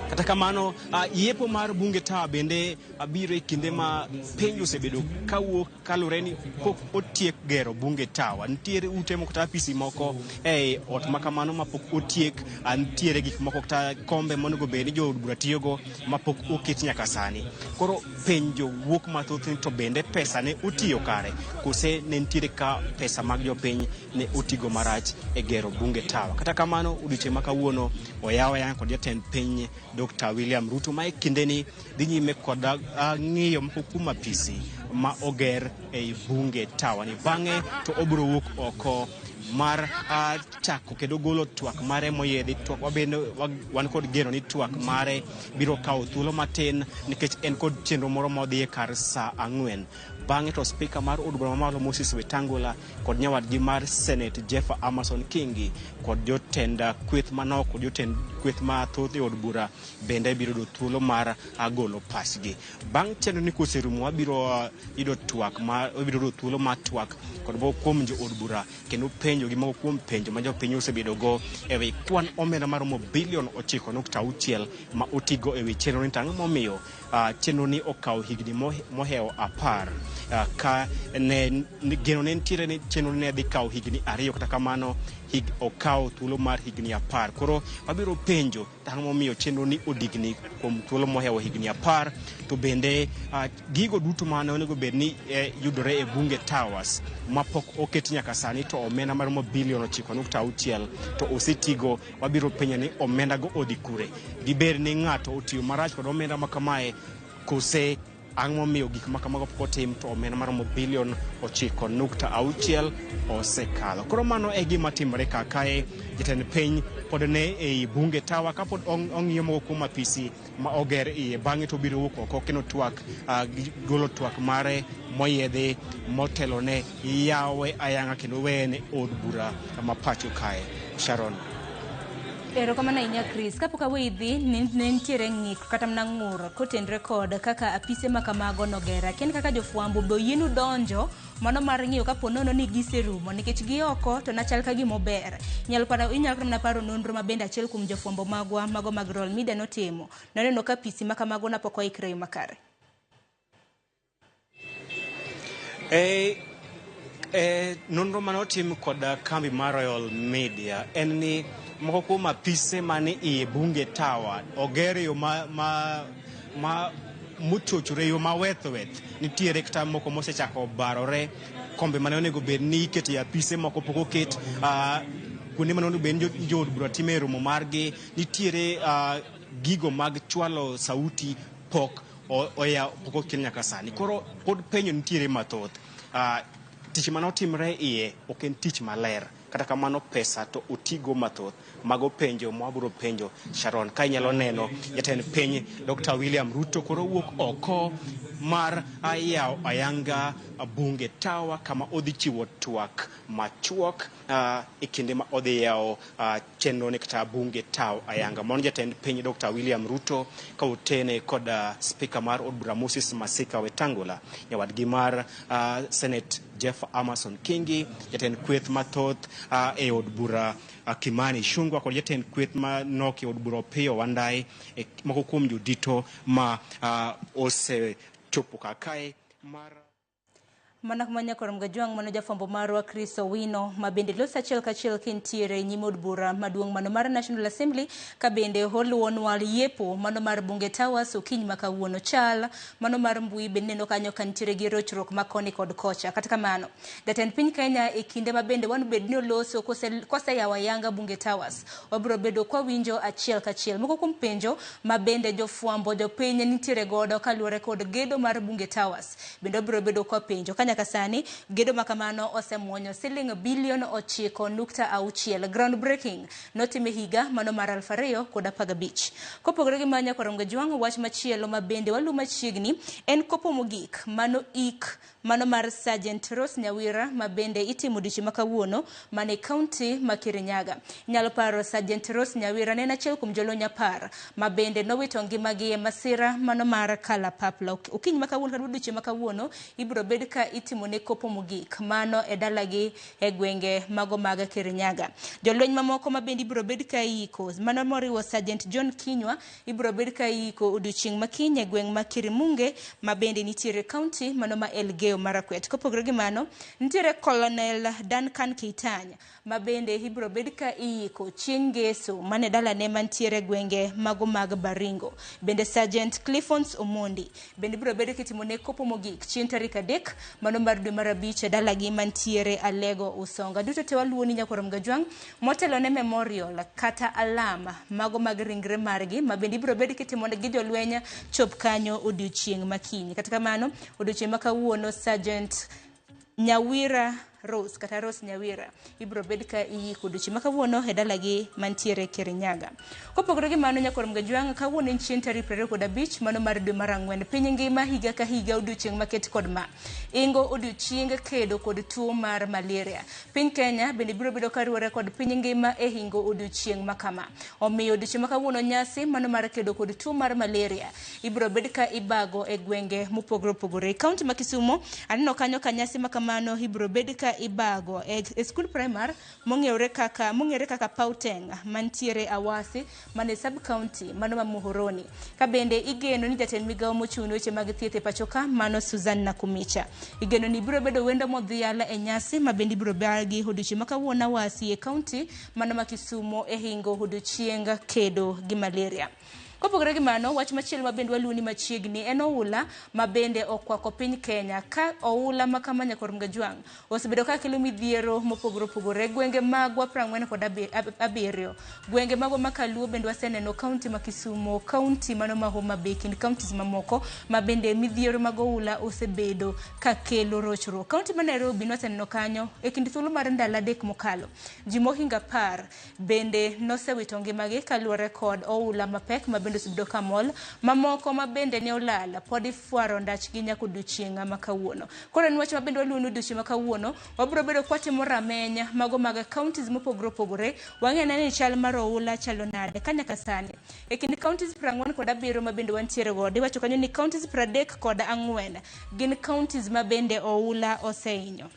Kata kamano yepo mar Bunge Tower bende abiro e kinde ma penjo osebedo kawuok kalure ni pok otiek gero Bunge Tower. Nitiere ute moko kata apisi moko e ot makamano mapok otiek. Nitiere gik moko kata kombe monego bed ni jo od bura tiyogo mapok oket nyaka sani. Koro penjo wuok mathoth ni to bende pesa ne otiyo kare kose ne nitiere ka pesa mag jopiny ne otigo marach e gero Bunge Tower. Kata kamano odiochieng' ma kawuono oyawo ayanga kod jatend piny Dr. William Ruto ma kindeni dhi nyime kod ng'iyo moko kuom apisi ma oger e Bunge Tower ni. Bang'e to obiro wuok oko mar chako kendo golo twak mare moyedhi. Twak wan kod geno ni twak mare biro kawo thuolo matin nikech en kod chenro moro modhi kar saa 4. Bang'e to spika mar od bura mamalo Moses Wetangula kod nyawadgi mar Senate Jeff Amason Kingi kod jotend kweth manok kod jotend kweth mathoth e od bura bende biro do thuolo mar golo pasgi. Bang' chenro ni koserumo wabiro yudo twak wabiro do thuolo mar twak kod bo kuom jo od bura kendo penjo gi moko kuom penjo ma jopiny osebedo go e wi kwan omenda maromo bilion 9.6 ma otigo e wi chenro ni. Tang'o momiyo chenro ni okawo higni mohewo 10 ka ne geno ne ntiere ni chenro ne dhi kawo higni 2 kata kamano okawo thuolo mar higni 10. Koro wabiro penjo tang'o momiyo chenro ni odigni kuom thuolo mohewo higni 10 to bende gigo duto mane onego bed ni yudore e Bunge Towers mapok oket nyaka sani to omenda maromo bilion 9.6 to osetigo. Wabiro penjo ni omenda go odhi kure, giber ni ng'ato otiyo marach kod omenda makamae kose ang'o miyo gik makamago pok otim to omenda maromo bilion 9.6 osekalo. Koro mano e gima timore kae. Jatend piny pod ne e Bunge Tower kapod ong'iyo moko kuom apisi ma oger iye. Bang'e to biro wuok oko kendo twak golo twak mare moyedhi motelo ne yawe ayanga kendo wene od bura ma pacho kae. Sharon. Erokamano ahinya Chris. Kapok awidhi ne nitiere ng'ik kata mana ng'ur kotenre kod kaka apise ma kamago nogera. Kendo kaka jofwambo be oyienu donjo mano mar ng'iyo kapo nono ni giserumo nikech gioko to nachal ka gima ber. Inyalo mana paro nonro ma bende achiel kuom jofwambo magwa mago mag Royal Media notimo. Noneno ka apisi ma kamago napok oikre makare. Nonro manotim kod kambi mar Royal Media en ni moko kuom apise mane i Bunge Tower oger yo muchochore yo maweth nitiere kata moko mosechako barore kombe mane onego bed ni ikete apise moko pok oket kuonde mane onego bed ni jo od bura time romo margi nitiere gigo mag chwalo sauti pok okel nyaka sani. Koro pod penjo nitiere mathoth. Tich manotimre iye ok en tich maler kata kamano pesa to otigo mathoth. Mago penjo mwaburo penjo Sharon ka inyalo neno jatend piny Dr. William Ruto koro wuok oko mar yawo ayanga Bunge Tower kama odhi chiwo twak machuok e kinde ma odhi yawo chenro ne kata Bunge Tower ayanga. Mon jatend piny Dr. William Ruto ka otene kod speaker mar od bura Moses Masika Wetangula, nyawadgi mar Senate Jeff Amason Kingi, jatend kweth mathoth e od bura Kimani Ichung'wah kod jatend kweth manok e od bura Opiyo Wandayi moko kuom jodito ma osechopo kae mar Mana kumanya korom gajuang mano jafwambo marwa Chris Owino ma bende losa achiel kachiel kentiere nyime od bura maduong' mano mar National Assembly ka bende holuonwa yepo mano mar Bunge Towers okiny makawuono chal mano mar mbui bende neno kanyo kantiere gi rochruok makoni kod kocha. Kata kamano jatend piny Kenya e kinde ma bende wan bed ni oloso kose yawa yanga Bunge Towers wabiro bedo kwa winjo achiel kachiel moko kuom penjo ma bende jofwambo jopiny nitiere godo kaluwore kod gedo mar Bunge Towers bende wabiro bedo kwa penjo nyaka sani gedo makamano osemuonyo siling bilion 9.6 ground breaking notime higa mano mar 2015. Kopogore gi manya korom gajuang wach machielo ma bende walu machiegni en kopo mogik mano mar Sergeant Rose Nyawira ma bende itimo dichi makawuono mane county ma Kirinyaga. Nyalo paro Sergeant Rose Nyawira ne achiel kuom jolony 10 ma bende nowito ngimagi e masira mano mar kalapapla. Okiny makawuono kod dichi makawuono ibiro bed ka itimo ne kopo mogik mano e dalagi e gwenge mago mag Kirinyaga. Jolony mamoko ma bende ibiro bed ka iko mano moriwo Sergeant John Kinyua ibiro bed ka iko odiochieng' makiny e gweng' ma Kirimunge ma bende nitiere county mano ma Elgeyo Marakwet. Kopogore gi mano nitiere Colonel Duncan Keitanya ma bende ibiro bed ka iko chieng' ngeso mane dalane mantiere gwenge mago mag Baringo. Bende Sergeant Cliffons Omondi bende ibiro bed kitimo ne kopo mogik chieng' tarik 3 mano mar dwe mar 5 dalagi mantiere Alego Usonga. Duto te waluoni nyakorom gajuang motelo ne memorial kata alama mago mag ringre margi ma bende ibiro bed kitimo ne gi jolwenya chop kanyo odiochieng' makiny. Kata kamano odiochieng' makawuono Sergeant Nyawira Rose kata Rose Nyawira ibro bed ka iyiko odiochieng' ma kawuono e dalagi mantiere Kirinyaga. Kopogore gi mano nyakoro Mgajwang' kawuono en chieng' tarik 25 mano mar dwe mar ang'wen. Piny ngima higa ka higa odiochieng' maket kod ma ingo odiochieng' kedo kod tuo mar malaria. Piny Kenya bende biro bedo karuore kod piny ngima e hingo odiochieng' makama. Omiyo odiochieng' makawuono nyasi mano mar kedo kod tuo mar malaria ibro bed ka ibago e gwenge mopogore opogore. Kaunti ma Kisumo aneno kanyo ka nyasi makamano ibro bed ka ibago e skul primar mong'ere kaka Pauteng mantiere Awasi mane sub county mano ma Muhoroni. Ka bende igeno ni jatend migawo mochung' weche mag thieth e pachoka mano Susan Nakumicha. Igeno ni biro bedo wendo modhiala e nyasi ma bende biro bagi odiochieng' makawuono Awasi e kaunti mano ma Kisumo e hingo odiochieng' kedo gi malaria. Kopogore gi mano, wach machielo ma bende waluoni machiegni en oula ma bende okwako piny Kenya. Ka oula ma kama nyakor Mgajwang' osebedo ka kelo midhiero mopogore opogore gwenge magwa 47. Gwenge magwa ma Kaluo bende waseneno kaunti ma Kisumo, kaunti mano ma Homa Bay kod kauntis mamoko ma bende midhiero mag oula osebedo ka kelo rochruok. Kaunti ma Nairobi waseneno kanyo e kind thuolo mar ndalo 3 mokalo. Ji mohinga 10 bende nosewito ngimagi kaluwore kod oula mapek ma bende osebedo kamol, mamoko ma bende ne olala pod ifuaro ndachgi nyaka odiochieng' ma kawuono. Koro en wach ma bende waluoni odiochieng' ma kawuono wabiro bedo kwatimo rameny mago mag counties mopogore opogore. Wang'e ni chal mar oula chalo nade ka nyaka sani e kind counties 47 ma bende wantiere godo. Iwacho kanyo ni counties 34 gin counties ma bende oula osehinyo.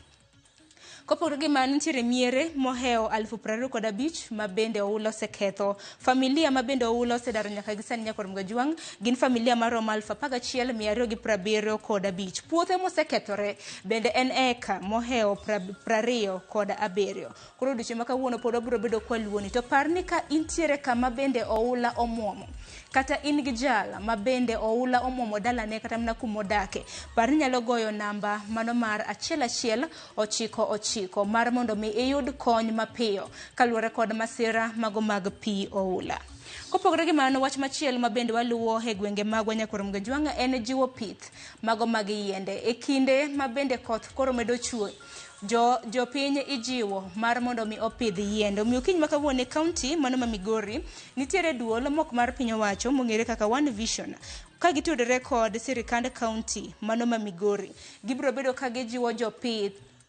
Kopogore gi mano nitiere miere moheo 25,000 ma bende oula oseketho. Familia ma bende oula osedaro nyaka gi sani nyakor Mgajwang' gin familia maromo 11,275. Puothe mosekethore bende en eka moheo 27. Koro odiochieng' ma kawuono pod wabiro bedo kwaluoni. To par ni ka intiere kama bende oula omwomo kata in gi jala ma bende oula omwomo dalane kata mna kumodake, par ni nyalo goyo namba mano mar 119 mar mondo mi iyud kony mapiyo kaluwore kod masira mago mag pi oula. Kopogore gi mano, wach machielo ma bende waluwo e gwenge magwa nyakor Mgajwang' en jiwo pith mago mag yiende. E kinde ma bende koth koro medo chue, jopiny ijiwo mar mondo mi opidh yiende. Omiyo kiny ma kawuono e kaunti mano ma Migori nitiere duol mok mar piny owacho mong'ere kaka One Vision ka gitudore kod sirikand kaunti mano ma Migori. Gibiro bedo ka gijiwo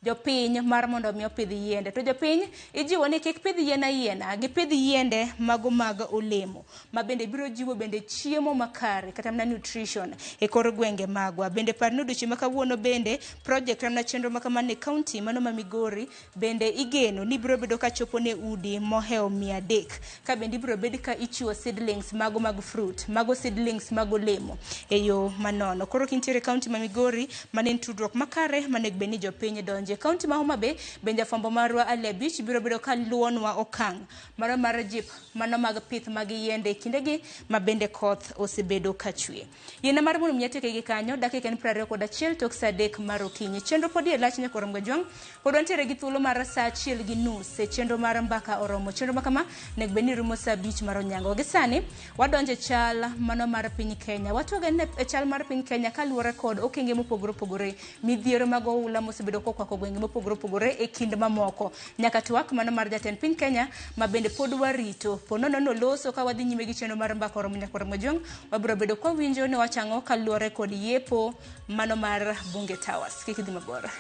jopiny mar mondo mi opidh yiende. To jopiny ijiwo ni kik pidh yiena gipidh yiende mago mag olemo ma bende biro jiwo bende chiemo makare kata mna nutrition e kor gwenge magwa. Bende par ni odiochieng' ma kawuono bende project na chenro makamano e kaunti mano ma Migori bende igeno ni biro bedo ka chopo ne udi moheo 300 ka bende biro bedo ka ichiwo seedlings mago mag fruit, mago seedlings mag olemo e yo manono. Koro kintiere kaunti ma Migori manen tudruok makare manego beni jopiny donje. Kaunti ma Homa Bay bende fombo marwa Ali Abich biro bedo ka luonwa okang' mano mar jip mano mag pith mag yiende kindegi ma bende koth osebedo ka chwe. Yiena mar mondo mnyateke gi kanyo dakika en 21 tok saa 3 mar okinyi. Chenro pod e lach nyakor Mgajwang' pod wantiere gi thuolo mar saa 1:30 e chenro mar mbaka oromo. Chenro makama nego beni rumo saa 5 mar onyango. Gi sani wadonje chal mano mar piny Kenya. Watuoge e chal mar piny Kenya kaluwore kod okenge mopogore opogore, midhiero mag oula mosebedo kokwako gwenge mopogore opogore e kind mamoko nyaka twak mano mar jatend piny Kenya ma bende pod warito ponono no loso ka wadhi nyime gi chenro mar mbaka oromo nyakor Mgajwang'. Wabiro bedo kwa winjo ne wachang'o kaluwore kod yepo mano mar Bunge Towers. Kik idhi mabor.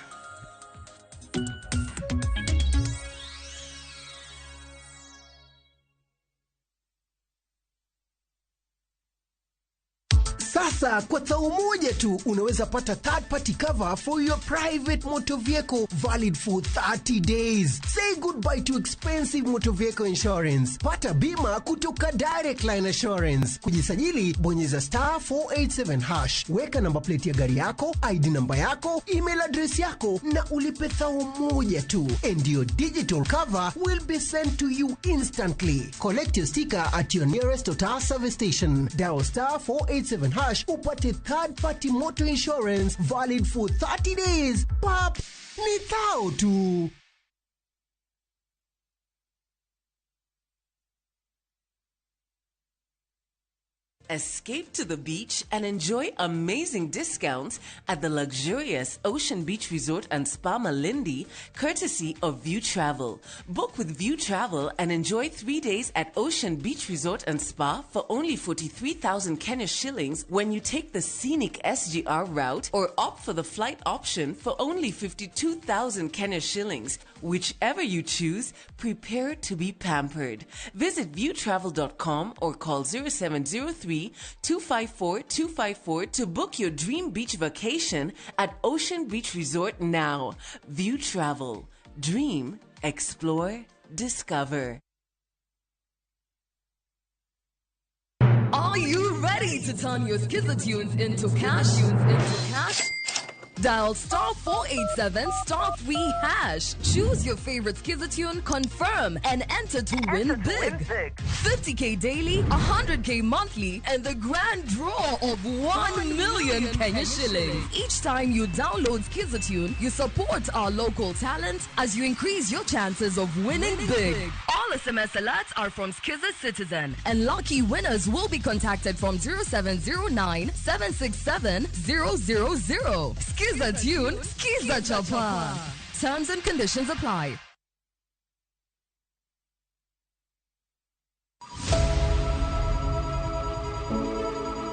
Sasa kwa thao moja tu unaweza pata third party cover for your private motor vehicle valid for 30 days. Say goodbye to expensive motor vehicle insurance. Pata bima kutoka Direct Line Assurance. Kujisajili bonyeza *487#. Weka namba plate ya gari yako, ID namba yako, email address yako na ulipe thao moja tu. And your digital cover will be sent to you instantly. Collect your sticker at your nearest Total service station. Dial *487# upate third party motor insurance valid for 30 days. Pap, ni thao tu. Escape to the beach and enjoy amazing discounts at the luxurious Ocean Beach Resort and Spa Malindi, courtesy of View Travel. Book with View Travel and enjoy 3 days at Ocean Beach Resort and Spa for only 43,000 Kenya shillings when you take the scenic SGR route, or opt for the flight option for only 52,000 Kenya shillings. Whichever you choose, prepare to be pampered. Visit viewtravel.com or call 0703-254-254 to book your dream beach vacation at Ocean Beach Resort now. View Travel. Dream, explore, discover. Are you ready to turn your Skizzer-tunes into cash? Dial *487*3#. Choose your favorite Skizzer-tune, confirm, and enter to win big. 50K daily, 100K monthly, and the grand draw of 1 million Kenya shillings. Each time you download Skizzer-tune, you support our local talent as you increase your chances of winning big. All SMS alerts are from Skizzer Citizen, and lucky winners will be contacted from 0709-767-000. Skizzer-tune, Skizzer Chapa. Terms and conditions apply.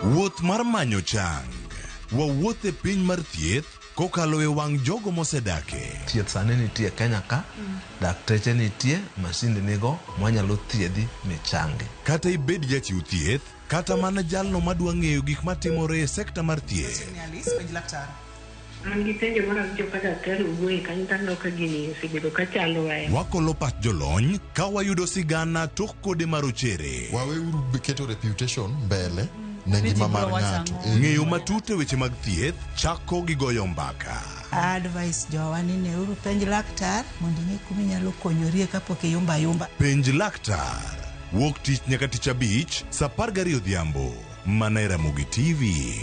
Wuoth mar manyo chang. Wawuoth e piny mar thieth kokalo e wang' jogo mosedake. Thieth sani nitie Kenya ka, dakteche nitie, masinde nigo mwanyalo thiedhi michangi. Kata ibed jachiw thieth, kata mana jalno madwa ng'eyo gik matimore e sekta mar thieth. An gi penjo moro awinjo ka daktari wuoye kanyo taneno ka gini osebedo ka chalo waya. Wakolo pat jolony ka wayudo sigana tok kode marochere. Waweuru keto reputation mbele ne ngima mar ng'ato. Ng'eyo matut e weche mag thieth chako gi goyo mbaka. Advice jowa ni neuru penj laktar mondo ing'e kuma inyalo konyorie kapok iyumba. Penj laktar. Wuok tich nyaka tich abich, saa 12 odhiambo. Mana e Ramogi TV.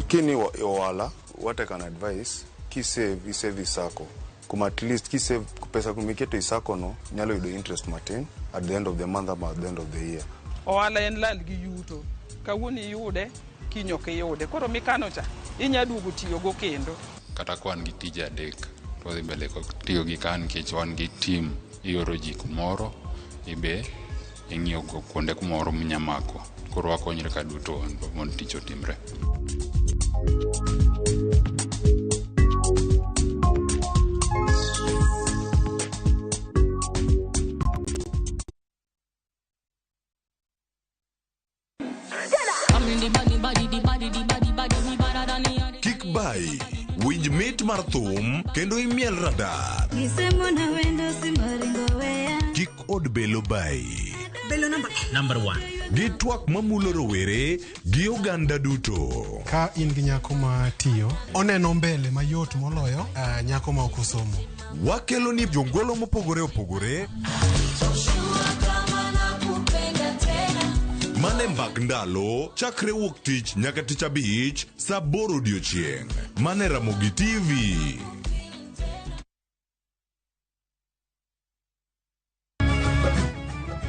Kini wala, what I can advise, save isako. Kuma at least save pesa kumiketo isako no, nyalo yudo interest matin at the end of the month or at the end of the year. Ohala en lal gi yuto. Kawuni yude, kinyo ke yude. Koro mikano cha, inya duogo tiyo go kendo. Kata kwan gi tije adek, to dhi mbele ko tiyo gi kan kech wan gi team ioro ji kumoro, ibe ing'iyo go kuonde kumoro mnyamako. Koro wakonyre ka duto mondo tich otimre. Kik bai, winj mit mar thum kendo imiel radar. Kik od belo bai. Belo number 1. Gi twak mamulo rowere gi oganda duto. Ka in gi nyako ma tiyo, oneno mbele mayot moloyo nyako ma ok osomo. Wakelo ni jongolo mopogore opogore. Mane mbak ndalo, chakre wuok tich nyaka tich abich, saa 8 odiochieng'. Mane Ramogi TV.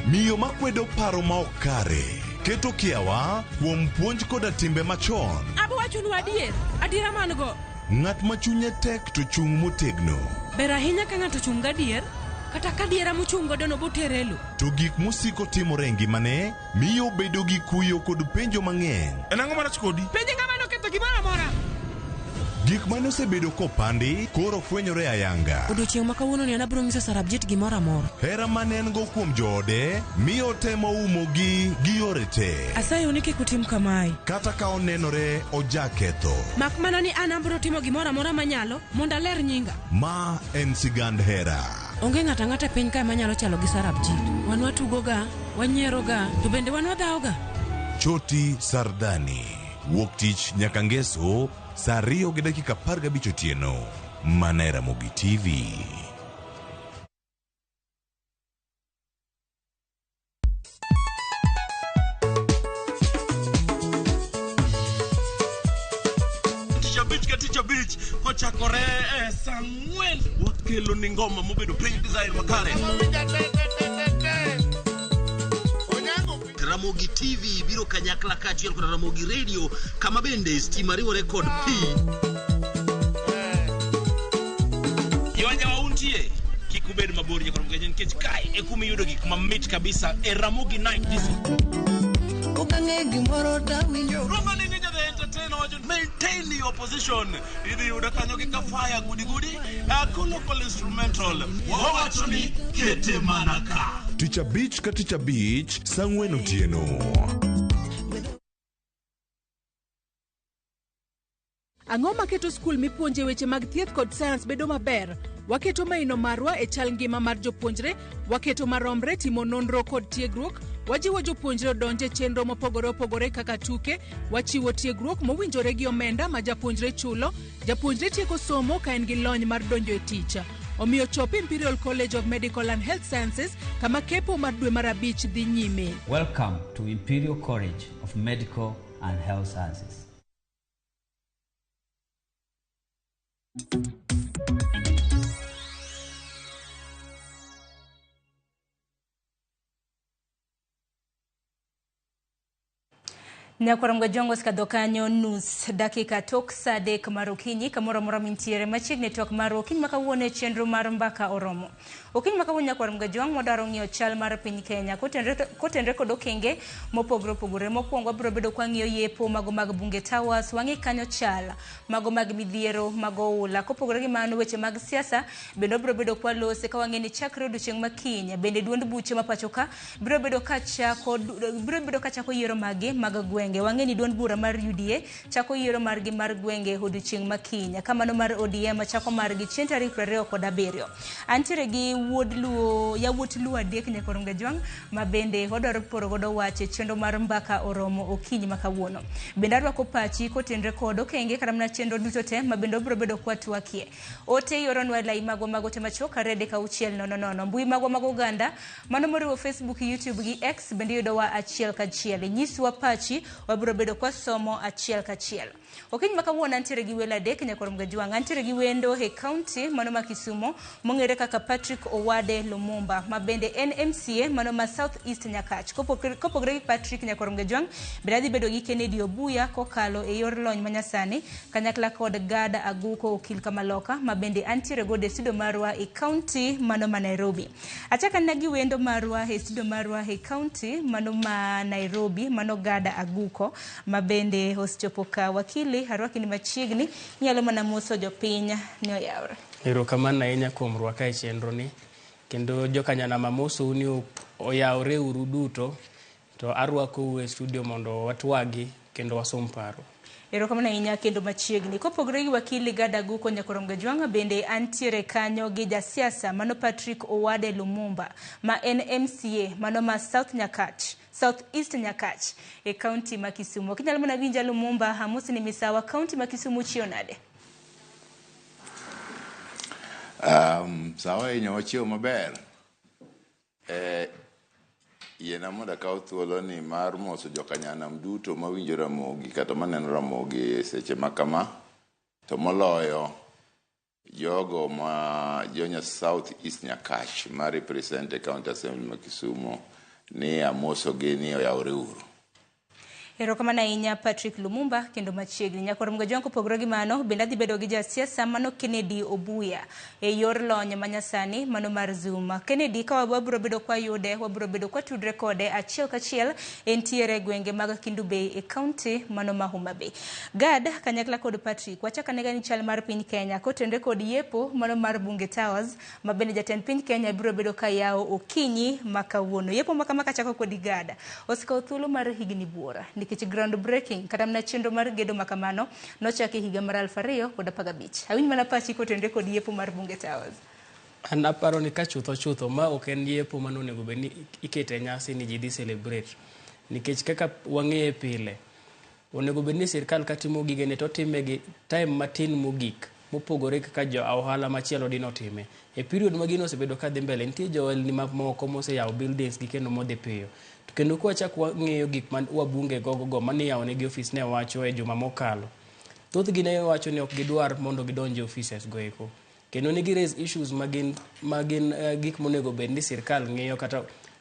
Miyo makwedo paro ma ok kare, keto kiawa kuom puonj koda timbe machon. Abawachonu adiera man go. Ng'at ma chunye tek to chung' motegno. Ber ahinya ka ng'ato chung' gadier, kata ka diera mochung' godo no boterelo. To gik mosiko timore e ngimane miyo bedo gi kuyo kod penjo mang'eny. En ang'o marach kodi? Penje ng'ama noketho gimoro amora. Gik mane osebedo kopandi koro fwenyore ayanga. Odiochieng' ma kawuono ni an abiro nyiso Sarabjit gimoro amora. Hera mane en go kuom joode miyo temo umogi gi yore te. Asayo ni kik utim kamae. Kata ka onenore ojaketho. Mak mana ni an abiro timo gimoro amora manyalo mondo aler nyinga. Ma en sigand hera. Onge ng'ata ng'ata piny ka manyalo chalo gi Sarabjit. Wan watugoga, wanyieroga, to bende wan wadhaoga. Choti Sardani. Wuok tich nyaka ngeso saa 2:15 otieno. Mana e Ramogi TV. Katicha Beach kochakore saa 4 wakelo ni ngoma mobedo pink design makare. Ramogi TV biro kanyakla kachiel kod Ramogi Radio kama bende Stima riwo record P. Yawanya wauntie kikubed mabor nyakoro mgenyen kech kai ekumi yudo gik mamit kabisa Ramogi Night Disco. Roman Ninja the Entertainer wajo maintain your position. Idi yuda kanyo kika fire gudi local instrumental wawacho ni kete manaka. Ticha Beach ka Ticha Beach sangwen otieno. Ang'o maketo skul mipuonje weche mag thieth kod science bedo maber? Waketo maino marwa e chal ngima mar jopuonjre, waketo maromre timo nonro kod tiegruok, wajiwo jopuonjre donje chenro mopogore opogore kaka tuke, wachiwo tiegruok mowinjore gi omenda ma japuonjre chulo, japuonjre tieko somo ka en gi lony mar donjo e tich. Omiyo chop Imperial College of Medical and Health Sciences kama kepo mar dwe mar abich dhi nyime. Welcome to Imperial College of Medical and Health Sciences. Nyakwaramga jongo ska dokanyo nus dakika tok sadek marokinyi kamora mora mintiere machigne tok marokinyi makawuone chenro mar mbaka oromo. Okinyi makawuone nyakwaramga jong modaro ng'iyo chal mar piny Kenya kotenre kod okenge mopogore opogore. Mokwongo biro bedo kwa ng'iyo yepo mago mag bunge Towers, wang'i kanyo chal mago mag midhiero mago ula. Kopogore gi mano weche mag siasa bendo biro bedo kwa lose ka wang'e ni chakre odiochieng' makiny bende duond buche mapachoka biro bedo ka chako yiero magi mag gwenge. Wang'e ni duond bura mar UDA chako yiero margi mar gwenge odiochieng' makiny. Kamano mar ODM chako margi chieng' tarik 27. Antiere gi yawuot Luo adek nyakwaramga jwang' ma bende odwaro poro godo wache chenro mar mbaka oromo okinyi makawuono. Bende arwako pachi kotenre kod okenge kata mana chenro duto te ma bende obiro bedo kwa twakie. Ote yoronwa lai mago te machoka rede ka uchiel nono. Mbui mago oganda mano moriwo Facebook, YouTube gi X bende yudowa achiel kachiel. Nyiswa pachi wabiro bedo kwa somo achiel kachiel. Okinyi makawuono antiere gi welo adek nyakwaramga jwang'. Antiere gi wendo e county mano ma Kisumo mong'ere kaka Patrick Owade Lumumba ma bende NMCA mano ma South East Nyakach. Kopogore gi Patrick nyakwaramga jwang' bende adhi bedo gi Kennedy Obuya kokalo e yor lony manyasani kanyakla kod Gada Aguko okil Kamaloka ma bende antiere go e studio marwa e county mano ma Nairobi. Achaka na gi wendo marwa e studio marwa e county mano ma Nairobi mano Gada Aguko ma bende osechopo ka wakili harwaki ni machiegni nyalo mana moso jopiny ni oyawre. Erokamano ahinya kuom rwaka e chenro ni kendo jokanyana mamoso ni oyawre uru duto to arwako e studio mondo watwagi kendo wasom paro. Erokamano ahinya kendo machiegni. Kopogore gi wakili Gada Aguko nyakwaramga jwang' bende antiere kanyo gi jasiasa mano Patrick Owade Lumumba ma NMCA mano ma South East Nyakach e county ma Kisumu. Kinyalo mana winja Lumumba hamusi ni misawa county ma Kisumu chionade. Sawa inyo wachio maber. Yena moda kao thuolo ni mar moso jokanyana mduto mawinjo Ramogi kata maneno Ramogi seche makama to moloyo jogo ma jonya South East Nyakach ma represent County Assembly ma Kisumu ni amoso gi ni oyawre uru. Erokamano ahinya Patrick Lumumba kendo machiegni. Nyakwaramga jwang' kopogore gi mano bende adhi bedo gi jasiasa mano Kennedy Obuya e yor lony manyasani mano mar Zoom. Kennedy ka wabiro bedo kwa yude wabiro bedo kwa tudre kode achiel kachiel entiere gwenge mag Kindu Bay e county mano ma Homa Bay. Gad kanyakla kod Patrick wachaka nega ni chal mar piny Kenya kotende kod yepo mano mar bunge Towers ma bende jatend piny Kenya biro bedo ka yawo okinyi makawuono. Yepo makamaka chako kod Gada osikawo thuolo mar higni buora nikech ground breaking kata mana chenro mar gedo makamano nochaki higa mar 2015. Awinj mana pachi kotende kod yepo mar bunge Towers. An aparo ni ka chutho ma ok en yepo mano onego bed ni ikete nyasi ni ji dhi celebrate nikech kaka wang'e pile onego bed ni sirkal katimo gigene to time gi time matin mogik mopogore kaka jo ohala machielo dino time e period ma gino osebedo ka dhi mbele. Nitie joelni mamoko moseyawo buildings gi kendo modhi piyo to kendo kwa chak wang'eyo gik man wabunge gogo mane yawo ne gi office ne wacho e juma mokalo thothgi ne wacho ni ok gidwar mondo gidonje offices go eko, kendo ne gi raise issues magin gik monego bed ni sirkal ng'iyo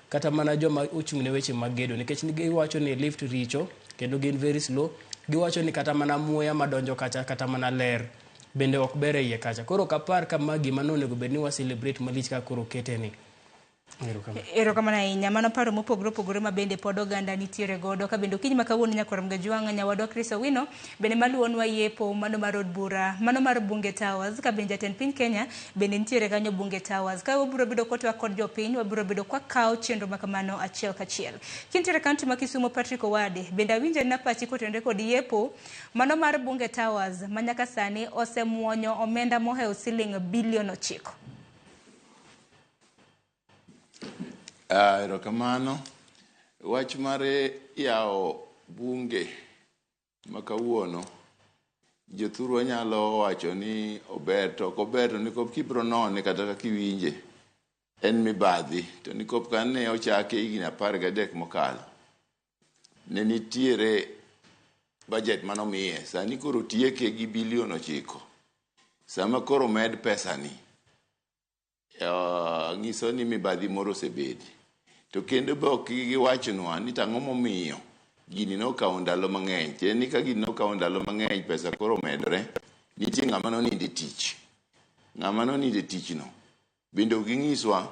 kata mana joma ochung' ne weche mag gedo, nikech giwacho ni lift richo kendo gin very slow. Giwacho ni kata mana muya madonjo kacha kata mana ler bende ok ber iye kacha. Koro kapar kama gima nonego bed ni wa celebrate malich ka koro kete ni. Erokamano ahinya. Mano paro mopogore opogore ma bende pod oganda nitiere godo. Ka bende okinyi ma kawuono nyakwaram Gajwang' nyawadwa Chris Owino bende maluonwa yepo mano mar od bura mano mar Bunge Towers. Ka bende jatend piny Kenya bende nitiere kanyo Bunge Towers. Ka wabiro bedo kotwa kod jopiny, wabiro bedo kwa kao chenro makamano achiel kachiel. Kintiere kaunti ma Kisumu Patrick Owade bende awinje na pachi kotende kod yepo mano mar Bunge Towers manyaka sani osemuonyo omenda moheo siling bilion 9. Erokamano. Wach mare yao bunge makawuono jothurwa nyalo wacho ni ober to ober to nikop kibro none kata kiwinje en mibadhi to nikop kan ne ochake higni 13 mokalo ne nitiere budget manomiye sani koro tieke gi bilion 9 sama koro med pesa ni ngiso ni mibadhi moro osebedi to kendo be ok giwachonwa ni tang'o momiyo gini nokawo ndalo mang'eny. Tiende ni ka gini nokawo ndalo mang'eny pesa koro medore, nitie ng'ama noninde tich. Ng'ama noninde tichno bende ok ging'iswa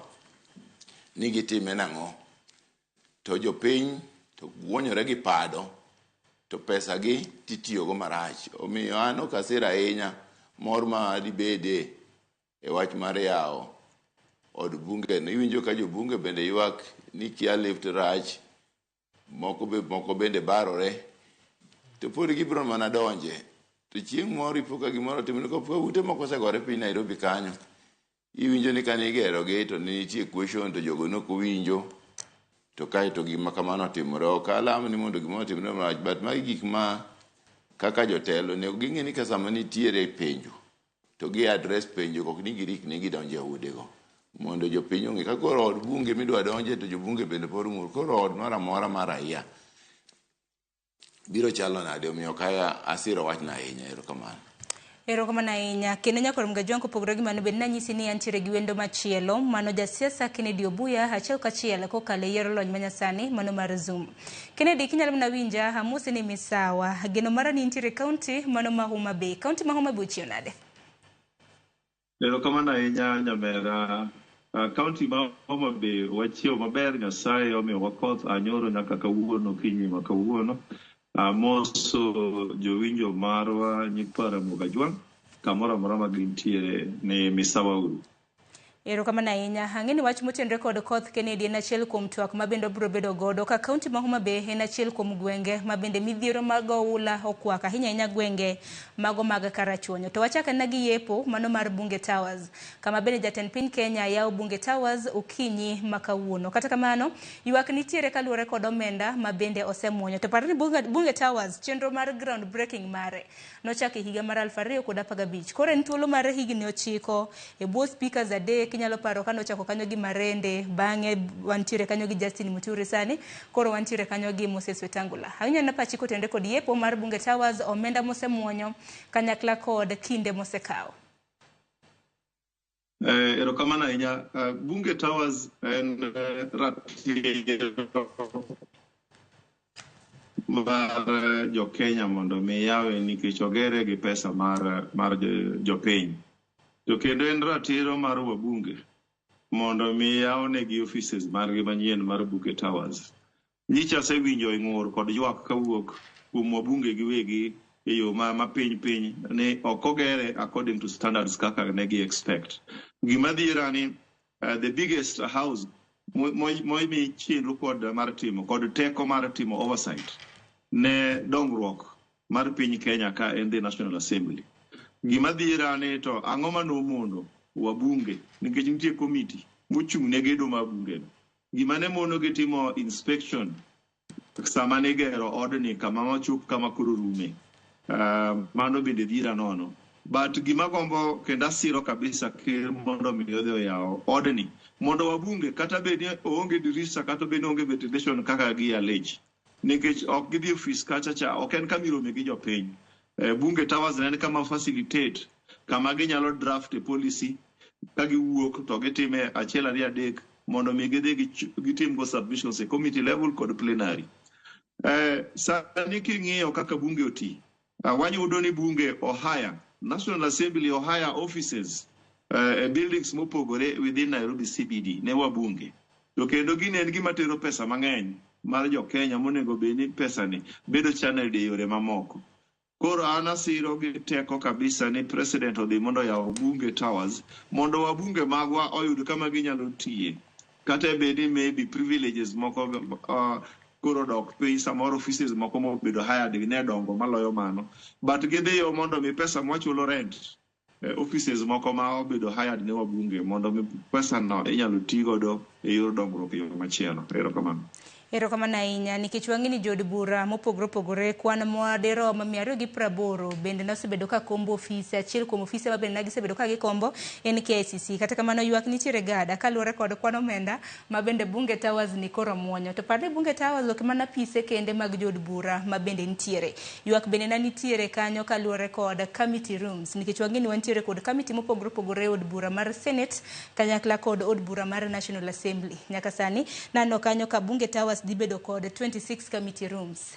ni gitime nang'o. To jopiny to guonyore gi pado to pesa gi titiyogo marach. Omiyo an ok asir ahinya mor ma dibede e wach mar yawo od bunge. Iwinjo ka jobunge bende ywak ni kia lift rach, moko bende barore, to pod gibiro mana donje. To chieng' moro ipoka gimoro timne ko ute moko osegore piny Nairobi kanyo. Iwinjo ni kane igerogi to nitie question to jogo nokowinjo to kae to gima kamano timore. Ok alam ni mondo gimoro timre marach, but magi gik ma kaka jotelo ne ging'e ni ka sama nitiere penjo to gi address penjo, ok ni girikni gidonje udego mondo jopiny ong'e ka koro od bunge midwa donje to jobunge bende pod ng'ur. Koro od moro amora mar raia biro chalo nade? Omiyo kaya asiro wachna ahinya. Erokamano. Erokamano ahinya. Kendo nyakwaram Gajwang' kopogore gi mano bende nanyisi ni antiere gi wendo machielo mano jasiasa Kennedy Obuya achiel kachiel kokalo yiero lony manyasani mano mar Zoom. Kennedy, kinyalo mana winja hamusi ni misawa geno mara ni intiere kaunti mano ma Homa Bay. Kaunti ma Homa Bay uchiyo nade? Erokamano ahinya nyamera. Kaunti ma Homa Bay wachiyo maber, Nyasaye omiyo wakoth anyoro nyaka kawuono kinyi ma kawuono. Moso jowinjo marwa nyipara Gajwang' kamoro amora ma gintiere ni misawa uru. Erokamano ahinya. Ang'e ni wach motenore kod koth Kennedy en achiel kuom twak ma bende obiro bedo godo ka kaunti ma Homa Bay en achiel kuom gwenge ma bende midhiero mag oula okwaka ahinya gwenge mago mag Karachuonyo. To wachaka na gi yepo mano mar Bunge Towers kama bende jatend piny Kenya yawo Bunge Towers okinyi makawuono. Kata kamano ywak nitiere kaluwore kod omenda ma bende osemuonyo. To parni Bunge Towers chenro mar ground breaking mare nochako higa mar 2015. Koro en thuolo mar higni 9 e bwo speakers adek. Kinyalo paro kano chako kanyo gi Marende, bang'e wantiere kanyo gi Justin Muturi sani, koro wantiere kanyo gi Moses Wetangula. Ahinya na pachi kotende kod yepo mar Bunge Towers omenda mosemuonyo kanyakla kod kinde mosekawo. Erokamano ahinya. Bunge Towers en ratiro mar jo Kenya mondo mi yawe nikech ogere gi pesa mar jopiny. To kendo en ratiro mar wabunge mondo mi yawnegi offices margi manyien mar Bunge Towers. Nyicha asewinjo ng'ur kod ywak kawuok kuom wabunge giwegi e yo ma piny ne ok ogere according to standards kaka ne gi expect. Gima dhiera ni the biggest house moimi chenro kod mar timo kod teko mar timo oversight ne dongruok mar piny Kenya ka en the National Assembly. Gima dhiera ni to ang'o manomono wabunge nikech nitie komiti mochung' ne gedo mar bunge. Gima ne mono gitimo inspection sama ne gero odni kama machup kama koro rume. Mano bende dhiera nono. But gima gombo kenda siro kabisa ker mondo mi odhi yawo odni mondo wabunge kata bende oonge dirisa kata bende onge ventilation kaka gi allege. Nikech ok gidhi office kacha ok en kamirome gi jopiny. Bunge Towers en kama facilitate kama ginyalo draft a policy ka giwuok to gitime achiel ariyo adek mondo mi gitim go submissions e committee level kod plenary. Sani king'iyo kaka bunge oti, wanyudo ni bunge ohaya, National Assembly ohaya offices buildings mopogore within Nairobi CBD ne wabunge. To kendo gini en gima tero pesa mang'eny mar jo Kenya monego beni pesa ni bedo channel e yore mamoko. Koro ana siro gi teko kabisa ni president odhi mondo yaw bunge Towers mondo wabunge magwa oyud kama ginyalo tiye. Kata bedi maybe privileges moko koro dok piny samoro offices moko mobedo hired ne dongo maloyo mano. But gidhi yo mondo mi pesa mwachulo rent offices moko ma obedo hired ne wabunge mondo mi pesa no inyalo tigodo e yor dongruok yo machielo. Erokamano. Erokamano ahinya nikech wang'eni jood bura mopogore opogore kwan madirom 280 bende nosebedo ka kombo ofise achiel kuom ofise ma bende gisebedo ka gikombo en KICC. Kata kamano ywak nitiere gada kaluwore kod kwan omenda ma bende bunge Towers ni koro muonyo. To parni bunge Towers ok mana pise kende mag jood bura ma bende nitiere. Ywak bende nitiere kanyo kaluwore kod committee rooms nikech wang'eni wantiere kod committee mopogore opogore od bura mar Senate kanyakla kod od bura mar National Assembly. Nyaka sani nano kanyo ka bunge Towers dibedo kod 26 committee rooms.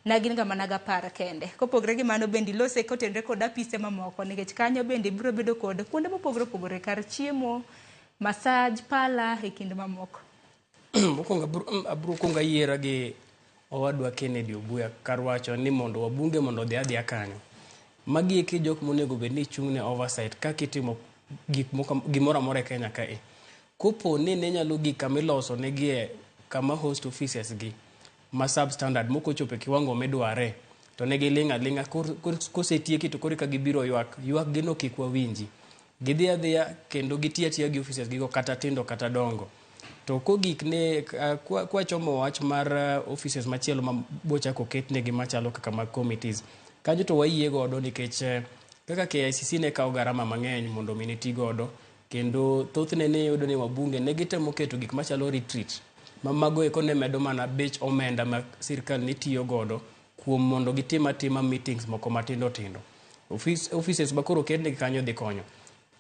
Nagin ga managa par kende. Kopogre gi mano bende lose kotendre kod apise mamoko nikech kanyo bende biro bedo kod kuonde mopogore opogore kar chiemo, massage, pala e kinde mamoko. Mokwongo abro konga yiera gi owadwa Kennedy Obuya kar wacho ni mondo wabunge mondo odhi adhiya kanyo. Magi eki jok monego bed ni chung'ne oversight ka kitimo gimoro amora e Kenya kae. Kopo ni ne nyalo gik kama iloso negi kama host offices gi ma substandard moko chope kiwango medware to ne gilinga linga kosetieki to kore ka gibiro ywak gino kikwa winji gidhi adhiya kendo gitiya gi offices gigo kata tindo kata dongo to kogik ne kwa chomo wach mar offices machielo ma bocha koketne gi machalo kaka mag committees kanyo to wayie godo nikech kaka KICC ne kawo garama mang'eny mondo miniti godo kendo thothne ne yudo ni wabunge ne gitemo keto gik machalo retreat mamago eko ne medo mana bech omenda ma sirkal ni tiyo godo kuom mondo gitima meetings moko matindo tindo. Offices bakoro kende kanyo dhi konyo.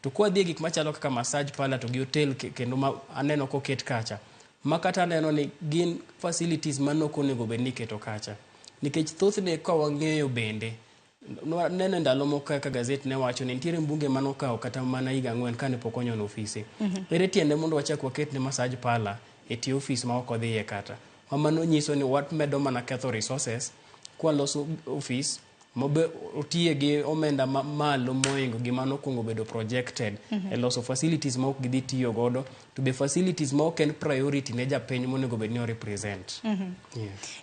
To kwa dhi gik machalo kaka massage parlor to gi hotel kendo ma aneno koket kacha. Makata aneno ni gin facilities manoko onego bed ni keto kacha. Nikech thothne ka wang'eyo bende neno ndalo moko kaka gazet ne wacho ni nitiere mbunge manokawo kata mana higa 4 kane pok onyono ofise. Ere tiende mondo wachak waket ne massage parlor eti office ma oko dhiye kata. Mano nyiso ni wat medo mana ketho resources kwa loso office mobe otiye gi omenda malo moingo gima nokwongo bedo projected e loso facilities ma ok gidhi tiyo godo to be facilities ma ok en priority ne japiny monego bed ni o represent.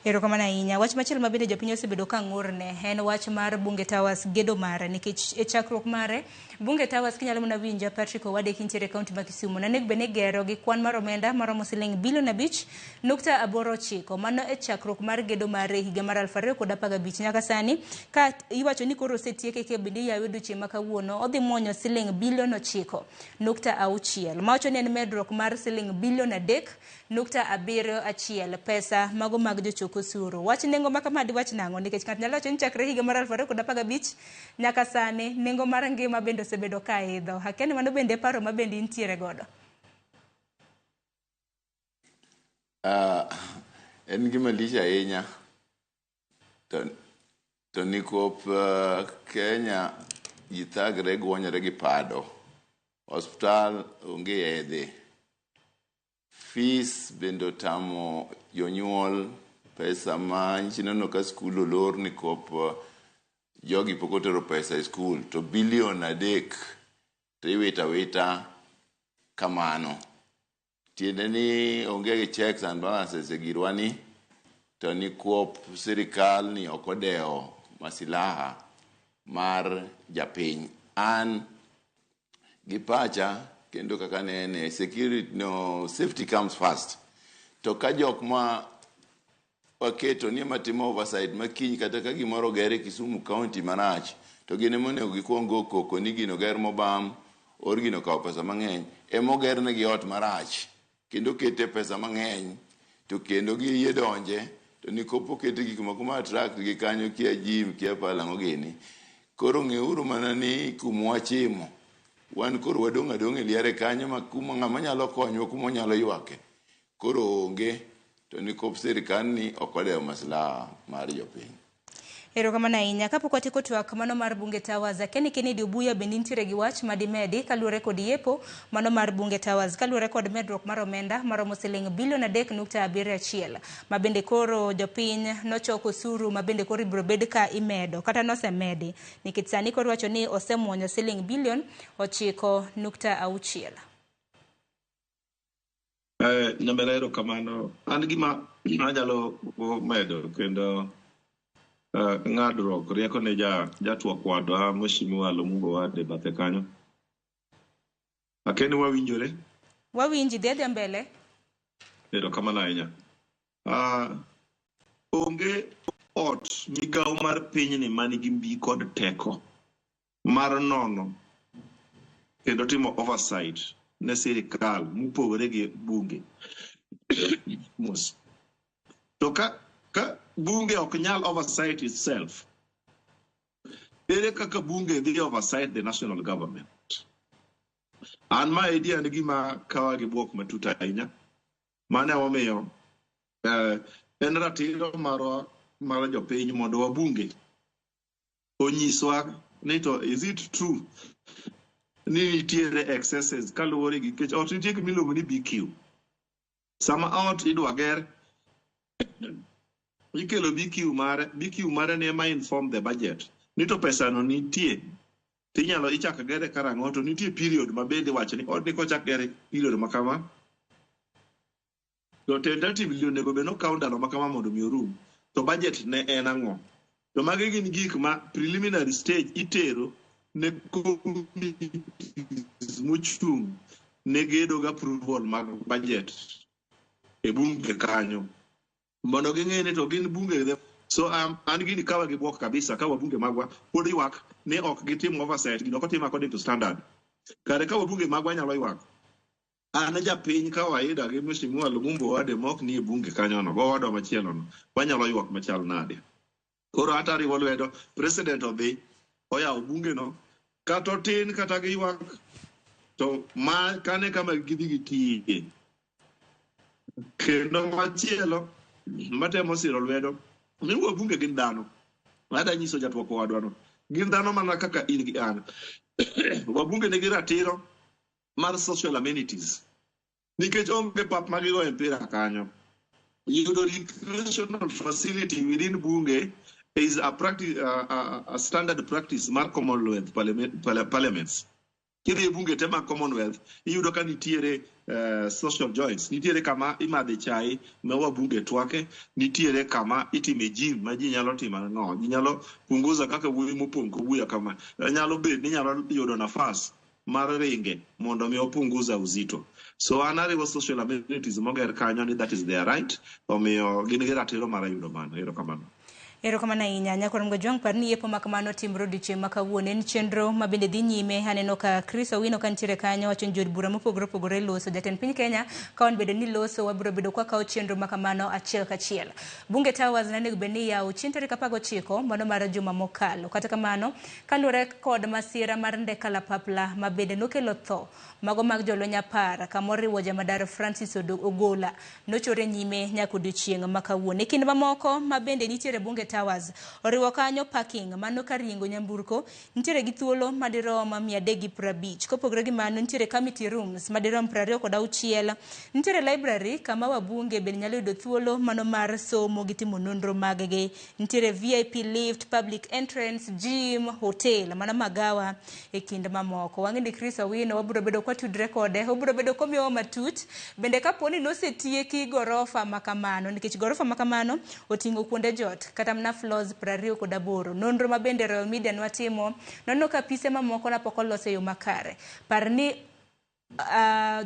Erokamano ahinya. Wach machielo ma bende jopiny osebedo ka ng'urne en wach mar bunge Towers gedo mare nikech e chakruok mare bunge Towers kinyalo mana winja Patrick Owadeki nitiere kaunti ma Kisumu na nek bene gero gi kwan mar omenda maromo siling bilion 5.89 mano e chakruok mar gedo mare higa mar 2015 nyaka sani ka iwacho ni koro osetieke ke bende yawe duche makawuono odhi muonyo siling bilion 9.6 ma wacho ni en medruok mar siling bilion 3.71 pesa mago mag jochoko osuru. Wach nengo makamadi wach nango nikech ng'at nyalo wacho ni chakre higa mar 2015 nyaka sani nengo mar ngima bende osebedo ka idho. Hakene mano bende paro ma bende nitiere godo. En gima lich ahinya to nikop Kenya jithagre gwonyore gi pado. Hospital onge yedhe. Fees bende otamo jonyuol pesa ma nchinono ka skul olor nikop jogi pok otero pesa e skul to bilion 3 to iwita kamano. Tiende ni onge gi checks and balances e girwani to nikop sirikal ni okodeo masilaha mar japiny. An gi pacha kendo kaka nene security no safety comes first. To ka jok ma waketo ni matimo oversight makiny kata ka gimoro gere Kisumu County marach to gine monego gikwongo koko ni gino ger mobam or gino kawo pesa mang'eny emoger ne gi ot marach kendo kete pesa mang'eny to kendo gi yie donje to nikopo kete gik moko ma attract gi kanyo kia gym kia pala ng'ogeni Koro ng'euru mana ni kumwachimo. Wan koro wadong' adong' e liare kanyo ma kuma ng'ama nyalo konyo kuma nyalo ywake. Koro onge to ni kop sirikal ni okodewo maslaha mar jopiny. Erokamano ahinya. Kapok watieko twak mano mar bunge Towers, Ken Kennedy Obuya bende nitiere gi wach madimedi kaluwore kod yepo mano mar bunge Towers kaluwore kod medruok mar omenda maromo siling bilion 3.71 ma bende koro jopiny nochoko osuru ma bende koro ibiro bed ka imedo kata nosemedi nikech sani koro wacho ni osemuonyo siling bilion 9.6. Nyamerero kamano an gima anyalo medo kendo ng'adruok rieko ne jatwak wadwa Mheshimiwa Lumungo Wade bathe kanyo. Akeni wawinjore? Wawinji dhia mbele. Erokamano ahinya. Onge ot migawo mar pinyni manigi mbi kod teko mar nono kendo timo oversight ne sirikal mopogore gi bunge. To ka bunge ok nyal oversight itself, ere kaka bunge dhi oversight the national government? An ma idea ni gima kawa gi buok matut ahinya. Mane omiyo en ratiro mar jopiny mondo wabunge onyiswa ni to is it true ni nitiere excesses kaluwore gi kech ot nitie miluongo ni BQ. Sama ot idwa ger ikelo BQ mare ne ma inform the budget ni to pesa no nitie tinyalo ichak gere karang'o to nitie period ma bende wacho ni od ni kochak gere period makama to tentatively onego be no count ndalo makama mondo mi orum to budget ne en ang'o. To magi gin gik ma preliminary stage itero ne muchung ne gedo ga approval mag budget e bunge kanyo mondo ging'e ni to gin bunge. So an gini kawa gi buok kabisa kawa bunge magwa pod ywak ne ok gitim oversight gino ko tim according to standard. Kare kawa bunge magwa nyalo ywak an japiny kawaida gi Mheshimiwa Lumungo Wade mok ni e bunge kanyo no go wado machielo no wanyalo ywak machal nade. Koro hata riwo lwedo president odhi oyawo bunge no kata tin kata gi ywak to ma kane kama gidhi gitiye kendo machielo matemo siro lwedo ni bunge gin dhano. Ada nyiso jatwak wadwa no gin dhano mana kaka in gi an. Wabunge nigi ratiro mar social amenities nikech onge pap magigo mpira kanyo. Yudo recreational facility within bunge is a practice, a standard practice mar Commonwealth parliaments. Kidhi bunge tema Commonwealth iyudo ka nitiere social joints, nitiere kama imadhe chai ma wabunge twake, nitiere kama itime gym ma ji nyalo timo no, ji nyalo punguza kaka wuoyi mopong' kobuya kama nyalo bet ni nyalo yudo nafas mar ringe mondo mi opunguza uzito. So anariwo social amenities moger kanyo ni that is their right, omiyo gin gi ratiro mar yudo mano. Erokamano. Erokamano ahinya. Nyakwar Mgojwang par ni yepo makamano timro odiochieng' ma kawuono en chenro ma bende dhi nyime. Aneno ka Chris Owino ka nitiere kanyo wacho ni jod bura mopogore opogore loso. Jatend piny Kenya ka wan bedo ni loso wabiro bedo kwa kao chenro makamano achiel kachiel. Bunge Towers nane gubeni yawo chieng' tarik 19 mano mar juma mokalo. Kata kamano kaluwore kod masira mar ndek kalapapla ma bende nokelo tho mago mag jolweny 10 kamoriwo jamadar Francis Ogola nochore nyime nyaka odiochieng' ma kawuono. E kind mamoko ma bende nitiere Bunge Towers oriwo kanyo parking mano karingo nyamburko nitiere gi thuolo madirom 350. Kopogore gi mano nitiere committee rooms madirom 26. Nitiere library kama wabunge bende nyalo yudo thuolo mano mar somo gi timo nonro maggi. Nitiere VIP lift, public entrance, gym, hotel mana magawa e kind mamoko. Wang'e Chris Owino wabiro bedo kwa tudre kode, obiro bedo komiyo matut bende kaponi nosetieki gorofa makamano nikech gorofa makamano oting'o kuonde jot kata mna floors 28. Nonro ma bende Royal Media nwatimo nono ka pise mamoko na pok olose yo makare. Parni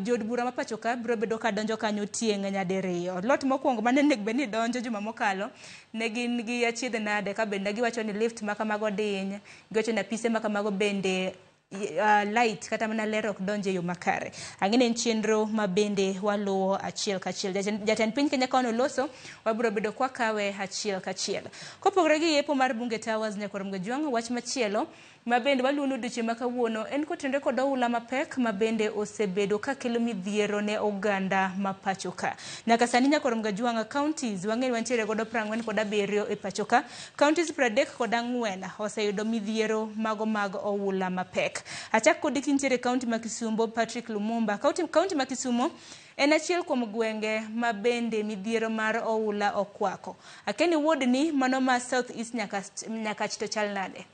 jod bura ma pachoka biro bedo ka donjo kanyo tieng' nyadiriyo. Lot mokwongo mane nek beni donjo juma mokalo ne gin gi achiedh nade ka bende giwacho ni lift makamago diny, giwacho ni pise makamago bende light kata mana ler ok donje yo makare. Ang'ene en chenro mabende waluwo achiel kachiel. Jatend piny Kenya kono loso wabiro bedo kwa kawe achiel kachiel. Kopogore gi yepo mar Bunge Towers Nyakwar Gajwang', wach machielo mabende waluwo duche makawuono en kotenore kod oula mapek mabende osebedo ka kelo midhiero ne oganda mapachoka. Nyaka sani Nyakwar Gajwang' counties wang'eyo wantiere godo 47 e pachoka. Counties 34 oseyudo midhiero mago mag oula mapek. Achak kod kintiere kaunti ma Kisumo, Patrick Lumumba. Kaunti ma Kisumo en achiel kuom gwenge mabende midhiero mar oula okwako. Akeni ward ni mano ma South East Nyakach to chal nade?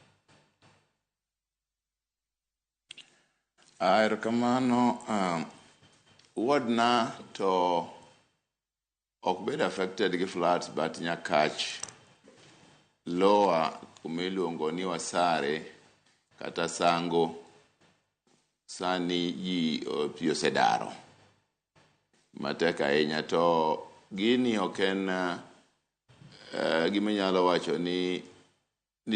Erokamano, ward na to ok bed affected gi floods, but Nyakach lower kumiluongo ni Wasare kata Sango sani ji pi osedaro matek ahinya. To gini ok en gima nyalo wacho ni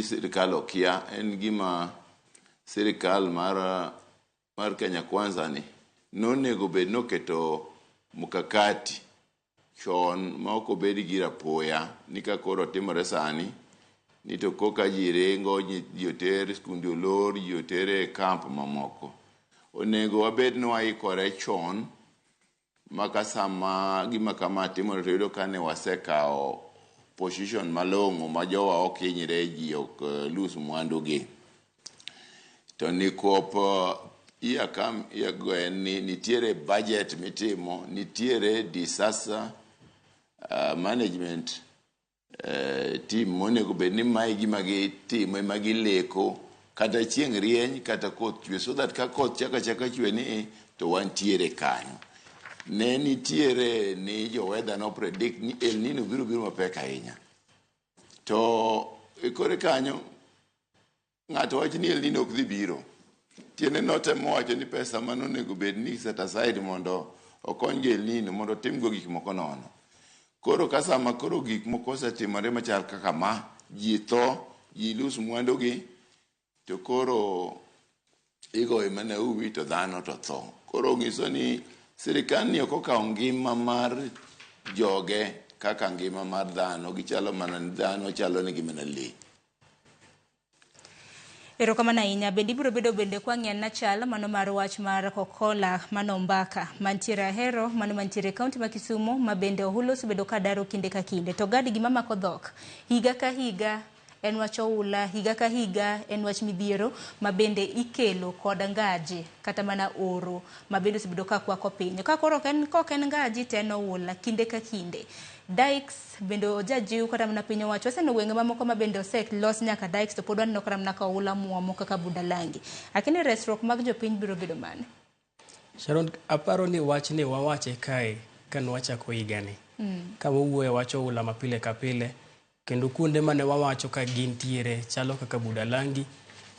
sirikal okia. En gima sirikal mar Kenya Kwanza ni nonego bed noketo mukakati chon ma ok obed gi rapoya ni ka koro timore sani ni to koka ji ringo, ji oter skunde olor, ji otere kamp mamoko. Onego wabed ni waikore chon maka sama gima kama timore to yudo ka ne wasekao position malong'o ma jowa ok hinyre, ji ok lose mwandu gi. To nikop nitiere budget mitimo, nitiere disaster management team monego bed ni mae gima gitimo ma gileko kata chieng' rieny kata koth chwe, so that ka koth chaka chwe ni to wantiere kanyo. Ne nitiere ni jo weather no predict ni El Nino biro mapek ahinya. To kore kanyo ng'ato wacho ni El Nino ok dhi biro. Tiene notemo wacho ni pesa manonego bed ni set aside mondo okony El Nino mondo timgo gik moko nono. Koro kasama koro gik moko osetimore machal kaka ma, ji tho, ji lose mwandu gi, to koro igoyo mana uwi to dhano to tho. Koro ng'iso ni sirikal ni ok okawo ngima mar joge kaka ngima mar dhano, gichalo mana dhano chalo ni gimana le. Erokamano ahinya. Bende ibiro bedo kwa ng'ien na chal mano mar wach mar Coca-Cola mano Mbaka mantiere Ahero mano mantiere kaunti ma Kisumo ma bende ohulo osebedo ka daro kinde ka kinde. To gadi gima mako dhok higa ka higa en wach oula, higa ka higa en wach midhiero ma bende ikelo kod ngaji kata mana oro ma bende osebedo ka kwako piny. Ka koro en ngaji to en oula kinde ka kinde. Dikes bende ojajiw kata mana piny owacho oseno gwenge mamoko ma bende los nyaka dikes to pod waneno kata mana ka oula muomo kaka Budalangi. Akini resruok mag jopiny biro bedo mane? Sharon, aparo ni wach ni wawache kae kan wachako higani. Ka wawuoyo wach oula mapile ka pile kendo kuonde mane wawacho ka gintiere chalo kaka Budalangi,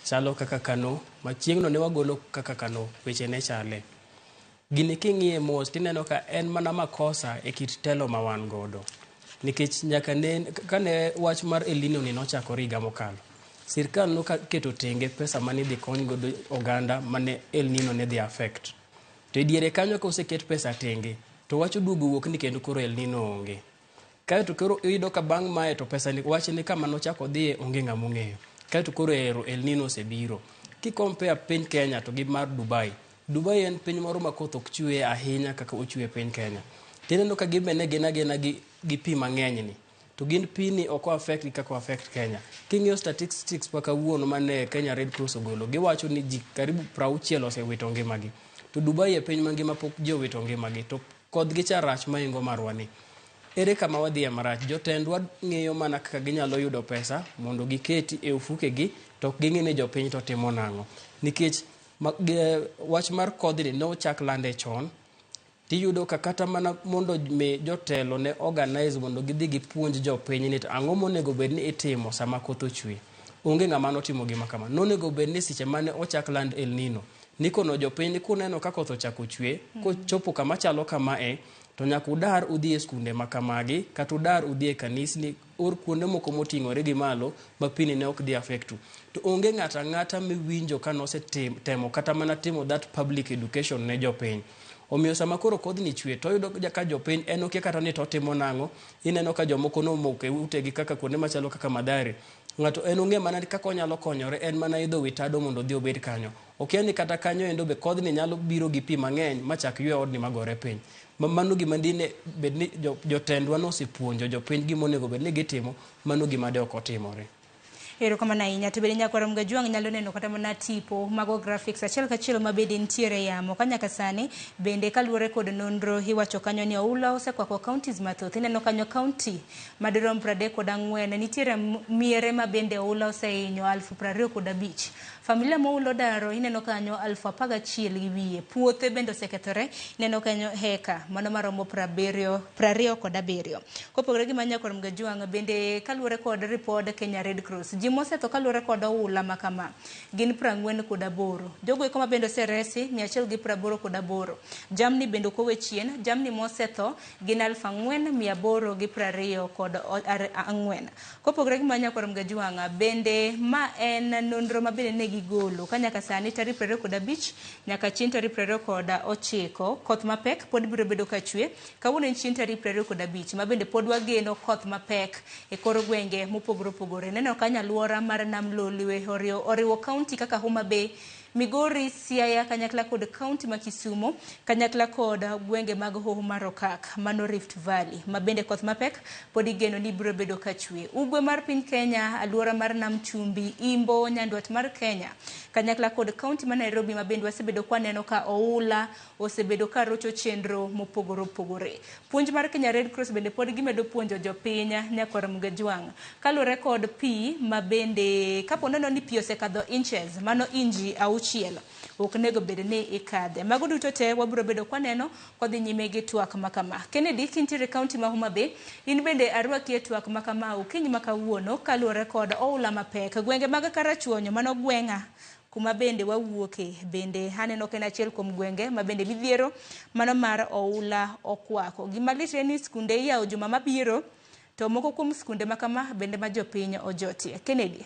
chalo kaka Kano, machieng'no ne wagolo kaka Kano weche ne chale. Gini king'iye mos tineno ka en mana makosa e kit telo ma wan godo. Nikech nyaka kane wach mar El Nino ni nochakore higa mokalo, sirkal noketo tenge pesa mane dhi kony godo oganda mane El Nino ne dhi affect. To e diere kanyo ka oseket pesa tenge, to wach duogo wuok ni kendo koro El Nino onge. Kae to koro iyudo ka bang' mae to pesa ni wach ni kama nochako dhiye onge ng'ama ong'eyo. Kae to koro El Nino osebiro. Compare piny Kenya to gi mar Dubai. Dubai en piny moro ma koth ok chwe ahinya kaka ochwe piny Kenya. Tineno ka gibene gina gi pi mang'eny ni. To gin pi ni ok affect kaka affect Kenya. King'iyo statistics pa kawuono mane Kenya Red Cross ogolo, giwacho ni ji karibu 60 osewito ngimagi. To Dubai e piny mangima pok ji owito ngimagi. To kodgi cha rach maingo marwa ni. Ere kama wadhi marach, jotendwa ng'iyo mana kaka ginyalo yudo pesa mondo giketi e ofukegi to ok ging'e ni jopiny to timo nang'o. Nikech wach mar kodhni no chak lande chon, tiyudo ka kata mana mondo me jotelo ne organize mondo gidhi gipuonj jopiny ni ang'o monego bed ni itimo sama koth ochwe. Onge ng'ama notimo gima kama. Nonego bed ni seche mane ochak land El Nino, nikono jopiny kuneno ka koth ochako chwe, kochopo kama chalo kama to nyaka udar udhi e skunde makamagi kata udar udhi e kanisni or kuonde moko moting'ore gi malo ma pini ne ok dhi affectu. To onge ng'ata ng'ata miwinjo ka nosetemo kata mana timo that public education ne jopiny. Omiyo sama koro kodhni chwe to yudo ka jopiny en okia kata ni to timo nang'o. Ineno ka jomoko nomoke utegi kaka kuonde machalo kaka Mathare. Ng'ato en ong'e mana kaka onyalo konyore en mana idho witado mondo odhi obed kanyo. Okia ni kata kanyo endo be kodhni nyalo biro gi pi mang'eny machak ywe odni magore piny. Mano gima dine bed ni jotendwa nosepuonjo jopiny gima onego bed ni gitimo, mano gima de ok otimore. Erokamano ahinya. To bende Nyakwar Mgajwang' nyalo neno kata mana tipo mago graphics achiel kachiel ma bende nitiere yamo ka nyaka sani bende kaluwore kod nonro iwacho kanyo ni oula osekwako counties mathoth. Ineno kanyo county madirom 34 nitiere miere ma bende oula osehinyo 25,000. Familia moulo daro ineno kanyo 11,000 gi wiye. Puothe bende osekethore ineno kanyo heka mano maromo 27. Kopogore gi Nyakwar Mgajwang' bende kaluwore kod report Kenya Red Cross ji mosetho kaluwore kod oula makama gin 48. Jogo eko ma bende oseresi 188. Jamni bende kowe chien, jamni mosetho gin 4,824. Kopogore gi Nyakwar Mgajwang' bende ma en nonro ma bende ne gigolo ka nyaka sani tarik 25 nyaka chien tarik 29 koth mapek pod biro bedo ka chwe. Kawuono chien tarik 25 ma bende pod wageno koth mapek e kor gwenge mopogore opogore. Neno kanya aluora mar Nam Lolwe oriwo county kaka Homa Bay, Migori, Siaya, kanyakla kod county ma Kisumu, kanyakla kod gwenge mag Hoho mar Okak, mano Rift Valley, ma bende koth mapek pod igeno ni biro bedo ka chwe. Ugwe mar piny Kenya, aluora mar Nam Chumbi, Imbo, Nyandwat mar Kenya, kanyakla kod county ma Nairobi ma bende wasebedo kwa neno ka oula osebedo ka rocho chenro mopogore opogore. Puonj mar Kenya Red Cross bende pod gimedo puonjo jopiny Nyakwar Mgajwang' kaluwore kod pi ma bende kapo neno ni pi osekadho inches mano inji auchiel ok nego bed ni ikadhe. Mago duto te wabiro bedo kwa neno kodhi nyime gi twak makama. Kennedy kintiere county ma Homa Bay in bende arwaki e twak makama ukinyi makawuono kaluwore kod oula mapek gwenge mag Karachuonyo mano gweng'a kuma bende wawuoke bende haneno ken achiel kuom gwenge ma bende midhiero mano mar oula okwako. Gima litre ni skunde iyawo juma mabiro to moko kuom skunde makama bende ma jopiny ojotie. Kennedy.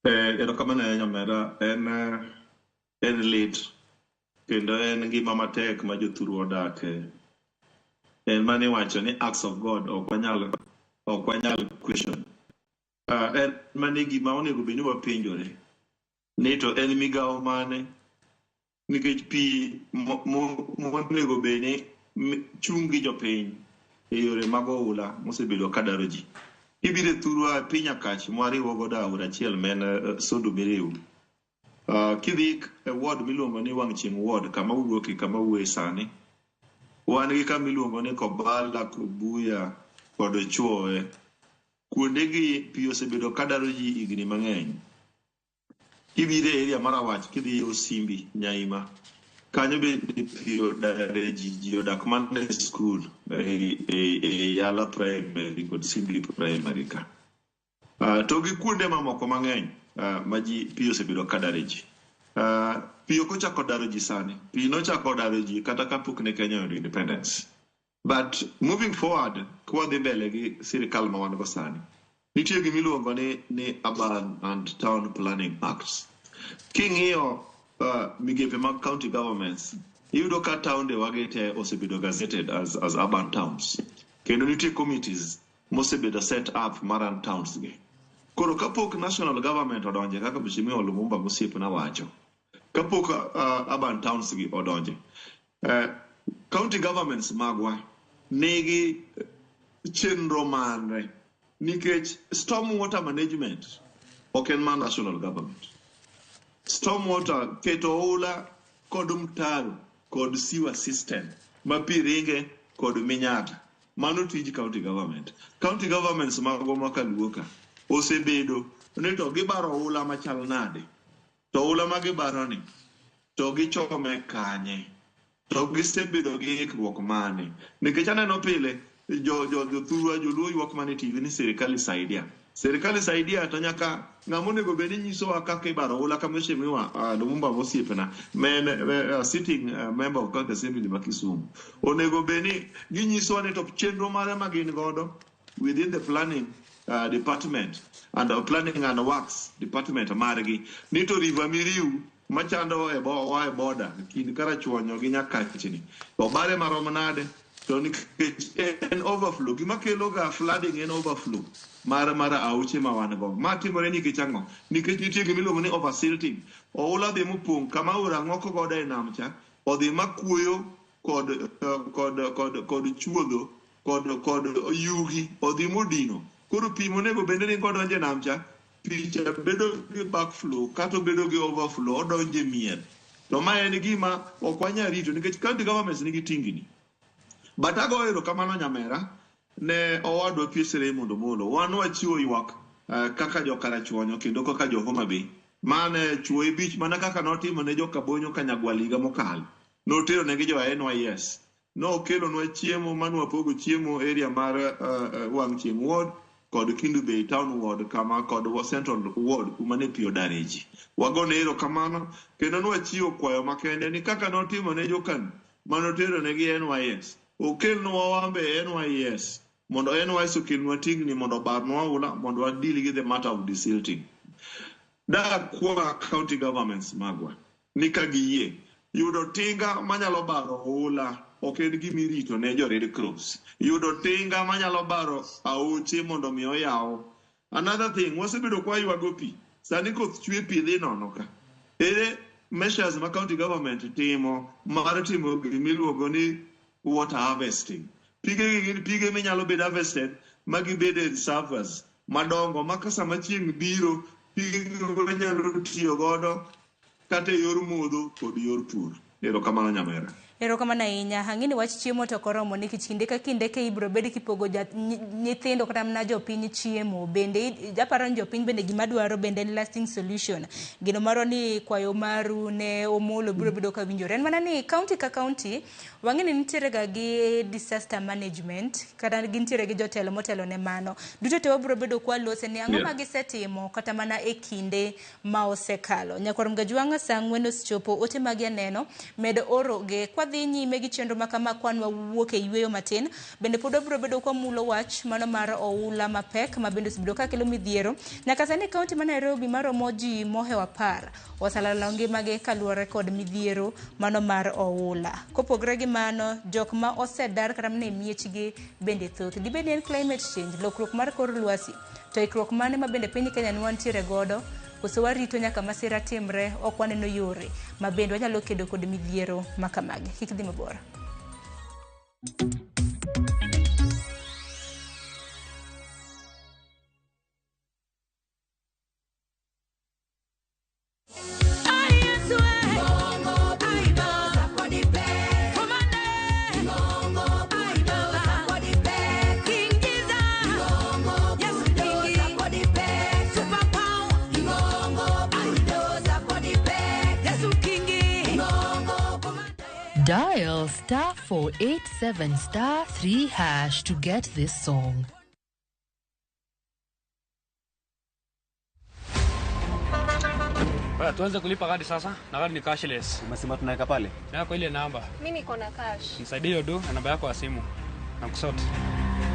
Erokamano nyamera en lit kendo en ngima matek ma jothuru odake. En mane wacho ni acts of God ok wanyal question. En mane gima onego bed ni wapenjore ni to en migawo mane nikech pi monego bed ni chung' gi jopiny e yore mag oula mosebedo ka daro ji. Ibire thurwa piny Akach mwariwo godo aora achiel men Sondu Miriu. Kidhi e ward miluongo ni Wang' Chieng' ward kama wuoki kama wuoye sani, wan gi kama iluongo ni Kobala, Kobuya kod Chuowe. Kuondegi pi osebedo ka daro ji higni mang'eny. Kibire e area mar Awach, kidhi Osimbi, Nyaima, kanyo bende pi odare ji odak mana e skul e Yala Primary kod Simbi Primary ka. To gi kuonde mamoko mang'eny ma ji pi osebedo ka dare ji. Pi ok ochako daro ji sani. Pi nochako daro ji kata kapok ne Kenya oyudo independence. But moving forward, kwa dhi mbele gi sirikal ma wan go sani, nitie gimiluongo ni Urban and Town Planning Acts. King'iyo migepe mag county governments, iyudo ka taonde wagete osebedo gazetted as urban towns. Kendo nitie committees mosebedo set up maran towns gi. Koro kapok national government odonje kaka Mheshimiwa Lumumba Mosiep na wacho, kapok urban towns gi odonje, county governments magwa nigi chenro mare nikech stormwater management ok en mar national government. Stormwater keto oula kod mtaro kod sewer system ma pi ringe kod minyata, mano tij county government. County governments magwa makaluoka osebedo ni to gibaro oula machal nade, to oula ma gibaro ni to gichome kanye, to gisebedo gi ikruok mane. Nikech aneno pile jothurwa joluo ywak mane TV ni sirikal isaidia to nyaka ngamone go beni nyiso akake baro ola kameshe miwa Lumumba Mosipena sitting member of Congress Assembly Makisumu onego beni ginyiso ne top chenro mare magin godo within the planning department and the planning and works department margi nito river miriu machando e border kin karachuonyo gi nyakachini to bare maromonade to ni en overflow gima kelo ga flooding en overflow mara auche mawan go matimore ni kichango nikech nitie gimiluongo ni oversilting oula dhi mopong kama ura ng'oko godo e namcha odhi makuoyo kod chuodho kod yugi odhi modino koro pi monego bende ni kodonje namcha picha bedo gi backflow kata bedo gi overflow odonje miel to ma en gima ok wanyal rito nikech county governments nigi tingni but agoero kamano nyamera ne owadwa Piesre mondo molo wan wachiwo ywak kaka jokarachuonyo kendo kaka jo Homa Bay mane chuo bich mana kaka notimo ne jokabonyo Kanyagwaliga mokalo notero negi jo NYS no kelo nwa chiemo manwa pogo chiemo area mar Wangchieng ward kod Kindu Bay town ward kama kod Central ward kuma ne pio dareji wagone ero kamano kendo nwa chiwo kwayo makende ni kaka notimo ne jokan manotero negi NYS okelnwa wambe NYS mondo NYS okelnwa tingni mondo barnwa ula mondo wadili gi the matter of desilting da kwa county governments magwa nika giyie yudo tinga manyalo baro ula ok en gimirito ne jo Red Cross yudo tinga manyalo baro auchi mondo mi oyaw another thing wasebedo kwa ywago pi sani koth chwe pi dhi nono ka ere measures ma county government timo mar timo gimiluongo ni water harvesting pige minyalo bedo harvested magi bede reservoirs madongo makasa machieng biro pige minyalo tiyo godo kata yor modho kod yor pur ero kamano nyamera Erokamano ahinya hang'ini wach chiemo to koromo nikech kinde ka kinde ke ibro bed kipogo nyithindo kata mana jopiny chiemo bende japaro ni jopiny bende gima dwaro bende en lasting solution gino maro ni kwayo maru ne omolo biro bedo ka winjore en mana ni county ka county wang'ini nitiere ga gi disaster management kata gintiere gi jotelo motelo ne mano duto te wabiro bedo kwa lose ni ang'o ma gisetimo kata mana e kinde ma osekalo nyakwar Mgajwanga saa 4 osichopo ote magi aneno med oro ge dhi nyime gi chenro makama kwan wawuok e yweyo matin bende pod obiro bedo kwa mulo wach mano mar oula mapek ma bende sibido ka kelo midhiero nyaka sani kaunti ma Nairobi maromo ji mohewa par osalalo ngimagi kaluwore kod midhiero mano mar oula kopogre gi mano jok ma osedar kata mane miechgi bende thoth dibende en climate change lokruok mar kor lwasi to ikruok mane ma bende piny Kenya ni wantiere godo koso warito nyaka masira timre ok waneno yore ma bende wanyalo kedo kod midhiero makamagi kik dhi mabor. Dial *487*3# to get this song. Tuanze kulipa kadi sasa. Na kadi ni cashless. Umesema tunaweka pale? Yako ile namba. Mimi niko na cash. Nisaidie hiyo do na namba yako ya simu. Nakusote.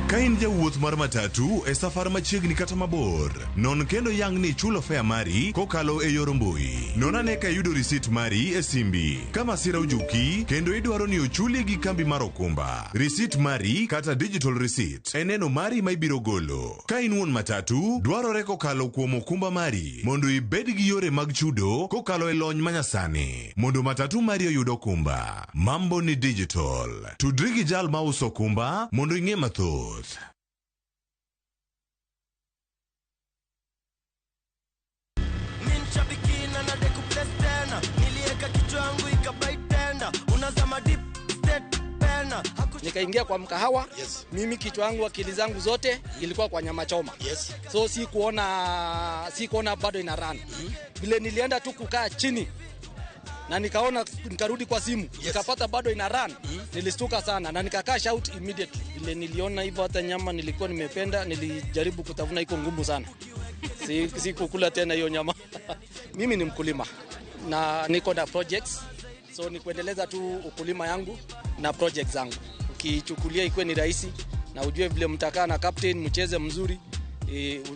Ka in jawuoth mar matatu e safar machiegni kata mabor, non kendo yang ni chulo fare mari kokalo e yor mbui. Non ane ka yudo risit mari e simbi. Ka masira ojuki, kendo idwaro ni ochuli gi kambi mar okumba. Risit mari kata digital receipt e neno mari ma ibiro golo. Ka in wuon matatu, dwarore kokalo kuom okumba mari mondo ibed gi yore mag chudo kokalo e lony manyasani. Mondo matatu mari oyud okumba. Mambo ni digital. Tudri gi jal ma uso okumba mondo ing'e mathoth. Nikaingia kwa mkahawa, mimi kichwa yangu akili zangu zote ilikuwa kwa nyama choma. So si kuona bado ina run. Vile nilienda tu kukaa chini na nikarudi kwa simu, nikapata bado ina run. Nilistuka sana na nikakaa shout immediately. Vile niliona hivyo hata nyama nilikuwa nimependa, nilijaribu kutafuna iko ngumu sana. si kukula tena hiyo nyama. Mimi ni mkulima na niko na projects, so ni kuendeleza tu ukulima yangu na projects zangu. Ukichukulia ikuwe ni rahisi na ujue vile mtakaa na captain mcheze mzuri,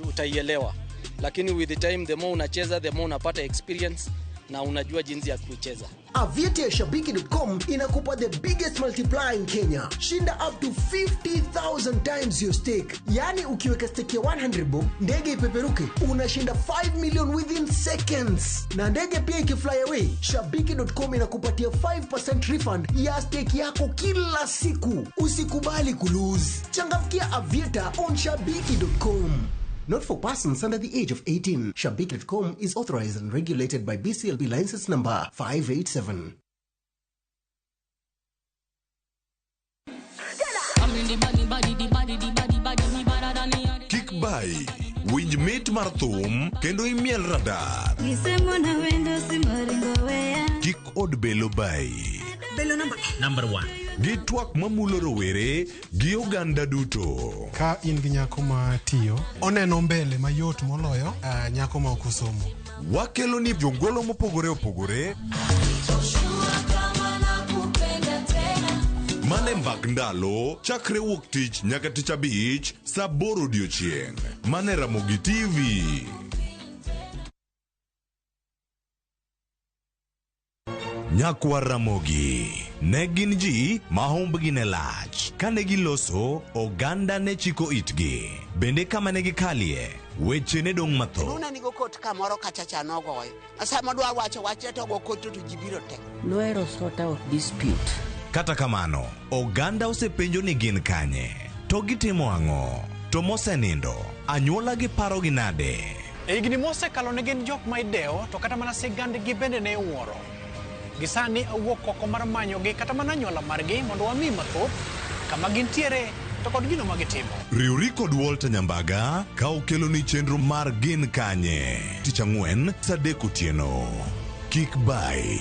utaielewa. Lakini with the time, the more unacheza, the more unapata experience na unajua jinsi ya kucheza. Avieta ya Shabiki.com inakupa the biggest multiplier in Kenya. Shinda up to 50,000 times your stake. Yani ukiweka stake ya 100 bob, ndege ipeperuke, unashinda 5 million within seconds. Na ndege pia ikifly away, Shabiki.com inakupatia 5% refund ya stake yako kila siku. Usikubali kulose. Changamkia Avieta on Shabiki.com. Not for persons under the age of 18. Shabiki.com is authorized and regulated by BCLB license number 587. Kickby, winj mit mar thum kendo imiel radar. Kik od belo bay. Belo number 1. Gi twak mamulo rowere gi oganda duto. Ka in gi nyako ma tiyo, oneno mbele mayot moloyo nyako ma okusomo. Wakelo ni jongolo mopogore opogore. Mane mbak ndalo, chakre wuok tich nyaka tich abich, saa 8 odiechieng'. Mane Ramogi TV. Nyakwa Ramogi ne gin ji ma humbgi ne lach. Kane giloso, oganda ne chiko itgi. Bende kama ne gikalie, weche ne dong' matho. Nuna nigo kot kamoro kachacha nogoyo. Asama dwa wache to go kot to jibiro tek. Lawyer sort out dispute. Kata kamano, oganda osepenjo ni gin kanye. To gitimo ang'o? To mosenindo, anyuola gi paro gi nade? Higni mosekalo ne gin jok ma ideo, to kata mana sigandgi bende ne wuoro. Gisani awuok oko mar manyogi kata mana anyuola margi mondo wami mathoth kama gintiere to kod gino magitimo. Riwri kod Walter Nyambaga ka okelo ni chenro mar gin kanye. Tich Ang'wen saa 3 otieno. Kickby.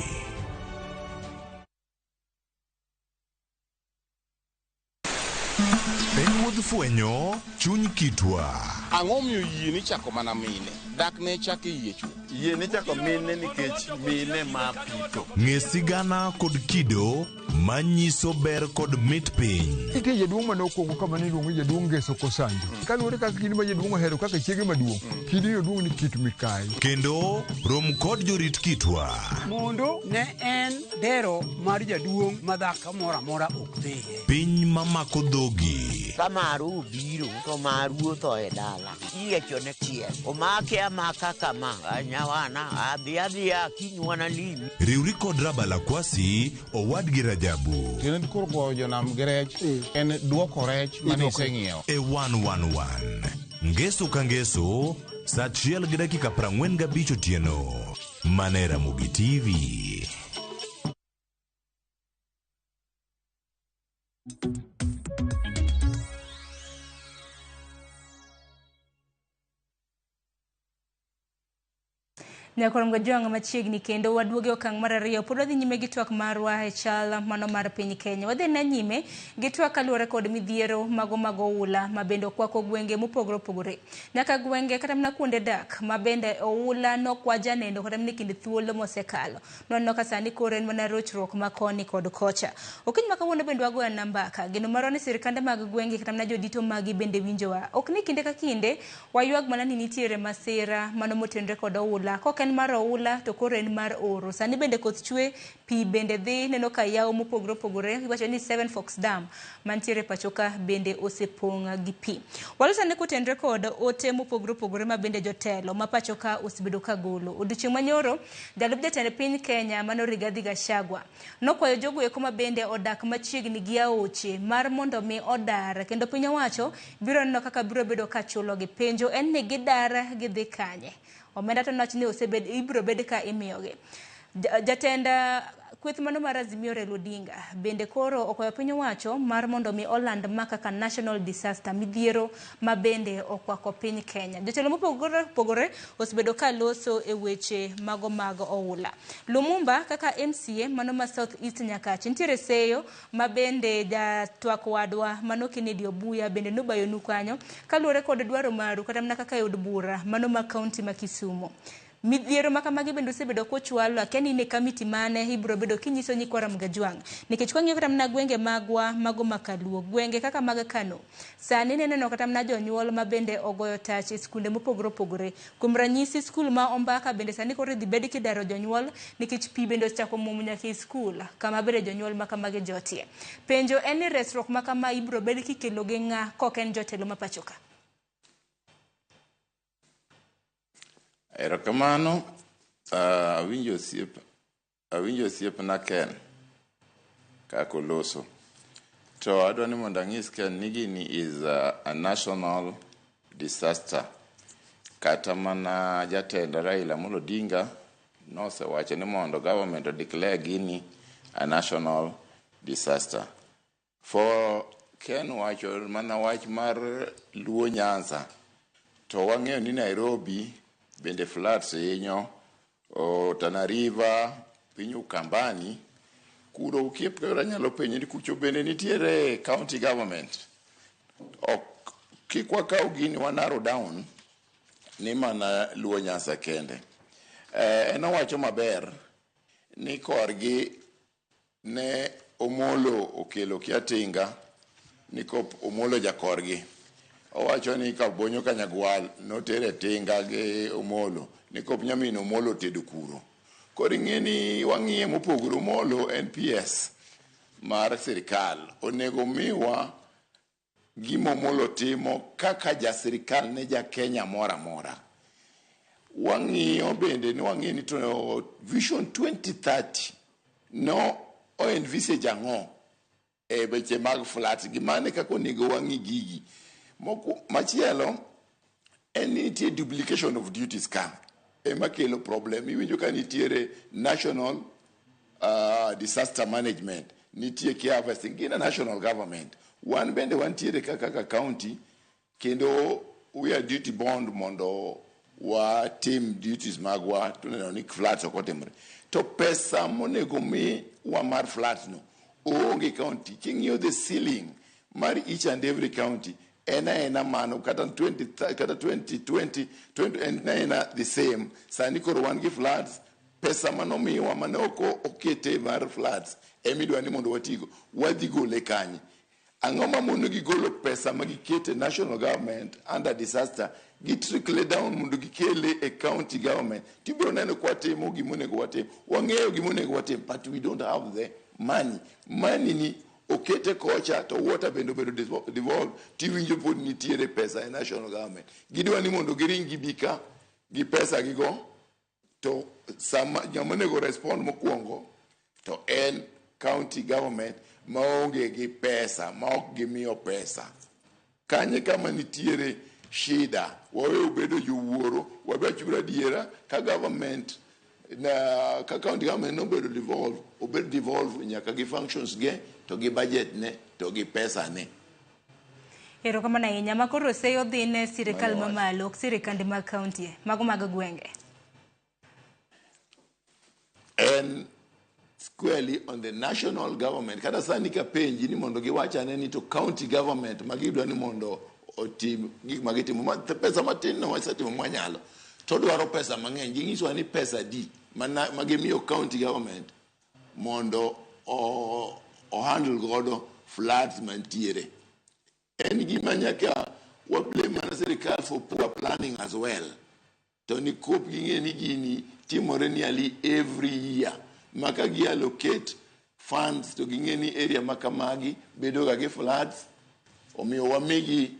Wuodh fwenyo chuny kitwa. Ang'o miyo yie ni chako mana mine? Dak ne chako yie chuo. Yie ni chako mine nikech mine ma pito. Ng'e sigana kod kido manyiso ber kod mit piny. Nitie jaduong' mane okwongo kama ne iluongo jaduong' Ngeso Kosanjo. Kaluwore kaka kidi ma jaduong' ohero kaka chiege maduong'. Kidi jaduong' ni Kit Mikayi. Kendo rom kod jorit kitwa. Mondo ne en dero mar jaduong' madhako moro amora ok dhiye. Piny mamako dhogi. Kamaru biro to maru to e dala. Iyiecho ne tiel. Omake amaka kama anyawana adhiadhia kinywana limi. Riwri kod Rabala Kwasi owadgi Rajabu. Kendo koro goyo jonam gi rech en duoko rech mane iseng'iewo. E 111. Ngeso ka ngeso, saa 1:45 otieno. Mane Ramogi TV. Nyakorom Jwang machiegni kendo waduoge okang' mar ariyo pod wadhi nyime gi twak marwa e chal mano mar piny Kenya. Wadhi na nyime gi twak kaluwore kod midhiero mago oula ma bende okwako gwenge mopogore opogore. Nyaka gwenge kata mana kuonde dak ma bende oula nokwa janendo kata mana kind thuolo mosekalo. Nono ka sani koro en mana rochruok ma koni kod kocha. Okiny ma kawuono bende wagoyo nambaka gino maro ni sirikande mag gwenge kata mana jodito magi bende winjowa. Ok ni kinde ka kinde wayuag mana ni nitiere masira mano motenre kod oula. En mar oula to koro en mar oro. Sani bende koth chwe, pi bende dhi, neno ka yawo mopogore opogore. Iwacho ni Seven Forks Dam mantiere pachoka bende osepong' gi pi. Walosane kotenre kod ote mopogore opogore ma bende jotelo ma pachoka osebedo ka golo. Odiochieng' manyoro, jalup jatend piny Kenya mano Rigathi Gachagua nokwayo jogo eko ma bende odak machiegni gi aoche mar mondo mi odar kendo piny owacho biro neno kaka biro bedo ka chulo gi penjo en ni gidar gidhi kanye. Omenda to noch ni ibro bed ka imiyogi. Jatenda kweth mano mar Azimio Raila Odinga bende koro okwayo piny owacho mar mondo mi oland ma kaka national disaster midhiero ma bende okwako piny Kenya. Jotelo mopogore osebedo ka loso e weche mago mag oula. Lumumba kaka MCA mano ma South East Nyakachi nitiere seyo ma bende jatwak wadwa mano Kennedy Obuya bende nobayo nu kanyo kaluwore kod dwaro maru kata mana kaka yud bura mano ma kaunti ma Kisumu. Midhiero makamagi bende osebedo kochwalo akeni ne kamiti mane ibro bedo kinyiso nyikwara Mgajwang nikech kwang'iyo kata mana gwenge magwa mago makaluo gwenge kaka mag Kano sani neno kata mana jonyuol ma bende ogoyo tach e skunde mopogore kuom ranyisi skul ma Ombaka bende sani koro dhi bed kidaro jonyuol nikech pi bende osechako muomo nyaka e skul kama bende jonyuol makamagi jotie. Penjo en ni resruok makama ibro bed kikelo gi ng'a koken jotelo mapachoka. Erokamano, awinjo osiep na Ken kako loso. To adwa ni mondo ang'is Ken ni gini is a national disaster. Kata mana jatend Raila Amolo Odinga nosewacho ni mondo government declare gini a national disaster. For Ken wacho mana wach mar Luo Nyanza, to wang'eyo ni Nairobi bende floods hinyo, Tana River, piny Ukambani, kuro ukiep kora nyalo penjo ni kucho bende nitiere county government. Kik wakao gini wa narrow down ni mana Luo Nyanza kende. Owacho maber ni korgi ne Omolo okelo Kiatinga ni kop Omolo jakorgi. Owacho ni ka Bonyo Kanyagwal notere Tinga gi Omolo ni kop nyamin Omolo tedo kuro. Koro ing'eni wang'iye mopogore Omolo NPS mar sirikal onego miwa gima Omolo timo kaka ja sirikal ne ja Kenya mora mora. Wang'iyo bende ni wang'iyo ni to Vision 2030 no envisage ang'o e weche mag flats gimane kako onego wang'i gigi. Machielo en nitie duplication of duties ka ema kelo problem. Iwinjo ka nitiere national disaster management, nitie care harvesting, gina national government. Wan bende wantiere kaka county kendo we are duty bond mondo wa team duties magwa to neno ni flats okotimre. To pesa monego mi wa mar flats no onge county. King'iyo the ceiling mar each and every county ena mano kata 2020 ena the same. Sani koro wan gi floods, pesa manomiwa mane okete mar floods emidwa ni mondo watigo wadhi gole kanye. Ang'o ma mondo gigolo pesa magikete national government under disaster trickle down mondo gikele a county government. Tibro neno kwa timo gimonego watim, wang'eyo gimonego watim, but we don't have the money ni okete kocha to water bendo devolve tiwinjo pod nitiere pesa e national government. Gidwa ni mondo giring gibika gi pesa gigo to sama jamonego respond mokwongo to en county government maonge gi pesa, maok gimiyo pesa. Kanye kama nitiere shida, wawe ubedo jowuoro, wabe achura diera ka government na ka county government no bedo devolve nyaka gi functions ge to gi budget ne to gi pesa ne. Erokamano ahinya makoro seyo dhi ne sirikal mamalo, sirikande mag county mago mag gwenge. And squarely on the national government. Kata sani ka penji ni mondo giwachane ni to county government magidwa ni mondo otim gik magitimo pesa matin no wasetimo mwanyalo. To dwaro pesa mang'eny. Ginyiso ni pesa di magimiyo county government mondo handle godo floods mantiere. En gima nyaka wa blame mana sirikal for poor planning as well. To ni kop ging'e ni gini timore nearly every year. Maka gi allocate funds to ging'e ni area makamagi bedo ga gi floods. Omiyo wamigi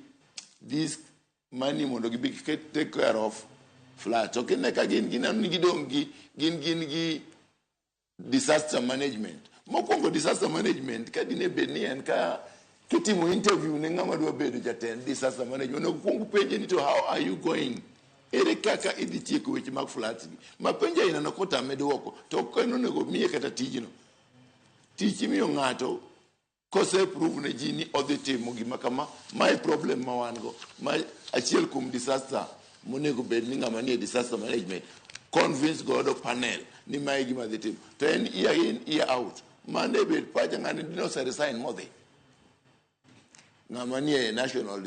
this money mondo gibi take care of floods. Okay, neka gin gidong gi disaster management. Mokwongo disaster management ka dine bedni en ka kitimo interview ne ng'ama dwa bedo jatend disaster management. Okwongo penje ni to how are you going ere kaka idhi tieko weche mag floods gi ma penja ina no kota meduoko to kono nego miye kata tijno tich miyo ng'ato kose prove ne ji ni odhi timo gima kama my problem ma wan go ma achiel kuom disaster monego bed ni ng'ama nie disaster management convince godo panel ni mae gima dhi timo to en year in year out mane bed pacha ng'ani dino se resign modhi ng'ama nie national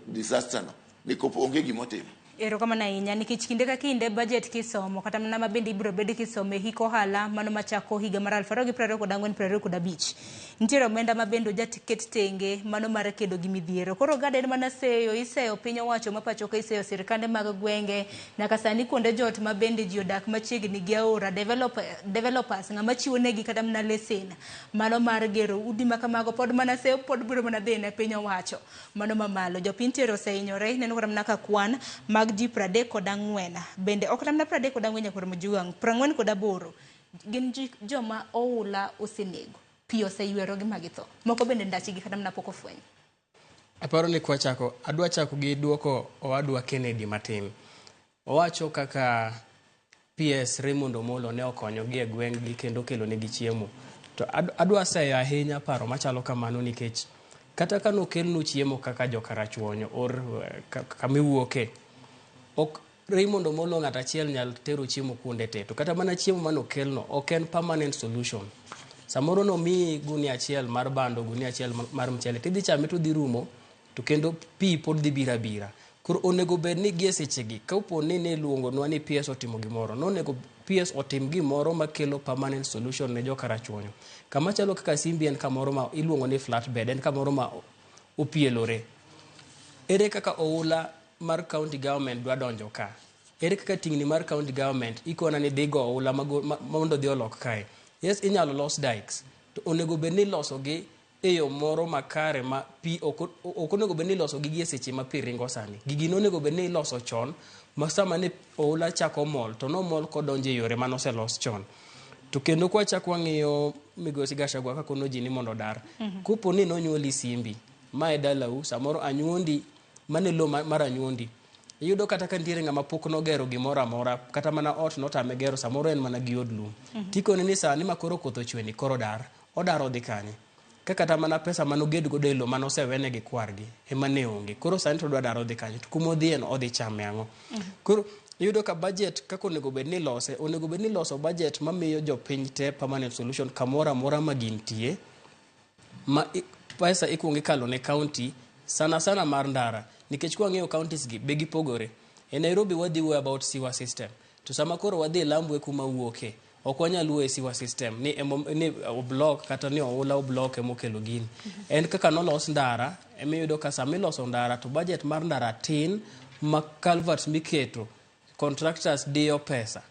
disaster no ni kopo onge gimotimo. Erokamano ahinya nikech kinde ka kinde budget kisomo kata mana mabende ibiro bedo kisome hiko hala mano machako higa mar 2024-2025 nitiere omenda mabende ojatiket tenge mano mar kedo gi midhiero. Koro gaden mana iseyo piny owacho mapacho ka iseyo sirkande mag gwenge nyaka sani kuonde jot mabende ji odak machiegni gi aora developers ng'ama chiwo negi kata mana lesen mano mar gero udi makamago pod mana seyo pod biro mana dhi ne piny owacho mano mamalo. Jopiny tero osehinyore neno kata mana ka kwan mag ji 34 bende ok tamna 34 nyakoro mojuang 48 gin joma oula osenego pi oseywero gi magitho moko bende ndachi gi kata mna pok ofweny. Aparo ni kwachako adwa chako gi duoko owadwa Kennedy matin. Owacho kaka PS Raymond Omolo ne okonyo gi e gweng gi kendo kelo ne gi chiemo. To adwa sayo ahinya paro machalo kamano nikech kata kano kelno chiemo kaka jokarachuonyo or kamiwuoke ok Raymond Omolo ng'at achiel nyal tero chiemo kuonde te to kata mana chiemo mano kelno ok en permanent solution. Samoro no mi gunia achiel mar bando gunia achiel mar mchele tidhi chame to dhi rumo to kendo pi pod dhi bira. Koro onego bed ni gie sechegi ka upo ne luongo nwa ni PS otimo gimoro no onego PS otim gimoro makelo permanent solution ne jokarachuonyo. Kama chalo kaka Simbi en kamoro ma iluongo ni flatbed en kamoro ma opielore. Ere kaka oula mar county government dwa donjo ka. Ere kaka tingni mar county government ikona ni dhigo oula mondo dhi olok kae. Yes, inyalo los dikes to onego bed ni loso gi e yo moro makare ma pi ok onego bed ni loso gi gie seche ma pi ringo sani. Gigi onego bed ni loso chon ma sama ne oula chako mol to no mol kodonjo e yore mano se los chon. To kendo kwa chako wang'iyo Migosi Gachagua ka kono ji ni mondo dar. Kupo ni nonyuoli Simbi ma e dalau samoro anyuondi mane lo mar anyuondi iyudo kata ka ntiere ng'ama pok nogero gimoro amora kata mana ot notame gero samoro en mana gi od lum tikone ni sani ma koro koth ochwe ni koro odar odhi kanye ka kata mana pesa manoged godo e lo manosewene gi kwargi ema ne onge koro sani to dar odhi kanye to kuma odhi en odhi chame ang'o. Koro iyudo ka budget kako onego bed ni loso budget mamiyo jopiny te permanent solution kamoro amora ma gintie ma pesa ikuongo ikalo ne county sana mar ndara nikech kwa ng'eyo counties gi be gipogore. E Nairobi wadhi wuoyo about sewer system to sama koro wadhi e Lamu kuma wuoke ok wanyal wuoyo e sewer system ni block kata ni oula block emokelo gini. En kaka nolos ndara emiyudo ka sama iloso ndara to budget mar ndara tin ma culverts miketo contractors diyo pesa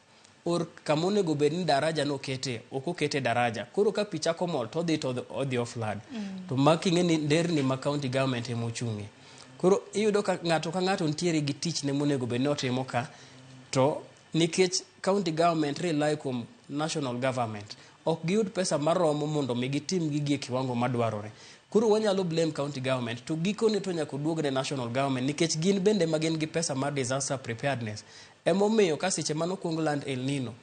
or kama onego bed ni daraja no kete ok okete daraja koro ka picha komol to odhi off flood to making'e ni nderni ma county government emochung'e. Koro iyudo ka ng'ato ntiere gi tich ne monego bed ni otimo ka to nikech county government rely kuom national government ok giyud pesa maromo mondo mi gitim gigi e kiwango madwarore. Koro wanyalo blame county government to gikone to nyaka duogne national government nikech gin bende magin gi pesa mar disaster preparedness. Emomiyo ka seche manokuongo land El Nino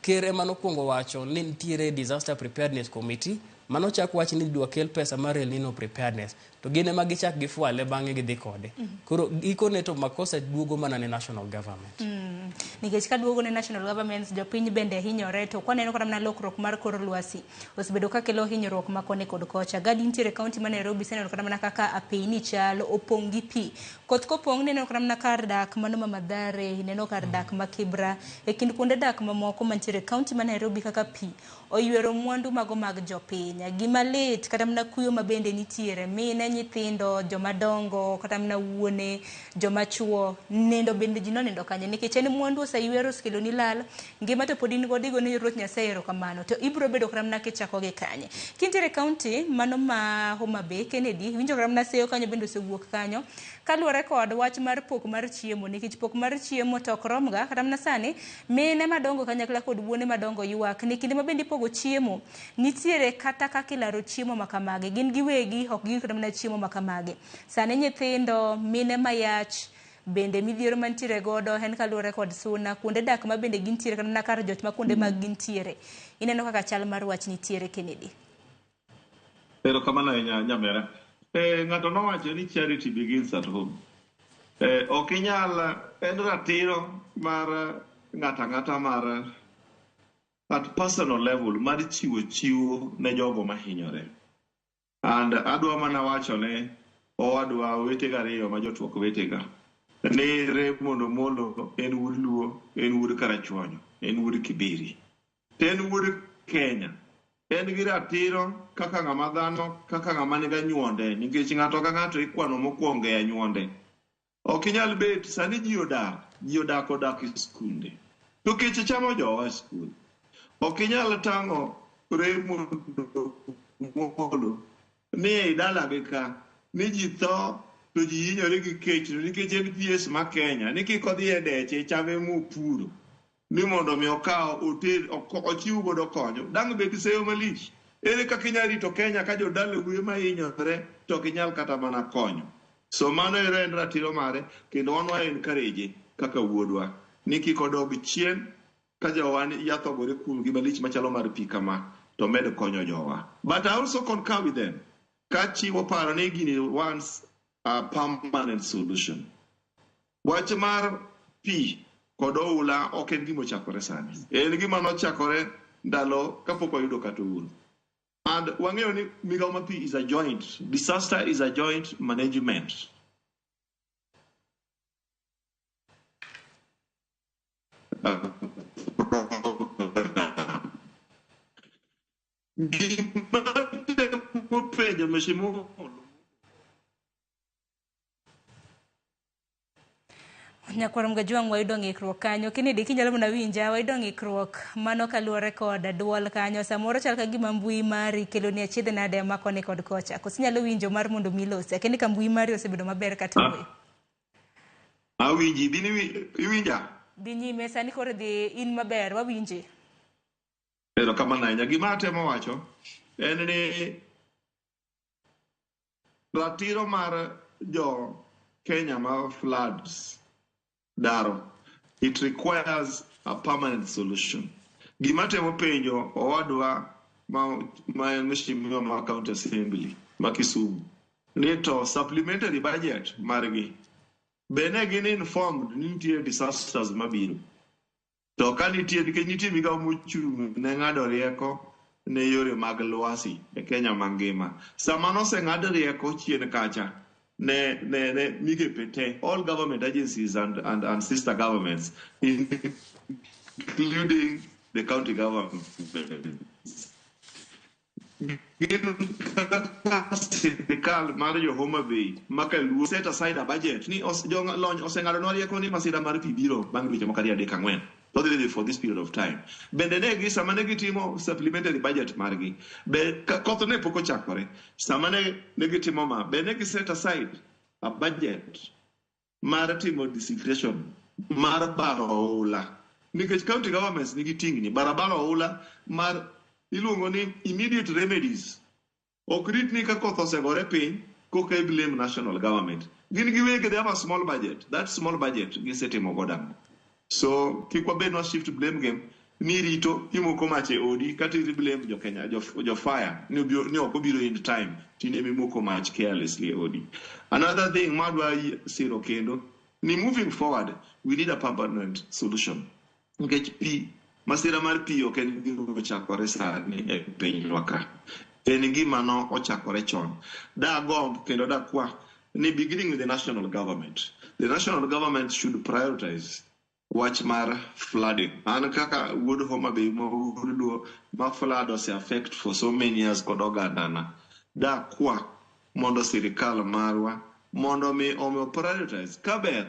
ker emanokuongo wacho ni nitiere disaster preparedness committee manochak wach ni dwa kel pesa mar El Nino preparedness to gine ma gichak gifwale bang'e gidhi kode. Koro gikone to makosa duogo mana ne national government. Nikech ka duogo ne national governments jopiny bende hinyore to kwaneno kata mana lokruok mar kor lwasi osebedo ka kelo hinyruok makone kod kocha. Gadi nitiere kaunti ma Nairobi seneno kata mana kaka apeyni chalo opong' gi pi koth kopong' neno kata mana kar dak mano ma Mathare neno kar dak ma Kibra e kind kuonde dak mamoko mantiere kaunti ma Nairobi kaka pi oywero mwandu mago mag jopiny. Gima lit kata mana kuyo mabende nitiere mine nyithindo jomadongo kata mana wuone jomachuo nendo bende ji nonindo kanye nikech en mwandu oseywero skelo ni lal ngima to pod in godigo ni Ruoth Nyasaye erokamano to ibro bedo kata mana kichako gi kanye. Kintiere kaunti mano ma Homa Bay Kennedy winjo kata mana seyo kanyo bende osewuok kanyo kaluwore kod wach mar pok mar chiemo nikech pok mar chiemo to ok romga kata mana sani mine madongo kanyakla kod wuone madongo ywak ni kinde mabende ipogo chiemo nitiere kata kaka ilaro chiemo makamage gin giwegi ok gin kata mana chiemo makamage. Sani nyithindo mine mayach bende midhiero mantiere godo en kaluwore kod suna, kuonde dak ma bende gintiere kata kar jot ma kuonde mag gintiere. Ineno kaka chal mar wach nitiere, Kennedy? Erokamano ahinya nyamera. Ng'ato nowacho ni charity begins at home. Ok inyal, en ratiro mar ng'ata mar at personal level mar chiwo ne jogo mahinyore. And adwa mana wacho ne owadwa wetega ariyo ma jotuok wetega ni Raymond Omolo en wuod Luo, en wuod Karachuonyo, en wuod Kibiri, en wuod Kenya. En gi ratiro kaka ng'ama dhano, kaka ng'ama niga nyuonde, nikech ng'ato ka ng'ato ikwano mokwongo e nyuonde. Ok inyal bet sani ji odak e skunde. To kech chamo jowa e skul. Ok inyal tang'o Raymond Omolo ni e dalagi ka ni ji tho to ji hinyore gi kech, nikech en PS ma Kenya, ni kik odhi e deche chame mopuro ni mondo mi okaw otel ochiw godo konyo. Dang' bed seyo malich. Ere kaka inyal rito Kenya ka jodala huye ma hinyore to ok inyal kata mana konyo. So mano en ratiro mare, kendo wan wa encourage kaka wuodwa ni kik odog chien ka jowa yathogore kuom gima lich machalo mar pi kama to med konyo jowa. But I also concur with them. Kachiwo paro ni gini wants a permanent solution. Wach mar pi kod oula ok en gima ochakore sani. En gima nochakore ndalo kapok oyudo kata oula. And wang'eyo ni migawo mar pi is a joint, disaster is a joint management. Penjo mheshimiwa Nyakwar Mgajwang' wayudo ng'ikruok kanyo. Kennedy, kinyalo mana winja, wayudo ng'ikruok mano kaluwore kod duol kanyo. Samoro chal ka gima mbui mari kelo ni achiedhe nade ma koni kod kocha. Koso inyalo winjo mar mondo milosi. Akeni ka mbui mari osebedo maber kata mbui. Awinji, dini iwinja? Dhi nyime sani koro dhi in maber, wawinji. Erokamano ahinya. Gima atemo wacho en ni ratiro mar jo Kenya ma floods daro, it requires a permanent solution. Gima temo penjo owadwa ma mheshimiwa ma county assembly ma Kisumu ni to supplementary budget margi bene gin informed ni nitie disasters mabiro. To ka nitie nikech nitie migawo mochung' ne ng'ado rieko ne yore mag lwasi e Kenya mangima. Sama noseng'ad rieko chien kacha ne migepe te, all government agencies and sister governments, including the county government. Sirikal mar jo Homa Bay maka luo set aside a budget ni lony oseng'ado nwa rieko ni masira mar pi biro bang' dweche moko 3-4 for this period of time. Bende ne sama ne gitimo supplementary budget margi, koth ne pok ochakore. Sama ne gitimo ma, bende ne set aside a budget mar timo desecration, mar baro oula. Nikech county governments nigi tingni, baro oula mar iluongo ni immediate remedies. Ok rit ni ka koth osegore piny, koka I blame national government. Gin giwegi, they have a small budget. That small budget gisetimo godamo. So kik wabed no shift blame game ni rito imoko mach e odi kata i blame jo Kenya jo fire ni ok obiro in time tine mimoko mach carelessly e odi. Another thing madwa siro kendo ni moving forward we need a permanent solution. Nikech pi masira mar pi ok en gima ochakore sani e pinywa ka. En gima no ochakore chon. Da gomb kendo da kwa ni beginning with the national government. The national government should prioritize wach mar flooding. An kaka wuod Homa Bay ma flood ose affect for so many years kod ogandana. Da kwa mondo sirikal marwa mondo mi omo prioritize kaber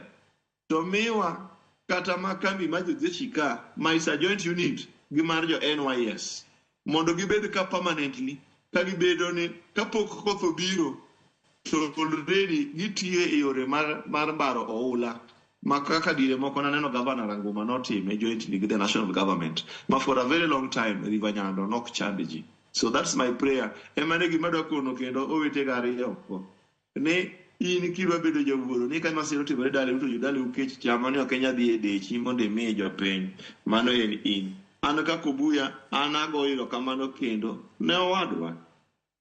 to miwa kata ma kambi ma jojeshi ka ma is a joint unit gi mar jo NYS mondo gibed ka permanently ka gibedo ni kapok koth obiro to already gitiyo e yore mar baro oula ma kaka dire moko naneno Governor Ranguma notime jointly with the national government ma for a very long time River Nyando nok chandiji. So that's my prayer. Emane gima dwa kono kendo owete gari yoko ni in kidwa bedo jawuoro ni ka masira otimore dala to jodala ukech chama ni ok nyadhi e dechi mondo imiye jopiny mano en in an kaka Obuya an agoyo kamano kendo ne owadwa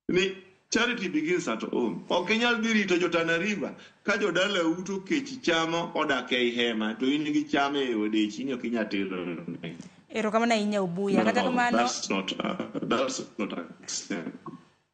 ni charity begins at home. Ok inyal dhi rito jo Tana River ka jodala uto kech chama odak ei hema to in gi chama e odechi ni ok inyal tero. Erokamano ahinya Obuya. Kata kamano That's not acceptable.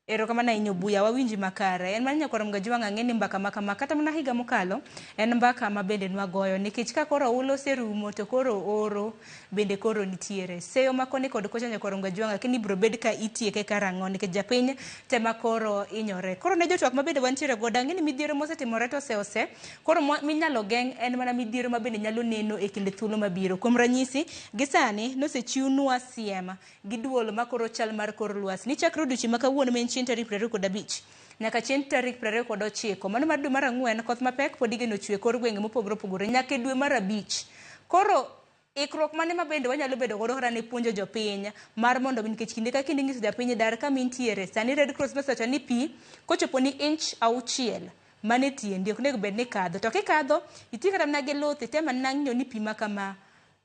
Erokamano ahinya Obuya, wawinji makare. En manya kwara Mgajwang' ang'eni mbaka makama kata mana higa mokalo en mbaka ma bende nwagoyo nikech ka koro ulo serumo to koro oro bende koro nitiere. Seyo makoni kod kocha nyakwara Mgajwang' lakini biro bed ka itieke karang'o nikech japiny tema koro inyore. Koro ne jotwak ma bende wantiere godo ang'eni midhiero mosetimore to ose koro minyalo geng' en mana midhiero ma bende nyalo neno e kinde thuolo mabiro. Kuom ranyisi gisani nosechiwnwa siem gi duol ma koro chal mar kor lwasi ni chakre odiochieng' ma kawuono ma en tarik 25 nyaka chieng' tarik 29 mano mar dwe mar ang'wen koth mapek pod igeno chwe kor gwenge mopogore opogore nyaka dwe mar 5. Koro ikruok mane ma bende wanyalo bedo godo kata ne puonjo jopiny mar mondo nikech kinde ka kinde nyiso japiny dar ka mintiere sani Red Cross nosewacho ni pi kochopo ni inch 6 mane tiendi ok nego bed ni kadho to kikadho iti kata mana gi luth tema nang'yo ni pi makama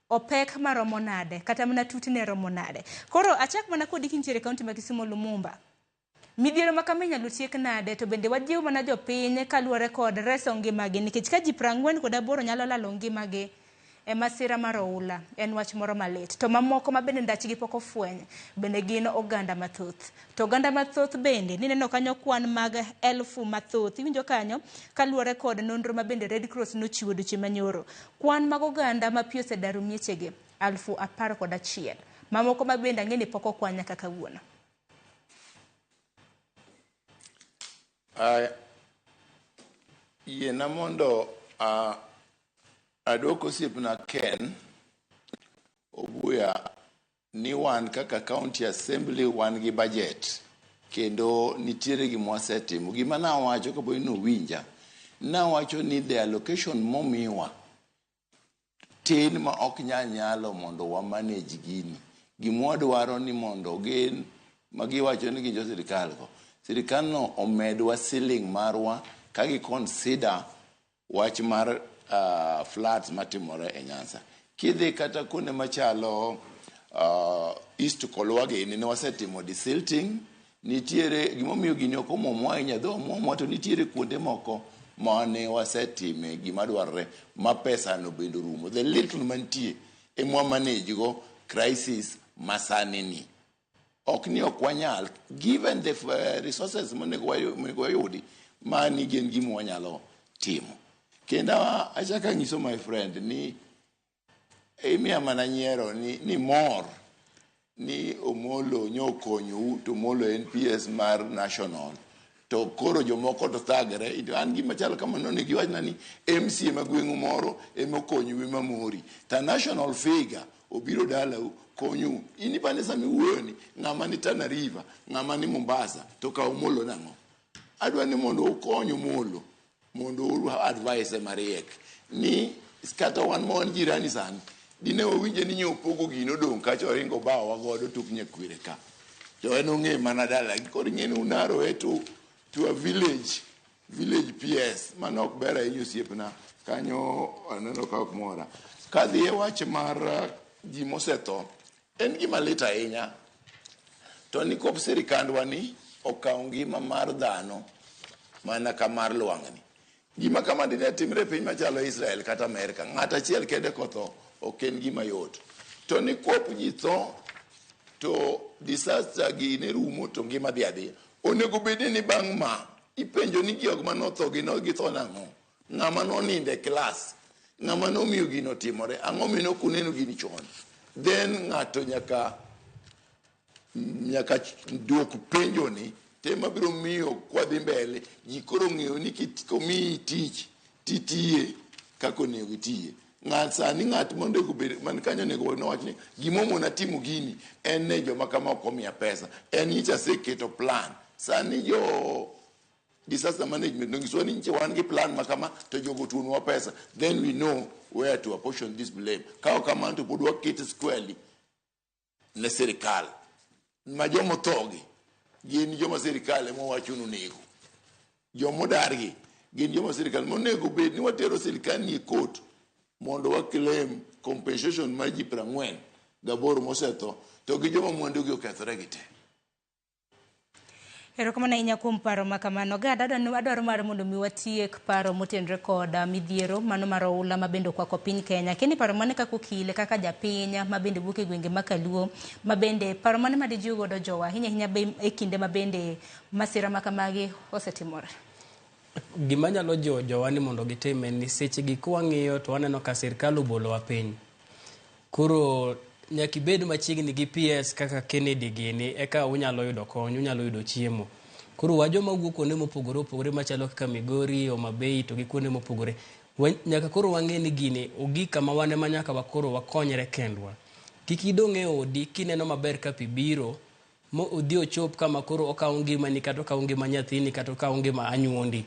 opek maromo nade kata mana tutne romo nade. Koro achak mana kodi kintiere kaunti ma Kisumu Lumumba midhiero makama inyalo tiek nade to bende wajiw mana jopiny kaluwore kod reso ngimagi nikech ka ji 48 nyalo lalo ngimagi e masira mar oula en wach moro malit to mamoko ma bende ndachgi pok ofweny bende gin oganda mathoth to oganda mathoth bende nineno kanyo kwan mag 1000 mathoth iwinjo kanyo kaluwore kod nonro ma bende Red Cross nochiwo dweche manyoro kwan mag oganda ma pi osedaru miechege 11,000 mamoko ma bende ang'eni pok okwan nyaka kawuono. Yiena mondo adwoko osiepna Ken Obuya ni wan kaka County Assembly wan gi budget kendo nitiere gima wasetimo. Gima nawacho kapo ni nowinja, nawacho ni the allocation momiwa tin ma ok nyalo mondo wa manage gini. Gima wadwaro ni mondo gin magiwacho ni gin jo sirikal go sirikal no omedwa ceiling marwa ka gi consider wach mar floods matimore e Nyanza. Kidhi kata kuonde machalo East Kolwagi ne wasetimo desilting, nitiere gimomiyo gini ok omomwa ahinya dho omomwa to nitiere kuonde moko mane wasetime gima dwarore ma pesa no bendo rumo. The little mantie emwa manage go crisis masani ni. Ok ni ok wanyal given the resources monego wayudi mani gin gima wanyalo timo. Kendo achaka nyiso my friend ni imiya mana nyiero ni mor ni Omolo nyokonyo to Omolo NPS mar national to koro jomoko to thagre an gima chal kamano ni giwachna ni MCA magweng'u moro emokonyo wi mamori ta national figure obiro dalau konyu ini bane sami wuoni ng'ama ni Tana River ng'ama ni Mombasa to ka Omolo nang'o adwa ni mondo ukonyo Omolo mondo uru advice mariek ni skata wan mon jirani san dine owinje ni nyopogo gino dong kacho ringo bawa godo tuk nyakwire ka to en ong'e mana dala kod ng'eni unaro to a village PS manok bera inyo siepna kanyo aneno ka mora kadhi e wach mar ji mosetho en gima lit ahinya to ni kop sirikandwa ni okawo ngima mar dhano mana kamar lwang'ni. Gima kama dine timre piny machalo Israel kata Amerika ng'ata achiel kende kotho ok en gima yot to ni kop ji tho to disaster gi ne rumo to ngima dhi adhiya onego bed ni bang' ma ipenjo ni jok manotho githo nang'o ng'ama noninde klas ng'ama nomiyo gino timore ang'o mino kuneno gini chon then ng'ato nyaka duok penjo ni tema biro miyo kwadhi mbele ji koro ng'eyo ni komiyi tich titiye kako onego itiye ng'at mondo bed man kanyo nego nowach ni gimomona timo gini en ne joma kama ok omiya pesa en nyicha seketo plan sani jo disaster management nongiswa ni nche wan gi plan makama to jogo tuonwa pesa then we know where to apportion this blame kao kamano to pod wakete squarely ne sirikal ma jomo thogi gin joma sirikal ema wacho ni nego jomodargi gin joma sirikal monego bed ni watero sirikal ni court mondo wa claim compensation mar ji 48 mosetho to gi joma mwandu gi okethore gite. Erokamano ahinya kuom paro ma kamano. Gada adwaro mar mondo mi watiek paro motenre koda midhiero mano mar oula ma bende okwako piny Kenya. Kini paro mane kaka okile kaka japiny ma bende wuok e gwenge ma Kaluo ma bende paro mane ma dijiw godo jowa ahinya e kinde ma bende masira ma kamagi osetimore. Gima nyalo jiwo jowa ni mondo gitim en ni seche gi kwang'iyo to waneno ka sirkal obolowa piny. Koro nyaka ibed machiegni gi PS kaka Kennedy gini eka unyalo yudo kony, unyalo yudo chiemo. Koro wajo mawuok kuonde mopogore opogore machalo kaka Migori, Homa Bay to gi kuonde mopogore. Nyaka koro wang'e ni gini ogik kama wane ma nyaka wakoro wakonyre kendwa. Kik idong' e odi kineno maber ka pi biro mo odhi ochop kama koro okawo ngimani kata okawo ngima nyathini kata okawo ngima anyuondi.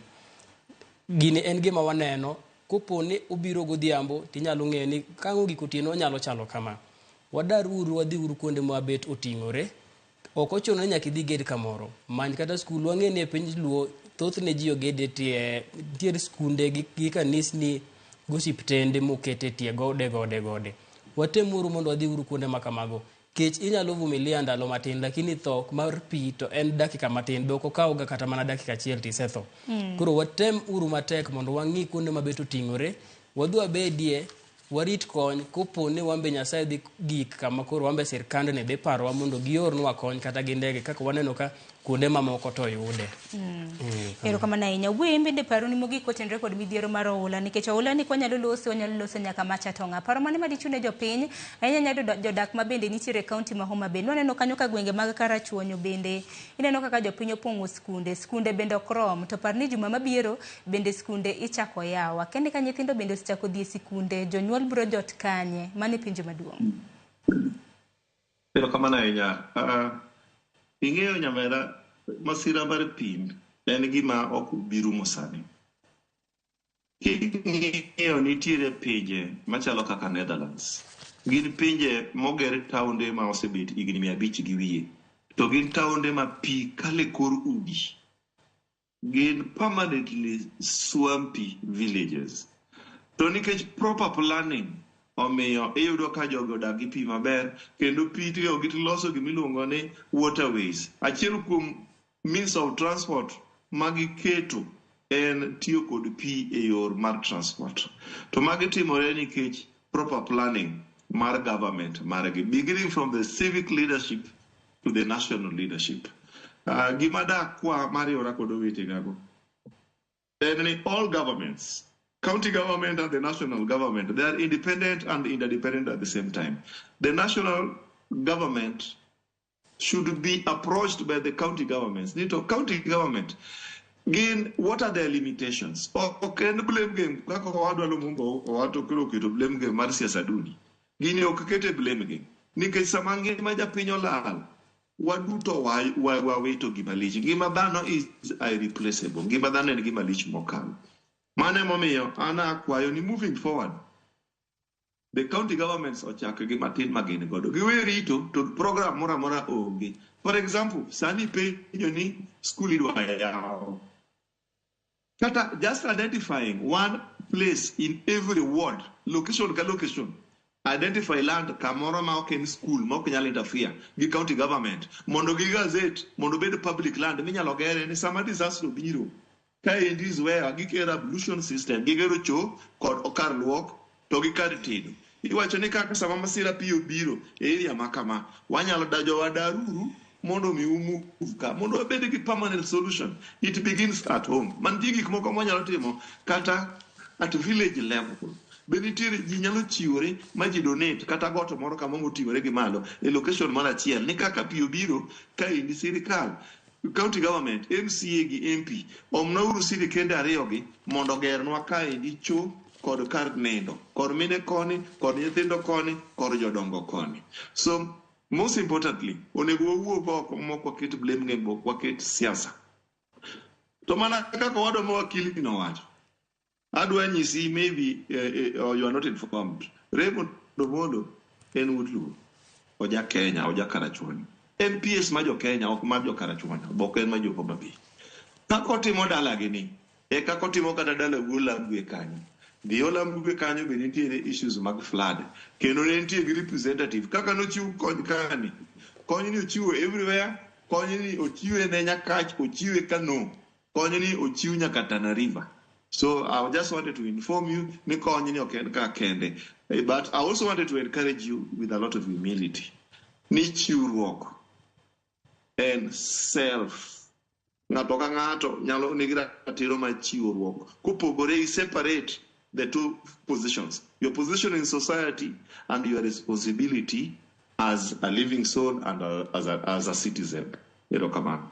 Gini en gima waneno koponi obiro godhiambo tinyalo ng'eyo ni kang'o gik otieno onyalo chalo kama. Wadaruru wadhi uru kuonde ma bet oting'ore. Ok ochuno ni nyaka idhi ged kamoro. Many kata skul wang'e ni e piny Luo thothne ji ogede tiere skunde gi kanisni gosiptende mokete tie gode. Watemuru mondo wadhi uru kuonde ma kamago. Kech inyalo vumilia ndalo matin lakini tho mar pi to en dakika matin be ok okawga kata mana dakika achiel tisetho. Koro watem uru matek mondo wang'i kuonde ma bet oting'ore. Wadhi wabedie warit kony koponi wambe Nyasaye dhi gik kama koro wambe sirkand ne dhi parowa mondo giornwa kony kata gi ndege kaka waneno ka kuonde mamoko to yude. Erokamano ahinya. Wuoyi bende paro ni mogik otenre kod midhiero mar oula nikech oula ni kwanyalo loso nyaka macha tonga. Paro mane madichune jopiny ahinya jodak ma bende nitiere kaunti ma Homa Bay. Waneno kanyo ka gwenge mag Karachuonyo bende ineno kaka jopiny opong'o skunde bende okrom to par ni juma mabiro bende skunde ichako yawa. Kende ka nyithindo bende osechako dhi e sikunde jonyuol biro jot kanye mane pinje maduong'. Erokamano ahinya. Ing'eyo nyamera masira mar piny en gima ok biro mosani. King'eyo nitiere pinje machalo kaka Netherlands. Gin pinje mogere taonde ma osebet higni 500 gi wiye. To gin taonde ma pi kale kor udi. Gin permanently swampy villages. To nikech proper planning omiyo iyudo ka jogo odak gi pi maber kendo pi tiyo gi loso gimiluongo ni waterways. Achiel kuom means of transport magiketo en tiyo kod pi e yor mar transport. To magi timore nikech proper planning mar government margi, beginning from the civic leadership to the national leadership. Gima dak kwa mariora kod owetegago en ni all governments, county government and the national government, they are independent and interdependent at the same time. The national government should be approached by the county governments. Nito county government, again, what are their limitations? Okay, blame game. Kako wadu alumungo watu kilo kito blame game mar siasa duni. Gini okakete blame game. Nikech samange maja pinyo lal. Waduto waweto gimalich. Gima dhano is irreplaceable. Gima dhano en gimalich mokalo. Mane momiyo ana akwayo ni moving forward. The county governments ochako gi matin magin godo. Giwe rito to program mora onge. For example, sani penjo ni school idwa yawo. Kata just identifying one place in every ward, location ka location. Identify land kamoro ma ok en school ma ok nyal interfere gi county government. Mondo gi gazette, mondo bed public land minyalo gere ni sama disaster biro. Ka endis where gikero ablution system, gigero cho kod okar luok to gi kar tedo. Iwacho ni kaka sama masira piyo biro e area makama, wanyalo dajo wadaruru mondo mi move ka mondo obed gi permanent solution. It begins at home. Man ji gik moko mwanyalo timo kata at village level. Benitiere ji nyalo chiwore ma ji donate kata goto moro kama moting'ore gi malo e location moro achiel ni kaka piyo biro ka indi sirikal, county government, MCA gi MP omnauru sirikende ariyogi mondo gernwa ka indi cho kod kar nindo, kod mine koni, kod nyithindo koni, kod jodongo koni. So most importantly, onego wawuo oko moko waket blame game, waket siasa. To mana kaka wado mawakili nowacho, adwa nyisi maybe you are not informed. Raymond Omondo en Woodluo, oja Kenya, oja Karachuonyo. MPS ma jo Kenya ok ma jo Karachuonyo, bok en ma jo Homa Bay. Kako timo dalagi ni, E kaka otimo kata dala Olamgwe kanyo. Dhi Olamgwe kanyo be nitiere issues mag flood. Kendo ne nitie gi representative. Kaka nochiw kony kani. Kony ni ochiwo everywhere. Kony ni ochiwe ne Nyakach, ochiwe Kano. Kony ni ochiw nyaka Tana River. So I just wanted to inform you, ni kony ni ok en ka kende. But I also wanted to encourage you with a lot of humility. Ni chiwruok and self. Ng'ato ka ng'ato nyalo nigi ratiro mar chiwruok. Kopogore separate the two positions. Your position in society and your responsibility as a living soul and as a citizen. Erokamano.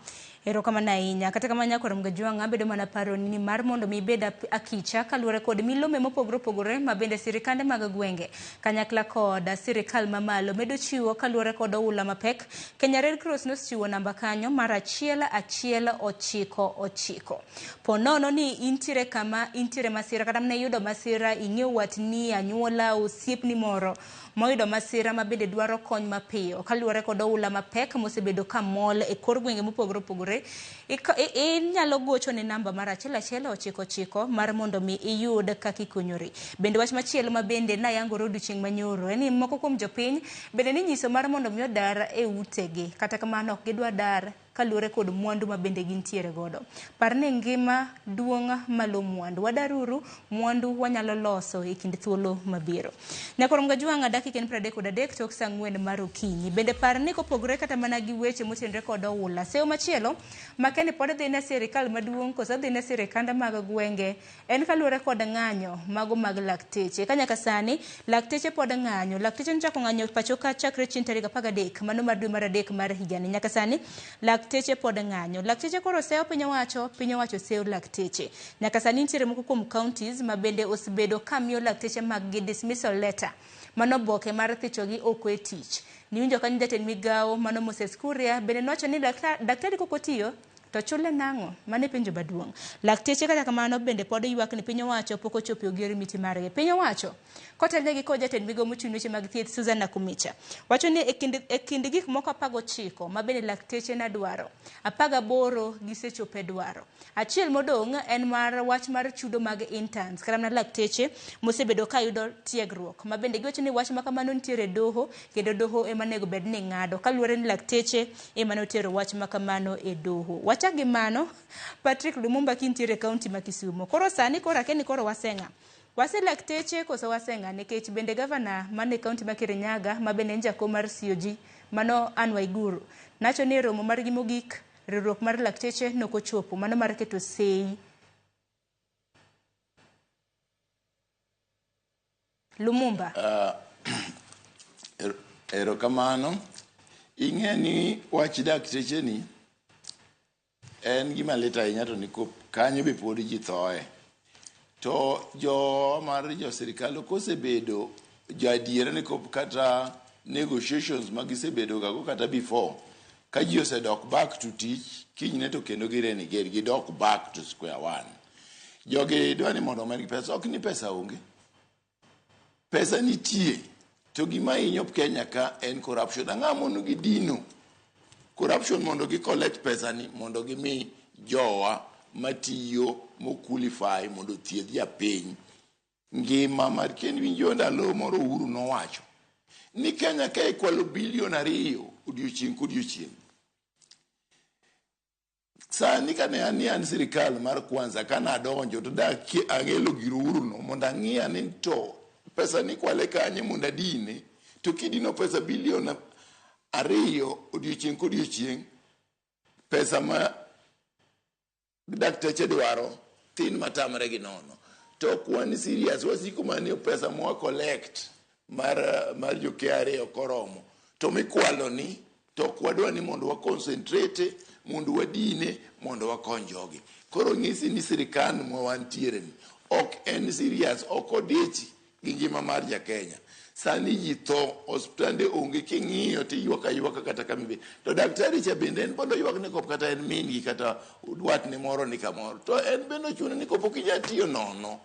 Erokamano ahinya. Kata kamano nyakoro Mgajwang' bedo mana paro ni mar mondo mi bed akicha kaluwore kod milome mopogore opogore ma bende sirikande mag gwenge kanyakla kod sirikal mamalo medo chiwo kaluwore kod oula mapek. Kenya Red Cross nochiwo namba kanyo mar 1199. Ponono ni intiere kama intiere masira kata mne yudo masira ing'eyo watni anyuola osiepni moro moyudo masira ma bende dwaro kony mapiyo kaluwore kod oula mapek mosebedo ka mol e kor gwenge mopogore opogore. Inyalo gocho ne namba mar 1199 mar mondo mi iyud kaka ikonyori. Bende wach machielo ma bende nayangore odiochieng' manyoro en ni moko kuom jopiny bende ni nyiso mar mondo mi odar e utegi kata kamano ok gidwa dar kaluwore kod mwandu ma bende gintiere godo. Parne ngima duong' malo mwandu. Wadaruru mwandu wanyalo loso e kind thuolo mabiro. Nyakoro Mgajwang' dakika 33 tok saa 4 mar okinyi. Bende parne kopogore kata mana gi weche motenore kod oula. Seyo machielo makene pod dhi ne sirikal maduong' koso dhi ne sirikanda mag gwenge en kaluwore kod ng'anyo mago mag lakteche. Kanyaka sani lakteche pod ng'anyo. Lakteche nchako ng'anyo pachoka chakre chieng' tarik 13 mano mar dwe mar 3 mar higani. Nyaka sani lakteche pod ng'anyo. Lakteche koro seyo piny owacho seyo lakteche. Nyaka sani nitiere moko kuom counties ma bende osebedo kamiyo lakteche mag gi dismissal letter. Mano boke mar thichogi oko e tich. Niwinjo ka jatend migawo mano Moses Kuria bende nowacho ni daktari kokotiyo to chule nang'o. Mane penjo maduong'. Lakteche kata kamano bende pod ywak ni piny owacho pok ochopo ogero miti margi. Piny owacho kotelnegi kod jatend migawo mochung' weche mag thieth Susan Nakumicha wacho ni e kind gik moko 19 ma bende lakteche na dwaro 18 gisechopo e dwaro. Achiel modong' en mar wach mar chudo mag interns kata na lakteche mosebedo ka yudo tiegruok ma bende giwacho ni wach ma kamano nitiere doho kendo doho ema nego bed ni ng'ado kaluwore ni lakteche ema notero wach ma kamano e doho. Wacha gi mano Patrick Lumumba kintiere kaunti ma Kisumu. Koro sani koro akeni koro wasenga. Wase lakteche koso wasenga nikech bende gavana mane kaunti ma Kirinyaga ma bende njako mar COG mano Anne Waiguru nacho ni romo mar gi mogik riwruok mar lakteche nokochopo mano mar keto sei. Lumumba. Erokamano. Ing'e ni wach dakteche ni en gima lit ahinya to niko kanyo be pod ji thoe. To jo mar jo sirikal kosebedo jadiera ni kata negotiations magisebedo gago kata before ka ji osedok back to teach kinyne to kendo gireni ger gidok back to square one. Jogi dwani mondo omed pesa, ok ni pesa onge. Pesa nitie. To gima hinyo Kenya ka en corruption. Ang'a mondo gidino corruption mondo gi collect pesa ni mondo gimi jowa matiyo moqualify mondo thiedh japiny. Ngima mar ken winjo ndalo moro Uhuru nowacho ni Kenya ka ikwalo $2 billion odiochieng' kodiochieng'. Sani kane an sirikal mar kwanza kana adonjo to daki ang'elo giro Uhuru no mondo ang'iya ni to pesa ni kwale kanye mondo adine to kidino pesa $2 billion odiochieng' kodiochieng'. Pesa ma dakteche dwaro tin matamre gi nono. To kwani serious wasiko mane pesa mwa collect mar jo KRA okoromo. To mikwalo ni to kwadwa ni mondo wa concentrate mondo wadine mondo wakony jogi. Koro ng'isi ni sirikal mwa wantiere ni ok en serious ok odichi gi ngima mar ja Kenya. Sani ji tho hospitande onge king'iyo ti ywaka kata kamibe. To daktari cha bende en bondo ywak ni kop kata en mingi kata udwat ni moro ni kamoro. To en bendo chuno ni kopo kijatiyo nono.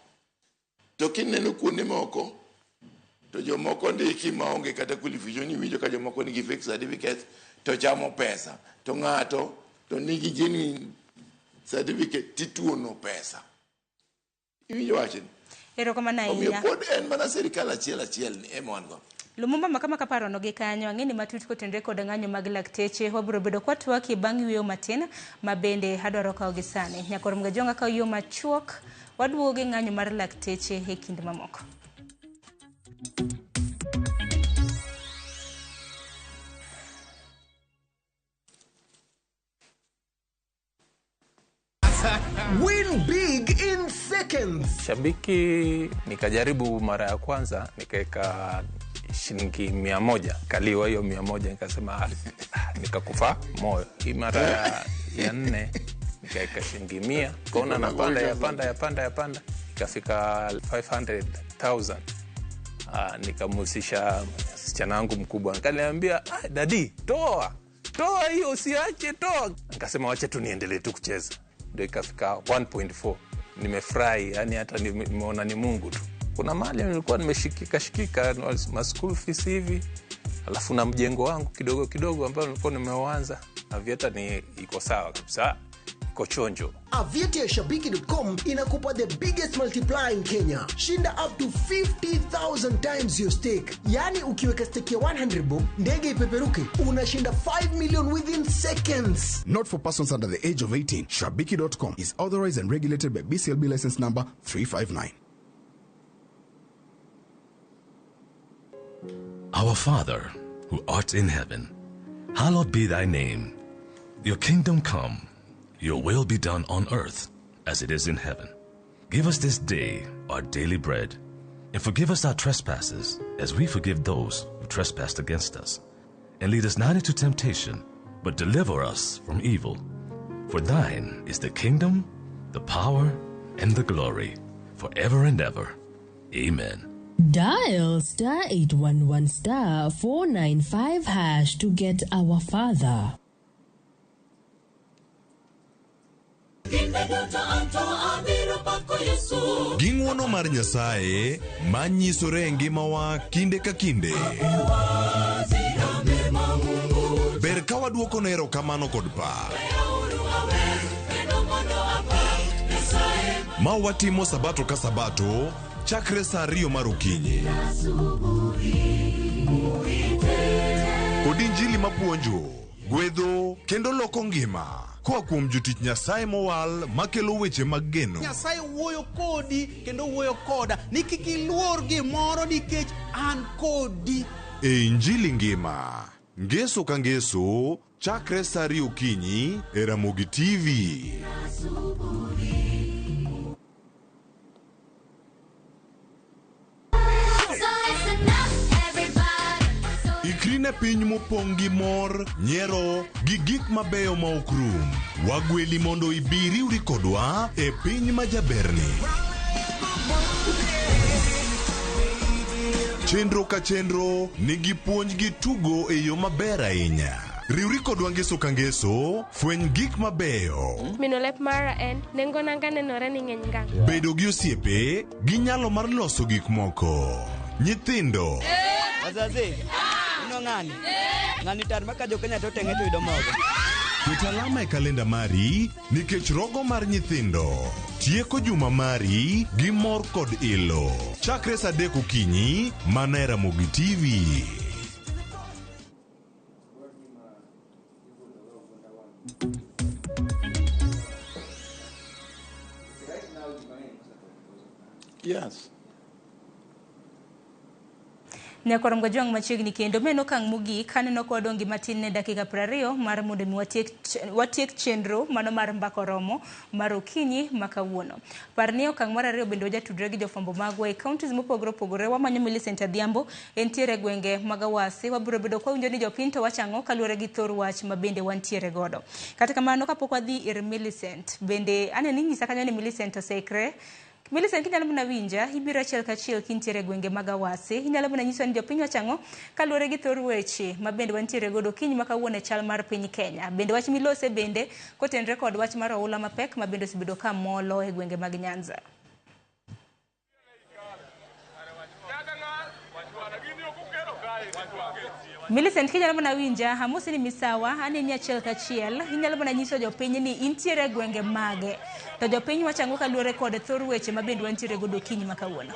To kineno kuonde moko to jomoko ndiki maonge kata qualification ni winjo ka jomoko nigi fake certificate to chamo pesa. To ng'ato to nigi genuine certificate tituono pesa. Iwinjo wachni. Erokamano ahinya. Omiyo pod en mana sirikal achiel ni ema wan go. Lumumba makama kaparono gi kanyo ang'eni matut kotenre kod ng'anyo mag lakteche wabiro bedo kwa twaki bang' yweyo matin ma bende adwaro kawo gi sani nyakorom ga jonga kawo yo machuok waduogo gi ng'anyo mar lakteche e kinde mamoko. Win big in seconds. Shabiki nikajaribu mara ya kwanza nikaweka shilingi 100 kaliwa hiyo 100 nikasema nikakufa moyo. Hii mara ya 4 nikaweka shilingi 100 kaona napanda ikafika 500,000. Nikamusisha msichana wangu mkubwa nikaniambia dadi toa hiyo usiache toa. Nikasema wacha tu niendelee tu kucheza. Ndio ikafika 1.4. Nimefurahi, yani hata nimeona ni Mungu tu. Kuna mali nilikuwa nimeshikika ma school fees hivi. Alafu na mjengo wangu kidogo ambao nilikuwa nimeuanza. Avieta ni iko sawa kabisa. Iko chonjo. Avieta ya Shabiki.com inakupa the biggest multiplier in Kenya. Shinda up to 50,000 times your stake. Yani ukiweka stake ya 100 bob, ndege ipeperuke, unashinda 5 million within seconds. Not for persons under the age of 18. Shabiki.com is authorized and regulated by BCLB license number 359. Our Father, who art in heaven, hallowed be thy name. Your kingdom come, your will be done on earth as it is in heaven. Give us this day our daily bread, and forgive us our trespasses as we forgive those who trespass against us. And lead us not into temptation, but deliver us from evil. For thine is the kingdom, the power, and the glory, forever and ever. Amen. Dial *811 495# to get Our Father. Ging'wono mar Nyasaye manyisore e ngimawa kinde ka kinde. Ber ka waduoko ne erokamano kod pak. Ma watimo sabato ka sabato chakre saa 2 mar okinyi. Kod injili mapuonjo, gwedho kendo loko ngima. Koa kuom jotich Nyasaye mowal makelo weche mag geno. Nyasaye wuoyo kodi kendo wuoyo koda ni kik iluor gimoro nikech an kodi. E injili ngima, ngeso ka ngeso, chakre saa 2 okinyi e Ramogi TV. Ikrine piny mopong' gi mor, nyiero, gi gik mabeyo ma ok rum. Wagweli mondo ibiri uri kodwa e piny majaberni. Chenro ka chenro nigi puonj gi tugo e yo maber ahinya. Riwri kodwa ngeso ka ngeso, fweny gik mabeyo. Mino lep mara en, nengo nanga nenore ni ng'eny ngang'. Bedo gi osiepe, gi nyalo mar loso gik moko. Nyithindo. Wazazi, ng'ani. Ng'ani tar maka jo Kenya to tenge to yudo mogo. Ket alama e kalenda mari nikech rogo mar nyithindo. Tieko juma mari gi mor kod ilo. Chakre saa 3 okinyi mana e Ramogi TV. Yes. Nyakorom gajong machiegni kendo meno kang' mogik kaneno kwa dongi matin ne dakika 20 mar mondo mi watiek chenro mano mar mbako romo mar okinyi makawuono. Parni okang' mar 2 bende wajatudre gi jofwambo magwa e counties mopogore opogore. Wamanyo Millicent Adhiambo entiere gwenge mag Awasi. Wabiro bedo kwa winjo ni jopiny to wachang'o kaluwore gi thor wach ma bende wantiere godo. Kata kamano kapok wadhi ir Millicent bende aneni nyisa kanyo ni Millicent oseikre. Millicent, kinyalo muna winja, ibiro achiel kachiel kintiere gwenge mag Awasi. Inyalo muna nyiso ni jopiny wachang'o kaluwore gi thor weche ma bende wantiere godo kiny makawuono e chal mar piny Kenya. Bende wach milose bende kotenre kod wach mar oula mapek ma bende osebedo ka molo e gwenge mag Nyanza. Millicent kinyalo mana winja hamusi ni misawa aneni achiel kachiel inyalo mana nyiso jopiny ni intiere gwenge mage to jopiny wachango kaluwore kod thor weche ma bende wantiere godo kiny ma kawuono.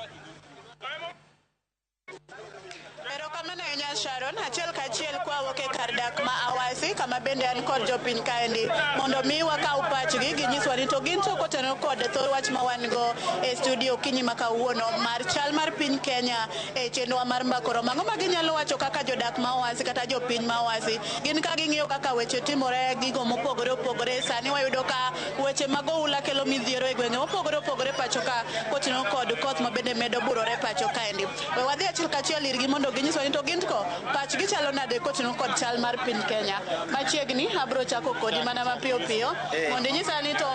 Sharon achiel kachiel kwa woke kar dak ma Awasi kama bende an kod jopiny kaendi mondo mi wakaw pachgi ginyiswa ni to gin to koteno kod thor wach ma wan go e studio kinyi ma kawuono mar chal mar piny Kenya e chenro mar mbakoro mang'o ma ginyalo wacho kaka jodak ma Awasi kata jopiny ma Awasi gin ka ging'iyo kaka weche timore gigo mopogore opogore sani wayudo ka weche mag oula kelo midhiero e gwenge mopogore opogore pacho ka koteno kod koth ma bende medo burore pacho kaendi we wadhi achiel kachiel irgi mondo ginyiswa ni to gin ko pachgi chalo nade koteno kod chal mar piny Kenya machiegni abro chako kodi mana mapiyo piyo mondo inyisa ni to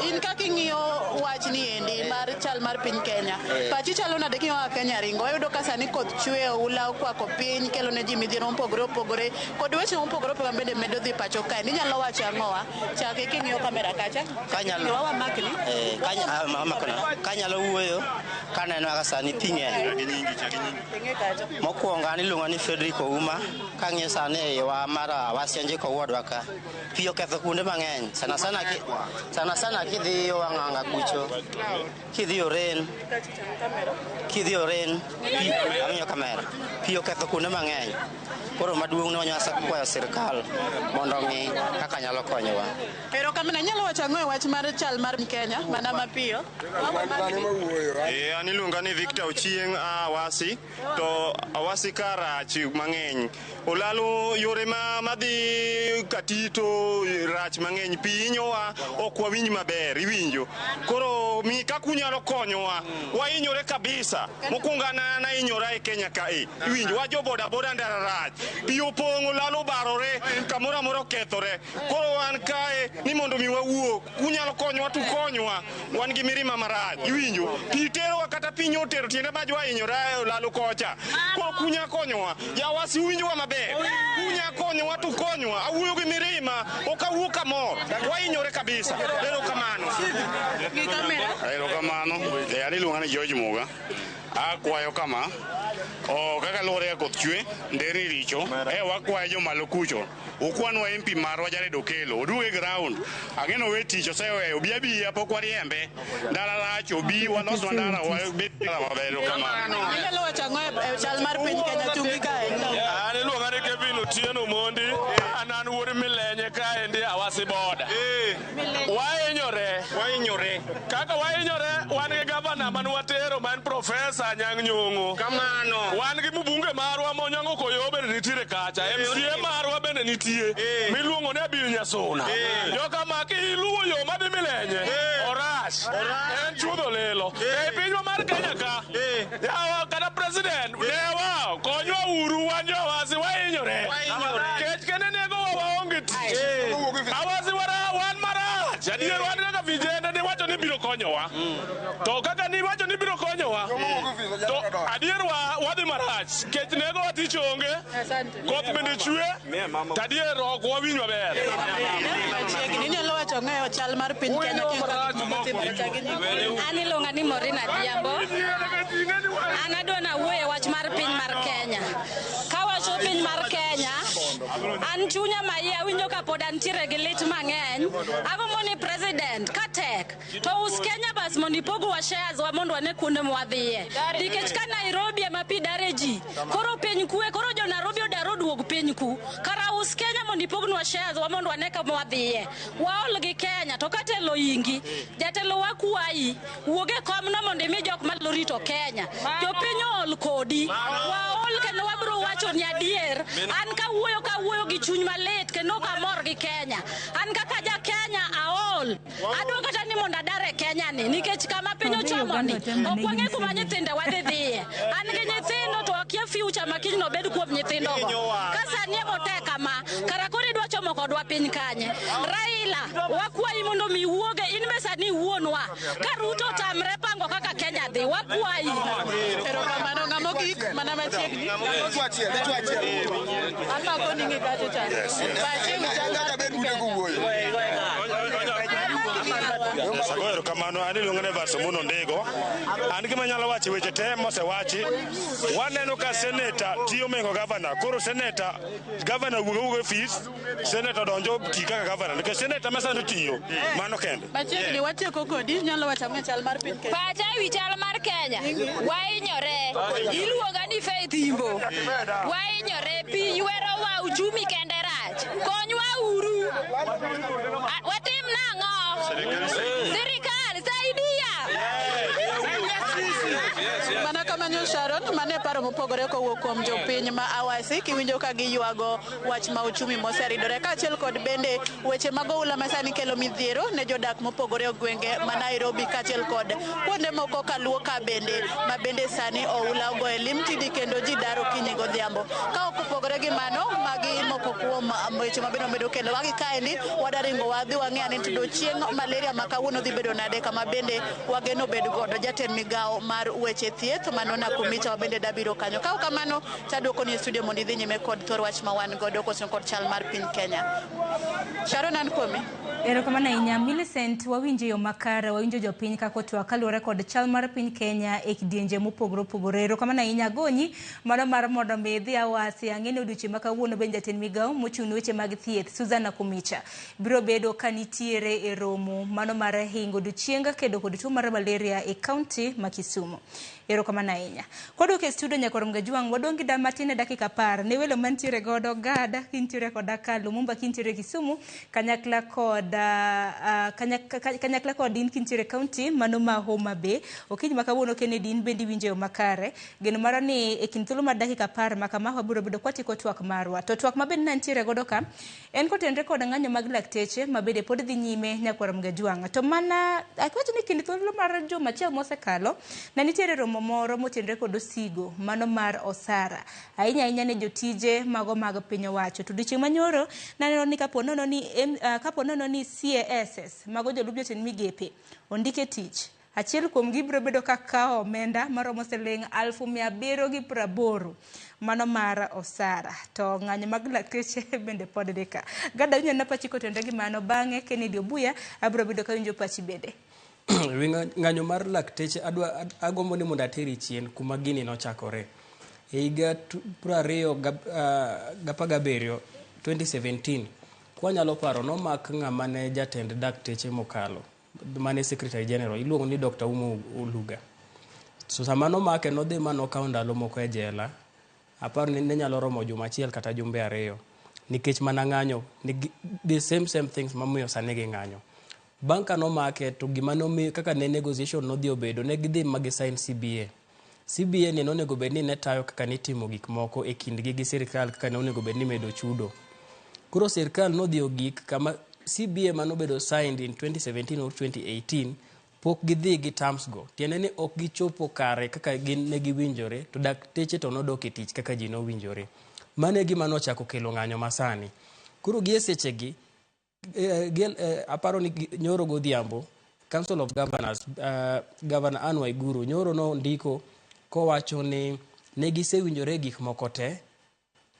in kaka ing'iyo wach ni endi mar chal mar piny Kenya pachi chalo nade king'iyo kaka Kenya ringo wayudo ka sani koth chwe oula okwako piny kelo ne ji midhiero mopogore opogore kod weche mopogore opogore bende medo dhi pacho kae inyalo wacho ang'owa chake king'iyo kamera kacha kanyalo wamakni kanyalo wuoyo kaneno kaka sani piny mokwongo an iluongo ni Federico Uma kang'iyo sani e wa mar Awasi kowuodwa ka pi oketho kuonde mang'eny sana sana kidhi Wang'anga kucho kidhi Oren aminyo kamera pi oketho kuonde mang'eny koro maduong' ne wanyasa kwayo sirkal mondo ng'i kaka nyalo konyowa. Pero kamina nyalo wacho ang'o e wach mar chal mar Kenya mana mapiyo? An iluonga ni Victor Ochieng Awasi to Awasi karach mang'eny olalo yore madhi katito rach mang'eny pi inyowa ok wawinj maber iwinjo koro mi kaka unyalo konyowa wahinyore kabisa mokwongo an ahinyora e Kenya ka iwinjo wa jo boda ndara rach pi opong'o lalo barore kamoro amora okethore koro wan kae ni mondo mi wawuok unyalo konyowa to konyowa wan gi mirima marach iwinjo pi terowa kata piny otero tiende ma jo ahinyora lalo kocha koro kunya konyowa Awasi uwinjowa maber kunya konyowa to konyowa awuoyo gi mirima ok awuo kamor wahinyore kabisa erokamano an iluonga ni George Muga akwayo kama kaka luwore koth chwe nderni richo wakwayo jomalo kucho ukwanwa MP marwa Jared Okelo oduoge ground ageno we tich oseweyo obi abiya pok wariembe ndara lach obi waloswa ndara wabet maber kamano. Inyalo wacho ang'o e chal mar piny Kenya tungi kae? An iluonga ni Kevin Otieno Mondi an wuod Milenye kaendi Awasi boda wahinyore kaka wahinyore wan gi gavana man watero man Profesa Nyang' Nyong'o kamano wan gi mbunge marwa Monyango Koyo bende nitiere kacha MCA marwa bende nitie miluongo ni Abil Nyasuna joka maki iluwo yo madhi Milenye orach en chuodho lelo e pinywa mar Kenya ka kata president dewa konywa uru wan jo Awasi wahinyore kech kene nego waonge tich Awasi wan marach adier wan kaka vijende ni wacho ni biro konyowa to kaka ni wacho ni biro konyowa to adier wadhi marach kech nego watich onge koth bende chwe tadier ok wawinj maber. Inyalo wacho ng'eyo chal mar piny Kenya an iluonga ni Morina Diambo an adwa nawuoye wach mar piny mar Kenya kawacho piny mar Kenya an chunya maiye awinjo ka pod antiere gi lit mang'eny agombo ni president ka tek to us Kenya bas mondo ipogwa shares wa mondo wane kuonde mwadhiye nikech ka Nairobi ema pi dare ji koro piny kwe koro jo Nairobi odaro duog piny ku kara us Kenya mondo ipognwa shares wa mondo wane kama wadhiye waol gi Kenya to katelo ingi jatelo wakwayi wuoge komno mondo imi jok ma lorito Kenya jopiny ol kodi waol kendo wabro wacho ni adier an kawuoyo gi chuny malit kendo kamor gi Kenya an kaka ja Kenya aol adwa kata ni mondo adare Kenya ni nikech kama piny ochomoni ok wang'e kuma nyithinde wadhi dhiye an gi nyithindo to akia future makiny no bed kuom nyithindogo ka sani emotek kama kara koro idwa chomo kodwa piny kanye Raila wakwayi mondo mi wuoge in be sani wuonwa ka Ruto tamre pango kaka Kenya dhi wakwayi erokamano ng'amogik mana machiegni amako ningi kacho cha Sagoero kamano ani luongane Vasomuno Ndego. An gima nyalo wacho weche te mosewachi. Waneno ka seneta tiyo mengo gavana. Koro seneta gavana wugo fees, seneta donjo kika gavana. Nikech seneta masando tiyo mano kende. Machiegni watieko kodi nyalo wacho ang'o chal mar piny Kenya. Pacha wi chal mar Kenya. Wainyore. Iluonga ni Faith Imbo. Wainyore piny wero wa uchumi kende rach. Konywa uru. Watim nang'o? Sirikal saidia. Mana kamanyo Sharon mane paro mopogore kowuok kuom jopiny ma Awasi kiwinjo ka giywago wach ma uchumi moseridore kaachiel kod bende weche mag oula masani kelo midhiero ne jodak mopogore gwenge ma Nairobi kaachiel kod kuonde moko kaluo ka bende ma bende sani oula ogo e lim tidi kendo ji daro kinyi godhiambo. Ka ok opogore gi mano magi moko kuom weche mabende omedo kelo wagi kaendi wadaringo wadhi wang'e ane tudo chieng' malaria ma kawuono dhi bedo nade kama bende wageno bed godo jatend migao mar weche thieth manona kumicha wabende dabiro kanyo. Ka kamano taduoko ni studio mondo idhi nyime kod thor wach ma wan godo koso kod chal mar piny Kenya. Sharon an komi. Erokamano ahinya Millicent, wawinjo yo makare, wawinjo jopiny kako twak kaluwore kod chal mar piny Kenya e kidienje mopogore opogore. Erokamano ahinya gonyi mano mar mondo mi dhi Awasi ang'eni odiochieng' ma kawuono bende jatend migao mochung' weche mag thieth Susan Nakumicha biro bedo kanitiere e romo mano mar hingo odiochieng' kedo kod tuo mar malaria e kaunti ma Kisumu. Erokamano ahinya. Kodok e studio Nyakorom Gajwang' wadong' gi matin e dakika 10 ne welo mantiere godo Gada kintiere kod Lumumba kintiere Kisumu kanyakla kod din kintiere kaunti mano ma Homa Bay. Okinyi makawuono Kennedy in bendi winjo yo makare geno maro ni e kin thuolo mar dakika 10 ma kama wabiro bedo kwatiko twak marwa to twak mabende nantiere godo ka en kotenre kod ng'anyo mag lakteche mabende pod dhi nyime Nyakorom Gajwang'. To mana akwacho ni kin thuolo mar juma achiel mosekalo na nitiere romo moro motenre kod osigo mano mar osara ahinya ne jotije mago mag piny owacho. To odiochieng' manyoro naneno ni kapo nono ni CASS mago jolup jotend migepe ondike tich achiel kuom gibiro bedo kakao omenda maromo siling 780 mano mar osara. To ng'anyo mag lakteche bende pod dika Gada winjo na pachi kotenre gi mano bang'e Kennedy Obuya abiro bedo ka winjo pachi bende. Ng'anyo mar lakteche agombo ni mondo ateri chien kuma gini nochakore e higa 2017 kwanyalo paro nomak ng'ama ne jatend dakteche mokalo mane secretary general iluongo ni Dr. Umo Oluga. So sama nomake nodhi manokawo ndalo moko e jela aparo ni ne nyalo romo juma achiel kata jumbe 2 nikech mana ng'anyo the same things mamiyo sani gi ng'anyo. Banka no market to gima no mi kaka ne negotiation no dhi obedo ne gidhi magi sign CBA ne onego bed ni ne tayo kaka nitimo gik moko e kindgi gi sirkal kaka ne onego bed ni medo chudo. Koro sirkal no dhi ogik kama CBA mano bedo signed in 2017 or 2018 pok gidhi gi terms go tiende ni ok gichopo kare kaka gin ne giwinjore to dakteche to nodok e tich kaka ji no winjore. Mane gima no chako kelo ng'anyo masani. Koro gie sechegi aparo ni nyoro godhiambo Council of Governors Governor Anne Waiguru nyoro no ndiko kowacho ni ne gisewinjore gik moko te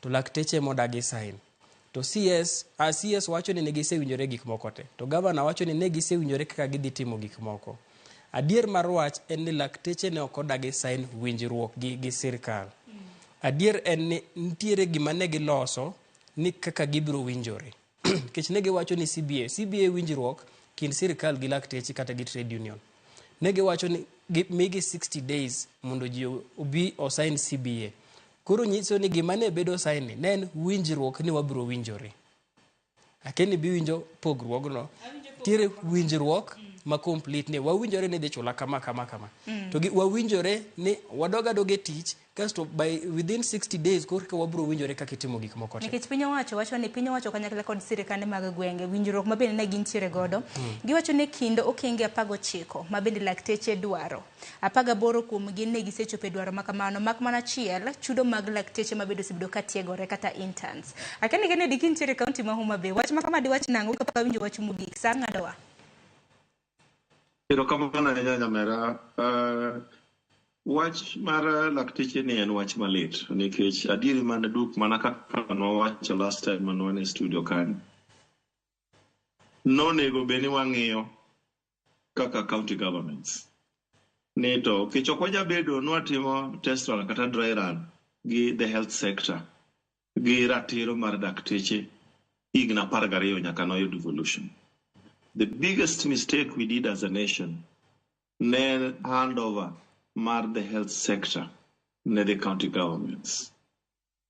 to lakteche modagi sign to CS wacho ni ne gisewinjore gik moko te to governor wacho ni ne gisewinjore kaka gidhi timo gik moko. Adier mar wach en ni lakteche ne ok odagi sign winjruok gi sirkal. Adier en ni nitiere gima ne giloso ni kaka gibiro winjore. Kech negi wacho ni CBA winjruok kin sirkal gi lakteche kata gi trade union. Negi wacho ni migi 60 days mondo ji obi osign CBA. Koro nyiso ni gima ne bedo sign ni nen winjruok ni wabiro winjore. Akeni bi winjo pogruogno. Tiere winjruok ma complete ne wawinjore ni dhi chula kama. To wawinjore ni wadoga doge tich kasto by within 60 days korka wabro winjore kaka itimo gik moko te. Nikech piny owacho wacho ni piny owacho kanyakla kod sirikande mag gwenge winjruok mabende ne gintiere godo. Giwacho ni kind okenge 19 mabende lakteche dwaro 18 kuom gin ne gisechopo dwaro makamano mak mana chiel chudo mag lakteche mabedo sibedo katiegore kata interns. Akeni gene dikintiere kaunti ma Homa Bay wach makama di wach nango ka winjo wach mogik sanga doa. Erokamano ahinya nyamera. Wach mar lakteche ni en wach malit nikech adieri mana duk mana kaka nowacho last time manwane studio kan. Nonego beni wang'iyo kaka county governments. Nito, kichokwaja bedo nwatimo test run kata dry run gi the health sector, gi ratiro mar dakteche, igna pargariyo nyaka noyud devolution. The biggest mistake we did as a nation, ne handover mar the health sector, ne the county governments.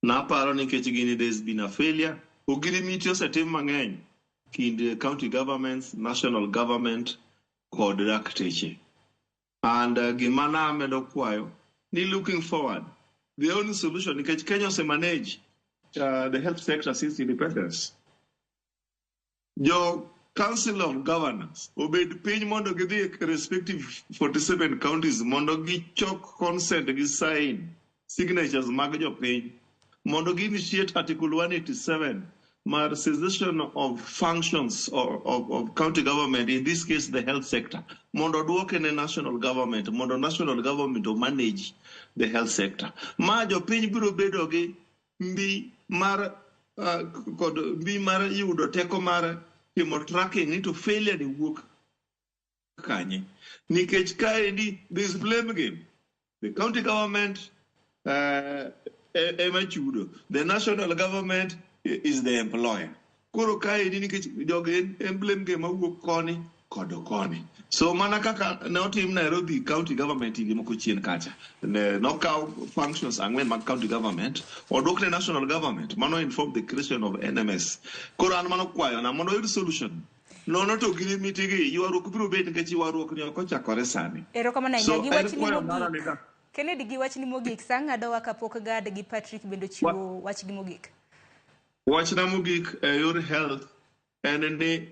Naparo nikech gini there's been a failure, ogirimiti osetim mang'eny kind county governments, national government, kod dakteche. And gimana amedo kwayo, ni looking forward, the only solution, nikech Kenya se manage the health sector since independence. Your Council of Governors obeyed piny mondo gidhi respective 47 counties mondo gichok consent gi sign signatures mag jopiny mondo gi initiate Article 187 mar cessation of functions of county government, in this case the health sector, mondo duoke ne national government, mondo national government to manage the health sector. Ma jopiny biro bedo gi mbi mar yudo teko mar timo tracking into failure ni wuok kanye. Nikech kaendi, this blame game. The county government ema chudo. The national government is the employer. Koro kaendi nikech jogen blame game mawuok koni kod koni. So mana kaka ne otim Nairobi county government igi moko chien kacha. No kaw functions ang'wen mag county government odwok ne national government. Mano inform the creation of NMS. Koro an mano kwayo na mondo yud solution. Nono to gini mitigi ywaruok biro bet nikech ywaruok ni ok ochakore sani. Erokamano ahinya gi wach ni mogik. Kennedy gi wach ni mogik sang'adowa kapok gad gi Patrick bendo chiwo wach gi mogik. Wach na mogik your health en ni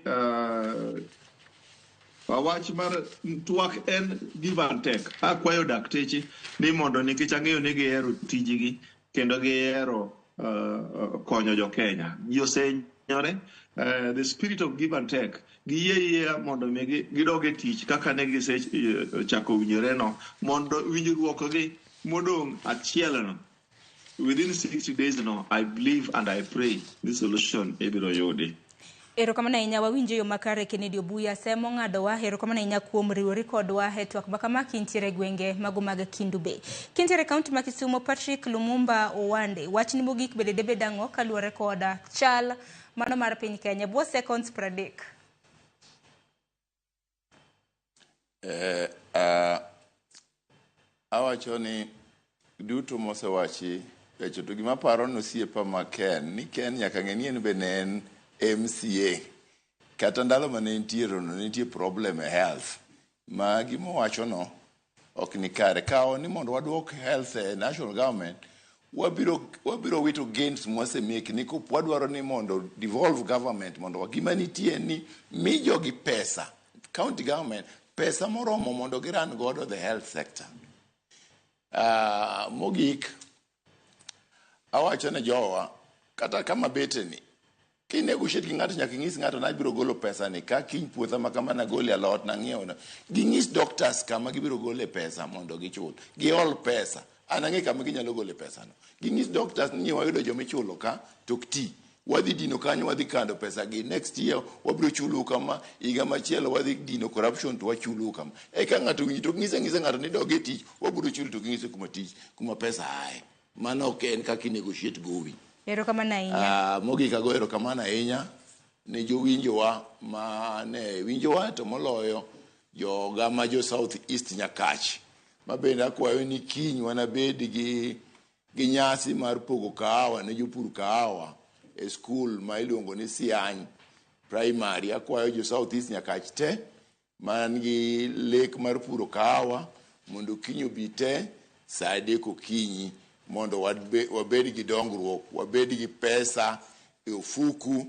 wach mar twak en give and take. Akwayo dakteche ni mondo nikech ang'eyo ni gihero tijigi kendo gihero konyo jo Kenya. Ji osenyore the spirit of give and take. Giyie mondo gidoge tich kaka ne gisechako winjore no mondo winjruok gi modong' achiel no within 60 days no, I believe and I pray this solution ibiro yudi. Erokamano ahinya wawinjo yo makare Kennedy Obuya semo ng'adowa. Erokamano ahinya kuom riwori kodwa e twak makama kintiere gwenge mago mag Kindu Bay. Kintiere kaunti ma Kisumo, Patrick Lumumba Owande, wach ni mogik bende debe dang'o kaluwore koda chal mano mar piny Kenya bwo seconds 30. Awacho ni duto mosewachi pecho to gima paro no siepa ma Ken ni Ken nyaka ng'eni en be en MCA kata ndalo mane nitiere no nitie problem e health ma gima wacho no ok ni kare kao ni mondo waduok health e national government wabiro wito gains mwasemeki ni wadwaro ni mondo devolve government mondo gima nitie ni mijo gi pesa county government pesa moromo mondo giran godo the health sector. Mogik awacho ne jowa kata kama beteni kinegotiate gi ng'ato nyaka ing'is ng'ato na biro golo pesa ni ka kiny puotha ma kama na gole alot na ng'iewo na ging'is doctors kama gibiro gole pesa mondo gichul giol pesa anang'e kama ginyalo gole pesa no ging'is doctors ni wayudo jomichulo ka tok ti wadhi dino kanyo wadhi kando pesa gi next year wabiro chulo kama higa machielo wadhi dino corruption to wachulo kama ka ng'ato winjo to ng'ise ng'ato ni doge tich wabiro chulo to ng'ise kuma tich kuma pesa ae mano ok en kaka negotiate gowi. Erokamano ahinya. Mogik ago erokamano ahinya ne jowinjowa mane winjowa to moloyo joga ma jo South East Nyakach ma bende akwayo ni kiny wanabed gi nyasi mar pogo kahawa ne jopur kahawa e school ma iluongo ni Siany Primary. Akwayo jo South East Nyakach te man gi lek mar puro kahawa mondo kiny obi te saa 3 okinyi mondo wabed gi dongruok, wabed gi pesa e ofuku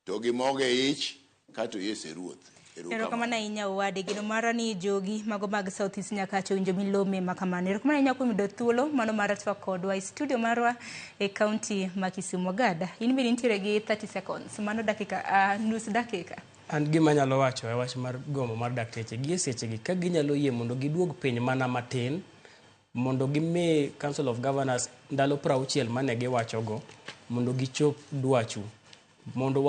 to gi moge ich kato Yesu ruoth. Erokamano ahinya owade gino mara ni jogi mago mag South East Nyakach winjo milome makamano. Erokamano ahinya kuom yudo thuolo mano mar twak kodwa e studio marwa e kaunti ma Kisumo. Gada in bende nitiere gi 30 seconds mano dakika nus dakika. An gima nyalo wacho e wach mar gomo mar dakteche gi seche gi ka ginyalo yie mondo giduog piny mana matin mondo gimi Council of Governors ndalo 60 mane giwacho go mondo gichop dwachu mondo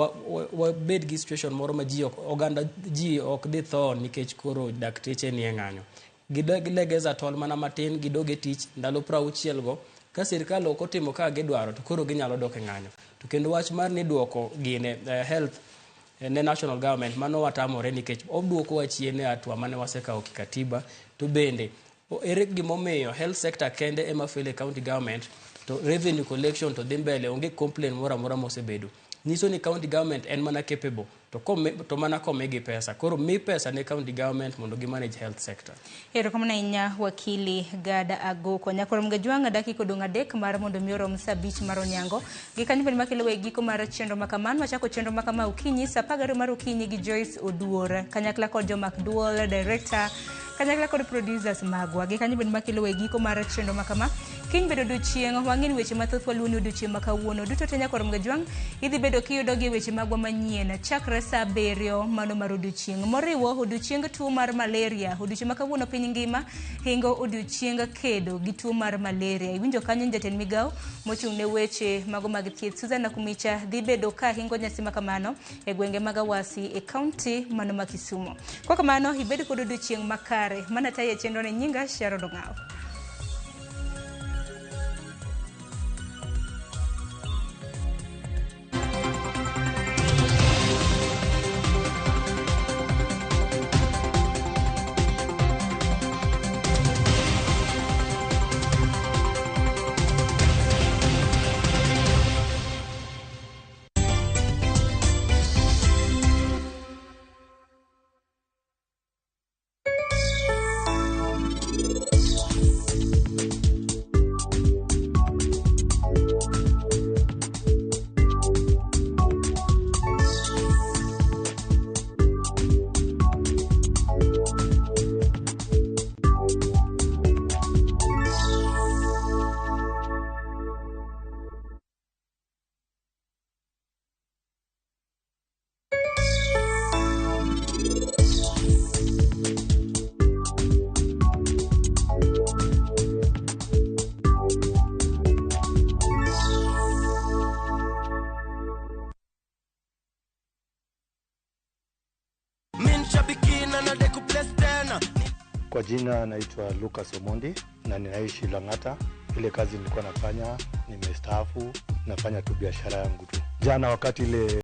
wabed gi situation moro ma oganda ji ok dhi tho nikech koro dakteche ni ng'anyo. Gilegeza tol mana matin gidoge tich ndalo 60 go ka sirkal ok otimo ka gidwaro to koro ginyalo dok e ng'anyo. To kendo wach mar ni duoko gine health ne national government mano watamore nikech obduoko wachien atwa mane wasekawo kikatiba. To bende ere gimomiyo health sector kende ema file county government to revenue collection to dhi mbele onge complain mora mosebedo. Nyiso ni county government en mana capable to mana komegi pesa. Koro mi pesa ne county government mondo gi manage health sector. Erokamano ahinya wakili Gada Agoko. Nyakoro mgajwanga dakika odong' 3 mar mondo mi orom saa 5 mar onyango. Gikanyo bende makelo e giko mar chenro makamano wachako chenro makama okinyi saa 12 mar okinyi gi Joyce Oduor kanyakla kod Jomak Duol director kanyakla kod producers magwa. Gikanyo bende makelo e giko mar chenro makama kiny bedo odiochieng' wang'en weche mathoth waluoni odiochieng' makawuono duto te nyakoro mgajwang' idhi bedo kiyudo gi weche magwa manyien chakre saa 7 mano mar odiochieng' moriwo odiochieng' tuo mar malaria. Odiochieng' makawuono piny ngima hingo odiochieng' kedo gi tuo mar malaria. Iwinjo kanyo jatend migao mochung' ne weche mago mag thieth Susan Nakumicha dhi bedo ka hingo nyasi makamano e gwenge mag Awasi e kaunti mano ma Kisumu. Kwa kamano ibed kod odiochieng' makare mana taye chenro ne nyinga Sharon Ong'aw. Kwa jina naitwa Lucas Omondi na ninaishi Lang'ata. Ile kazi nilikuwa nafanya nimestaafu, nafanya tu biashara yangu tu. Jana wakati ile